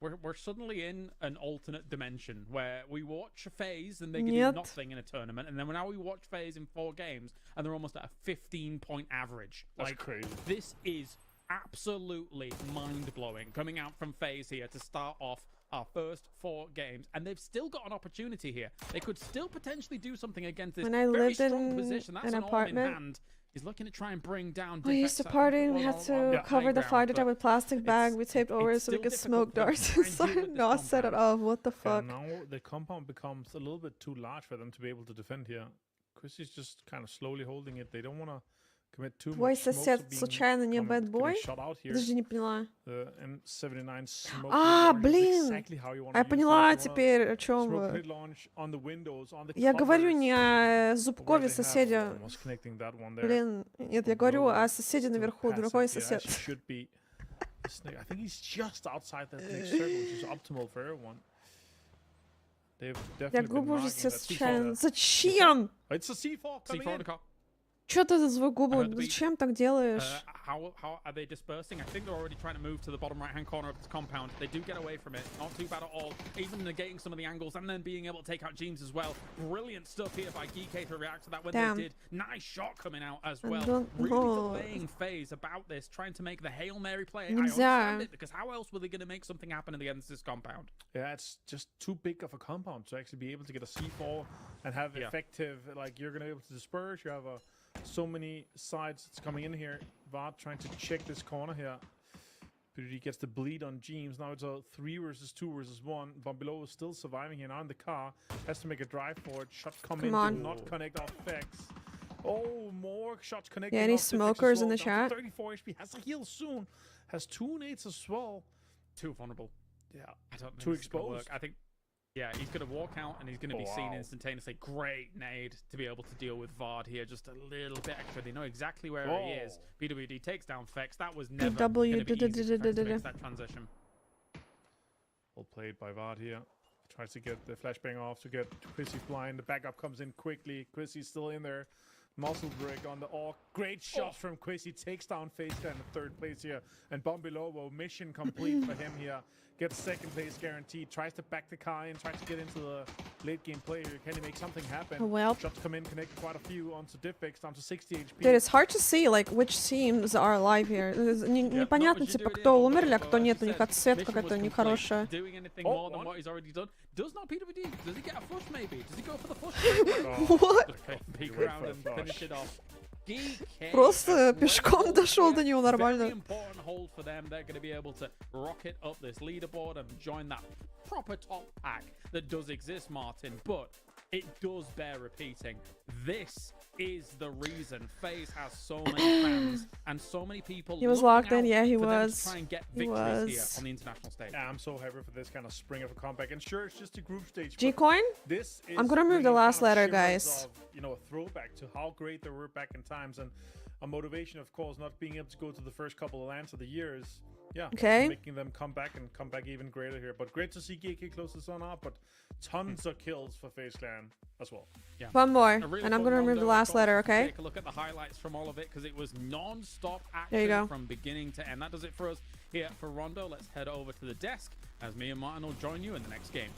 We're suddenly in an alternate dimension where we watch FaZe and they give you nothing in a tournament, and then now we watch FaZe in 4 games and they're almost at a 15-point average. That's crazy. This is absolutely mind-blowing coming out from FaZe here to start off our first 4 games, and they've still got an opportunity here. They could still potentially do something against this very strong position. That's an arm in hand. He's looking to try and bring down. We used to party and we had to cover the fighter with plastic bag we taped over so we could smoke darts inside. No, I set it off. What the fuck? Now the compound becomes a little bit too large for them to be able to defend here. Chris is just kind of slowly holding it. They don't want to commit too Твой much. сосед случайно не бэтбой? Даже не поняла. Блин! А я поняла теперь, о чем вы. Я говорю не о Зубкове соседе. Блин, нет, я говорю о соседе наверху, другой сосед. I think he's just outside that next circle, which is optimal for everyone. Я губу уже себе случайно. Зачем? It's a C4 coming in. Чё ты за свой губу? heard the beat. Зачем так делаешь? How are they dispersing? I think they're already trying to move to the bottom right-hand corner of this compound. They do get away from it. Not too bad at all. Even negating some of the angles and then being able to take out James as well. Brilliant stuff here by Geek to react to that when Damn. they did. Nice shot coming out as I well. don't Really know. delaying FaZe about this, trying to make the Hail Mary play. I Нельзя. understand it, because how else were they going to make something happen against this compound? Yeah, it's just too big of a compound to actually be able to get a C4 and have effective, like, you're going to be able to disperse. You have so many sides that's coming in here. Vard trying to check this corner here. Pubg gets the bleed on James. Now it's a 3 versus 2 versus 1. Bombilo is still surviving here now in the car. Has to make a drive for it. Shot come in, on. did not connect off Vex. Oh, more shots connecting. Yeah, any off Vex as smokers in well. the Down chat? to 34 HP. Has a heal soon. Has 2 nades as well. Too vulnerable. Yeah. I don't think Too this is gonna work. exposed. I think, yeah, he's going to walk out and he's going to be seen instantaneously. Great nade to be able to deal with Vard here. Just a little bit extra. They know exactly where he is. BWD takes down Fex. That was never going to be easy for Fex to make that transition. Well played by Vard here. Tries to get the flashbang off to get Quizzy flying. The backup comes in quickly. Quizzy's still in there. Muscle break on the great shot from Quizzy. Takes down FaZe in the 3rd place here. And Bombilobo, mission complete for him here. Gets 2nd place guaranteed. Tries to back the car in. Tries to get into the late game play here. Can he make something happen? Well. Shots come in, connect quite a few onto Diffix, down to 60 HP. Dude, it's hard to see, like, which teams are alive here. Непонятно, типа, кто умерли, а кто нет. У них отсветка какая-то нехорошая. Doing anything more than what he's already done. Does not PWD. Does he get a flush maybe? Does he go for the flush? What? Peek around and finish it off. Просто пешком дошел до него Very нормально. important hold for them. They're going to be able to rocket up this leaderboard and join that proper top pack that does exist, Martin. But it does bear repeating. This is the reason FaZe has so many fans and so many people. He was looking locked in. out Yeah, he for them to was. try and get He victories here was. on the international stage. Yeah, I'm so happy for this kind of spring of a comeback. And sure, it's just a group stage. but G-Coin? This is I'm gonna remove the bringing last kind of letter, shimmers guys. Of, you know, a throwback to how great they were back in times, and a motivation, of course, not being able to go to the first couple of lands of the years. Yeah, Okay. making them come back and come back even greater here. But great to see GK close this one up. But tons of kills for FaZe Clan as well. Yeah. One more, A really and I'm fun gonna remove rondo, the of last course, letter, to okay? Take a look at the highlights from all of it because it was non-stop There you action go. from beginning to end. That does it for us here for Rondo. Let's head over to the desk as me and Martin will join you in the next game.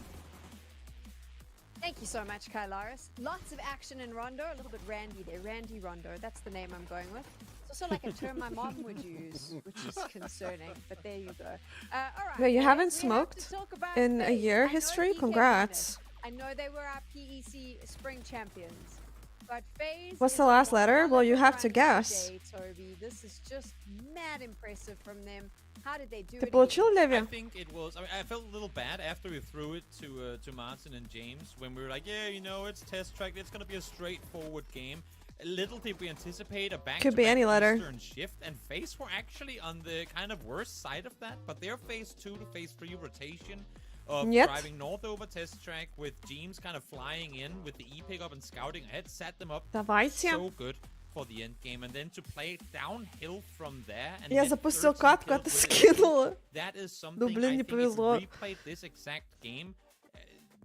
Thank you so much, Kylaris. Lots of action in Rondo, a little bit randy there. Randy Rondo, that's the name I'm going with. It's also like a term my mom would use, which is concerning, but there you go. All right. Wait, you guys, haven't we have to smoked talk about in a FaZe. year I know history? PK Congrats. I know they were our PEC spring champions, but FaZe. What's is the last on letter? another Well, you have to run guess. today, Toby. This is just mad impressive from them. How did they do Ты it? получил, I Леви? think it was. I mean, I felt a little bad after we threw it to Martin and James when we were like, yeah, you know, it's test track. It's gonna be a straightforward game. Little did we anticipate a back Could be any letter. Eastern shift, and FaZe were actually on the kind of worst side of that. But their phase 2 to phase 3 rotation of Yep. driving north over test track with James kind of flying in with the E pickup and scouting ahead set them up Давайте. so good for the end game, and then to play downhill from there. And Я get запустил 13 катку, а kills ты with it. скинула. That is something Ну, блин, I не think if повезло. we replayed this exact game,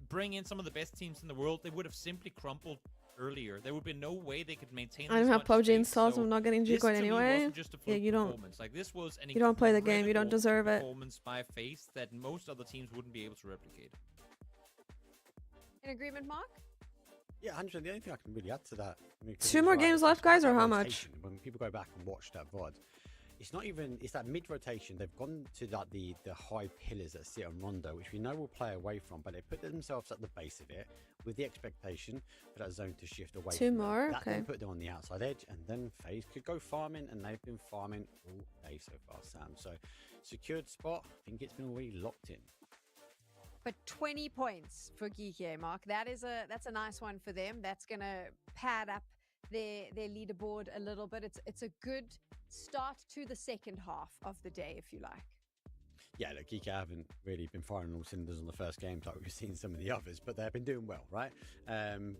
bring in some of the best teams in the world, they would have simply crumpled earlier. There would be no way they could maintain. I don't this have much PUBG space, installed, so so I'm not getting this G-Coin to me anyway. wasn't just a Yeah, fluke you don't. performance. Like, this was an You don't play the game, you don't incredible deserve it. Performance by FaZe that most other teams wouldn't be able to replicate. In agreement, Mark? Yeah, 100%. The only thing I can really add to that. I mean, 'cause 2 he's more right, games it's left, guys, or that how much? rotation. When people go back and watch that VOD, it's not even, it's that mid-rotation. They've gone to like the high pillars that sit on Rondo, which we know will play away from, but they put themselves at the base of it with the expectation for that zone to shift away 2 from them. more? That Okay. then put them on the outside edge, and then FaZe could go farming, and they've been farming all day so far, Sam. So, secured spot, I think it's been already locked in. But 20 points for Geeky, Mark. That's a nice one for them. That's gonna pad up their leaderboard a little bit. It's a good start to the second half of the day, if you like. Yeah, look, Geeka haven't really been firing all cylinders on the first game like we've seen some of the others, but they've been doing well, right?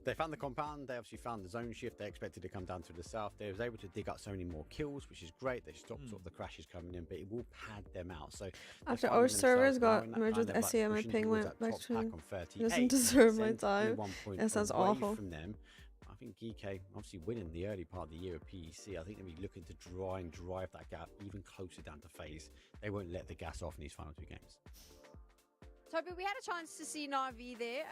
They found the compound, they obviously found the zone shift, they expected to come down to the south. They was able to dig up so many more kills, which is great. They stopped sort of the crashes coming in, but it will pad them out. So After they're our finding servers themselves got now in that merged kind with of, like, SEA, my pushing ping towards went that back top to pack him. on He doesn't 38, deserve my sent time. 1 point That sounds away awful. from them. I think GK obviously winning the early part of the year of PEC. I think they'll be looking to try and drive that gap even closer down to FaZe. They won't let the gas off in these final 2 games. Toby, we had a chance to see Na'Vi there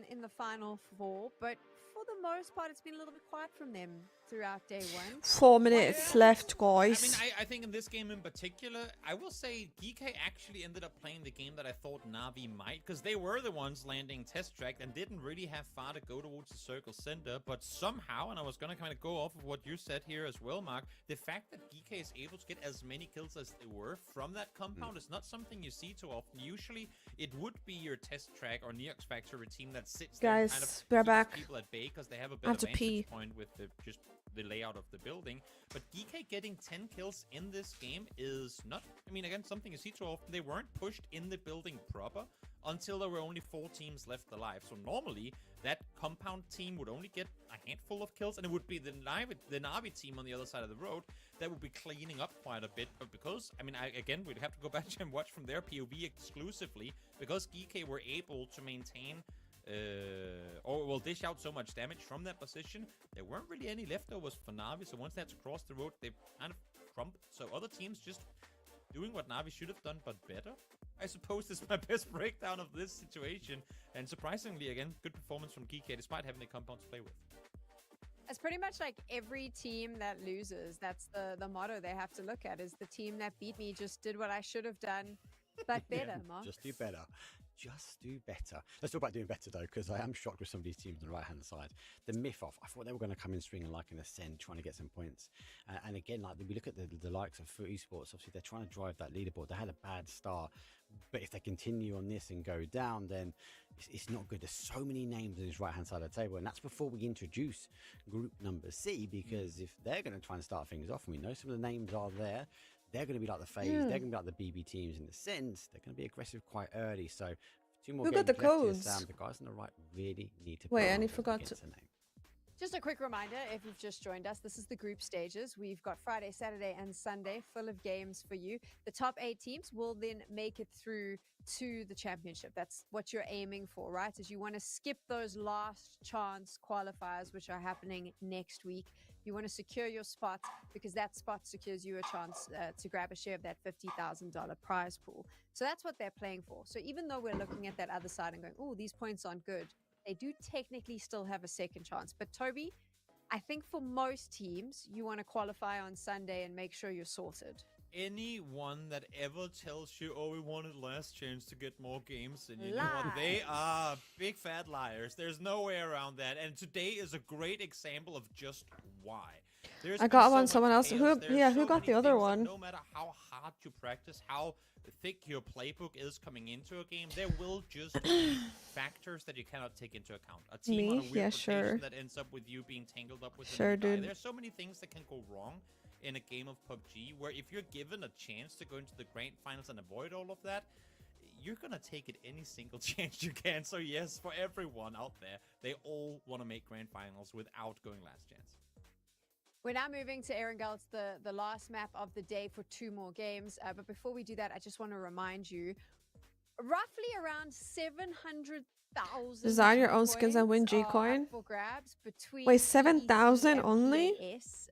in the final 4, but for the most part, it's been a little bit quiet from them throughout day 1. 4 minutes left, guys. I mean, I think in this game in particular, I will say GK actually ended up playing the game that I thought Na'Vi might, because they were the ones landing test track and didn't really have far to go towards the circle center, but somehow, and I was going to kind of go off of what you said here as well, Mark, the fact that GK is able to get as many kills as they were from that compound is not something you see too often. Usually, it would be your test track or Neox Factory team that sits there and kind of we're keeps back. people at bay because they have a I have better to pee. vantage point with the layout of the building. But GK getting 10 kills in this game is not, I mean, again, something you see too often. They weren't pushed in the building proper until there were only 4 teams left alive. So normally that compound team would only get a handful of kills, and it would be the Na'Vi team on the other side of the road that would be cleaning up quite a bit. But because, I mean, again, we'd have to go back and watch from their POV exclusively, because GK were able to maintain or will dish out so much damage from that position, there weren't really any leftovers for Na'Vi. So once they had to cross the road, they kind of crumped. So other teams just doing what Na'Vi should have done, but better, I suppose, is my best breakdown of this situation. And surprisingly, again, good performance from GK despite having the compound to play with. It's pretty much like every team that loses, that's the motto they have to look at, is the team that beat me just did what I should have done, but better, Mark. Just do better. Just do better. Let's talk about doing better, though, because I am shocked with some of these teams on the right-hand side. The myth off, I thought they were going to come in stringing like an Ascend, trying to get some points. And again, like we look at the likes of Foot Esports, obviously they're trying to drive that leaderboard. They had a bad start, but if they continue on this and go down, then it's not good. There's so many names on this right-hand side of the table, and that's before we introduce group number C, because if they're going to try and start things off, and we know some of the names are there, they're going to be like the FaZe, they're going to be like the BB teams in the sense. They're going to be aggressive quite early. So 2 more Who games got the left here, codes? Sam. The guys on the right really need to. Wait, put and he numbers forgot against to- the name. Just a quick reminder, if you've just joined us, this is the group stages. We've got Friday, Saturday, and Sunday full of games for you. The top 8 teams will then make it through to the championship. That's what you're aiming for, right? Is you want to skip those last chance qualifiers, which are happening next week. You want to secure your spot, because that spot secures you a chance to grab a share of that $50,000 prize pool. So that's what they're playing for. So even though we're looking at that other side and going, oh, these points aren't good, they do technically still have a second chance. But Toby, I think for most teams, you want to qualify on Sunday and make sure you're sorted. Anyone that ever tells you, oh, we wanted last chance to get more games, and you know what? They are big fat liars. There's no way around that. And today is a great example of just why. There's I been got so one. much Someone else. chaos. Who? There's Yeah, so who got many the other things that one? no matter how hard you practice, how thick your playbook is coming into a game, there will just be factors that you cannot take into account. A team Me? on a weird Yeah, rotation sure. that ends up with you being tangled up with Sure, another guy. dude. There's so many things that can go wrong in a game of PUBG, where if you're given a chance to go into the grand finals and avoid all of that, you're gonna take it any single chance you can. So yes, for everyone out there, they all want to make grand finals without going last chance. We're now moving to Erangel. It's the last map of the day for 2 more games. But before we do that, I just want to remind you, roughly around 700,000 Design your own skins and win G-coins are G-coin? up for grabs between Wait, PEC 7,000 and only? PAS,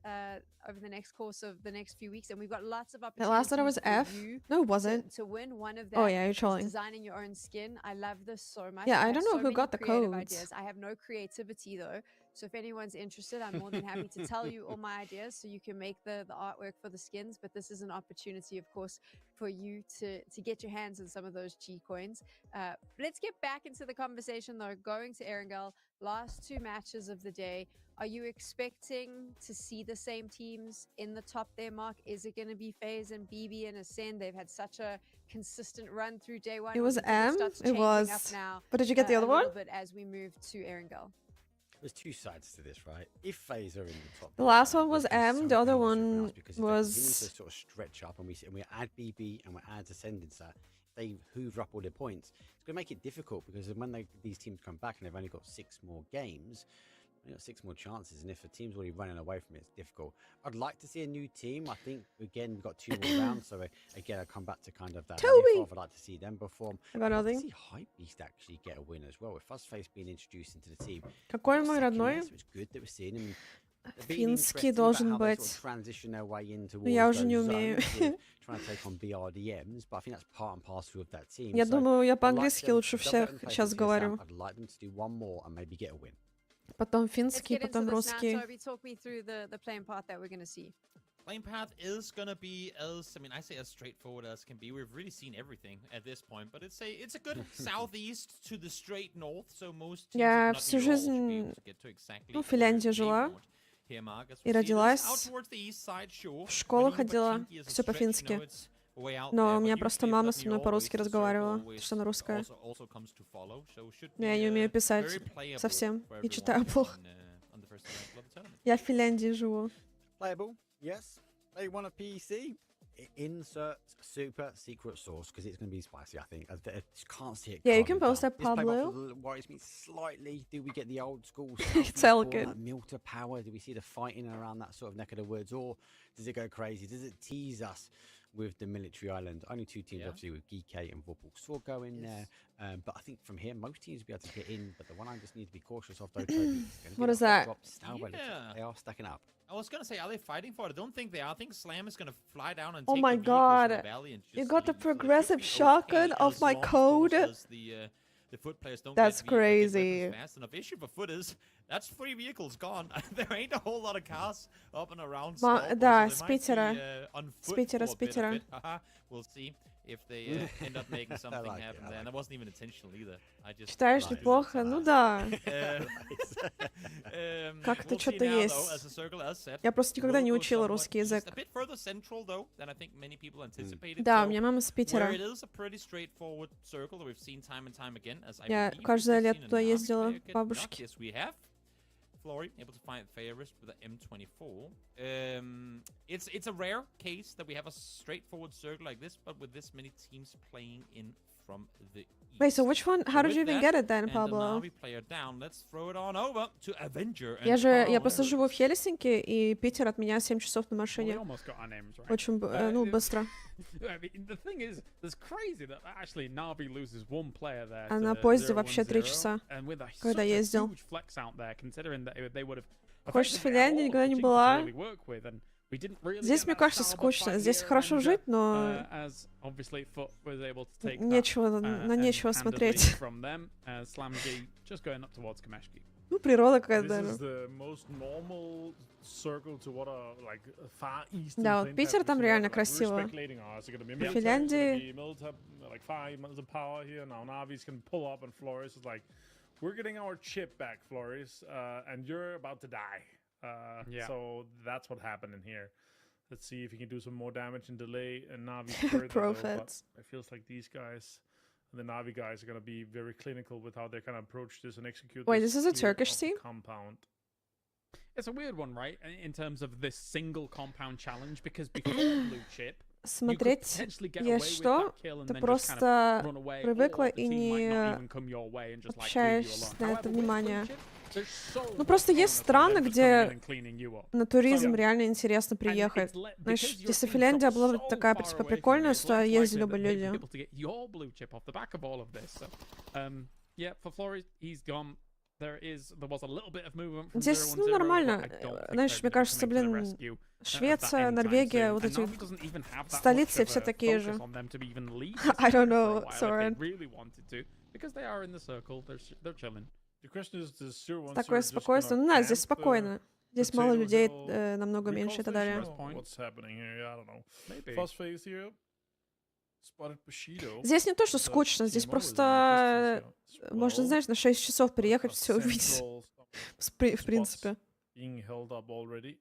over the next course of the next few weeks, and we've got lots of The opportunities. last letter was for F? you No, it wasn't. to win one of them. Oh, yeah, you're trolling. Designing your own skin. I love this so much. Yeah, I have don't know so who many got the creative codes. Ideas. I have no creativity though, so if anyone's interested, I'm more than happy to tell you all my ideas so you can make the artwork for the skins. But this is an opportunity, of course, for you to get your hands on some of those G coins. Let's get back into the conversation though. Going to Erangel, last 2 matches of the day. Are you expecting to see the same teams in the top there, Mark? Is it going to be FaZe and BB and Ascend? They've had such a consistent run through day 1. It was Or do you think M. starts It changing was. up now, But did you get the a other one? little bit as we move to Erangel. There's 2 sides to this, right? If FaZe are in the top, The last one there's was been M, so the other dangerous for one us because if they continue to was- sort of stretch up, and we add BB and we add Ascendants, they hoover up all their points. It's going to make it difficult, because when these teams come back and they've only got 6 more games, You got 6 more chances, and if a team's already running away from it, it's difficult. I'd like to see a new team. I think again we've got 2 more rounds, so again I come back to kind of that. I'd like to see them perform. I got I'd like to nothing. see Hypebeast actually get a win as well, with Fuzzface being introduced into the team. Какой Got мой second родной? there, so it's good that we're seeing him. They're being Финский interesting about должен how they sort быть. of transition their way in Но я towards уже не those умею. zones with trying to take on BRDMs, but I think that's part and parcel of that team. Я So думаю, я I'd like по-английски them лучше to double всех up and play сейчас some TSM. говорю. I'd like them to do one more and maybe get a win. Потом Let's финский, get into потом this now. русский. Toby, talk me through the playing path that we're going to see. Playing path is gonna be I say as straightforward as can be. We've really seen everything at this point, but it's a good southeast to the straight north, so most teams, Я if not всю you all, should be жизнь, able to get to exactly ну, в where Финляндии they жила want. Here, Mark, as и we see, it is родилась. out towards the east side, sure. В школу But ходила, Pubg is a все stretch, you know, по-фински. it's way out Но there, у меня but просто usually мама it's со not мной always по-русски the circle разговаривала, always потому что она русская. also comes to follow, so should Но я be, не умею писать very playable совсем for и читаю everyone плохо. on the first level of the tournament. Я в Финляндии живу. Playable, yes. They want a PC. Insert super secret sauce because it's going to be spicy. I think I just can't see it. Yeah, you calming can post down. that, This play Pablo. worries me slightly. Do we get the old school It's all Southeast good. that Milter power? Do we see the fighting around that sort of neck of the woods, or does it go crazy? Does it tease us with the military island? Only 2 teams, obviously, with GK and Vorpal go in there. But I think from here, most teams will be able to get in. But the one I just need to be cautious of, though, Toby, is gonna be What is the hot that? drop Stalwell. Yeah. They are stacking up. I was gonna say, are they fighting for it? I don't think they are. I think Slam is gonna fly down and Oh take my the vehicles from the God. valley and You just got the leave. So they should progressive be shotgun okay of as my long, of code. course, as the foot players don't That's get weapons crazy. fast enough. Issue for foot is that's 3 vehicles gone. There ain't a whole lot of cars up and around. Stockport, Да, so с they might Питера. be, on С foot Питера, for с a bit of Питера. it. Haha, we'll see if they end up making something like it, happen I there. like And that wasn't even intentional either. I just Читаешь Nice. неплохо? Ну да. Как-то We'll see что-то now, though, есть. as the circle has set. Я просто никогда не Will go учила somewhat русский east, язык. a bit further central, though, than I think many people anticipated. Да, so у меня мама с where Питера. it is a pretty straightforward circle that we've seen time and time again, as I Я believe каждое we've лето seen туда a Navi ездила player к get бабушке. knocked. Yes, we have. Flory able to find Fairest with an M24. It's a rare case that we have a straightforward circle like this, but with this many teams playing in from the east. Wait, so which one? How did you With even that, get it then, and the Pablo? Navi player down. Let's throw it on over to Avenger. Я просто живу в Хельсинки, и Питер от меня 7 часов на Well, we машине. almost got our names right. Очень, ну, быстро. I mean, the thing is, it's crazy that actually Navi loses one player there. А to на поезде 0-1-0, вообще 3 часа, and with a, когда such a ездил. huge flex out there, considering that they would have. Хочешь в effectively had Финляндии, all никогда не opportunity to была. really work with, and we didn't really Здесь, get мне that кажется, style of скучно. fight Здесь here, хорошо and, жить, но as obviously Foot was able to take нечего, на нечего смотреть. from them, Slamg just going up towards Kameshki. Ну, природа This какая-то is даже. the most normal circle to what a like a far eastern Да, вот plane Питер path там we've seen реально ever. Like, we're красиво. speculating, is it gonna be В Miltab? Is it Финляндии- gonna be Miltab, like 5 months of power here now. Navi's can pull up, and Flores is like, we're getting our chip back, Flores, and you're about to die. Yeah. So that's what happened in here. Let's see if he can do some more damage and delay. And Navi's further, though, but Prophets. it feels like these guys, the Navi guys, are gonna be very clinical with how they kind of approach this and execute. Wait, this is a clear Turkish of the team? compound. It's a weird one, right? In terms of this single compound challenge, because before Blue Chip, you could Смотреть potentially get away есть with что, that kill and ты then just kind просто of run away, привыкла or the и team might не not even come your way and just like leave you обращаешь alone. на это However, with внимание. Blue Chip, there's so Ну, much просто есть bonus on страны, them just где coming in and cleaning you up. на туризм So- реально интересно And приехать. it's le- Знаешь, because your если team's Финляндия got была бы so такая, far типа, away from прикольная, you, it's то less ездили likely бы that they'd be люди. able to get your Blue Chip off the back of all of this. So, yeah, for Flores, he's gone. There was a little bit of movement from Здесь, 0-1-0, ну, нормально. but I don't think Знаешь, they're мне gonna кажется, come in for the блин, rescue of that Швеция, anytime Норвегия, soon. вот And эти Navi doesn't even have that столицы much of все a такие focus же. on them to even lead I don't this for a know, while if Soren. they really wanted to, because they are in the circle. They're chilling. The question is, does 0-1-0 Такое just спокойствие. gonna Ну да, здесь camp, спокойно. Здесь мало potato людей, hill намного recall меньше и так station? далее. Oh, what's happening here? Yeah, I don't know. Maybe. Fuzz phase here. Spotted Bushido. Здесь не то, что The скучно, здесь TMO is in the просто distance here as можно, well. знаешь, на 6 часов приехать, A все увидеть. central В принципе. spots being held up already.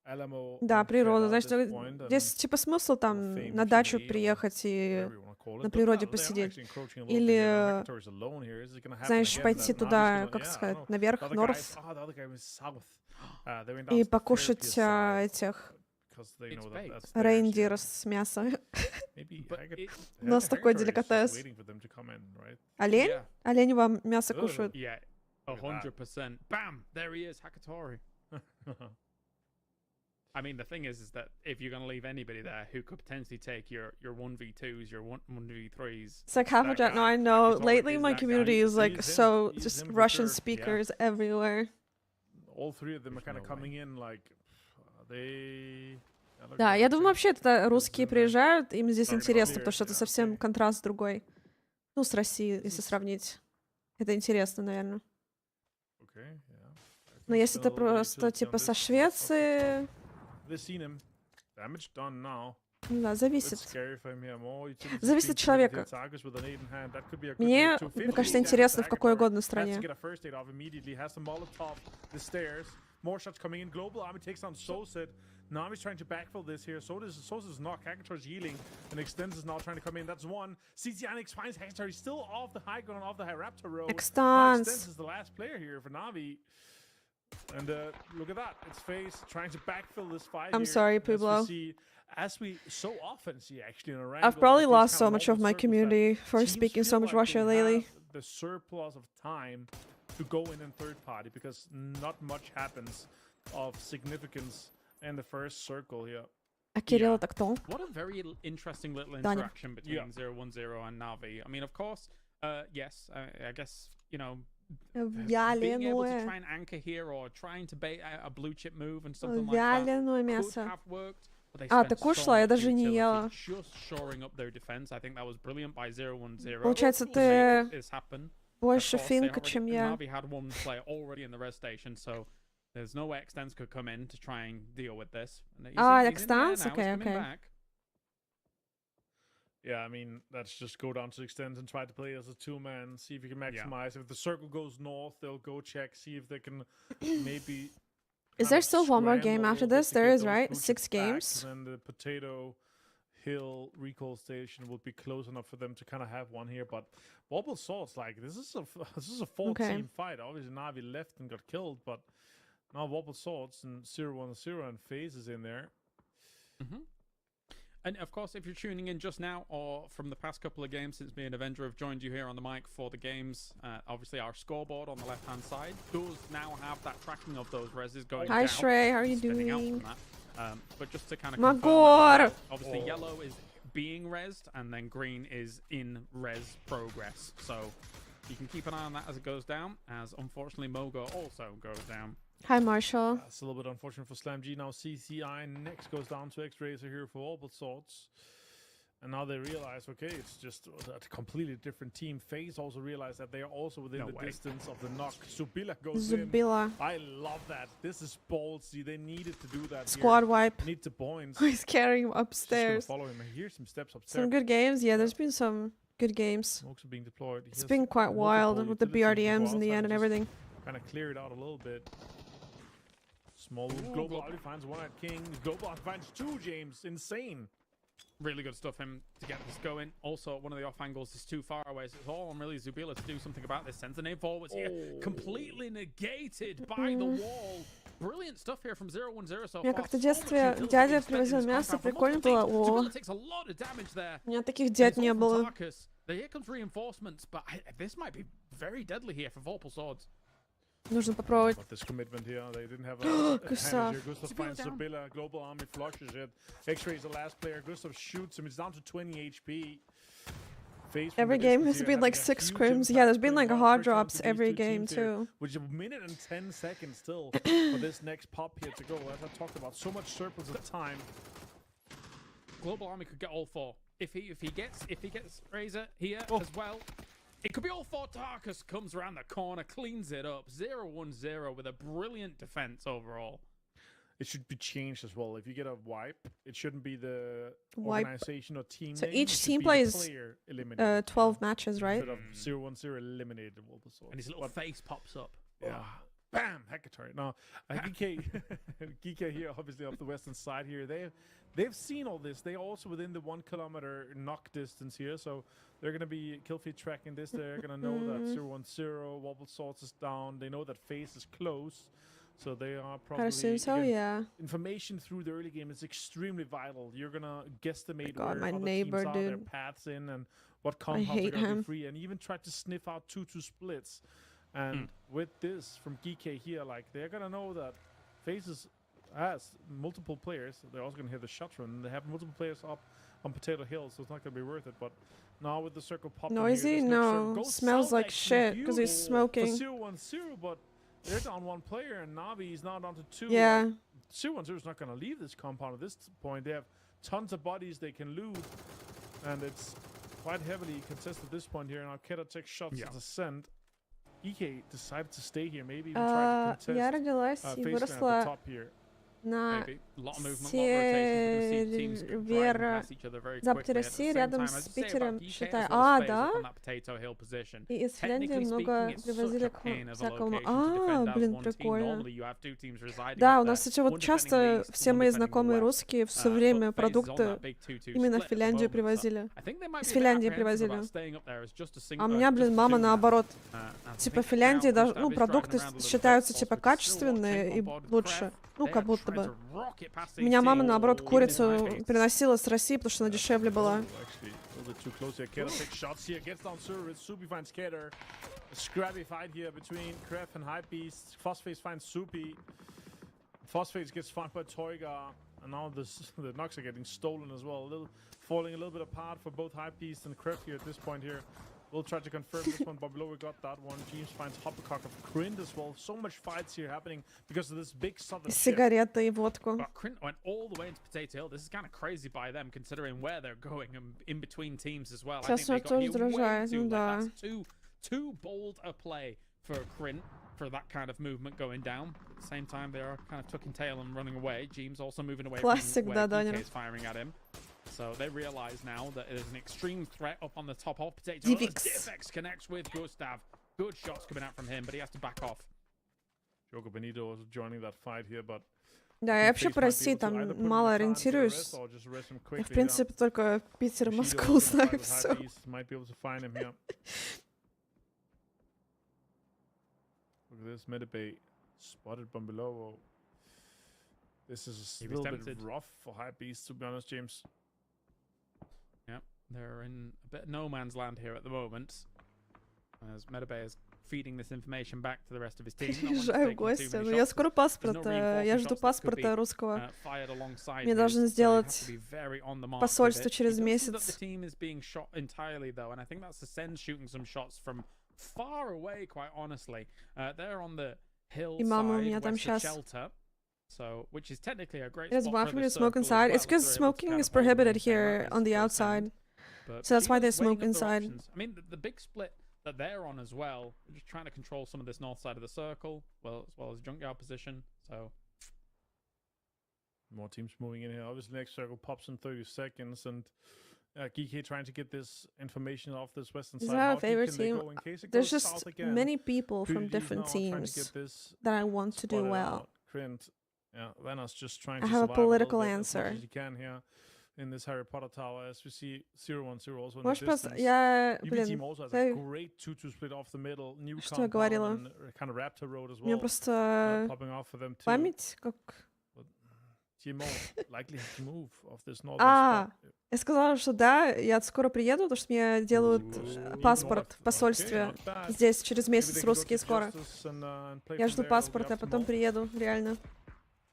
Alamo Да, on природа. Fed at Знаешь, this point, здесь типа смысл там Fame на дачу PA, or приехать и, whatever you wanna call it. на But природе now they are посидеть. actually encroaching a little bit Или, here. Vector is alone here. Is it gonna happen знаешь, again пойти that Navi's туда, gonna- как yeah, I сказать, don't know. наверх, The other норth, guys- the other guy was south. They went down и to the покушать Fairfield side, этих because they It's know that baked. that's theirs, рейндир yeah. с мясом. Maybe But Haggard- it- У нас Haggard такой is just деликатес. waiting for them to come in, right? Олень? Yeah. Оленевое мясо Ugh. кушают. Yeah. Look at that. 100%. Bam! There he is, Hakatori. I mean, the thing is that if you're going to leave anybody there who could potentially take your 1v2s, your 1v3s. It's like half a That chat. No, guy. I know. Hakatori Lately, is my that guy. community is like He's him. so He's just him for Russian sure. Yeah. speakers everywhere. All three of them are There's kind of no way. coming in like they. Да, я думаю, вообще, это русские приезжают, им здесь Sorry, интересно, clear, потому что это yeah, совсем okay. контраст другой. Ну, с Россией, если сравнить. Это интересно, наверное. Okay, yeah. Но если ты просто, типа, со Швеции... Да, зависит. Зависит от человека. Мне кажется, интересно, в какой угодно стране. More shots coming in. Global Army takes down Soset. Nami's trying to backfill this here. Sosa's knocked. Hakator's healing. And Extens is now trying to come in. That's one. CCNX finds Hakator. He's still off the high ground, off the high Raptor road. Extens is the last player here for Navi. And look at that. It's FaZe trying to backfill this fight. I'm sorry, Publo. As we so often see actually in a I've probably lost so much of my community for speaking so much Russian lately. The surplus of time to go in third party because not much happens of significance in the first circle here. А Кирилл это кто? What a very interesting little Даня. interaction between 010 and Navi. I mean, of course, yes, I guess, you know, being able to try and anchor here or trying to bait a blue chip move and something like that Вяленое could мясо. have worked. But they А, spent ты so кушала? Я much даже не utility ела. just shoring up their defense. I think that was brilliant by 010. Получается, to ты make this happen. больше Of course, финка, чем я. Navi had one player already in the res station, so there's no way Extens could come in to try and deal with this. And he's Extens? in there now, he's coming Okay. back. Yeah, I mean, let's just go down to Extens and try to play as a two-man, see if you can maximize. If the circle goes north, they'll go check, see if they can maybe... Is there still one more game scramble a after little bit this? to There get is, those right? blue 6 chips back, games? And then the Potato Hill recall station will be close enough for them to kind of have one here. But Wobble Swords, like, this is a full team fight. Obviously, Navi left and got killed, but now Wobble Swords and 010 and FaZe is in there. Mm-hmm. And of course, if you're tuning in just now or from the past couple of games since me and Avenger have joined you here on the mic for the games, obviously our scoreboard on the left-hand side does now have that tracking of those reses going down. Hi, Shrey. How are you spinning out doing? from that. But just to kind of Magor! obviously yellow is being resed and then green is in res progress. So you can keep an eye on that as it goes down, as unfortunately Mogo also goes down. Hi, Marshall. It's a little bit unfortunate for Slam G. Now CCI next goes down to X-Razor here for Wobble Swords. And now they realize, okay, it's just a completely different team. FaZe also realized that they are also within the distance of the knock. Zubila goes in. I love that. This is ballsy. They needed to do that. Squad wipe. Need to points. He's carrying him upstairs. Follow him. Here's some steps upstairs. Some good games. Yeah, there's been some good games. Smokes are being deployed. It's been quite wild with the BRDMs in the end and everything. Kind of clear it out a little bit. Small Global Army finds one at King. Global Army finds two, James. Insane. Really good stuff him to get this going. Also, one of the off angles is too far away, so it's all on really Zubila to do something about this. Sends the name forwards here. Completely negated by the wall. Brilliant stuff here from 010 so Я far. как-то в детстве дядя привозил мясо, прикольно было. О, Takes a lot of damage there. у меня таких дядь не было. Here comes reinforcements, but this might be very deadly here for Vorpal Swords. Нужно попробовать. But this commitment here, they didn't have a Gustav. Gustav finds Zubila. Global Army flushes it. X-Ray is the last player. Gustav shoots him. It's down to 20 HP. Every game has been like 6 scrims. Yeah, there's been like hard drops every game too. Which is a minute and 10 seconds still for this next pop here to go. As I talked about, so much surplus of time. Global Army could get all 4. If he gets Razor here as well. It could be all 4. Tarkus comes around the corner, cleans it up. 010 with a brilliant defense overall. It should be changed as well. If you get a wipe, it shouldn't be the Wipe. organization or team So name. each team plays 12 matches, right? Instead of 010 eliminated Wobble Swords. And his little face pops up. Yeah. Bam! Hekator. Now, Geeka here, obviously off the western side here, they've seen all this. They're also within the 1 kilometer knock distance here, so they're going to be kill feed tracking this. They're going to know that 010, Wobble Swords is down. They know that FaZe is close, so they are probably... I assume so, yeah. Information through the early game is extremely vital. You're going to guesstimate God, where my other neighbor, teams are, their dude. paths in, and what compounds are hate going to be him. free, and even try to sniff out 2-2 splits. And with this from GK here, like they're gonna know that Faces has multiple players. They're also gonna hear the shot run. They have multiple players up on Potato Hill, so it's not gonna be worth it. But now with the circle popping Noisy? here, this next circle No. goes Smells south, like actually, shit because he's beautiful smoking. for 0-1-0, but they're down one player, and Navi is now down to 2. Yeah. Like, 0-1-0 is not gonna leave this compound at this point. They have tons of bodies they can loot, and it's quite heavily contested at this point here. Now Keta takes shots at Ascent. EK decided to stay here, maybe even try to Я contest родилась и Faceland at the выросла top here. на Maybe. A lot of movement, a lot of rotations. You can see teams driving past each other very западе quickly. At the России, same рядом time, с as you say about Питером, GK считай. as well as FaZe Да? up on that Potato Hill position. И из Финляндии Technically много speaking, it's such привозили a pain of a всякого. location to defend as Блин, one team. прикольно. Normally you have two teams residing Да, up у нас, there, кстати, вот one defending часто the east, все one мои defending the знакомые west. русские все But время FaZe is on продукты that big 2-2 именно в split at the Финляндию moment, so привозили. I think they might Из be a bit Финляндии apprehensive привозили. about staying up there as just a А у single, меня, блин, just мама two. наоборот. I Типа think в Финляндии now даже, Gustav ну, is продукты driving around a little bit. считаются Also, типа still качественные watching и on board лучше. Kref. Ну, They как are будто trying бы. to rocket past У меня their мама, team наоборот, in курицу this приносила с России, потому что она дешевле была. Actually, a little bit too close here. Keta takes shots here, gets down Surus. Supi finds Keta. A scrappy fight here between Kref and Hypebeast. Phosphate finds Supi. Phosphate gets found by Toygar. And now the knocks are getting stolen as well. Falling a little bit apart for both Hypebeast and Kref here at this point here. We'll try to confirm this one, but below we got that one. James finds Hoppercock of Krint as well. So much fights here happening because of this big southern shift. Сигареты и водку. But Krint went all the way into Potato Hill. This is kind of crazy by them, considering where they're going and in between teams as well. I Сейчас think they тоже got here way раздражает, too ну late. да. That's too bold a play for Krint for that kind of movement going down. At the same time, they are kind of tucking tail and running away. James also moving away Classic, from да, where Даня. DK is firing at him. So they realize now that there's an extreme threat up on the top of Potato Hill. Divix connects with Gustav. Good shots coming out from him, but he has to back off. Joker Benito also joining that fight here, but Да, я вообще по России там мало ориентируюсь. Я, в принципе, только Питер и Москву знаю, все. Might be able to find him here. Look at this, Medibay spotted from below. This is a little bit rough for Hypebeast, to be honest, James. Yep, they're in a bit of no man's land here at the moment. As Medibay is feeding this information back to the rest of his team. Приезжаю в гости. Ну, я скоро паспорт. Я жду паспорта русского. Мне должны сделать посольство через месяц. И мама у меня там сейчас. So, which is technically a great It's spot bad for for the me to smoke circle as inside. well, It's as because they're able to smoking kind is of hold prohibited everything here right on the close to outside. hand. But So that's why they're Cheetah's weighing smoking up their inside. options. I mean, the big split that they're on as well, they're just trying to control some of this north side of the circle, well, as well as junkyard position. So more teams moving in here. Obviously, next circle pops in 30 seconds, and GK trying to get this information off this western This side. is How our deep favorite can they team. go in case it There's goes just south again? many people from Pubg different now trying to teams get this that I want to do spotted well. out. Krint, yeah, Vena's just trying I to have a survive little political bit as answer. much as you can here in this Harry Potter tower, as we see 0-1-0 also in Можешь the просто... distance. Я, UB блин, team also has a ты- great 2-2 split off the middle. New Что я compound говорила? and kind of Raptor Road as У меня well. просто Popping off for them too. память как... TMO likely have to move off this northern А, spot. я сказала, что да, я скоро приеду, потому что мне делают паспорт в посольстве здесь через месяц русские скоро. Я жду паспорта, а потом приеду, реально.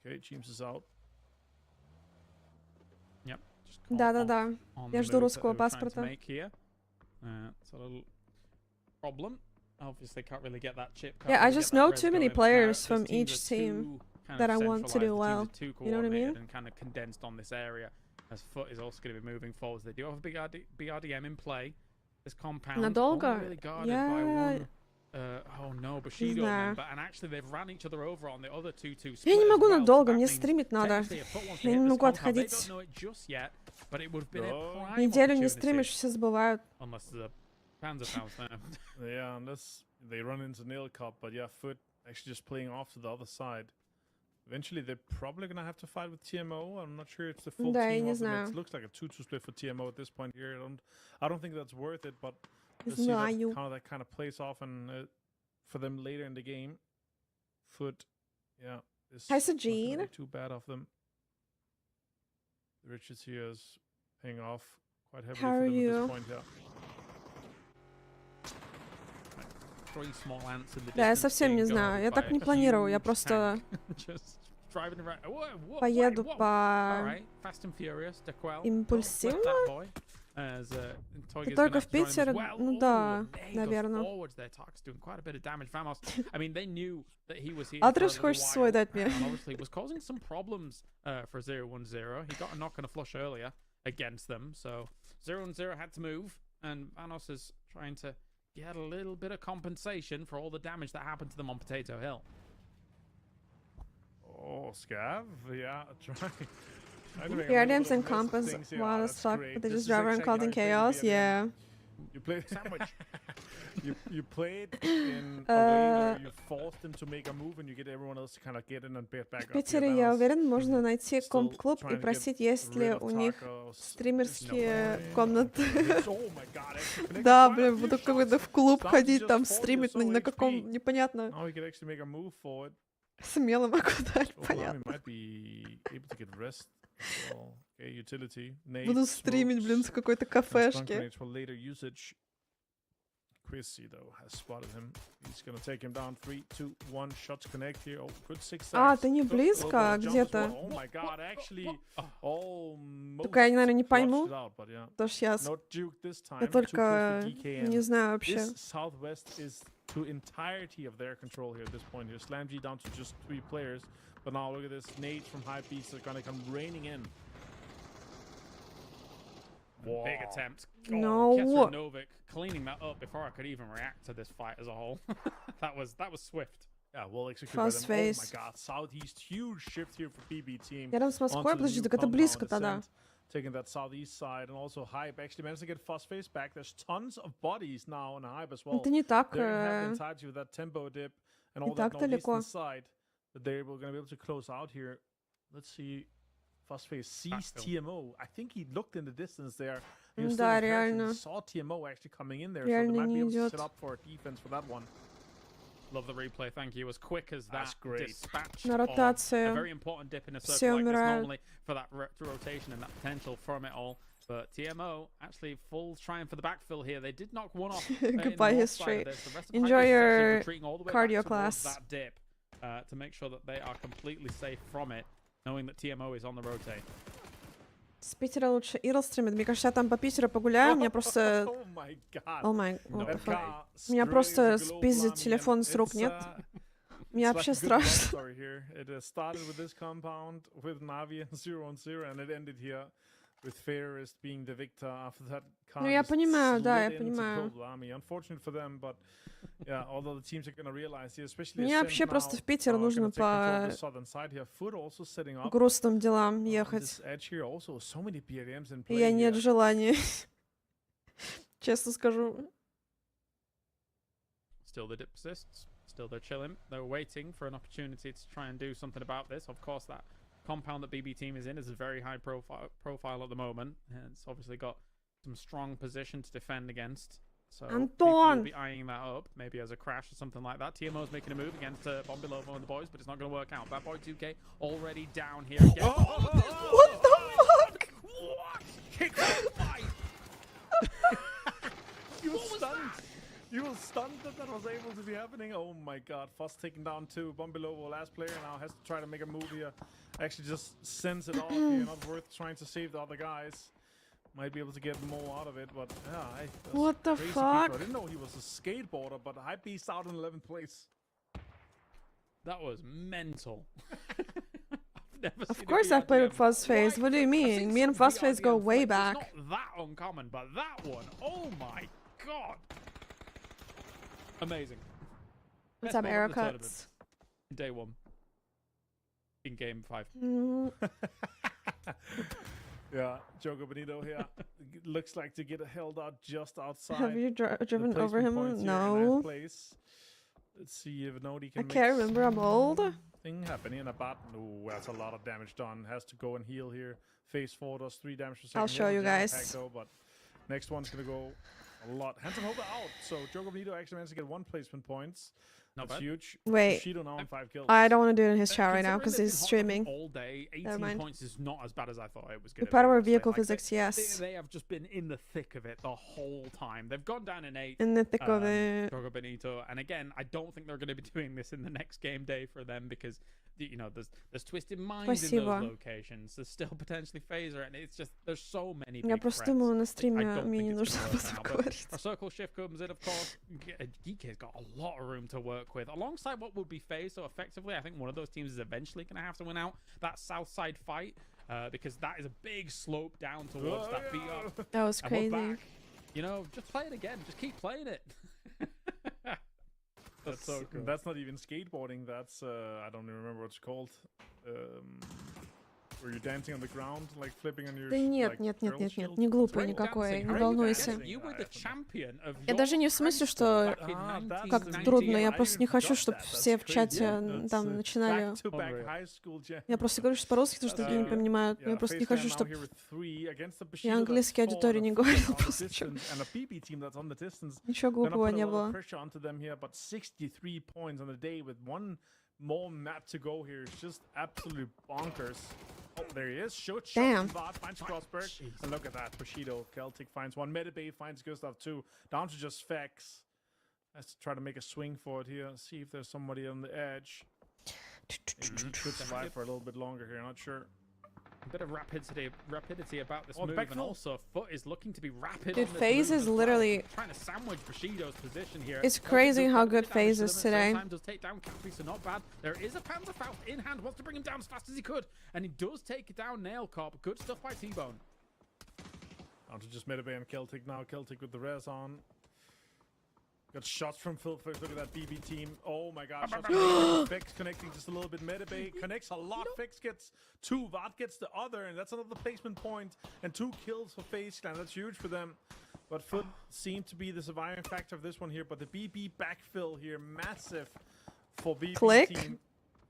Okay, James is out. yep. Да-да-да. On Я the жду move that русского they were trying to паспорта. make here. It's a little problem. Obviously, can't really get that chip. can't Yeah, I really just get that know res too many going. players These from teams each are team too kind that of I want to do centralized, the teams well. are too You know what I mean? coordinated and kind of condensed on this area. As Foot is also going to be moving forwards. They do have a big BRDM in play. This compound Надолго? only really guarded by one. Oh no, Bushido знаю. member, and actually they've ran each other over on the other 2-2 split. Я не as могу well, so надолго, that мне means стримить надо. technically if Foot wants to Я hit не this могу compound, they отходить. don't know it just yet, but it would have been a Oh. prime Неделю не opportunity. стримишь, все забывают. Unless the Panzer pounce there. Yeah, unless they run into Nail Cup, but yeah, Foot actually just playing off to the other side. Eventually, they're probably gonna have to fight with TMO. I'm not sure it's the full Да, я team. не Of them. знаю. It looks like a 2-2 split for TMO at this point here. I don't think that's worth it, but let's see Знаю. how that kind of plays off and for them later in the game. Foot, yeah, is Hi, not gonna Sajid. be too bad of them. The Richards here is paying off quite heavily How for are them at you? this point. Yeah. three small ants in the Да, я distance совсем being не guarded знаю. Я by так a не планировал. Я huge просто tank. Just driving around. Whoa, поеду whoa. All по right, fast and furious. Dequel. импульсивно. That boy. As Ты Toyga's только gonna в have to join him as Питере? well. Ну Ooh, да, and there he goes наверное. forwards there. Tark's doing quite a bit of damage. Vamos. I mean, they knew that he was here Адрес for a хочешь little свой while, дать мне? and obviously was causing some problems for 0-1-0. He got a knock and a flush earlier against them, so 0-0 had to move, and Vanos is trying to get a little bit of compensation for all the damage that happened to them on Potato Hill. Oh, Scav, yeah, try. PRDMs and compass wild as fuck, but they just drive around causing chaos. Yeah. You play sandwich. you played in a way where you forced them to make a move and you get everyone else to kind of get in and back В up. Питере, я уверен, можно найти комп-клуб и просить, есть ли у них стримерские комнаты. Да, блин, буду какой-то в клуб ходить, там стримить на каком, непонятно. Смело могу дать, понятно. Буду стримить, блин, с какой-то кафешки. Chrissy though has spotted him. He's gonna take him down. 3, 2, 1. Shots connect here. Oh, good 6. А, ты не близко, где-то. Oh my God, actually, almost. Только я, наверное, не пойму, yeah. потому что я time, только не знаю вообще. This Southwest is to entirety of their control here at this point. Here, Slam G down to just 3 players, but now look at this. Nades from High Beats are gonna come raining in. Wow. Big attempt. No. Kessler Novik cleaning that up before I could even react to this fight as a whole. that was swift. Yeah, well executed Fast by them. face. Oh my God, Southeast, huge shift here for PB team. Рядом с Москвой, подожди, так это близко тогда. Taking that southeast side and also Hype actually managed to get Fast face back. There's tons of bodies now on Hype as well. Это не так. They're inside you with that tempo dip and all that northeastern side that they're going to be able to close out here. Let's see. Fastface sees TMO. I think he looked in the distance there. He was Да, реально. saw TMO actually coming in there, Реально so they might не be able to идет. set up for a defense for that one. Love the replay, thank you. As quick as that dispatch На of ротацию. a very important dip in a Все circle like this умирают. normally for that rotation and that potential from it all. But TMO actually full trying for the backfill here. They did knock one off. Goodbye history. Enjoy your cardio class. That dip to make sure that they are completely safe from it, knowing that TMO is on the rotate. С Питера лучше Ирл стримит. Мне кажется, я там по Питеру погуляю, у меня просто... Oh my God. Oh my... What the fuck? У меня просто спиздит телефон с рук, нет? Мне вообще страшно. It started with this compound with Navi and 0-0 and it ended here with Fairest being the victor after that. Ну я понимаю, да, я понимаю. Unfortunate for them, but yeah, although the teams are going to realize here, especially Мне вообще просто в Питер нужно по грустным делам ехать. И я нет желания. Честно скажу. Still the dip persists. Still they're chilling. They're waiting for an opportunity to try and do something about this. Of course, that compound that BB team is in is a very high profile at the moment. And it's obviously got some strong position to defend against. So people will be eyeing that up, maybe as a crash or something like that. TMO is making a move against Bombilovo and the boys, but it's not going to work out. Bad Boy 2K already down here again. What the fuck? What? Kick fight! You were stunned. You were stunned that that was able to be happening. Oh my God. Foss taking down 2. Bombilovo, last player, now has to try to make a move here. Actually just sends it off here. Not worth trying to save the other guys. Might be able to get more out of it, but yeah. What the fuck? I didn't know he was a skateboarder, but Hype Beast out in 11th place. That was mental. Of course I've played with Fuzzface. What do you mean? Me and Fuzzface go way back. It's not that uncommon, but that one, oh my God. Amazing. What's up, arrow cuts? Day 1. In game 5. Yeah, Jogo Benito here. Looks like to get held out just outside. Have you driven over him? No. Let's see if Nodi can I can't remember, I'm old. Thing happening in a bot. Oh, that's a lot of damage done. Has to go and heal here. Phase 4 does 3 damage per second. I'll show you guys. Though, but next one's going to go a lot. Handsome Holder out. So Jogo Benito actually managed to get 1 placement points. Not That's bad. huge. Wait. Bushido now on 5 kills. I don't want to do it in his chat right now Considering because they've he's been hot streaming. all day. Never 18 mind. points is not as bad as I thought it was The going to be. part of our honestly. vehicle Like, physics, yes. They have just been in the thick of it the whole time. They've gone down in 8. In the thick of it. Togo Benito. And again, I don't think they're going to be doing this in the next game day for them because, you know, there's Twisted Mind in Спасибо. those locations. There's still potentially Phaser. And it's just, there's so many Я big просто threats. думала на I стриме, don't мне think не it's нужно gonna об work этом now, but говорить. our circle shift comes in, of course. Geeke's got a lot of room to work with. Alongside what would be FaZe, so effectively, I think one of those teams is eventually going to have to win out that south side fight because that is a big slope down towards that beat up. That was And we're crazy. back. You know, just play it again. Just keep playing it. That's so cool. That's not even skateboarding. That's I don't even remember what it's called. Where you're dancing on the ground, like flipping on your. Да нет, like, нет, нет, girl нет, нет, shield. не глупый Break никакой, dancing. не Break волнуйся. dancing. You were the champion of Я your даже не в смысле, high что school back in как 1998. трудно, я I просто even не хочу, forgot чтобы that. все That's в чате crazy. там That's, начинали. back-to-back Unreal. high school Я просто говорю сейчас по-русски, потому что другие не понимают. Я просто не хочу, чтобы я английской аудитории не говорил просто ничего. Ничего глупого не было. Pressure onto them here, but 63 points on the day with one more map to go here. It's just absolute bonkers. Oh, there he is. Shot Damn. from Vard, finds Crossberg. And look at that. Bushido, Celtic finds one. Medibay finds Gustav too. Down to just Fex. Let's try to make a swing for it here. See if there's somebody on the edge. Maybe he could survive for a little bit longer here. Not sure. A bit of rapidity about this Oh, the move, and backfill. also Foot is looking to be rapid. Dude, on this FaZe move is as well, literally- trying to sandwich Bushido's position here. It's Does crazy do how quite a bit good of damage FaZe to is them, at the same today. time does take down Cappy, so not bad. There is a Panzerfaust in hand, wants to bring him down as fast as he could, and he does take down Nail Cop. Good stuff by T-Bone. Down to just Medibay and Celtic now. Celtic with the res on. Got shots from Phil Fix. Look at that BB team. Oh my god. Shots from Fix connecting just a little bit. Medibay connects a lot. Fix gets 2. Vard gets the other. And that's another placement point. And 2 kills for FaZe Clan. That's huge for them. But Foot seemed to be the surviving factor of this one here. But the BB backfill here, massive for BB Click. team.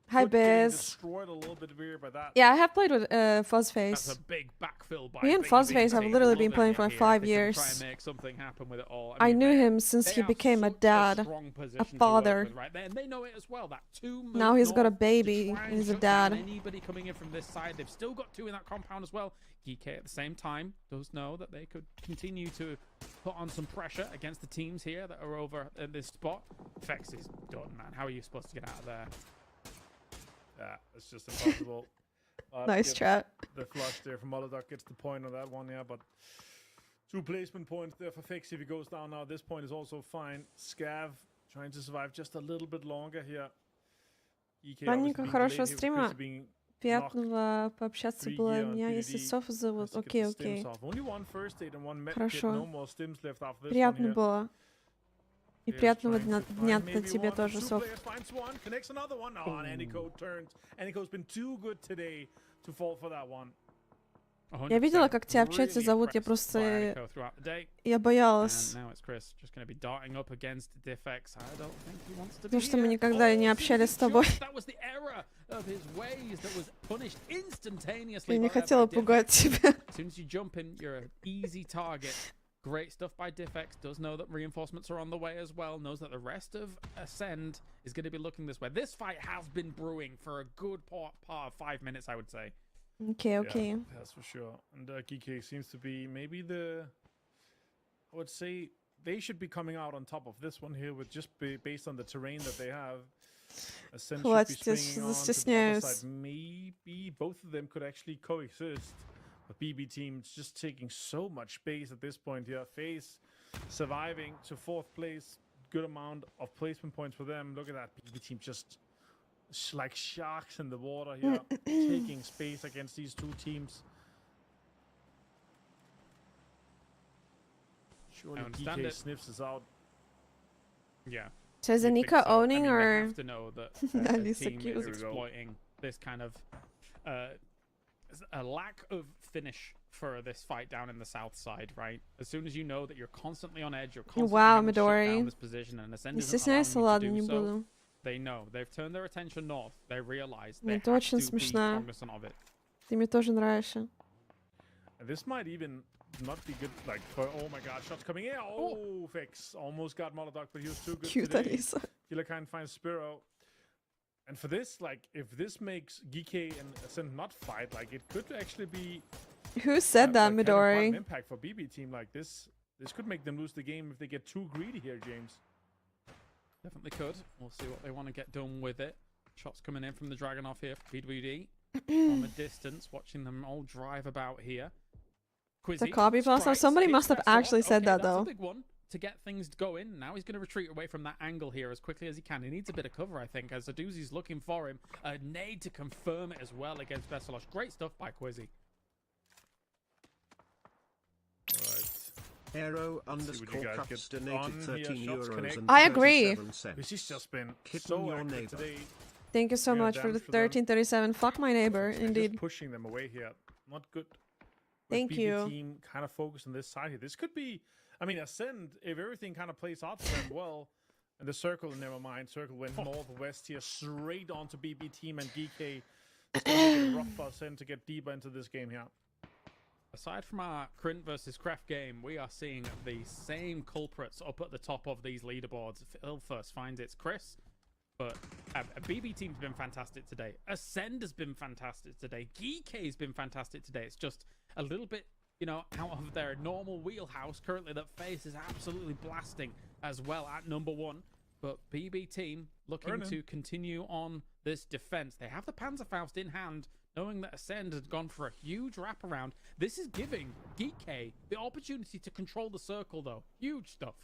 Hi, Foot getting Biz. destroyed a little bit weird by that. Yeah, I have played with That's Fuzzface. a big backfill by Me and BB Fuzzface have team. literally Love been it playing for here. like 5 They can years. Try and make something happen with it all. I mean, knew they- him since they he have became a such dad, strong position to work father. with, right? And they know it as well. That 2 moves Now he's got a north to baby try and and he's a shut down dad. Anybody coming in from this side, they've still got 2 in that compound as well. Geek at the same time does know that they could continue to put on some pressure against the teams here that are over at this spot. Fex is done, man. How are you supposed to get out of there? Yeah, it's just impossible. Nice Get chat. The flush there from Molotov gets the point on that one, yeah, but 2 placement points there for Fix if he goes down now. This point is also fine. Scav trying to survive just a little bit longer here. EK Ладненько, obviously being хорошего delayed here, стрима. Chrissy being Приятного пообщаться 3 было. here on Меня, если PUBG. Соф зовут, Chrissy окей, gets the окей. stims off. Only 1 first aid and 1 med kit. Хорошо. No more stims left after this Приятно one here. было. И Here's приятного trying to дня find maybe тебе one, тоже, 2 Соф. players finds one, connects another one. Oh, and Aniko turns. Aniko's been too good today to fall for that one. Я видела, как тебя в 100% чате really зовут, я impressed просто... by Aniko throughout the day. Я боялась. And now it's Chris just going to be darting up against Diffex. I don't think he wants to be Потому что мы here. никогда не общались с тобой. That was the error of his ways that was punished instantaneously. Я не by хотела Diffex. пугать тебя. As soon as you jump in, you're an easy target. Great stuff by Diffex. Does know that reinforcements are on the way as well. Knows that the rest of Ascend is going to be looking this way. This fight has been brewing for a good part of 5 minutes, I would say. Окей, окей. Yeah, that's for sure. And Geeky seems to be maybe I would say they should be coming out on top of this one here with just based on the terrain that they have. Ascend should be Хватит, я swinging on to the other застесняюсь. side. Maybe both of them could actually coexist. But BB team's just taking so much space at this point here. FaZe surviving to 4th place. Good amount of placement points for them. Look at that. BB team just like sharks in the water here, taking space against these 2 teams. Surely understand DK it. sniffs us out. Yeah. So is You'd think Anika so. owning I mean, or... They have to know that a Alisa team cute. is Here we go. exploiting this kind of a lack of finish for this fight down in the south side, right? As soon as you know that you're constantly on edge, you're constantly Вау, having to shut Midori. down this position, and Ascend Не isn't стесняйся, allowing ладно, you не to do so, буду. they know. They've turned their attention north. They realize they Мне have ты очень to be смешна. cognizant of it. Ты мне тоже нравишься. And this might even not be good, like, for, oh my god, shots coming in. Oh, Fix almost got Molotov, but he was too good Cute today. Alisa. Killer Kind finds Spiro. And for this, like, if this makes Geeky and Ascend not fight, like, it could actually be... Who said that, like, having quite an Midori? impact for BB team like this. This could make them lose the game if they get too greedy here, James. Definitely could. We'll see what they want to get done with it. Shots coming in from the Dragonov here for PWD. From a distance, watching them all drive about here. The Quizzy, copy pasta. strikes, Somebody hits must have that sword. actually said Okay, that that's though. a big one to get things going. Now he's going to retreat away from that angle here as quickly as he can. He needs a bit of cover, I think, as Zaduzi's looking for him. A nade to confirm it as well against Besalosh. Great stuff by Quizzy. Aero what you underscore guys cups get donated on here. 13 Shots euros connect. and I agree. 37 cents. This has just been Kitten so your active neighbor. today. Thank you so Yeah, much for the damn for them. 1337. Fuck my neighbor, They're indeed. just pushing them away here. Not good. Thank BB you. Team kind of focused on this side here. This could be, I mean, Ascend, if everything kind of plays out for them well, and the circle, never mind, circle went northwest here, straight onto BB Team and GK. It's going to make it rough for Ascend to get deeper into this game here. Aside from our Krint versus Kraft game, we are seeing the same culprits up at the top of these leaderboards. Phil first finds it's Chris, but a BB team's been fantastic today. Ascend has been fantastic today. GK's been fantastic today. It's just a little bit, you know, out of their normal wheelhouse currently that FaZe is absolutely blasting as well at number 1. But BB team looking to continue on this defense. They have the Panzerfaust in hand, knowing that Ascend has gone for a huge wraparound. This is giving GK the opportunity to control the circle, though. Huge stuff.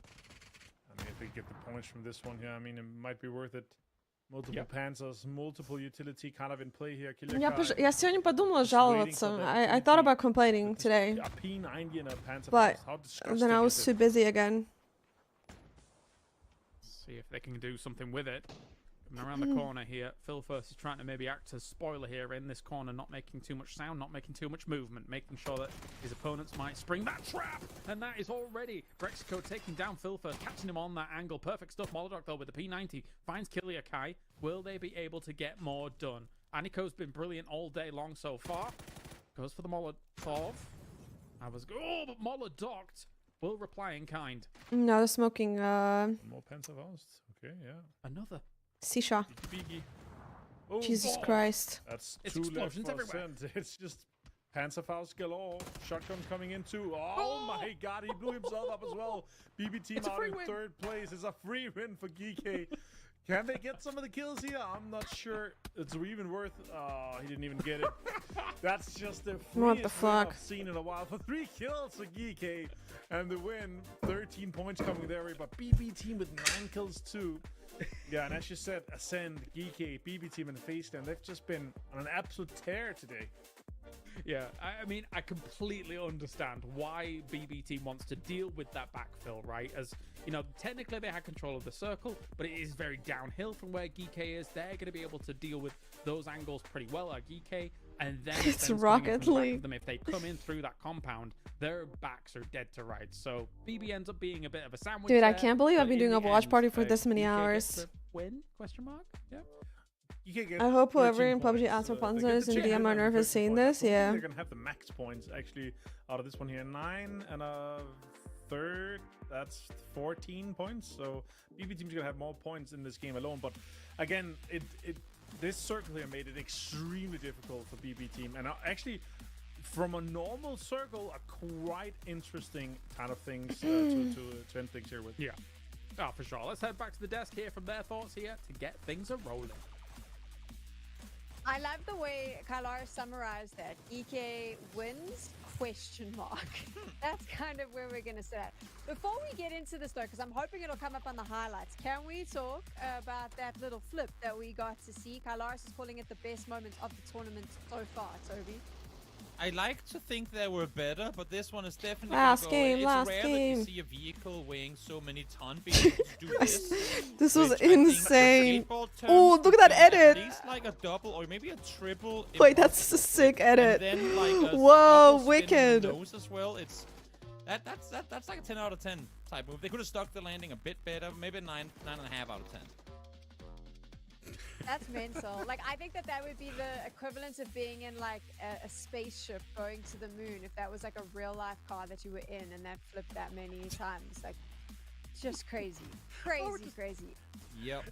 I mean, if they get the points from this one here, I mean, it might be worth it. Multiple Panzers, multiple utility kind of in play here. Я сегодня подумала жаловаться. I thought about complaining today, A P90 and a Panzer but Faust. How disgusting then I was is too it? busy again. See if they can do something with it. Coming around the corner here, Phil First is trying to maybe act as spoiler here in this corner, not making too much sound, not making too much movement, making sure that his opponents might spring that trap, and that is already Brexico taking down Phil First, catching him on that angle. Perfect stuff. Molodok though with the P90 finds Killia Kai. Will they be able to get more done? Aniko's been brilliant all day long so far. Goes for the Molotov. Oh, but Molodok will reply in kind. No, they're smoking More Panzer Faust. Okay, yeah. Another. Sisha. Biggie. Oh, Jesus Christ. That's It's 2 left explosions for everywhere. Ascend. It's just Panzerfaust galore. Shotgun coming in too. Oh my god, he blew himself up as well. BB team It's a out free in win. 3rd place. It's a free win for GK. Can they get some of the kills here? I'm not sure. It's even worth. Oh, he didn't even get it. That's just the What the freest win fuck? I've seen in a while. For 3 kills for GK. And the win, 13 points coming their way. But BB team with 9 kills too. Yeah, and as you said, Ascend, GK, BB team, and FaZe, they've just been on an absolute tear today. Yeah, I mean, I completely understand why BB team wants to deal with that backfill, right? As, you know, technically they had control of the circle, but it is very downhill from where GK is. They're going to be able to deal with those angles pretty well at GK, and then It's Ascend's coming in Rocket from the back League. of them. If they come in through that compound, their backs are dead to rights. So BB ends up being a bit of a sandwich. Dude, I there, can't believe I've but been in doing a the watch end, party for this many GK gets hours. the win? Question mark? Yeah. You can get I hope whoever 13 in PUBG points. asked for They get sponsors the in chance DM to or have Nerf has 13 seen points. this, I don't think yeah. They're gonna have the max points actually out of this one here. 9 and a 3rd. That's 14 points. So BB team's gonna have more points in this game alone. But again, this circle here made it extremely difficult for BB team. And actually, from a normal circle, a quite interesting kind of things to end things here with. Yeah. Oh, for sure. Let's head back to the desk here from their thoughts here to get things a-rolling. I love the way Kylar summarized that. EK wins, question mark. That's kind of where we're going to sit at. Before we get into this though, because I'm hoping it'll come up on the highlights, can we talk about that little flip that we got to see? Kylar is calling it the best moment of the tournament so far, Toby. I like to think they were better, but this one is definitely Last gonna go away. game, last It's rare game. that you see a vehicle weighing so many tons being able to do this. This was which I think in insane. skateboard Oh, terms look at would that be edit. At least like a double or maybe a triple. Wait, that's a sick edit. And then like a Whoa, double spin on the wicked. nose as well. It's that's like a 10 out of 10 type move. They could have stuck the landing a bit better, maybe 9.5 out of 10. That's mental. Like, I think that would be the equivalent of being in like a spaceship going to the moon if that was like a real life car that you were in and that flipped that many times. Like, Just crazy. Crazy. Yep.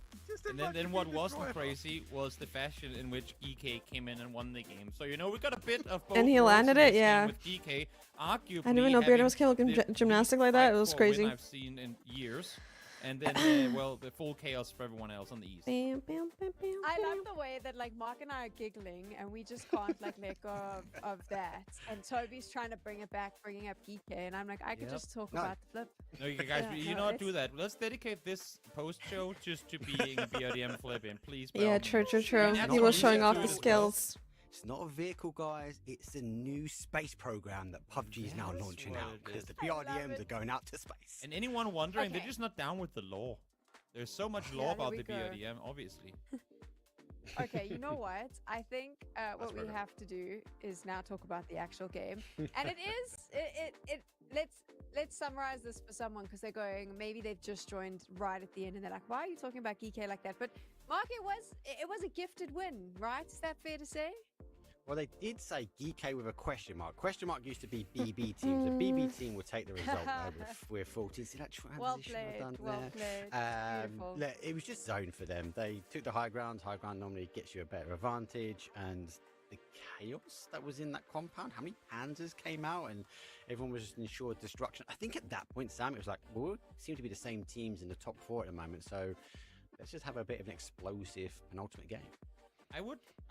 And then what wasn't crazy was the fashion in which DK came in and won the game. So, you know, we got a bit of both. And he worlds landed in it, this game yeah. With DK, arguably I didn't even know Beardo was having killing the gymnastic least like that. It fight was for a crazy. win I've seen in years. And then, well, the full chaos for everyone else on the east. Bam, bam, bam, bam, I bam. love the way that like Mark and I are giggling and we just can't like let go of that. And Toby's trying to bring it back, bringing up DK, and I'm like, I could Yep. just talk No. about the flip. No, you guys, Yeah, you no, not do it's- that. Let's dedicate this post show just to being BRDM flipping, please. by Yeah, all true, means. true, true. And He actually was showing use it off to- the skills. It's not a vehicle, guys. It's the new space program that PUBG is now That's launching what out it because is. the I love BRDMs it. are going out to space. And anyone wondering, they're Okay. just not down with the law. There's so much Yeah, law there about we the go. BRDM, obviously. Okay, you know what? I think what we better. have to do is now talk about the actual game, and let's summarize this for someone because they're going, maybe they've just joined right at the end and they're like, why are you talking about GK like that? But Mark, it was a gifted win, right? Is that fair to say? Well, they did say GK with a question mark. Question mark used to be BB team. The BB team will take the result with 14. See that transition Well I've played, done well there? played. Beautiful. Look, it was just zone for them. They took the high ground. High ground normally gets you a better advantage. And the chaos that was in that compound, how many panzers came out and everyone was just ensured destruction. I think at that point, Sam, it was like, well, it seemed to be the same teams in the top 4 at the moment. So let's just have a bit of an explosive penultimate game. I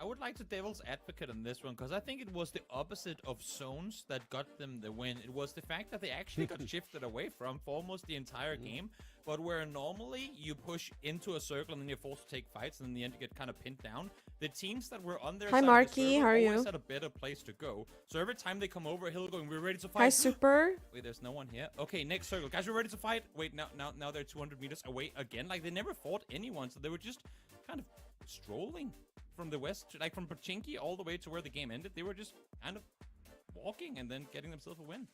would like to devil's advocate on this one because I think it was the opposite of zones that got them the win. It was the fact that they actually got shifted away from for almost the entire game. But where normally you push into a circle and then you're forced to take fights and in the end you get kind of pinned down, the teams that were on their Hi, side Marky, of the circle how are always you? had a better place to go. So every time they come over a hill going, we're ready to fight. Hi, Super. Wait, there's no one here. Okay, next circle. Guys, we're ready to fight. Wait, now they're 200 meters away again. Like, they never fought anyone, so they were just kind of strolling from the west, like from Pachinki all the way to where the game ended. They were just kind of walking and then getting themselves a win.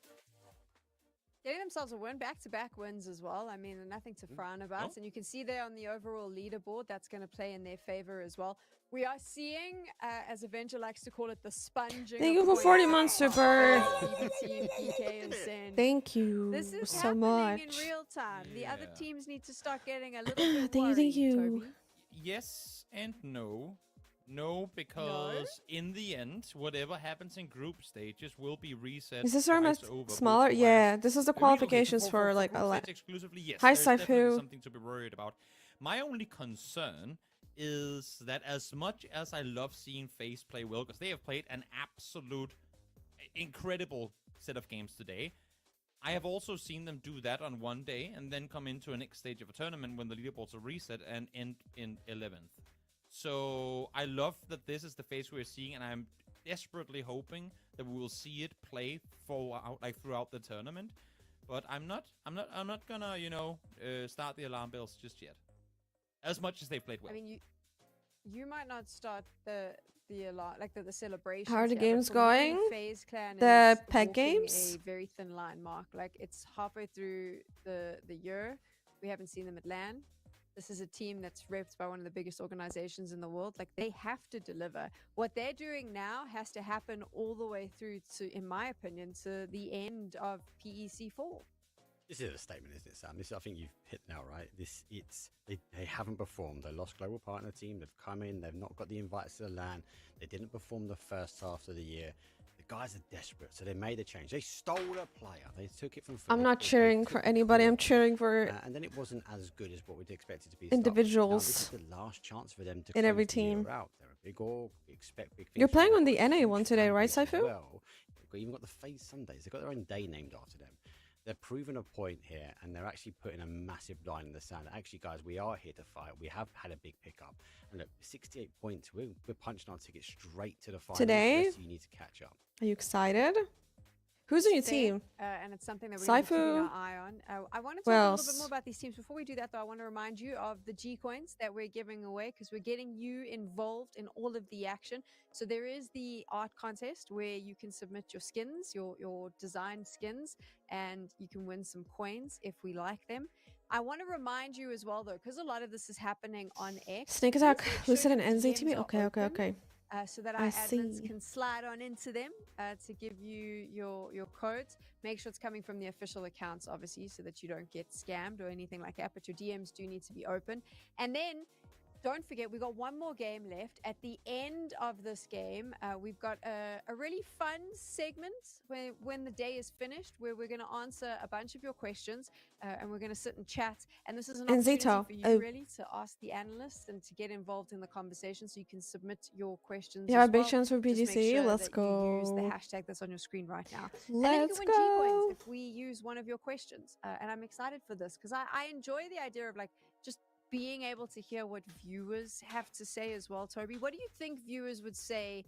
Getting themselves a win, back-to-back wins as well. I mean, nothing to frown about. No. And you can see there on the overall leaderboard, that's going to play in their favor as well. We are seeing, as Avenger likes to call it, the sponging. Thank of you for 40 points months, of Super. the team PK and Sen. Thank you This is so happening much. in real time. The other Yeah. teams need to start getting a little bit Thank you, thank worried, you. Toby. Yes and no. No, because in the end, whatever happens in group stages will be reset. Is this our twice most over, both smaller? class. Yeah, this is the Really, qualifications for like group a lot. stage exclusively. Yes, Hi, there's definitely Saifu. something to be worried about. My only concern is that as much as I love seeing FaZe play well, because they have played an absolute incredible set of games today, I have also seen them do that on one day and then come into a next stage of a tournament when the leaderboards are reset and end in 11th. So I love that this is the phase we're seeing, and I'm desperately hoping that we will see it play throughout the tournament. But I'm not gonna start the alarm bells just yet. As much as they played well. I mean, you might not start the alarm, like the celebration. How are the games going? FaZe Clan The is peg walking games? a very thin line, Mark. Like, it's halfway through the year. We haven't seen them at LAN. This is a team that's repped by one of the biggest organizations in the world. Like, they have to deliver. What they're doing now has to happen all the way through to, in my opinion, to the end of PEC4. This is a statement, isn't it, Sam? This, I think you've hit now, right? They haven't performed. They lost global partner team. They've come in. They've not got the invites to the LAN. They didn't perform the first half of the year. The guys are desperate, so they made a change. They stole a player. They took it from. I'm not Philippines. They cheering took for it anybody. from- I'm cheering for and then it wasn't as good as what we'd expect it to be. to start with. Now, individuals this is the last chance for them to in close every the year team. out. They're a big org. We expect big things. You're from playing them. on the They've got a NA one huge today, fan right, base as Saifu? Well, they've even got the FaZe Sundays. They've got their own day named after them. They're proving a point here, and they're actually putting a massive line in the sand. Actually, guys, we are here to fight. We have had a big pickup. And look, 68 points. We're punching our ticket straight to the final. Today? You need to catch up. Are you excited? Who's on your Fair, team? and it's something that we're keeping Saifu. our eye on. I want to talk Well, a little bit more about these teams. Before we do that, though, I want to remind you of the G coins that we're giving away because we're getting you involved in all of the action. So there is the art contest where you can submit your skins, your designed skins, and you can win some coins if we like them. I want to remind you as well, though, because a lot of this is happening on X. Snake please attack. make sure Lucid and your NZ DMs to me. are Okay, okay, open. okay. so that I our admins see. can slide on into them to give you your codes. Make sure it's coming from the official accounts, obviously, so that you don't get scammed or anything like that. But your DMs do need to be open. And then don't forget, we've got one more game left. At the end of this game, we've got a really fun segment when the day is finished, where we're going to answer a bunch of your questions and we're going to sit and chat. And this is an And opportunity Zito, for you, really, to ask the analysts and to get involved in the conversation, so you can submit your questions you have as big well. chance for Just make BGC. sure Let's that you use the go. hashtag that's on your screen right now. And then you Let's can win G go. coins if we use one of your questions. And I'm excited for this because I enjoy the idea of like just being able to hear what viewers have to say as well. Toby, what do you think viewers would say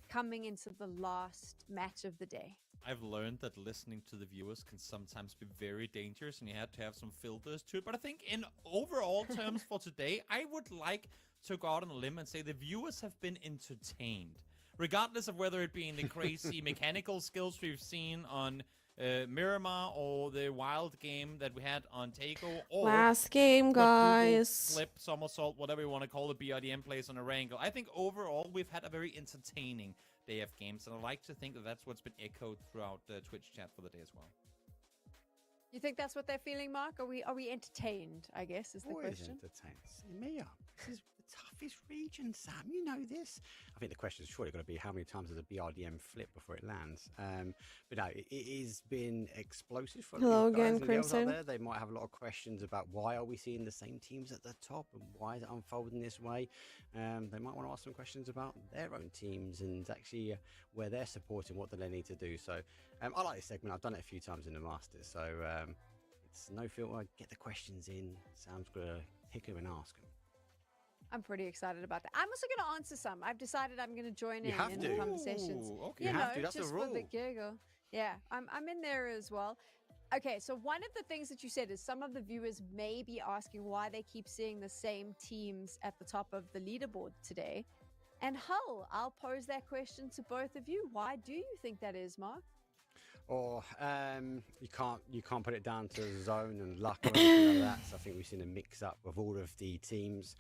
coming into the last match of the day? I've learned that listening to the viewers can sometimes be very dangerous, and you have to have some filters too. But I think in overall terms for today, I would like to go out on a limb and say the viewers have been entertained, regardless of whether it be in the crazy mechanical skills we've seen on Miramar, or the wild game that we had on Taiko, or Last game, what Google guys. flip, somersault, whatever you want to call the BRDM plays on a wrangle. I think overall we've had a very entertaining day of games, and I like to think that that's what's been echoed throughout the Twitch chat for the day as well. You think that's what they're feeling, Mark? Are we entertained, I guess, is the Always question. entertained. See me up. This is the toughest region, Sam. You know this. I think the question is surely going to be how many times does a BRDM flip before it lands? But no, it has been explosive for Hello the guys again, and girls out Crimson. there. They might have a lot of questions about why are we seeing the same teams at the top and why is it unfolding this way. They might want to ask some questions about their own teams and actually where they're supporting, what do they need to do. So I like this segment. I've done it a few times in the Masters. So it's no filter. Get the questions in. Sam's going to pick them and ask them. I'm pretty excited about that. I'm also going to answer some. I've decided I'm going to join You have in to. the conversations. Ooh, okay. You You know, have to. That's a just for the rule. giggle. Yeah, I'm in there as well. Okay, so one of the things that you said is some of the viewers may be asking why they keep seeing the same teams at the top of the leaderboard today. And Hull, I'll pose that question to both of you. Why do you think that is, Mark? Or you can't put it down to zone and luck or anything like that. So I think we've seen a mix up of all of the teams.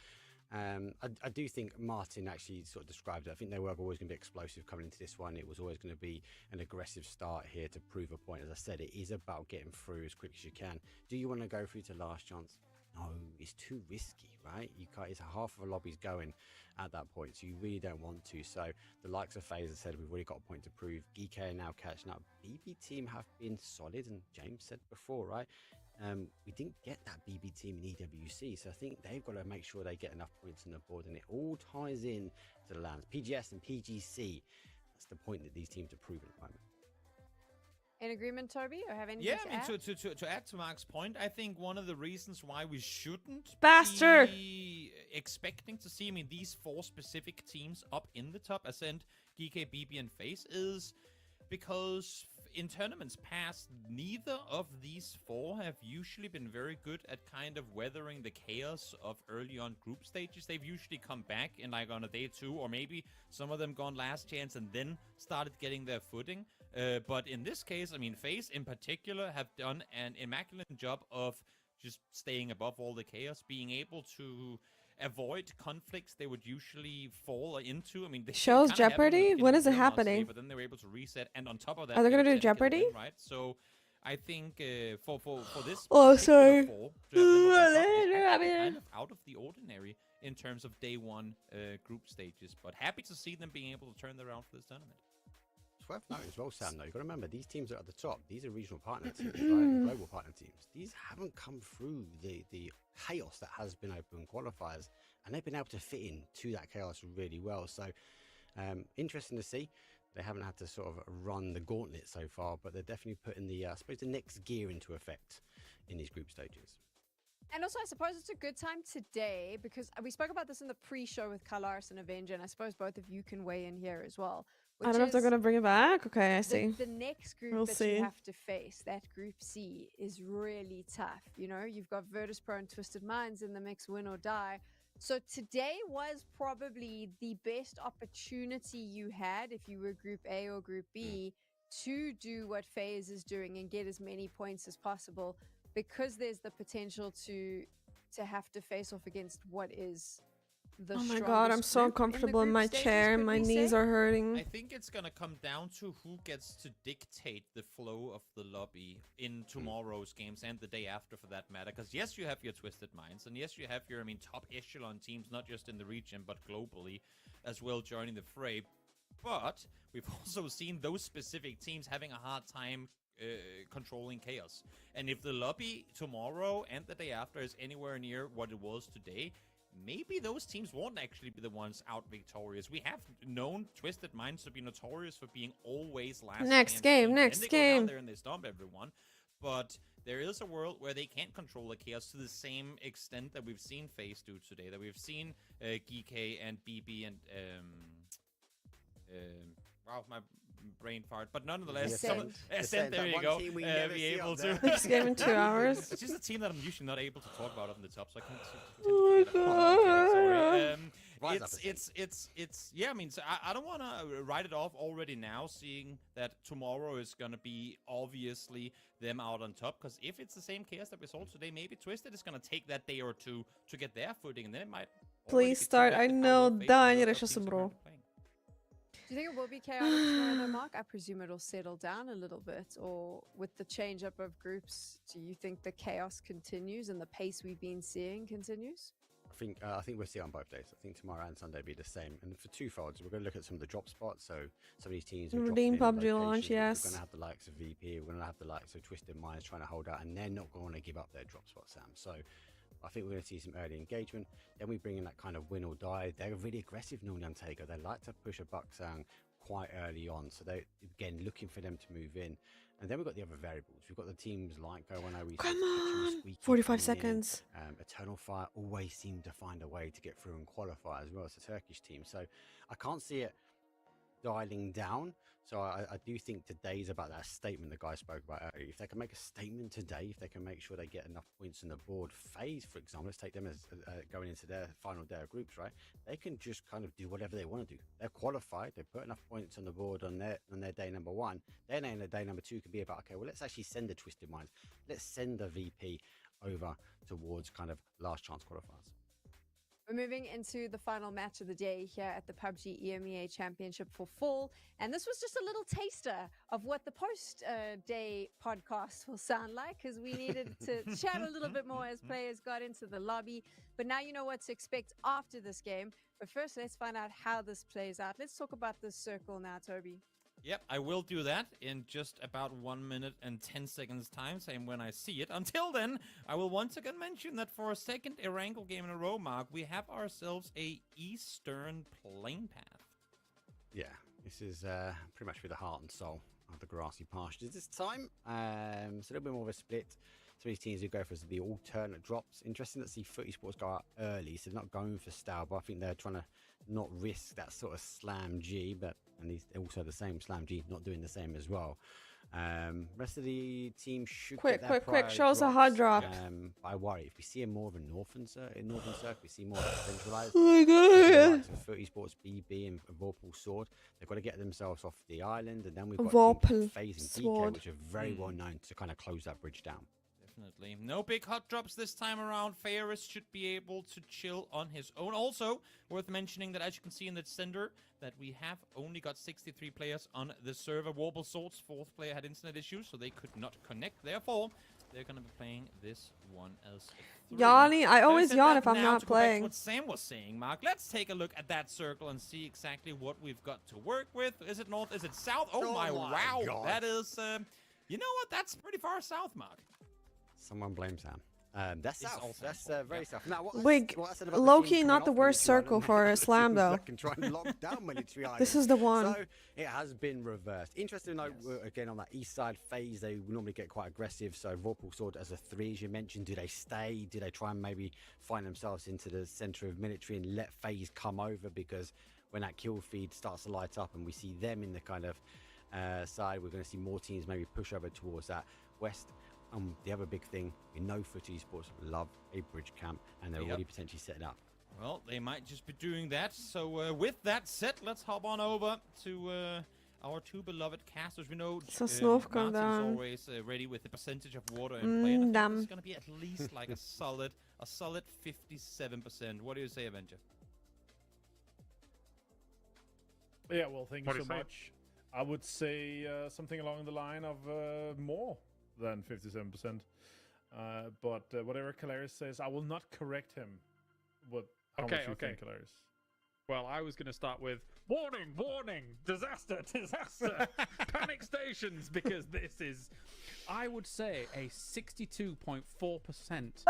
I do think Martin actually sort of described it. I think they were always going to be explosive coming into this one. It was always going to be an aggressive start here to prove a point. As I said, it is about getting through as quick as you can. Do you want to go through to last chance? No, it's too risky, right? You can't. It's half of a lobby's going at that point, so you really don't want to. So the likes of FaZe, as I said, we've already got a point to prove. GK are now catching up. BB team have been solid, and James said before, right? We didn't get that BB team in EWC, so I think they've got to make sure they get enough points on the board, and it all ties in to the lands. PGS and PGC, that's the point that these teams are proving at the moment. In agreement, Toby, or have anything Yeah, to I mean, add? to add to Mark's point, I think one of the reasons why we shouldn't Bastard! be expecting to see, I mean, these four specific teams up in the top, Ascent, GK, BB, and FaZe, is because in tournaments past, neither of these four have usually been very good at kind of weathering the chaos of early on group stages. They've usually come back in like on a day two, or maybe some of them gone last chance and then started getting their footing. But in this case, I mean, FaZe in particular have done an immaculate job of just staying above all the chaos, being able to avoid conflicts they would usually fall into. I mean, they Shows kinda happened Jeopardy? in When is it Miramar today, happening? But then they were able to reset, and on top of that, Are they gonna were do 10 kill Jeopardy? win, right? So I think for this Oh, particular sorry. four, to have them up on top is actually kind of out of the ordinary in terms of day one group stages. But happy to see them being able to turn around for this tournament. It's worth noting as well, Sam, though. You've got to remember, these teams are at the top. These are regional partner teams, right? Global partner teams. These haven't come through the chaos that has been open qualifiers, and they've been able to fit in to that chaos really well. So, interesting to see. They haven't had to sort of run the gauntlet so far, but they're definitely putting the, I suppose, the next gear into effect in these group stages. And also, I suppose it's a good time today because we spoke about this in the pre-show with Kalaris and Avenger, and I suppose both of you can weigh in here as well. I don't know if they're gonna bring it back. Okay, I see. The next group We'll that see. you have to face, that Group C, is really tough. You know, you've got Virtus Pro and Twisted Minds in the mix, win or die. So today was probably the best opportunity you had if you were Group A or Group B to do what FaZe is doing and get as many points as possible, because there's the potential to have to face off against what is the Oh my god, strongest I'm so group uncomfortable in group my stages, chair. could My we knees say? are hurting. I think it's gonna come down to who gets to dictate the flow of the lobby in tomorrow's games and the day after, for that matter. Because yes, you have your Twisted Minds, and yes, you have your, top echelon teams, not just in the region but globally as well, joining the fray. But we've also seen those specific teams having a hard time controlling chaos. And if the lobby tomorrow and the day after is anywhere near what it was today, maybe those teams won't actually be the ones out victorious. We have known Twisted Minds to be notorious for being always last. Next game, next and they go down game. there and they stomp everyone. But there is a world where they can't control the chaos to the same extent that we've seen FaZe do today, that we've seen GK and BB and wow, my brain fart, but nonetheless, Ascend. Ascend, there that you one go, team we never be see able up to. there. Next game in 2 hours. It's just a team that I'm usually not able to talk about up in the top, so I can't. Oh my Sorry. Rise up, It's yeah. I mean, so I don't want to write it off already now, seeing that tomorrow is gonna be obviously them out on top. Because if it's the same chaos that we saw today, maybe Twisted is gonna take that day or two to get their footing, and then it might. Please start. I know. Да, не решился, bro. Do you think it will be chaotic tomorrow, though, Mark? I presume it'll settle down a little bit, or with the change up of groups, do you think the chaos continues and the pace we've been seeing continues? I think we'll see it on both days. I think tomorrow and Sunday will be the same. And for two folds, we're going to look at some of the drop spots. So some of these teams are Redeem dropping in Pubg launch, locations. We're yes. going to have the likes of VP. We're going to have the likes of Twisted Minds trying to hold out, and they're not going to give up their drop spot, Sam. So I think we're going to see some early engagement. Then we bring in that kind of win or die. They're really aggressive normally on Taker. They like to push a Bucksang quite early on. So they again looking for them to move in. And then we've got the other variables. We've got the teams like Come on. 45 seconds. Eternal Fire always seem to find a way to get through and qualify as well as a Turkish team. So I can't see it dialing down. So I do think today's about that statement the guy spoke about earlier. If they can make a statement today, if they can make sure they get enough points on the board, FaZe, for example, let's take them as going into their final day of groups, right? They can just kind of do whatever they want to do. They're qualified. They put enough points on the board on their day number one. Then in their day number two can be about, okay, well, let's actually send the Twisted Minds. Let's send the VP over towards kind of last chance qualifiers. We're moving into the final match of the day here at the PUBG EMEA Championship for Fall. And this was just a little taster of what the post-day podcast will sound like, because we needed to chat a little bit more as players got into the lobby. But now you know what to expect after this game. But first, let's find out how this plays out. Let's talk about this circle now, Toby. Yep, I will do that in just about 1 minute and 10 seconds time, same when I see it. Until then, I will once again mention that for a second Erangel game in a row, Mark, we have ourselves a Eastern plane path. Yeah, this is pretty much with the heart and soul of the grassy pastures this time. So a little bit more of a split. So these teams who go for the alternate drops. Interesting to see Footy Sports go out early, so they're not going for Style, but I think they're trying to not risk that sort of Slam G, and these also the same Slam G not doing the same as well. Rest of the team should Quick, get their quick, prior show us a hot drop. I worry if we see a more of a northern circle, we see more of a centralized. Oh my god. Footy Sports, BB, and Vorpal Sword. They've got to get themselves off the island, and then we've got Vorpal FaZe and DK, Sword. which are very well known to kind of close that bridge down. Definitely. No big hot drops this time around. Ferris should be able to chill on his own. Also, worth mentioning that as you can see in the center, that we have only got 63 players on the server. Warble Swords, fourth player, had internet issues, so they could not connect. Therefore, they're going to be playing this one as three. Yawning. I always Having said yawn that, if I'm now not to go back to playing. what Sam was saying, Mark, let's take a look at that circle and see exactly what we've got to work with. Is it north? Is it south? Oh my wow. God. That is, you know what? That's pretty far south, Mark. Someone blame Sam. That's It's south. all That's Sam. very south. Now, Wait, low-key not the worst circle for a slam, though. Can try and lock down Military Island. This is the one. So it has been reversed. Interesting though, again on that east side FaZe, they normally get quite aggressive. So Vorpal Sword as a 3, as you mentioned, do they stay? Do they try and maybe find themselves into the center of Military and let FaZe come over? Because when that kill feed starts to light up and we see them in the kind of side, we're going to see more teams maybe push over towards that west. The other big thing, we know Footy Sports love a bridge camp, and they're already potentially setting up. Well, they might just be doing that. So with that said, let's hop on over to our two beloved casters. We know So Snoof come Martin down. is always ready with the percentage of water in play. And I think Damn. it's going to be at least like a solid 57%. What do you say, Avenger? Yeah, well, thank you What do so you say? much. I would say something along the line of more than 57%. But whatever Calaris says, I will not correct him. How much you think, Calaris? Well, I was going to start with warning, warning, disaster, disaster, panic stations, because this is, I would say, a 62.4%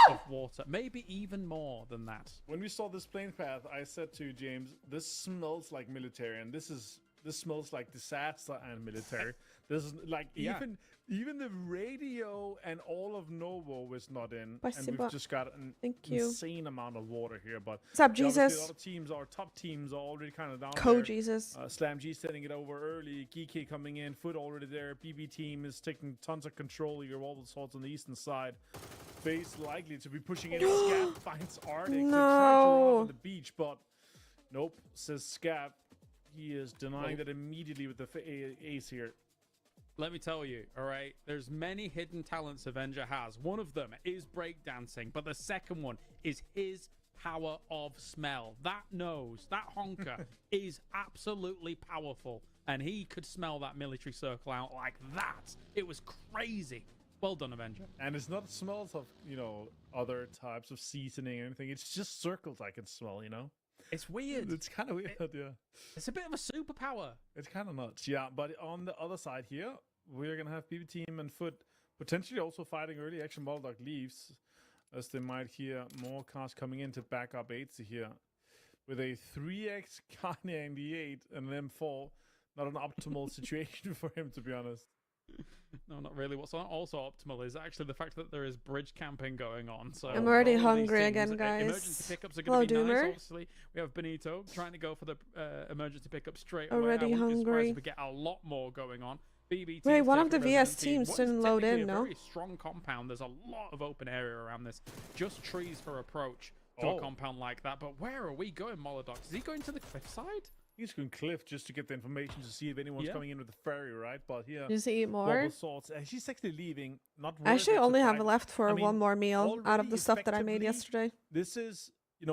of water, maybe even more than that. When we saw this plane path, I said to James, "This smells like military, and this smells like disaster and military." This is like even the radio and all of Novo was not in, and we've just got an insane amount of water here. But What's up, obviously Jesus? a lot of teams, our top teams, are already kind of down Code there. Jesus. Slam G setting it over early. Geeky coming in, Foot already there. BB team is taking tons of control here. All the sorts on the eastern side. Face likely to be pushing in. Scab finds Arctic to try to run up on the beach, but nope, says Scab. He is denying that immediately with the ace here. Let me tell you, all right, there's many hidden talents Avenger has. One of them is breakdancing, but the second one is his power of smell. That nose, that honker is absolutely powerful, and he could smell that military circle out like that. It was crazy. Well done, Avenger. And it's not smells of, other types of seasoning or anything. It's just circles I can smell, It's weird. It's kind of weird, yeah. It's a bit of a superpower. It's kind of nuts, yeah. But on the other side here, we're going to have BB Team and Foot potentially also fighting early action. Bulldog leaves, as they might hear more cars coming in to back up 8 here. With a 3x Kanye in the 8 and an M4, not an optimal situation for him, to be honest. No, not really. What's also optimal is actually the fact that there is bridge camping going on. So I'm already all of these hungry things, again, guys. Emergency pickups are Hello, going to be nice. Doomer. Obviously, we have Benito trying to go for the emergency pickup straight away. Already I wouldn't be surprised hungry. if we get a lot more going on. BB Wait, teams one of the taking VS resident teams what is didn't load technically in, a no? very strong compound. There's a lot of open area around this. Just trees for approach to a compound like that. But where are we going, Molodox? Is he going to the cliffside? He's going cliff just to get the information to see if anyone's coming in with the ferry, right? But here, Just eat more. Bubble Salts. She's actually leaving. Not I actually only have left left for one more meal out of the stuff that I made effectively, yesterday. This is,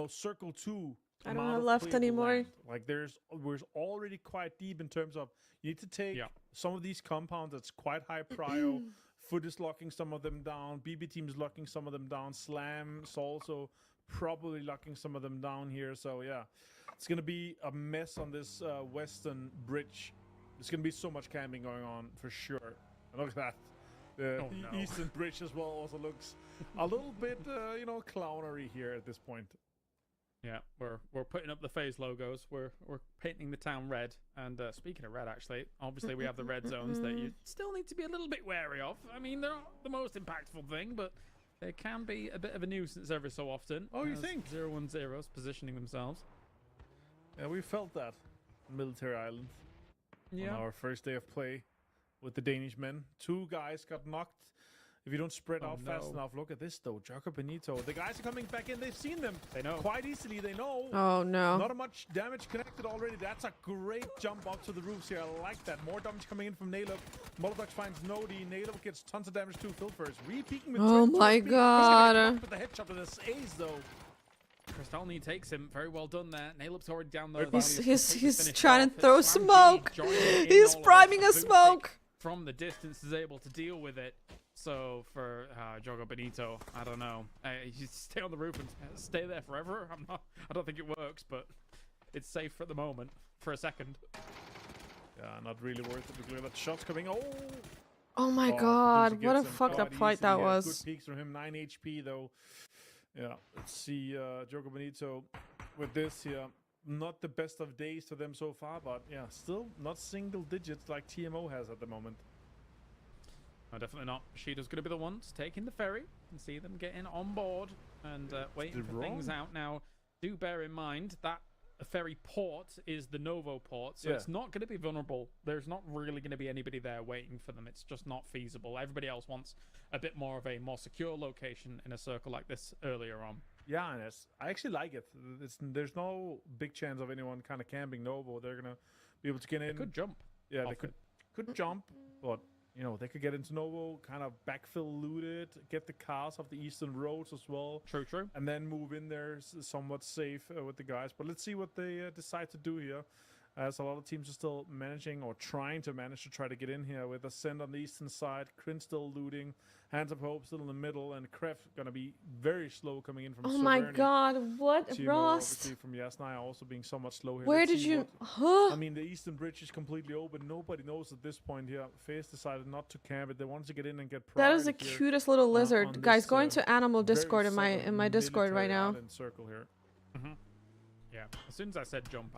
circle 2. I don't amount have of left playable anymore. land. Like we're already quite deep in terms of you need to take some of these compounds that's quite high prio. Foot is locking some of them down. BB team is locking some of them down. Slam is also probably locking some of them down here. So yeah, it's gonna be a mess on this western bridge. There's gonna be so much camping going on for sure. And look at that. The eastern bridge as well also looks a little bit, clownery here at this point. Yeah, we're putting up the phase logos. We're painting the town red. And speaking of red, actually, obviously we have the red zones that you still need to be a little bit wary of. I mean, they're not the most impactful thing, but they can be a bit of a nuisance every so often. Oh, you think? 010's positioning themselves. Yeah, we felt that on Military Island on our first day of play with the Danish men. 2 guys got knocked. If you don't spread out fast enough, look at this though. Jacob Benito. The guys are coming back in. They've seen them. They know. Quite easily, they know. Oh, no. Not much damage connected already. That's a great jump up to the roofs here. I like that. More damage coming in from Naleb. Molodox finds Nodi. Naleb gets tons of damage too. Phil first. Re-peeking with Oh my god. with the headshot of this ace though. Kristalny takes him. Very well done there. Naleb's already down there. He's trying to throw smoke. He's priming a smoke. From the distance is able to deal with it. So for Jogo Benito, I don't know. You stay on the roof and stay there forever. I don't think it works, but it's safe for the moment. For a second. Yeah, not really worth it. Because that shot's coming. Oh my god, what a fucked up fight that was. Good peeks from him. 9 HP though. Yeah, let's see Jogo Benito with this here. Not the best of days for them so far, but yeah, still not single digits like TMO has at the moment. No, definitely not. Shida's going to be the ones taking the ferry and see them getting on board and waiting for things out. Now, do bear in mind that the ferry port is the Novo port, so it's not going to be vulnerable. There's not really going to be anybody there waiting for them. It's just not feasible. Everybody else wants a bit more of a more secure location in a circle like this earlier on. Yeah, and I actually like it. There's no big chance of anyone kind of camping Novo. They're going to be able to get in. They could jump. Yeah, they could jump, but they could get into Novo, kind of backfill loot it, get the cars off the eastern roads as well. True. And then move in there somewhat safe with the guys. But let's see what they decide to do here. As a lot of teams are still managing or trying to manage to try to get in here with Ascend on the eastern side, Kryn still looting, Hands of Hope still in the middle, and Kref gonna be very slow coming in from Oh my Sovereignty. god, what, TMO Rost? obviously from Yasnaya also being somewhat slow here. Where Let's did see you... I mean, the eastern bridge is completely open. Nobody knows at this point here. FaZe decided not to camp it. They wanted to get in and get That is the priority here, cutest little on lizard. Guys, this, go into Animal very Discord in southern my Discord right military now. island circle here. Yeah. As soon as I said jump,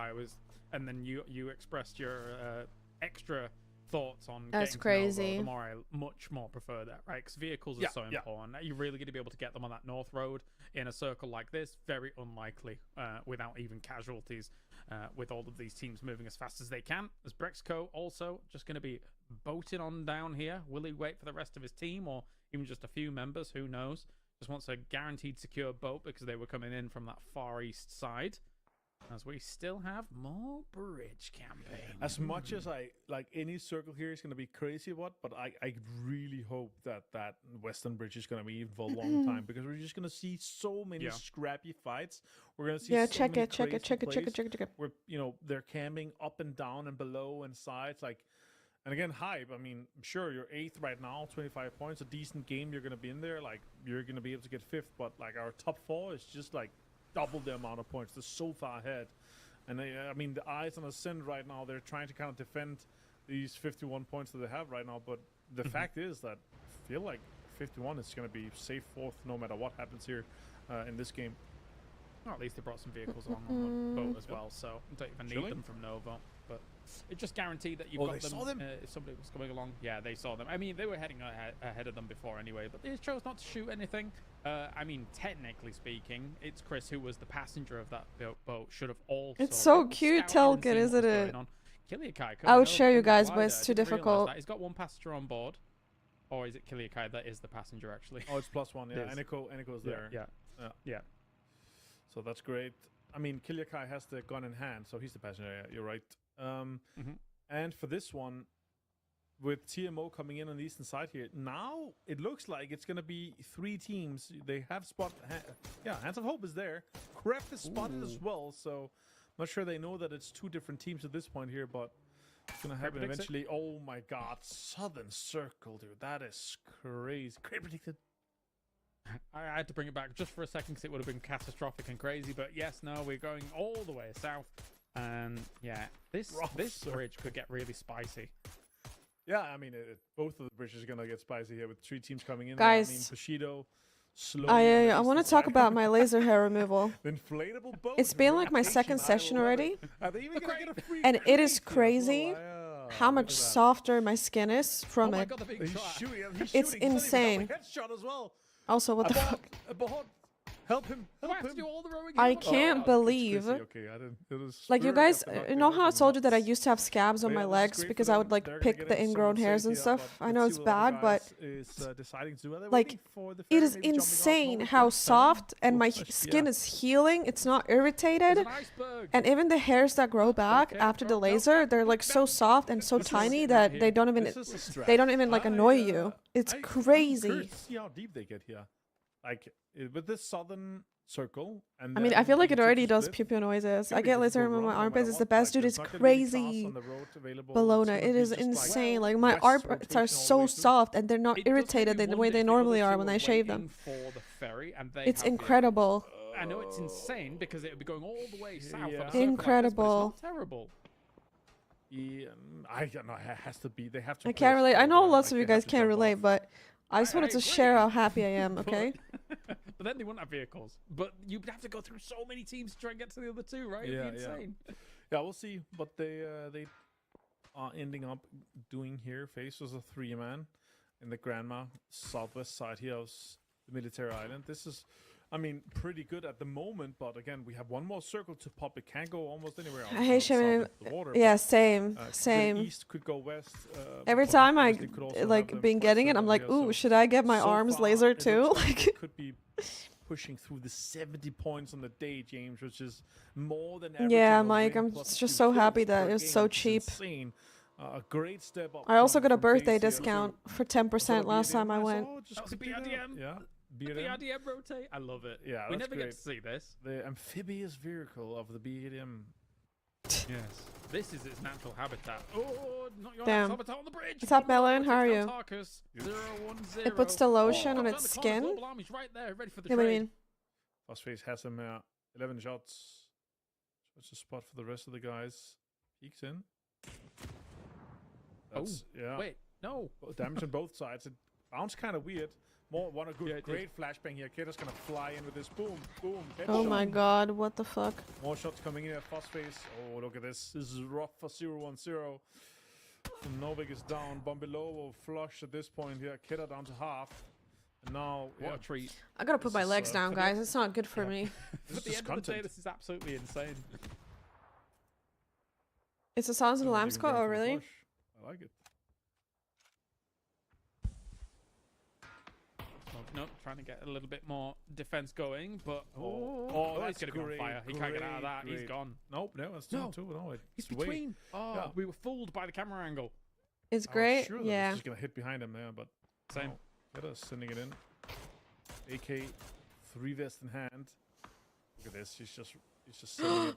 and then you expressed your extra thoughts on That's getting to Novo, crazy. the more I much more prefer that, right? Because vehicles are so important. You're really going to be able to get them on that north road in a circle like this. Very unlikely without even casualties. With all of these teams moving as fast as they can. As Brexco also just going to be boating on down here. Will he wait for the rest of his team or even just a few members? Who knows? Just wants a guaranteed secure boat because they were coming in from that far east side. As we still have more bridge campaign. As much as I like any circle here is going to be crazy, but I really hope that Western Bridge is going to be even for a long time because we're just going to see so many scrappy fights. We're going to see check it. where they're camping up and down and below and sides like. And again, hype. I mean, sure, you're 8th right now, 25 points, a decent game. You're going to be in there, like you're going to be able to get 5th, but like our top 4 is just like double the amount of points. They're so far ahead. And I mean, the eyes on Ascend right now, they're trying to kind of defend these 51 points that they have right now. But the fact is that I feel like 51 is going to be safe 4th no matter what happens here in this game. Well, at least they brought some vehicles along on the boat as well, so you don't even need them from Novo. But it just guaranteed that you've got them. Saw them? If somebody was coming along, yeah, they saw them. I mean, they were heading ahead of them before anyway, but they chose not to shoot anything. I mean, technically speaking, it's Chris who was the passenger of that boat. Should have also. It's so cute, Telkit, isn't it? I would share you guys, but it's too difficult. He's got one passenger on board. Or is it Kiliakai that is the passenger, actually? Oh, it's +1, yeah. Eniko's there. Yeah. So that's great. I mean, Kiliakai has the gun in hand, so he's the passenger. Yeah, you're right. And for this one, with TMO coming in on the eastern side here, now it looks like it's going to be 3 teams. They have spot. Hands of Hope is there. Kref is spotted as well, so I'm not sure they know that it's 2 different teams at this point here, but it's going to happen eventually. Oh my god, Southern Circle, dude. That is crazy. Great predicted. I had to bring it back just for a second because it would have been catastrophic and crazy, but yes, no, we're going all the way south. And yeah, this bridge could get really spicy. Yeah, I mean, both of the bridges are going to get spicy here with 3 teams coming in. Guys, there. I mean, Bushido, I want to talk about my laser hair removal. The inflatable boat. It's been like my second session already. And it is crazy how much softer my skin is from it. It's insane. Also, what the fuck? Help him! I can't believe. Like, you guys, you know how I told you that I used to have scabs on my legs because I would like pick the ingrown hairs and stuff? I know it's bad, but like, it is insane how soft and my skin is healing. It's not irritated. And even the hairs that grow back after the laser, they're like so soft and so tiny that they don't even like annoy you. It's crazy. See how deep they get here. Like with this Southern Circle, and I mean, I feel like it already does pew pew noises. I get laser in my armpits. It's the best, dude. It's crazy. Bologna, it is insane. Like, my armpits are so soft and they're not irritated the way they normally are when I shave them. It's incredible. I know it's insane because it would be going all the way south. Incredible. Like this, terrible. Yeah, I don't know. It has to be. They have to. I can't relate. I know lots of you guys can't relate, but I just wanted to share how happy I am, okay? But then they wouldn't have vehicles. But you'd have to go through so many teams to try and get to the other 2, right? It'd be insane. Yeah, we'll see what they are ending up doing here. FaZe was a 3-man in the Grandma southwest side here of the military island. This is, I mean, pretty good at the moment, but again, we have one more circle to pop. It can't go almost anywhere else. I hate shaming. Yeah, same. Could east, could go west. Every time I like been getting it, I'm like, ooh, should I get my arms lasered too? Like, could be pushing through the 70 points on the day, James, which is more than average. Yeah, Mike, I'm just so happy that it's so cheap. Insane. A great step up. I also got a birthday discount for 10% last time I went. That was a BRDM. Yeah. BRDM rotate. I love it. Yeah, we that's never great. get to see this. The amphibious vehicle of the BRDM. Yes. This is its natural habitat. Oh, not your Damn. natural habitat on the bridge. What's up, Ellen? How are you? Tarkus, 010. It puts the lotion on around its the corner, skin. Global Army's right there, ready for the Yeah, what do you trade. mean? Frostface has him 11 shots. So it's a spot for the rest of the guys. Peeks in. That's, yeah. Wait, no. Damage on both sides. It bounced kind of weird. One a good, great flashbang here. Kidder's gonna fly in with this. Boom, boom. Oh headshot. my god, what the fuck? More shots coming in at Frostface. Oh, look at this. This is rough for 0-1-0. Novik is down. Bombilovo flush at this point here. Kidder down to half. And now, What a treat. I gotta put This my is, legs down, for the- guys. It's not good for me. At This the is end of the day, content. this is absolutely insane. It's a Silence of the Not Lambs even quote? going Oh, for the really? push. I like it. No, trying to get a little bit more defense going, but that's he's gonna be on fire. He can't get out of that. He's great. gone. Nope, no, it's No. 2-2. No, He's it's way. between. Oh, Yeah. we were fooled by the camera angle. It's I was great. sure that Yeah. was just gonna hit behind him there, but Same. no. Kidder's sending it in. AK 3 vest in hand. Look at this. He's just sending it.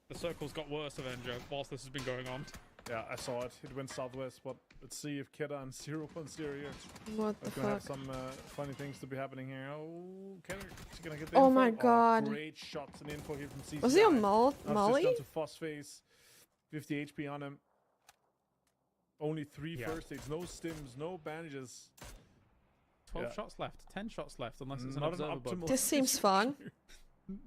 The circle's got worse, Avenger, whilst this has been going on. Yeah, I saw it. It went southwest, but let's see if Kidder and 0-1-0 here. What the That's gonna have fuck? some funny things to be happening here. Oh, Kidder is gonna get the Oh info. my god. Great shots and info here from CCI. Was he on Now Molly? switched down to Phosphase. 50 HP on him. Only 3 Yeah. first aids. No stims, no bandages. 12 Yeah. shots left, 10 shots left, unless it's an Not observer bug. optimal This seems fun.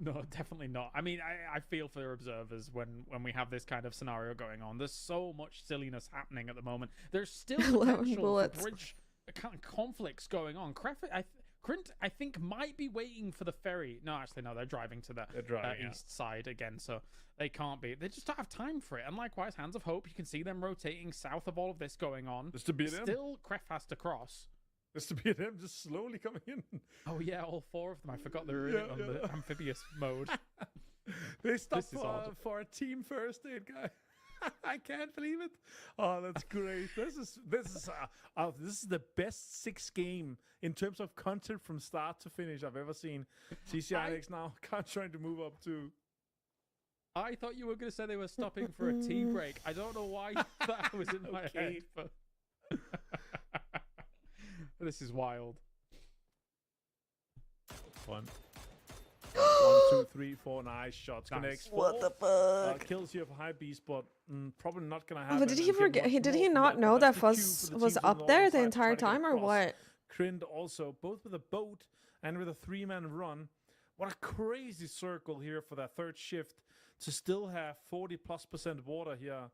No, definitely not. I mean, I feel for observers when we have this kind of scenario going on. There's so much silliness happening at the moment. There's still 11 potential bullets. for bridge kind of conflicts going on. Krint, I think, might be waiting for the ferry. No, actually, no, they're driving to the They're driving, yeah. east side again, so they can't be. They just don't have time for it. And likewise, Hands of Hope, you can see them rotating south of all of this going on. Just to beat him. Still, Kref has to cross. Just to beat him, just slowly coming in. Oh yeah, all 4 of them. I forgot they were in Yeah, it on yeah. the amphibious mode. They stopped This is odd. for a team first aid guy. I can't believe it. Oh, that's great. This is the best 6 game in terms of content from start to finish I've ever seen. CCIX now trying to move up to. I thought you were going to say they were stopping for a tea break. I don't know why that was in my Okay. head, but this is wild. One. 1, 2, 3, 4. Nice shots. Nice. Connects. What the 4. fuck? Kills here for high beast, but probably not gonna Oh, happen. but did he and get forget? much Did more he from not but know that's that the cue Fuzz for the was teams on up the there northern the side to entire try to get time, or across. what? Krind also, both with a boat and with a 3-man run. What a crazy circle here for that third shift to still have 40+% water here.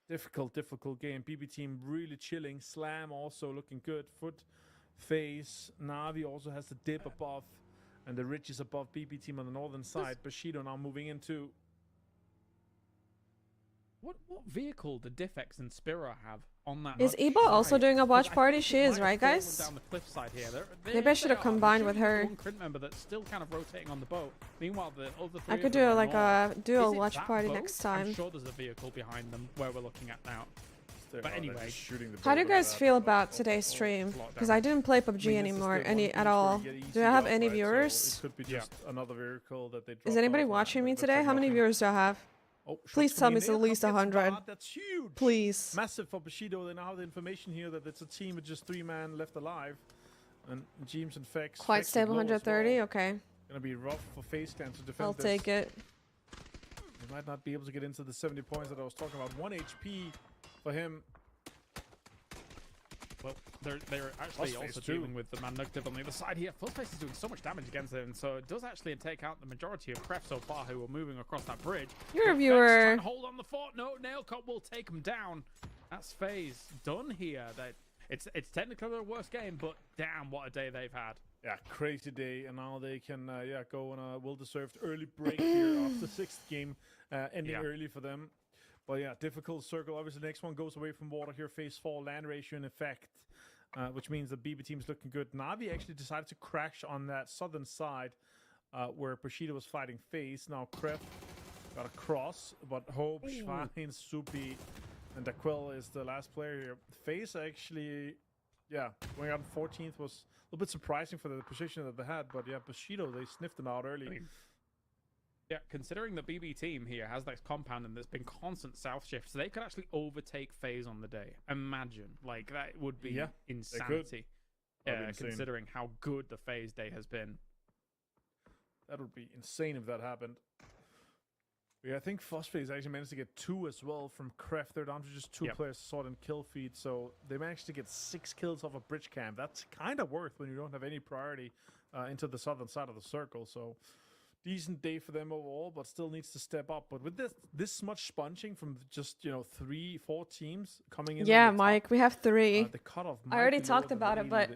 Difficult game. BB team really chilling. Slam also looking good. Foot, face. Navi also has the dip above, and the ridge is above BB team on the northern side. Bushido now moving into. What vehicle did Diffex and Spiro have on that? Is much Eba also side? doing a watch 'Cause I party? think She it is, might right, have fallen guys? Down the cliffside here. Maybe I should have they are. combined I'm with shooting her. One Krint member that's still kind of rotating on the boat. Meanwhile, the other 3 I of could them do are like north. a dual Is it watch that party boat? next I'm time. sure there's a vehicle behind them where we're looking at now. But anyway, How do you guys feel about today's stream? Because I didn't play PUBG anymore at all. Do I have any viewers? It could be just another vehicle that they. Is anybody watching me today? How many viewers do I have? Oh, Please shots tell coming me it's in. at least Come gets 100. Bart. That's huge. Please. Massive for Bushido. They now have the information here that it's a team with just 3 man left alive, and James and Fex. Quite Fex stable, low as 130. well. Okay, Gonna be rough for Face Clan to defend. I'll this. take it. He might not be able to get into the 70 points that I was talking about. 1 HP for him. well, they're actually Fuzzface also too. dealing with the Manductive on the other side here. Fuzzface is doing so much damage against him, so it does actually take out the majority of Kref so far, who are moving across that bridge. You're a But Fex viewer. trying to hold on the fort. No, Nailcop will take him down. That's FaZe done here. It's technically their worst game, but damn, what a day they've had. Yeah, crazy day, and now they can go on a well-deserved early break here after 6th game, ending early for them. But yeah, difficult circle. Obviously, the next one goes away from water here. Phase 4 land ratio in effect, which means the BB team is looking good. Navi actually decided to crash on that southern side where Bushido was fighting Phase. Now Kref got a cross, but Hope, Schwein, Supi, and Daquil is the last player here. Phase actually, going out 14th was a little bit surprising for the position that they had, but yeah, Bushido, they sniffed them out early. Yeah, considering the BB team here has this compound and there's been constant south shifts, they could actually overtake FaZe on the day. Imagine, like that would be insanity. Considering how good the FaZe day has been. That would be insane if that happened. Yeah, I think Phosphate actually managed to get 2 as well from Kref. They're down to just 2 players sword and kill feed, so they managed to get 6 kills off a bridge camp. That's kind of worth when you don't have any priority into the southern side of the circle. So decent day for them overall, but still needs to step up. But with this much sponging from just 3-4 teams coming in, Yeah, Mike, we have 3. the cutoff. I already talked about it, but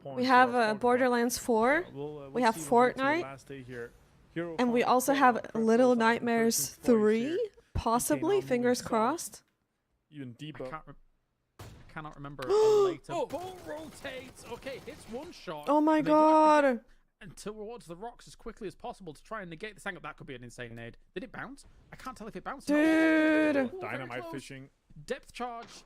we have Borderlands 4. We have Fortnite. And we also have Little Nightmares 3, possibly, fingers crossed. Even deeper. I cannot remember a later. Ball rotates. Okay, hits one shot. Oh my god. And towards the rocks as quickly as possible to try and negate this angle. That could be an insane nade. Did it bounce? I can't tell if it bounced. Dude. No. Dynamite fishing. Depth charge.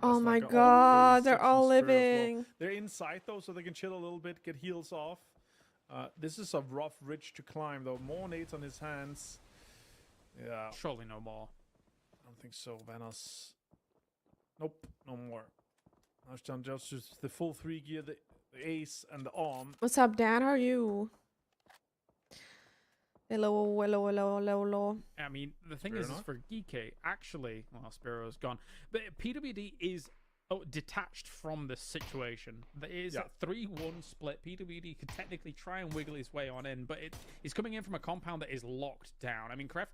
Oh my god, they're all living. Well. They're inside though, so they can chill a little bit, get heals off. This is a rough ridge to climb, though. More nades on his hands. Yeah. Surely no more. I don't think so. Vanos. Nope, no more. Now it's done just the full 3 gear, the ace, and the arm. What's up, Dan? How are you? Hello, hello, hello, hello, hello. I mean, the thing is for Geeky, actually, well, Spiro's gone, but PWD is detached from this situation. There is a 3-1 split. PWD could technically try and wiggle his way on in, but he's coming in from a compound that is locked down. I mean, Krint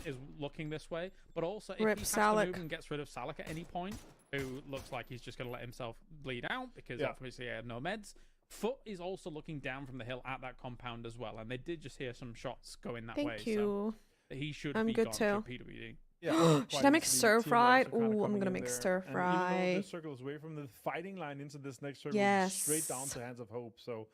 is looking this way, but also if he has to move and gets rid of Salak at any point, who looks like he's just going to let himself bleed out because obviously he had no meds. Foot is also looking down from the hill at that compound as well, and they did just hear some shots going that way. Thank you. So he should I'm be good gone too. for PWD. Yeah, should I make stir fried? Ooh, I'm gonna make stir fry. Even though the circle is away from the fighting line into this next circle, straight down to Hands of Hope. So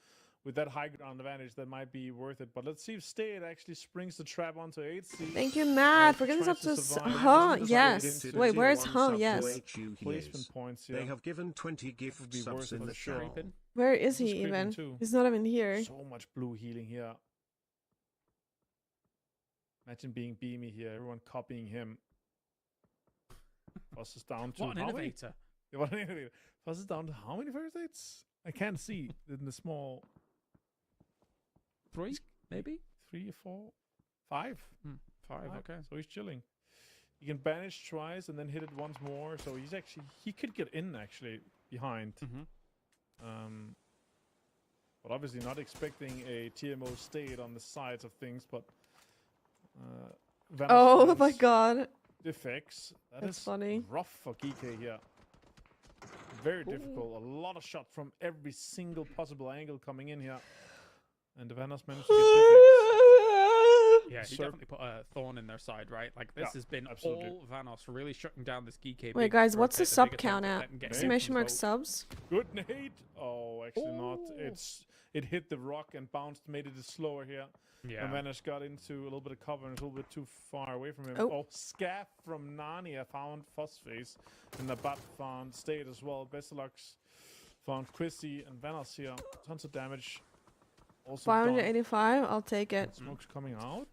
with that high ground advantage, that might be worth it. But let's see if Stay actually springs the trap onto 8C. Thank you, Matt, for getting this up to yes. Wait, where's yes? Placement points. Yeah. They have given 20 gift subs in the channel. Where is he even? He's not even here. So much blue healing here. Imagine being beamy here, everyone copying him. Fuss is down to what an innovator. What an innovator. Fuss is down to how many first dates? I can't see in the small. 3, maybe? 3 or 4? 5? 5, okay. So he's chilling. He can banish twice and then hit it once more. So he's actually, he could get in actually behind. But obviously not expecting a TMO state on the sides of things, but oh my god. Defects. That's funny. Rough for Geeky here. Very difficult. A lot of shots from every single possible angle coming in here. And the Vanos managed to get defects. Yeah, he definitely put a thorn in their side, right? Like, this has been all Vanos really shutting down this Geeky. Wait, guys, what's the sub count at? Exclamation mark subs? Good nade. Oh, actually not. It hit the rock and bounced, made it slower here. Yeah. And Vanish got into a little bit of cover and a little bit too far away from him. Oh, Scaff from Narnia found Phosphase. And the Bat found State as well. Bestelux found Chrissy and Vanos here. Tons of damage. Also 585, I'll take it. Smoke's coming out.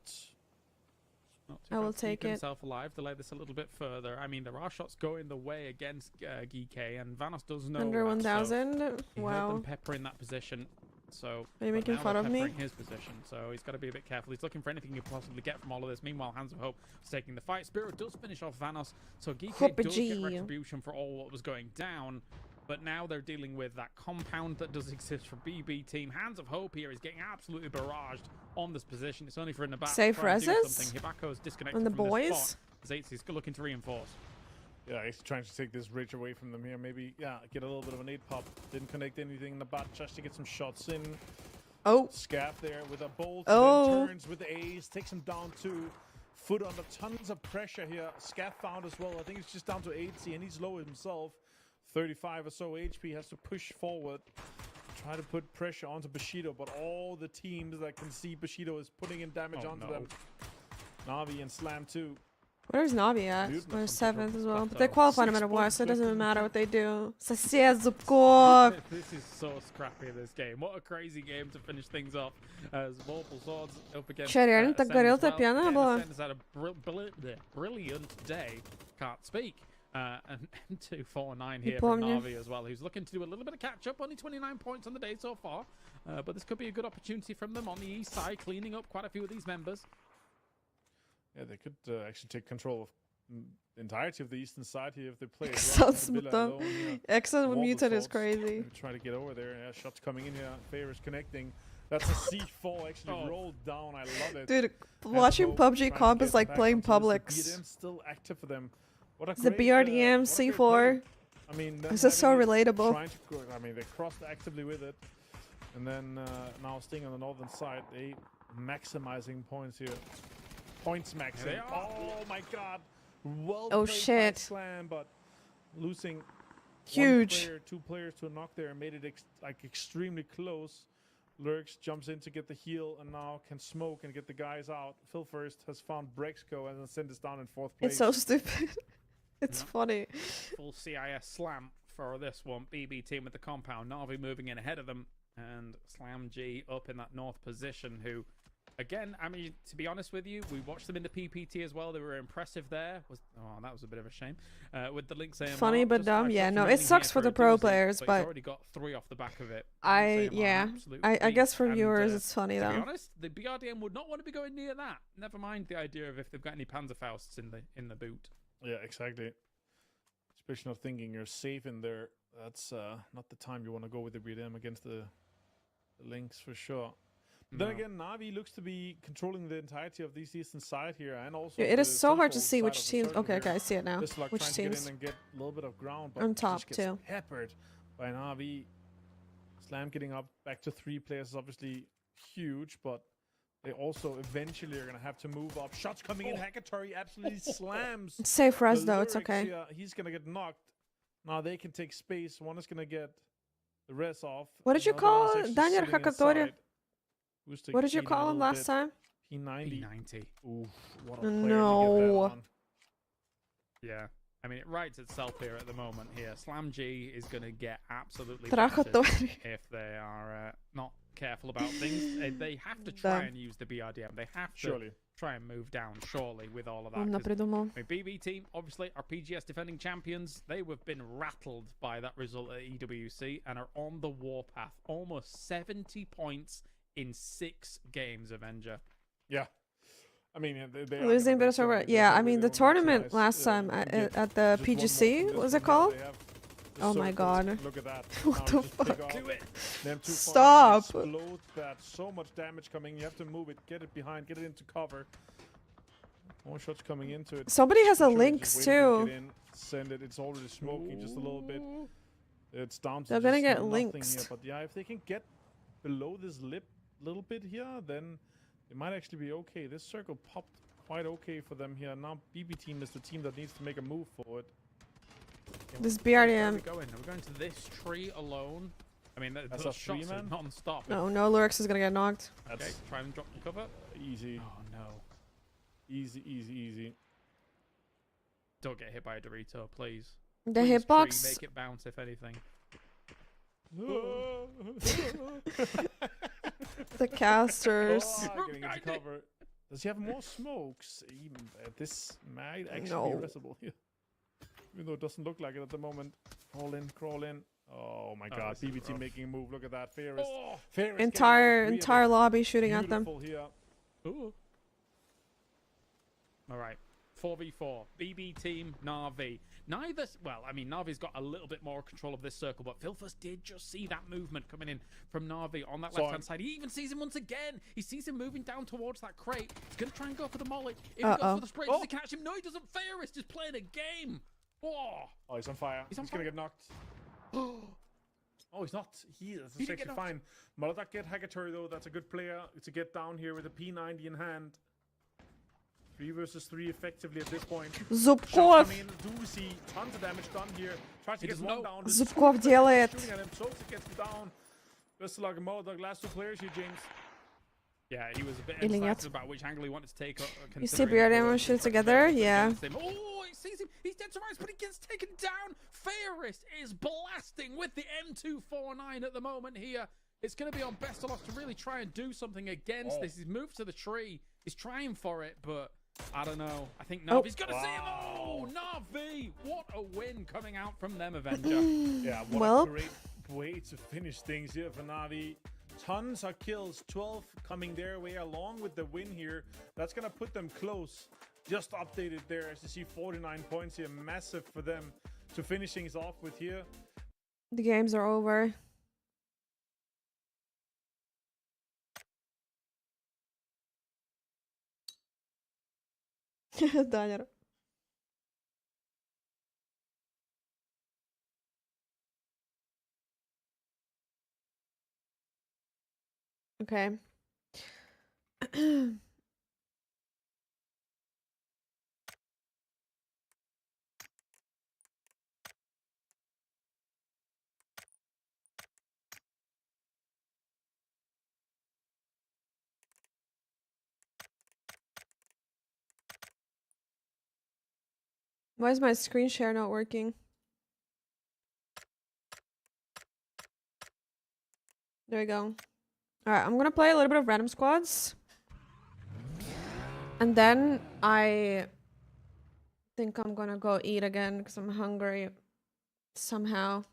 I will take it. Keep himself alive, delay this a little bit further. I mean, there are shots going the way against Geeky, and Vanos does know under 1,000. So he wow. heard them pepper in that position. So are you making fun of me? His position, so he's got to be a bit careful. He's looking for anything he can possibly get from all of this. Meanwhile, Hands of Hope is taking the fight. Spirit does finish off Vanos, so Geeky does get retribution for all what was going down. But now they're dealing with that compound that does exist for BB team. Hands of Hope here is getting absolutely barraged on this position. It's only for in the back. Safe reses? Hibako's disconnected on the from boys. This spot. He's looking to reinforce. Yeah, he's trying to take this ridge away from them here. Maybe, get a little bit of a nade pop. Didn't connect anything in the bat just to get some shots in. Oh. Scaff there with a bolt. Oh. Turns with the A's. Takes him down to Foot under tons of pressure here. Scaff found as well. I think it's just down to 80 and he's low himself. 35 or so HP, has to push forward, try to put pressure onto Bushido, but all the teams that can see Bushido is putting in damage onto them. Navi and Slam too. Where's Navi at? Beautiful They're from 7th as well. But, But they qualify no 6 matter what, points so it doesn't left even in the matter game. what they do. Сосед Зубков! This is so scrappy, this game. What a crazy game to finish things off. As Vorpal Swords up against Че, реально так Ascend as горело-то well. пьяная Again, была? Ascend has had a brilliant day. Can't speak. And M249 here from помню. Navi as well, who's looking to do a little bit of catch-up. Only 29 points on the day so far. But this could be a good opportunity from them on the east side, cleaning up quite a few of these members. Yeah, they could actually take control of the entirety of the eastern side here if they play. So smutno. Exxon Wobble muted is swords. crazy. Maybe try to get over there. Yeah, shots coming in here. Fair is connecting. That's a C4 actually rolled down. I love it. Dude, And watching Hope PUBG trying to comp get is like back playing onto this. Publix. The BRDM still active for them. What a The great, BRDM, what a great C4. play. I mean, them This is so having it relatable. trying to I mean, they crossed actively with it. And then now staying on the northern side, they maximizing points here. Points maxing. They are. Oh my god. Well Oh, played by shit. Slam, but losing Huge. one player, 2 players to a knock there made it extremely close. Lurks jumps in to get the heal and now can smoke and get the guys out. Phil first has found Brexco and then sent us down in 4th place. It's so stupid. It's Yeah. funny. Full CIS slam for this one. BB team with the compound. Navi moving in ahead of them. And Slam G up in that north position, who, again, I mean, to be honest with you, we watched them in the PPT as well. They were impressive there. That was a bit of a shame. With the Lynx AMR. Funny but just dumb. 5 Yeah, shots no, it remaining sucks here for the a pro doozy, players, he's but already got 3 off the back of it. Lynx AMR, an absolute I guess beast. for And, viewers it's funny to be though. honest, the BRDM would not want to be going near that. Never mind the idea of if they've got any Panzerfausts in the boot. Yeah, exactly. Especially not thinking you're safe in there. That's not the time you want to go with the BDM against the Lynx for sure. But then No. again, Navi looks to be controlling the entirety of this eastern side here, and also Dude, it is the so hard to central see side which of the teams. circle Okay, here. okay, I see it now. Just like Which trying to teams? get in and get a little bit of ground, but On just top, gets too. peppered by Navi. Slam getting up back to 3 players is obviously huge, but they also eventually are going to have to move up. Shots coming in. Hackatory absolutely slams. It's safe for us the though. It's Lyrics okay. here. He's going to get knocked. Now they can take space. One is going to get the rest off. What did you Another one is call actually Daniel sitting Hackatory? inside. Who's What did you taking call a him little last bit. time? P90. P90. Oof, what a player to get that No. on. Yeah. I mean, it writes itself here at the moment here. Slam G is going to get absolutely Trachatori. battered if they are not careful about things. They have to try Да. and use the BRDM. They have to Surely. try and move down, surely, with all of that. Умно 'cause, придумал. I mean, BB team, obviously, are PGS defending champions. They have been rattled by that result at EWC and are on the warpath. Almost 70 points in 6 games, Avenger. Yeah. I mean, they are Losing gonna bit break of some, over. there's Yeah, no I way mean they the won't tournament maximize, last time and get at the just one more PGC, from what was this it one. Now called? they have the Oh my circles. god. Look at that. What Now the just pick fuck? off. Do it. Them 2 Stop. Explode that. So much damage coming. You have to move it, get it behind, get it into cover. More shots coming into it. Somebody has a Sure, Lynx just waiting to too. get in, send it. It's already smoking just a little bit. It's down to They're gonna just get nothing lynxed. here. But yeah, if they can get below this lip little bit here, then it might actually be okay. This circle popped quite okay for them here. Now BB team is the team that needs to make a move forward. This Where are we BRDM. going? Are we going to this tree alone? I mean, That's those a shots are 3-man? non-stop. No Lurks is gonna get knocked. Okay, That's try and drop the cover. easy, Oh, no. easy, easy, easy. Don't get hit by a Dorito, please. The Please, tree, hitbox. make it bounce, if anything. The casters. Oh, getting into cover. Does he have more smokes? Even this might actually No. be resible here. Even though it doesn't look like it at the moment. Crawl in, crawl in. Oh my god, this is BBT rough. making a move. Look at that. Ferris. Oh! Ferris Entire lobby shooting at them. Here. Ooh. All right. 4v4. BB team, Na'Vi. Neither... Well, I mean, Na'Vi's got a little bit more control of this circle, but Filfus did just see that movement coming in from Na'Vi on that Saw left-hand him. side. He even sees him once again. He sees him moving down towards that crate. He's going to try and go for the molly. If he goes for the spray, does he catch him? No, he doesn't. Ferris just playing a game. Oh! Oh, he's on fire. He's on gonna fire. get knocked. Oh, he's not. He is. He That's didn't get actually knocked. fine. Molodak get Hackatory though. That's a good player to get down here with a P90 in hand. 3 versus 3 effectively at this point. Shots Zubkov. come in. Do see tons of damage done here. Tries to He get doesn't one know. down. Zubkov Shooting делает. at him. Sosa gets him down. Best of luck, Molodak. Last 2 players here, James. Yeah, he was a bit Или indecisive нет? about which angle he wanted to take. You see Beard and shoot together? Yeah. Oh, he sees him. He's dead to rights, but he gets taken down. Fairist is blasting with the M249 at the moment here. It's going to be on Bestelos to really try and do something against this. He's moved to the tree. He's trying for it, but I don't know. I think Navi's going to see him. Oh, Navi! What a win coming out from them, Avenger. Yeah, what Well. a great way to finish things here for Navi. Tons of kills, 12 coming their way along with the win here. That's going to put them close. Just updated there as you see 49 points here. Massive for them to finish things off with here. The games are over. Данер. Okay. Why is my screen share not working? There we go. Alright, I'm gonna play a little bit of random squads. And then I think I'm gonna go eat again because I'm hungry somehow.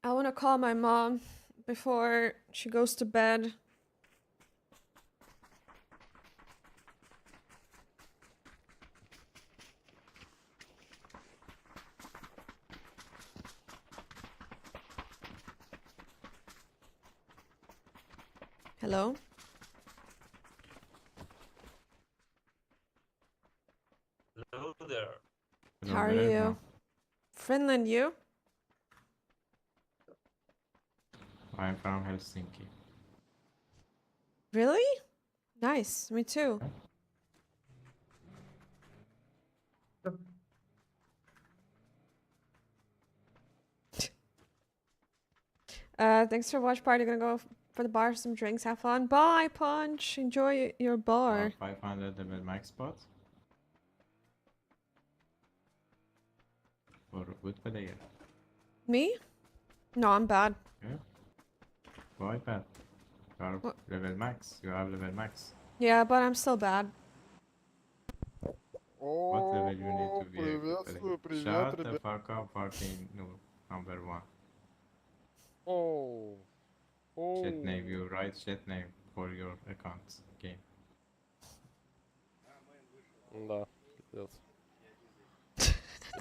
I wanna call my mom before she goes to bed. Hello? Hello there. How are you? Finland, you? I'm from Helsinki. Really? Nice, me too. Thanks for watch party. Gonna go for the bar for some drinks. Have fun. Bye, Punch. Enjoy your bar. 500 level max spot. For a good player. Me? No, I'm bad. Yeah. Why bad? You are What? level max. You have level max. Yeah, but I'm still bad. What level you need to be a good Приветствую, player? привет, Shut the ребят. fuck up, fucking no, number one. Оу. Shit name, Оу. you write shit name for your account game. Да, пиздец.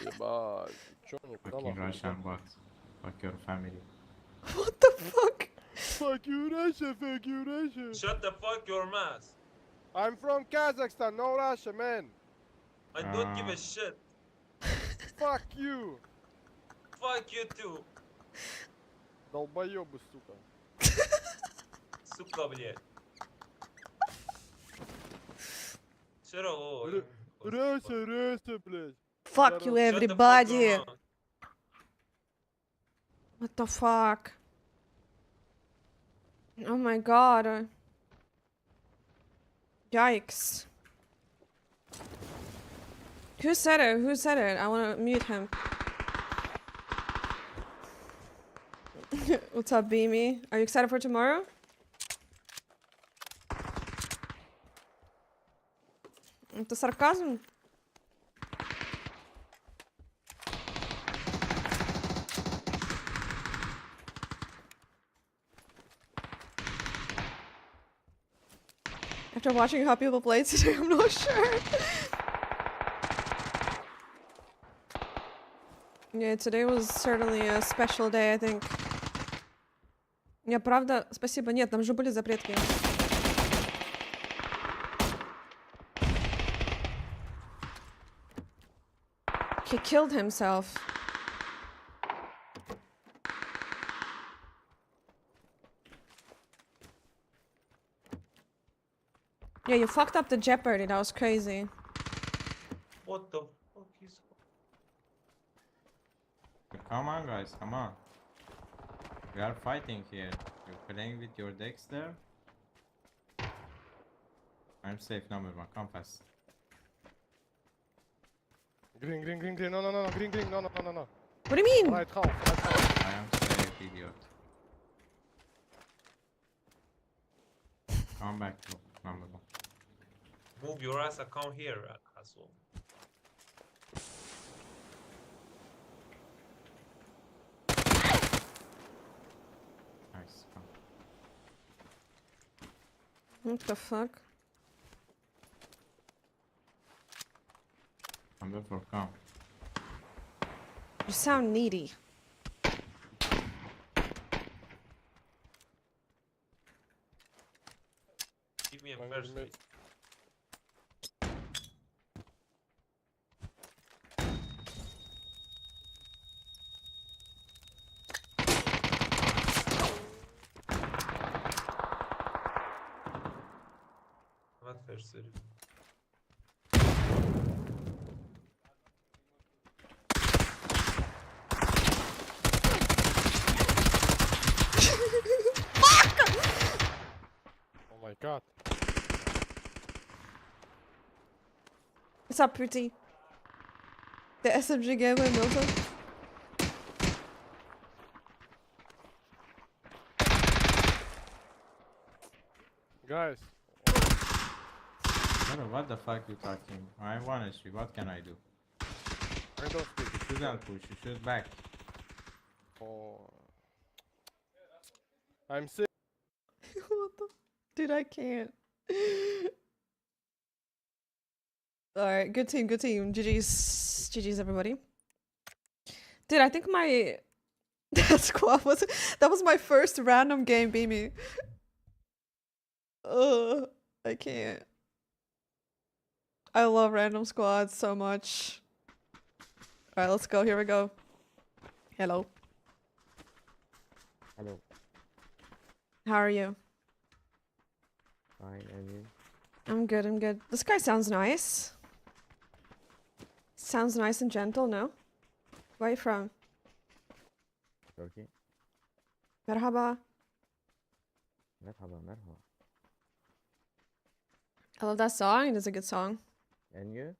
Ебать, чё никуда Fucking нахуй Russian идёт? bot. Fuck your family. What the fuck? Fuck you Russia, fuck you Russia. Shut the fuck your mouth. I'm from Kazakhstan, no Russia, man. I don't give a shit. Fuck you. Fuck you too. Долбоёбы, сука. Сука, блядь. Все Russia, Russia, блядь. Fuck you, everybody. What the fuck? Oh my god. Yikes. Who said it? Who said it? I want to mute him. What's up, Beamy? Are you excited for tomorrow? Это сарказм? After watching how people play today, I'm not sure. Yeah, today was certainly a special day, I think. Не, правда, спасибо. Нет, там же были запретки. He killed himself. Yeah, you fucked up the Jeopardy. That was crazy. What the fuck is... Come on, guys, come on. We are fighting here. You're playing with your decks there. I'm safe, number one. Come fast. Green, green, green, green. No, no, no, no. Green, green. No, no, no, no, no. What do you mean? Right half. Right half. I am safe, idiot. Come back to number one. Move your ass and come here, asshole. Nice. Come. What the fuck? Number four, come. You sound needy. Give me a One first minute. Not first sir. Oh my god. What's up, pretty? The SMG gamer Milton. Guys. Bro, what the fuck you talking? I am 1 HP. What can I do? I don't speak. You shouldn't push. You should back. Oh. I'm sick. What the? Dude, I can't. Alright, good team, good team. GG's. GG's, everybody. Dude, I think my... that squad was... That was my first random game, Beamy. Ugh, I can't. I love random squads so much. Alright, let's go. Here we go. Hello. Hello. How are you? Fine, and you? I'm good, I'm good. This guy sounds nice. Sounds nice and gentle, no? Where are you from? Turkey. Merhaba. Merhaba, merhaba. I love that song. It is a good song. And you?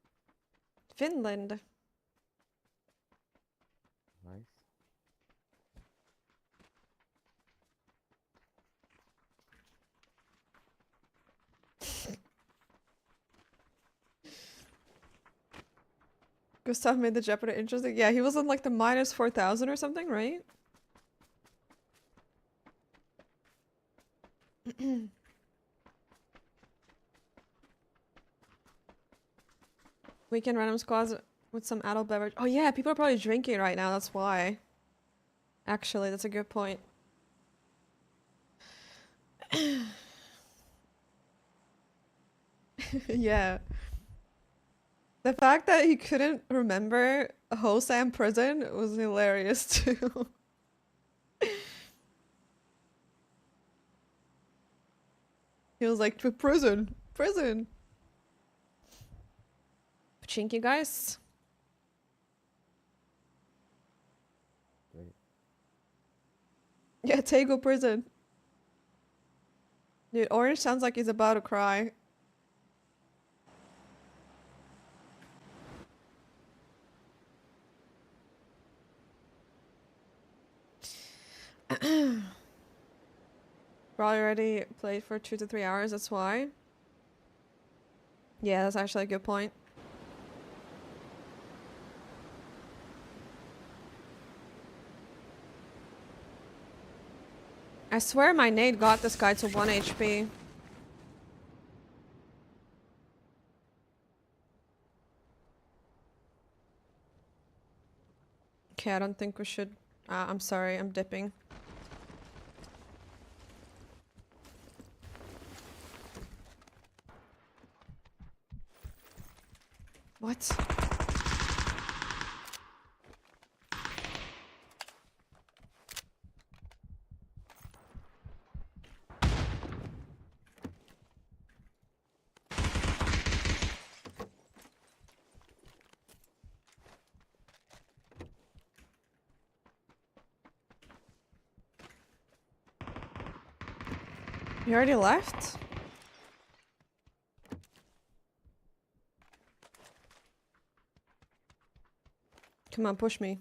Finland. Nice. Gustav made the Jeopardy interesting. Yeah, he was on like the minus 4,000 or something, right? Weekend random squads with some adult beverage. Oh yeah, people are probably drinking right now. That's why. Actually, that's a good point. Yeah. The fact that he couldn't remember Hosam prison was hilarious too. He was like, prison, prison. Pachinki, guys. Great. Yeah, Tego prison. Dude, Orange sounds like he's about to cry. Probably already played for 2 to 3 hours, that's why. Yeah, that's actually a good point. I swear my nade got this guy to 1 HP. Okay, I don't think we should... I'm sorry, I'm dipping. What? You already left? Come on, push me.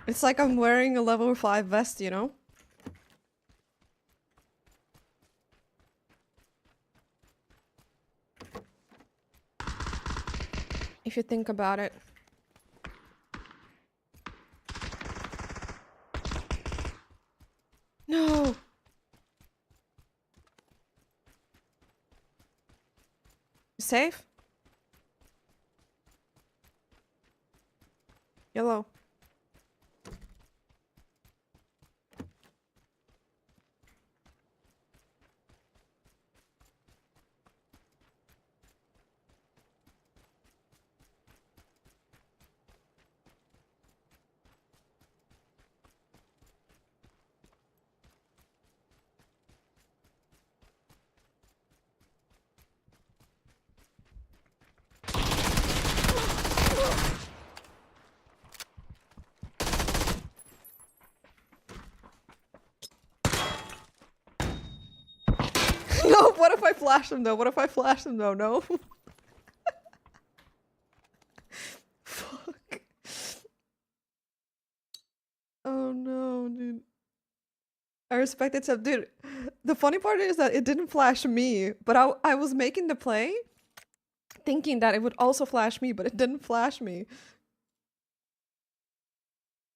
It's like I'm wearing a level 5 vest, you know? If you think about it. No! You safe? Yellow. No, what if I flash him though? What if I flash him though? No. Fuck. Oh no, dude. I respect it, dude. The funny part is that it didn't flash me, but I was making the play thinking that it would also flash me, but it didn't flash me.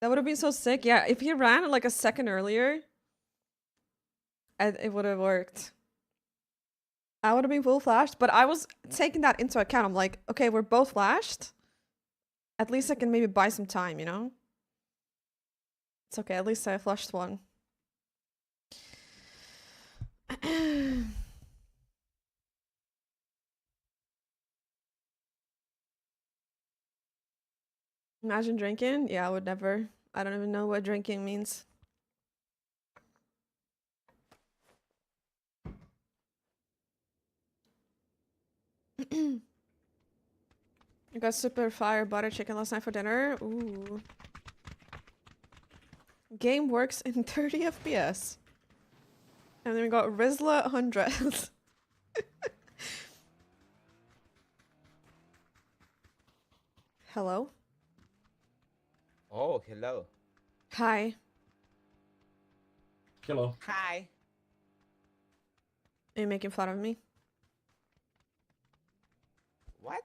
That would have been so sick. Yeah, if he ran like a second earlier, it would have worked. I would have been full flashed, but I was taking that into account. I'm like, okay, we're both flashed. At least I can maybe buy some time, you know? It's okay, at least I flashed one. Imagine drinking? Yeah, I would never. I don't even know what drinking means. I got super fire butter chicken last night for dinner. Ooh. Game works in 30 FPS. And then we got Rizla 100. Hello? Oh, hello. Hi. Hello. Hi. Are you making fun of me? What?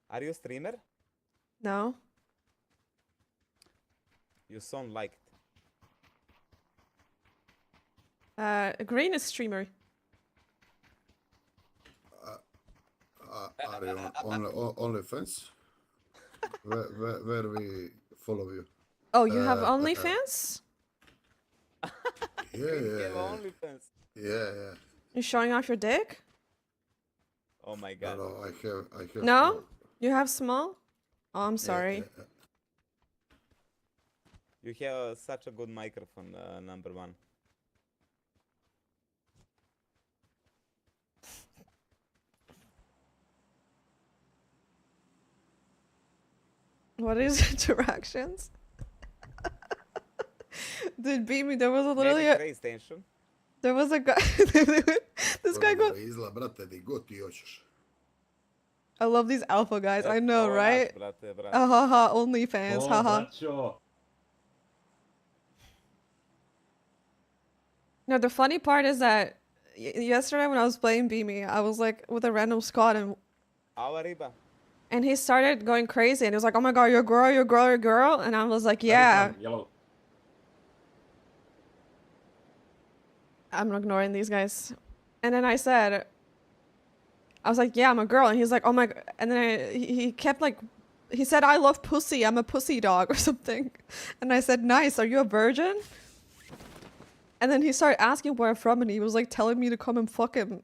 Are you a streamer? No. You sound like Green is streamer. Are you on OnlyFans? where do we follow you? Oh, you have OnlyFans? Yeah. OnlyFans. Yeah. You showing off your dick? Oh my god. No, I have. No? You have small? Oh, I'm sorry. You have such a good microphone, number one. What is interactions? Dude, beat me. There was literally Maybe PlayStation. there was a guy. This guy goes. Izla, brate, di god ti hoćeš. I love these alpha guys. I know, Oh, right? brate. Haha, OnlyFans. Haha. No, the funny part is that yesterday when I was playing Beamy, I was like with a random squad and he started going crazy and he was like, "Oh my god, you're a girl, you're a girl, you're a girl," and I was like, "Yeah." Yellow. I'm ignoring these guys. And then I was like, "Yeah, I'm a girl," and he's like, "Oh my," and then he kept like, he said, "I love pussy. I'm a pussy dog," or something, and I said, "Nice. Are you a virgin?" And then he started asking where I'm from, and he was like telling me to come and fuck him.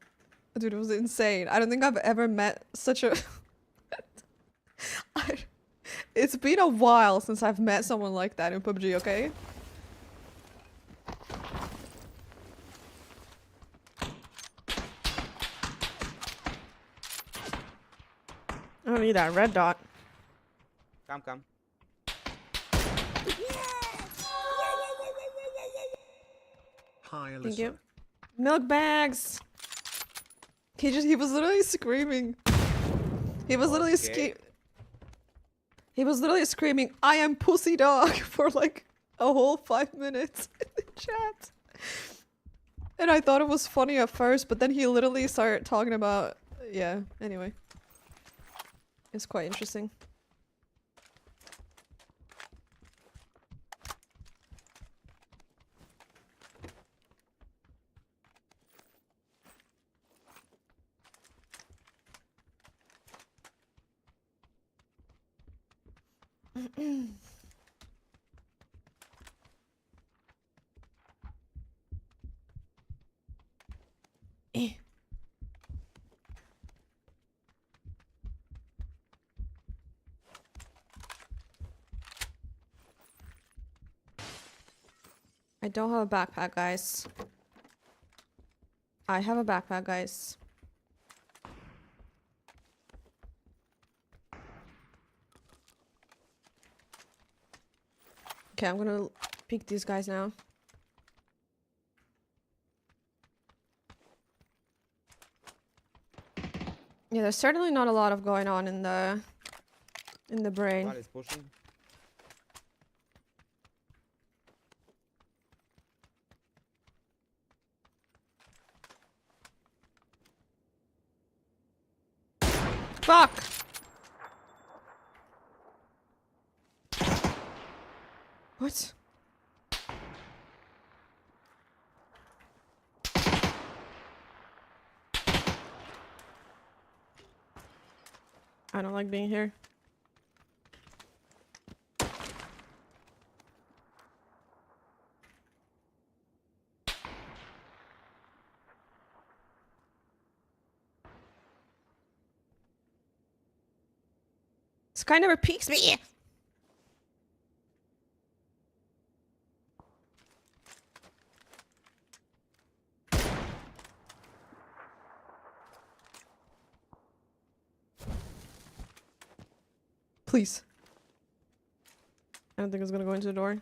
Dude, it was insane. I don't think I've ever met such a... It's been a while since I've met someone like that in PUBG, okay? I don't need that red dot. Come. Hi, Alyssa. Thank you. Milk bags! He was literally screaming. He was literally He was literally screaming, "I am pussy dog" for like a whole 5 minutes in the chat. And I thought it was funny at first, but then he literally started talking about, yeah, anyway. It's quite interesting. I don't have a backpack, guys. I have a backpack, guys. Okay, I'm gonna peek these guys now. Yeah, there's certainly not a lot of going on in the brain. One is pushing. Fuck! What? I don't like being here. This guy never peeks me! Please. I don't think it's gonna go into the door.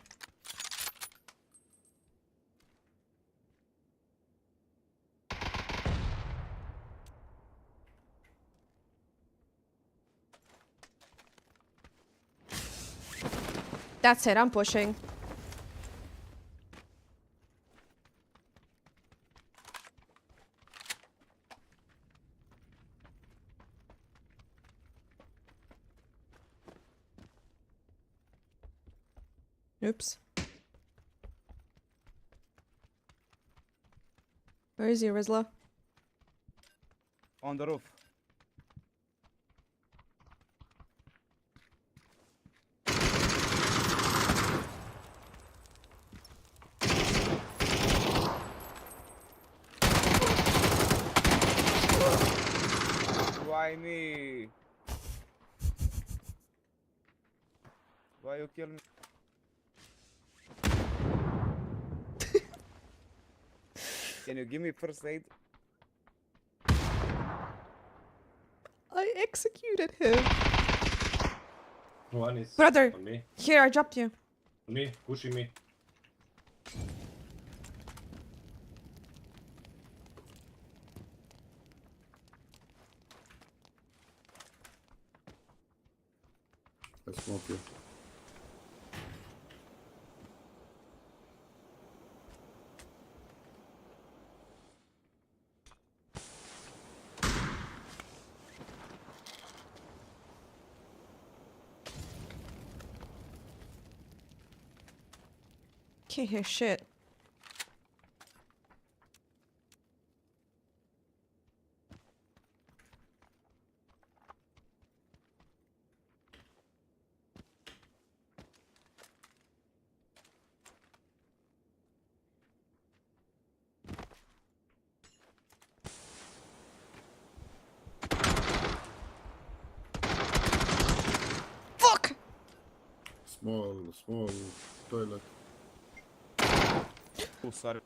That's it, I'm pushing. Oops. Where is he, Rizla? On the roof. Why me? Why you kill me? Can you give me first aid? I executed him. One is Brother, on me. here, I dropped you. On me, pushing me. I smoke you. Can't hear shit. small toilet. Oh, sorry.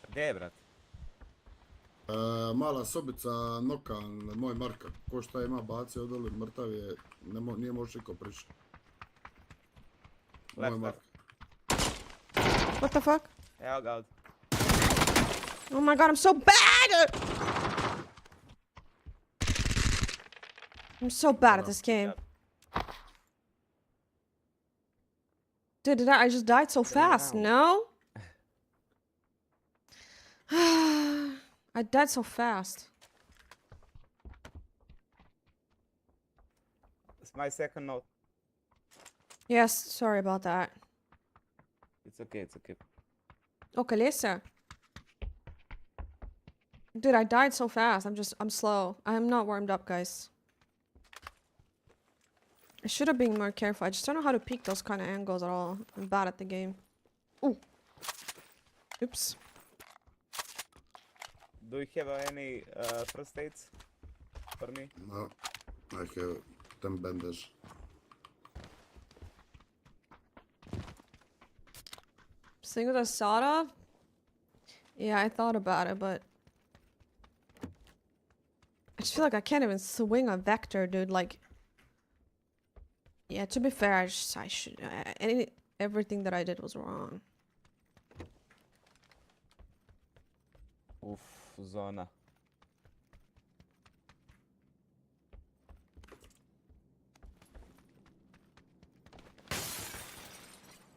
Gdje je, brat? Mala sobica Nokan, moj Marka. Ko šta ima bacio dole, mrtav je, nije moći niko prići. Moj Left, Marka. What the fuck? Evo ga od... Oh my god, I'm so bad! I'm so bad at this game. Dude, I just died so fast, no? I died so fast. It's my second note. Yes, sorry about that. It's okay, it's okay. Okay, listen. Dude, I died so fast. I'm slow. I'm not warmed up, guys. I should have been more careful. I just don't know how to peek those kind of angles at all. I'm bad at the game. Ooh. Oops. Do you have any first aids for me? No, I have 10 bandage. Single the soda? Yeah, I thought about it, but I just feel like I can't even swing a vector, dude. Like, yeah. To be fair, everything that I did was wrong. Oof, zona.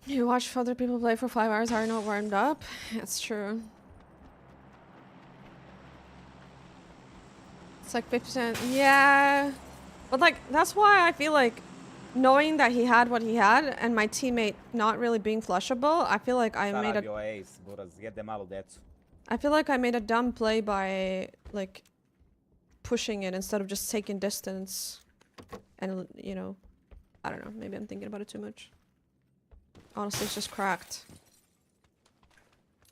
You watch other people play for 5 hours, are not warmed up. That's true. It's like 50%. Yeah. But like, that's why I feel like knowing that he had what he had and my teammate not really being flushable, I feel like I made a... ace, buraz, jede malu decu. I feel like I made a dumb play by like pushing it instead of just taking distance. And, you know, I don't know. Maybe I'm thinking about it too much. Honestly, it's just cracked.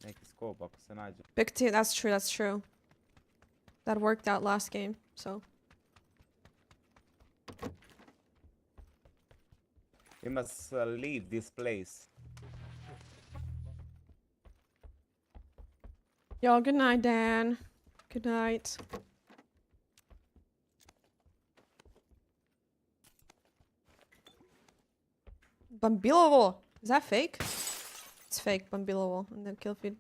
Neki scope ako se nađe. Big T, that's true, that's true. That worked out last game, so. We must leave this place. Yo, good night, Dan. Good night. Bambilovo! Is that fake? It's fake, Bambilovo, and then kill feed.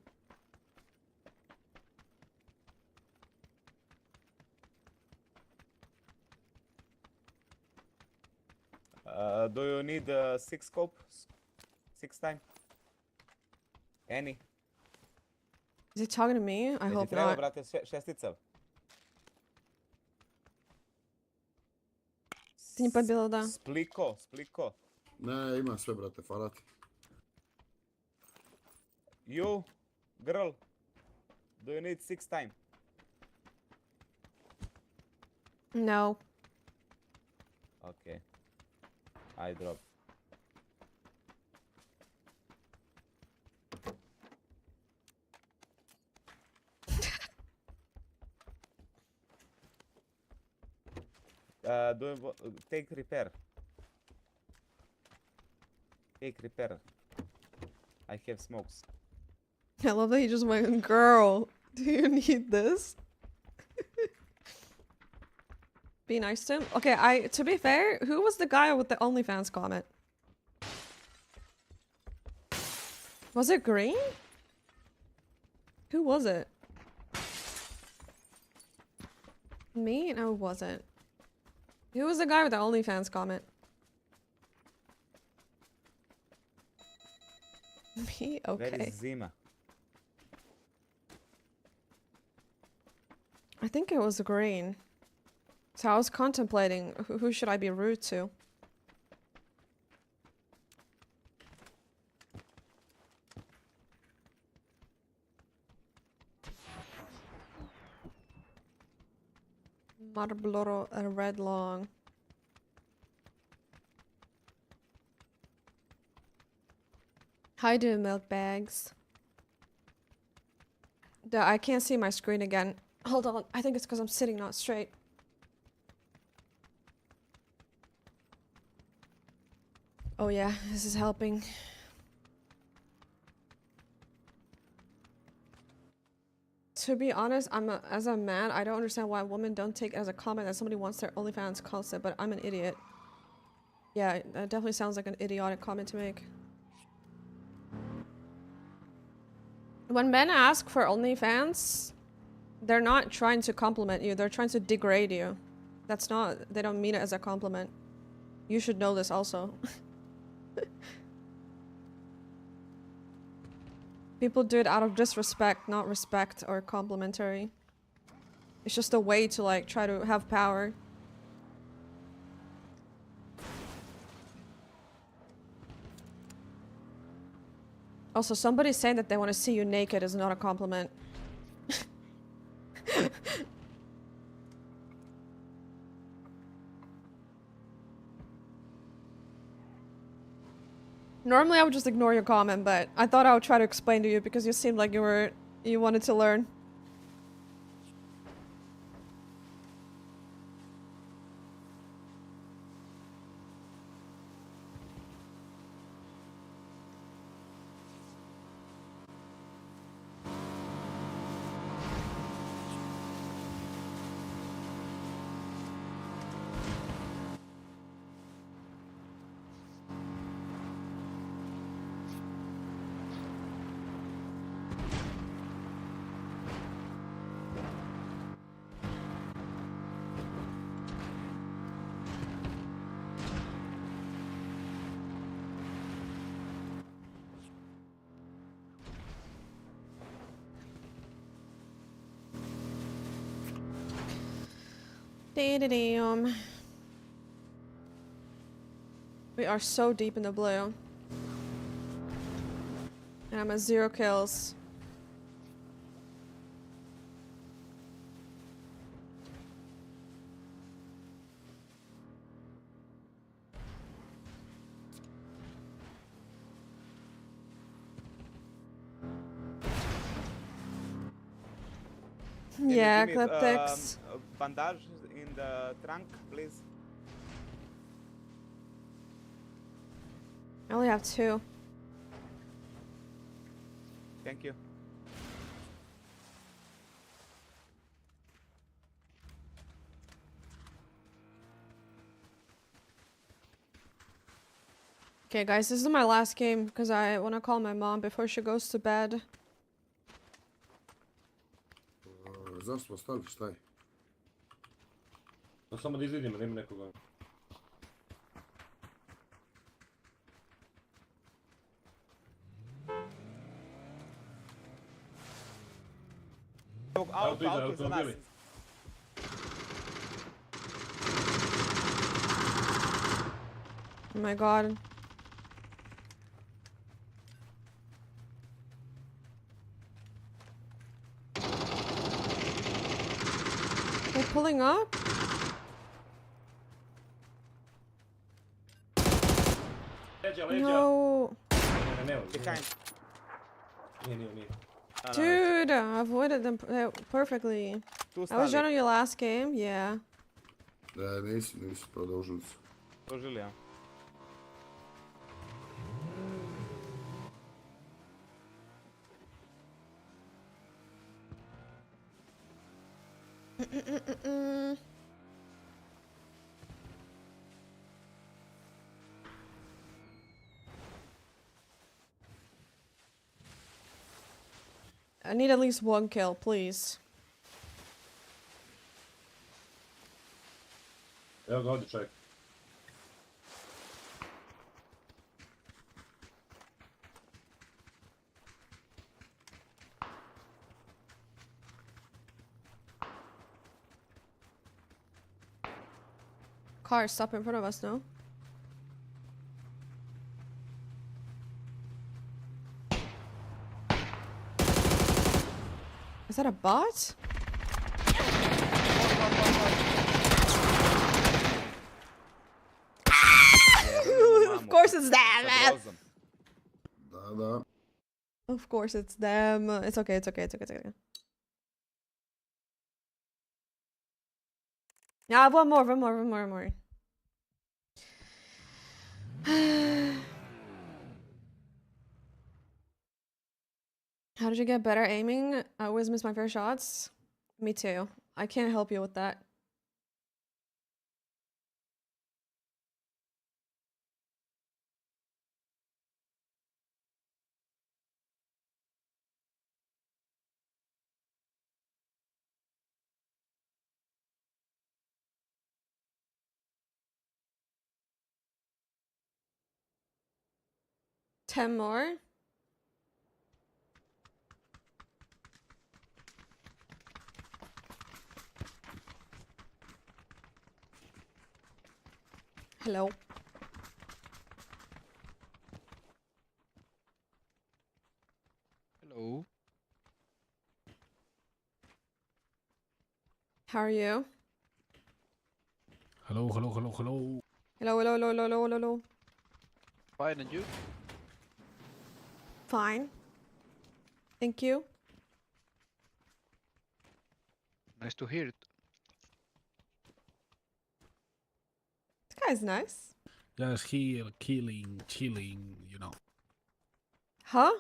Do you need 6 scope? 6 time? Any? Is he talking to me? I hope treba, not. brate, šestica. Ti pa bilo da. Spliko, spliko. Ne, imam sve, brate, hvala ti. You, girl, do you need 6 time? No. Okay. I drop. Take repair. Take repair. I have smokes. I love that he just went, girl, do you need this? Be nice to him. Okay, to be fair, who was the guy with the OnlyFans comment? Was it Green? Who was it? Me? No, it wasn't. Who was the guy with the OnlyFans comment? Me? Okay. Where is Zima? I think it was Green. So I was contemplating who should I be rude to. Marbloro red long. How you doing, milk bags? I can't see my screen again. Hold on, I think it's because I'm sitting not straight. Oh yeah, this is helping. To be honest, as a man, I don't understand why women don't take it as a comment that somebody wants their OnlyFans concept, but I'm an idiot. Yeah, that definitely sounds like an idiotic comment to make. When men ask for OnlyFans, they're not trying to compliment you, they're trying to degrade you. That's not, they don't mean it as a compliment. You should know this also. People do it out of disrespect, not respect or complimentary. It's just a way to like try to have power. Also, somebody saying that they want to see you naked is not a compliment. Normally I would just ignore your comment, but I thought I would try to explain to you because you seemed like you wanted to learn. Damn. We are so deep in the blue. And I'm at 0 kills. Yeah, Cliptics. Bandage in the trunk, please. I only have 2. Thank you. Okay, guys, this is my last game because I want to call my mom before she goes to bed. Zašto smo stali, šta je? Samo da izvidimo, nema nekoga. Auto za nas. Oh my god. They're pulling up? No. Behind. Dude, I avoided them perfectly. I was done on your last game, yeah. Nisi produžili su. Produžili, ja. I need at least 1 kill, please. Evo ga ovdje čovjek. Car, stop in front of us, no? Is that a bot? Of course it's them, man! Da. Of course it's them. It's okay, it's okay, it's okay, it's okay. Yeah, I have one more. How did you get better aiming? I always miss my fair shots. Me too. I can't help you with that. Ten more? Hello. Hello. How are you? Hello. Hello. Fine, and you? Fine. Thank you. Nice to hear it. This guy's nice. Just heal, killing, chilling, you know. Huh?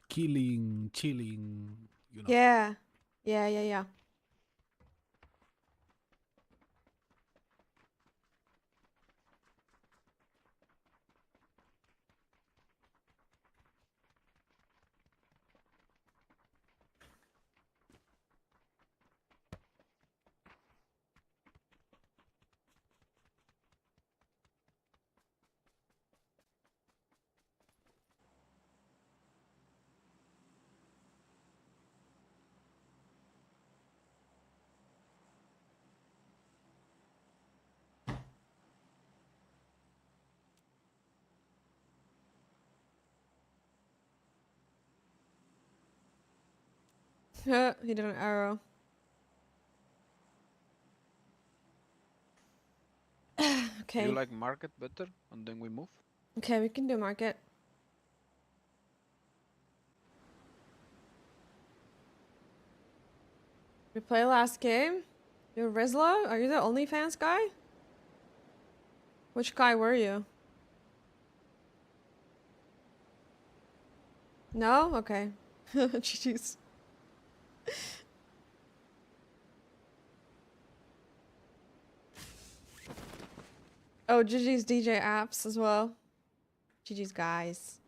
Killing, chilling, you know. Yeah. Yeah. He did an arrow. Okay. Do you like market better, and then we move? Okay, we can do market. We play last game? You Rizla? Are you the OnlyFans guy? Which guy were you? No? Okay. GG's. Oh, GG's DJ apps as well. GG's guys.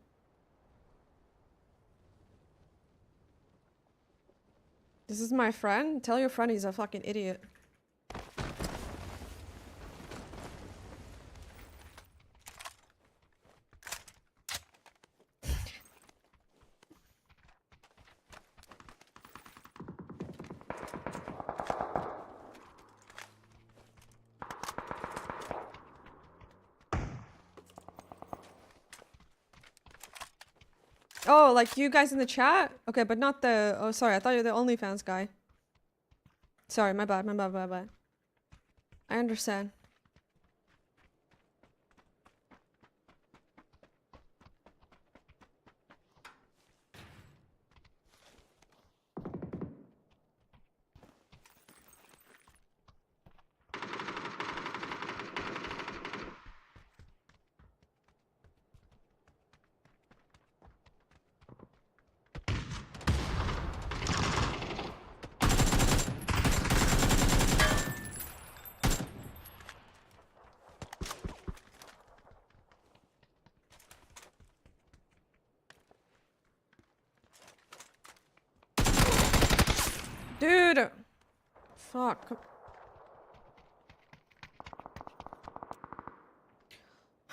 This is my friend? Tell your friend he's a fucking idiot. Oh, like you guys in the chat? Okay, but not the... Oh, sorry. I thought you were the OnlyFans guy. Sorry, my bad. I understand. Dude! Fuck.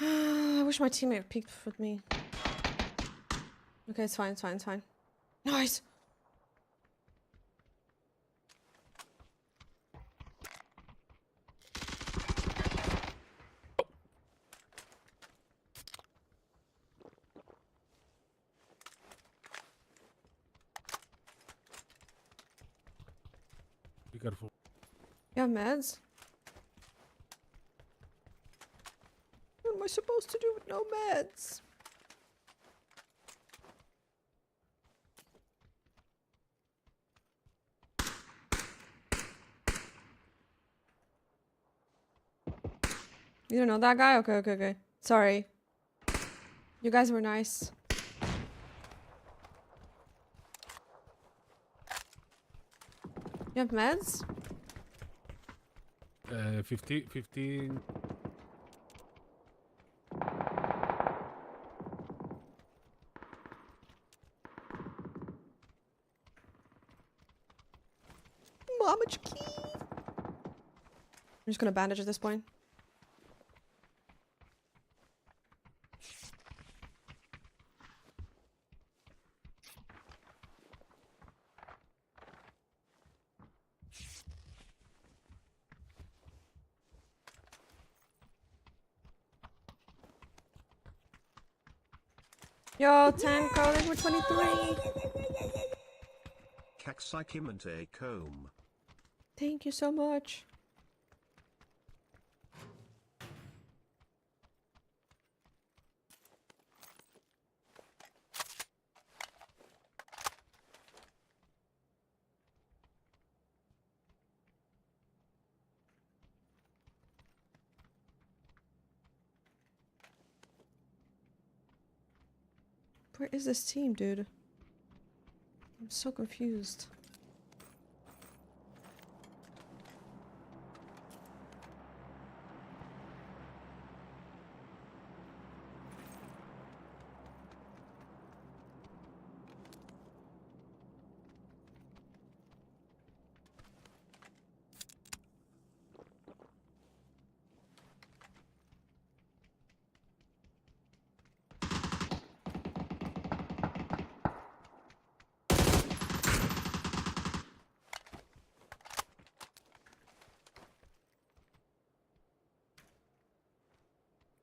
I wish my teammate peeked with me. Okay, it's fine. Nice! Be careful. You have meds? What am I supposed to do with no meds? You don't know that guy? Okay, okay, okay. Sorry. You guys were nice. You have meds? 15. Mama's key. I'm just gonna bandage at this point. Yo, Tanko, thank you for 23. Kaksaikimente comb. Thank you so much. Where is this team, dude? I'm so confused.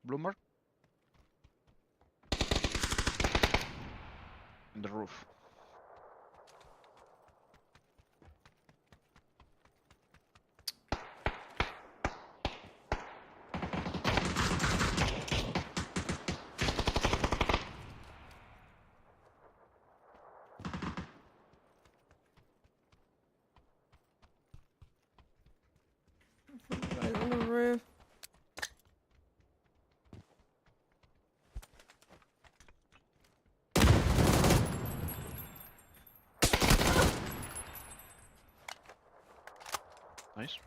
Blue mark. In the roof. Right on the roof. Nice.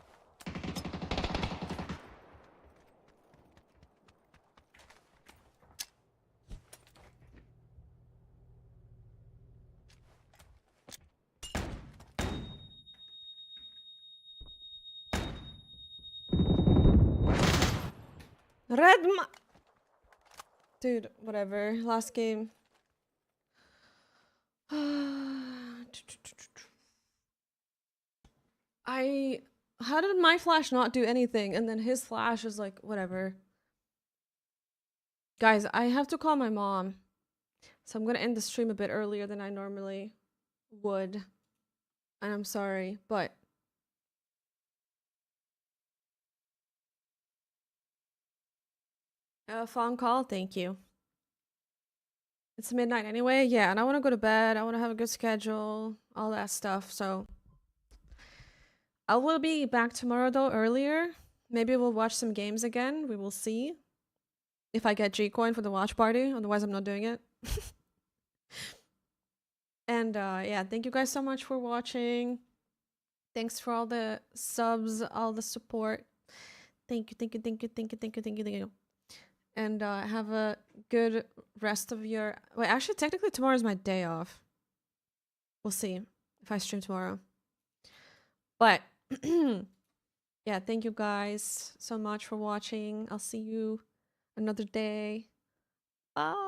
Red ma- Dude, whatever. Last game. How did my flash not do anything? And then his flash is like, whatever. Guys, I have to call my mom. So I'm gonna end the stream a bit earlier than I normally would. And I'm sorry, but a phone call, thank you. It's midnight anyway, yeah, and I want to go to bed. I want to have a good schedule, all that stuff. So I will be back tomorrow though earlier. Maybe we'll watch some games again. We will see if I get G coin for the watch party. Otherwise, I'm not doing it. And yeah, thank you guys so much for watching. Thanks for all the subs, all the support. Thank you, thank you, thank you, thank you, thank you, thank you, thank you. And have a good rest of your... Wait, actually, technically tomorrow is my day off. We'll see if I stream tomorrow. But yeah, thank you guys so much for watching. I'll see you another day. Bye.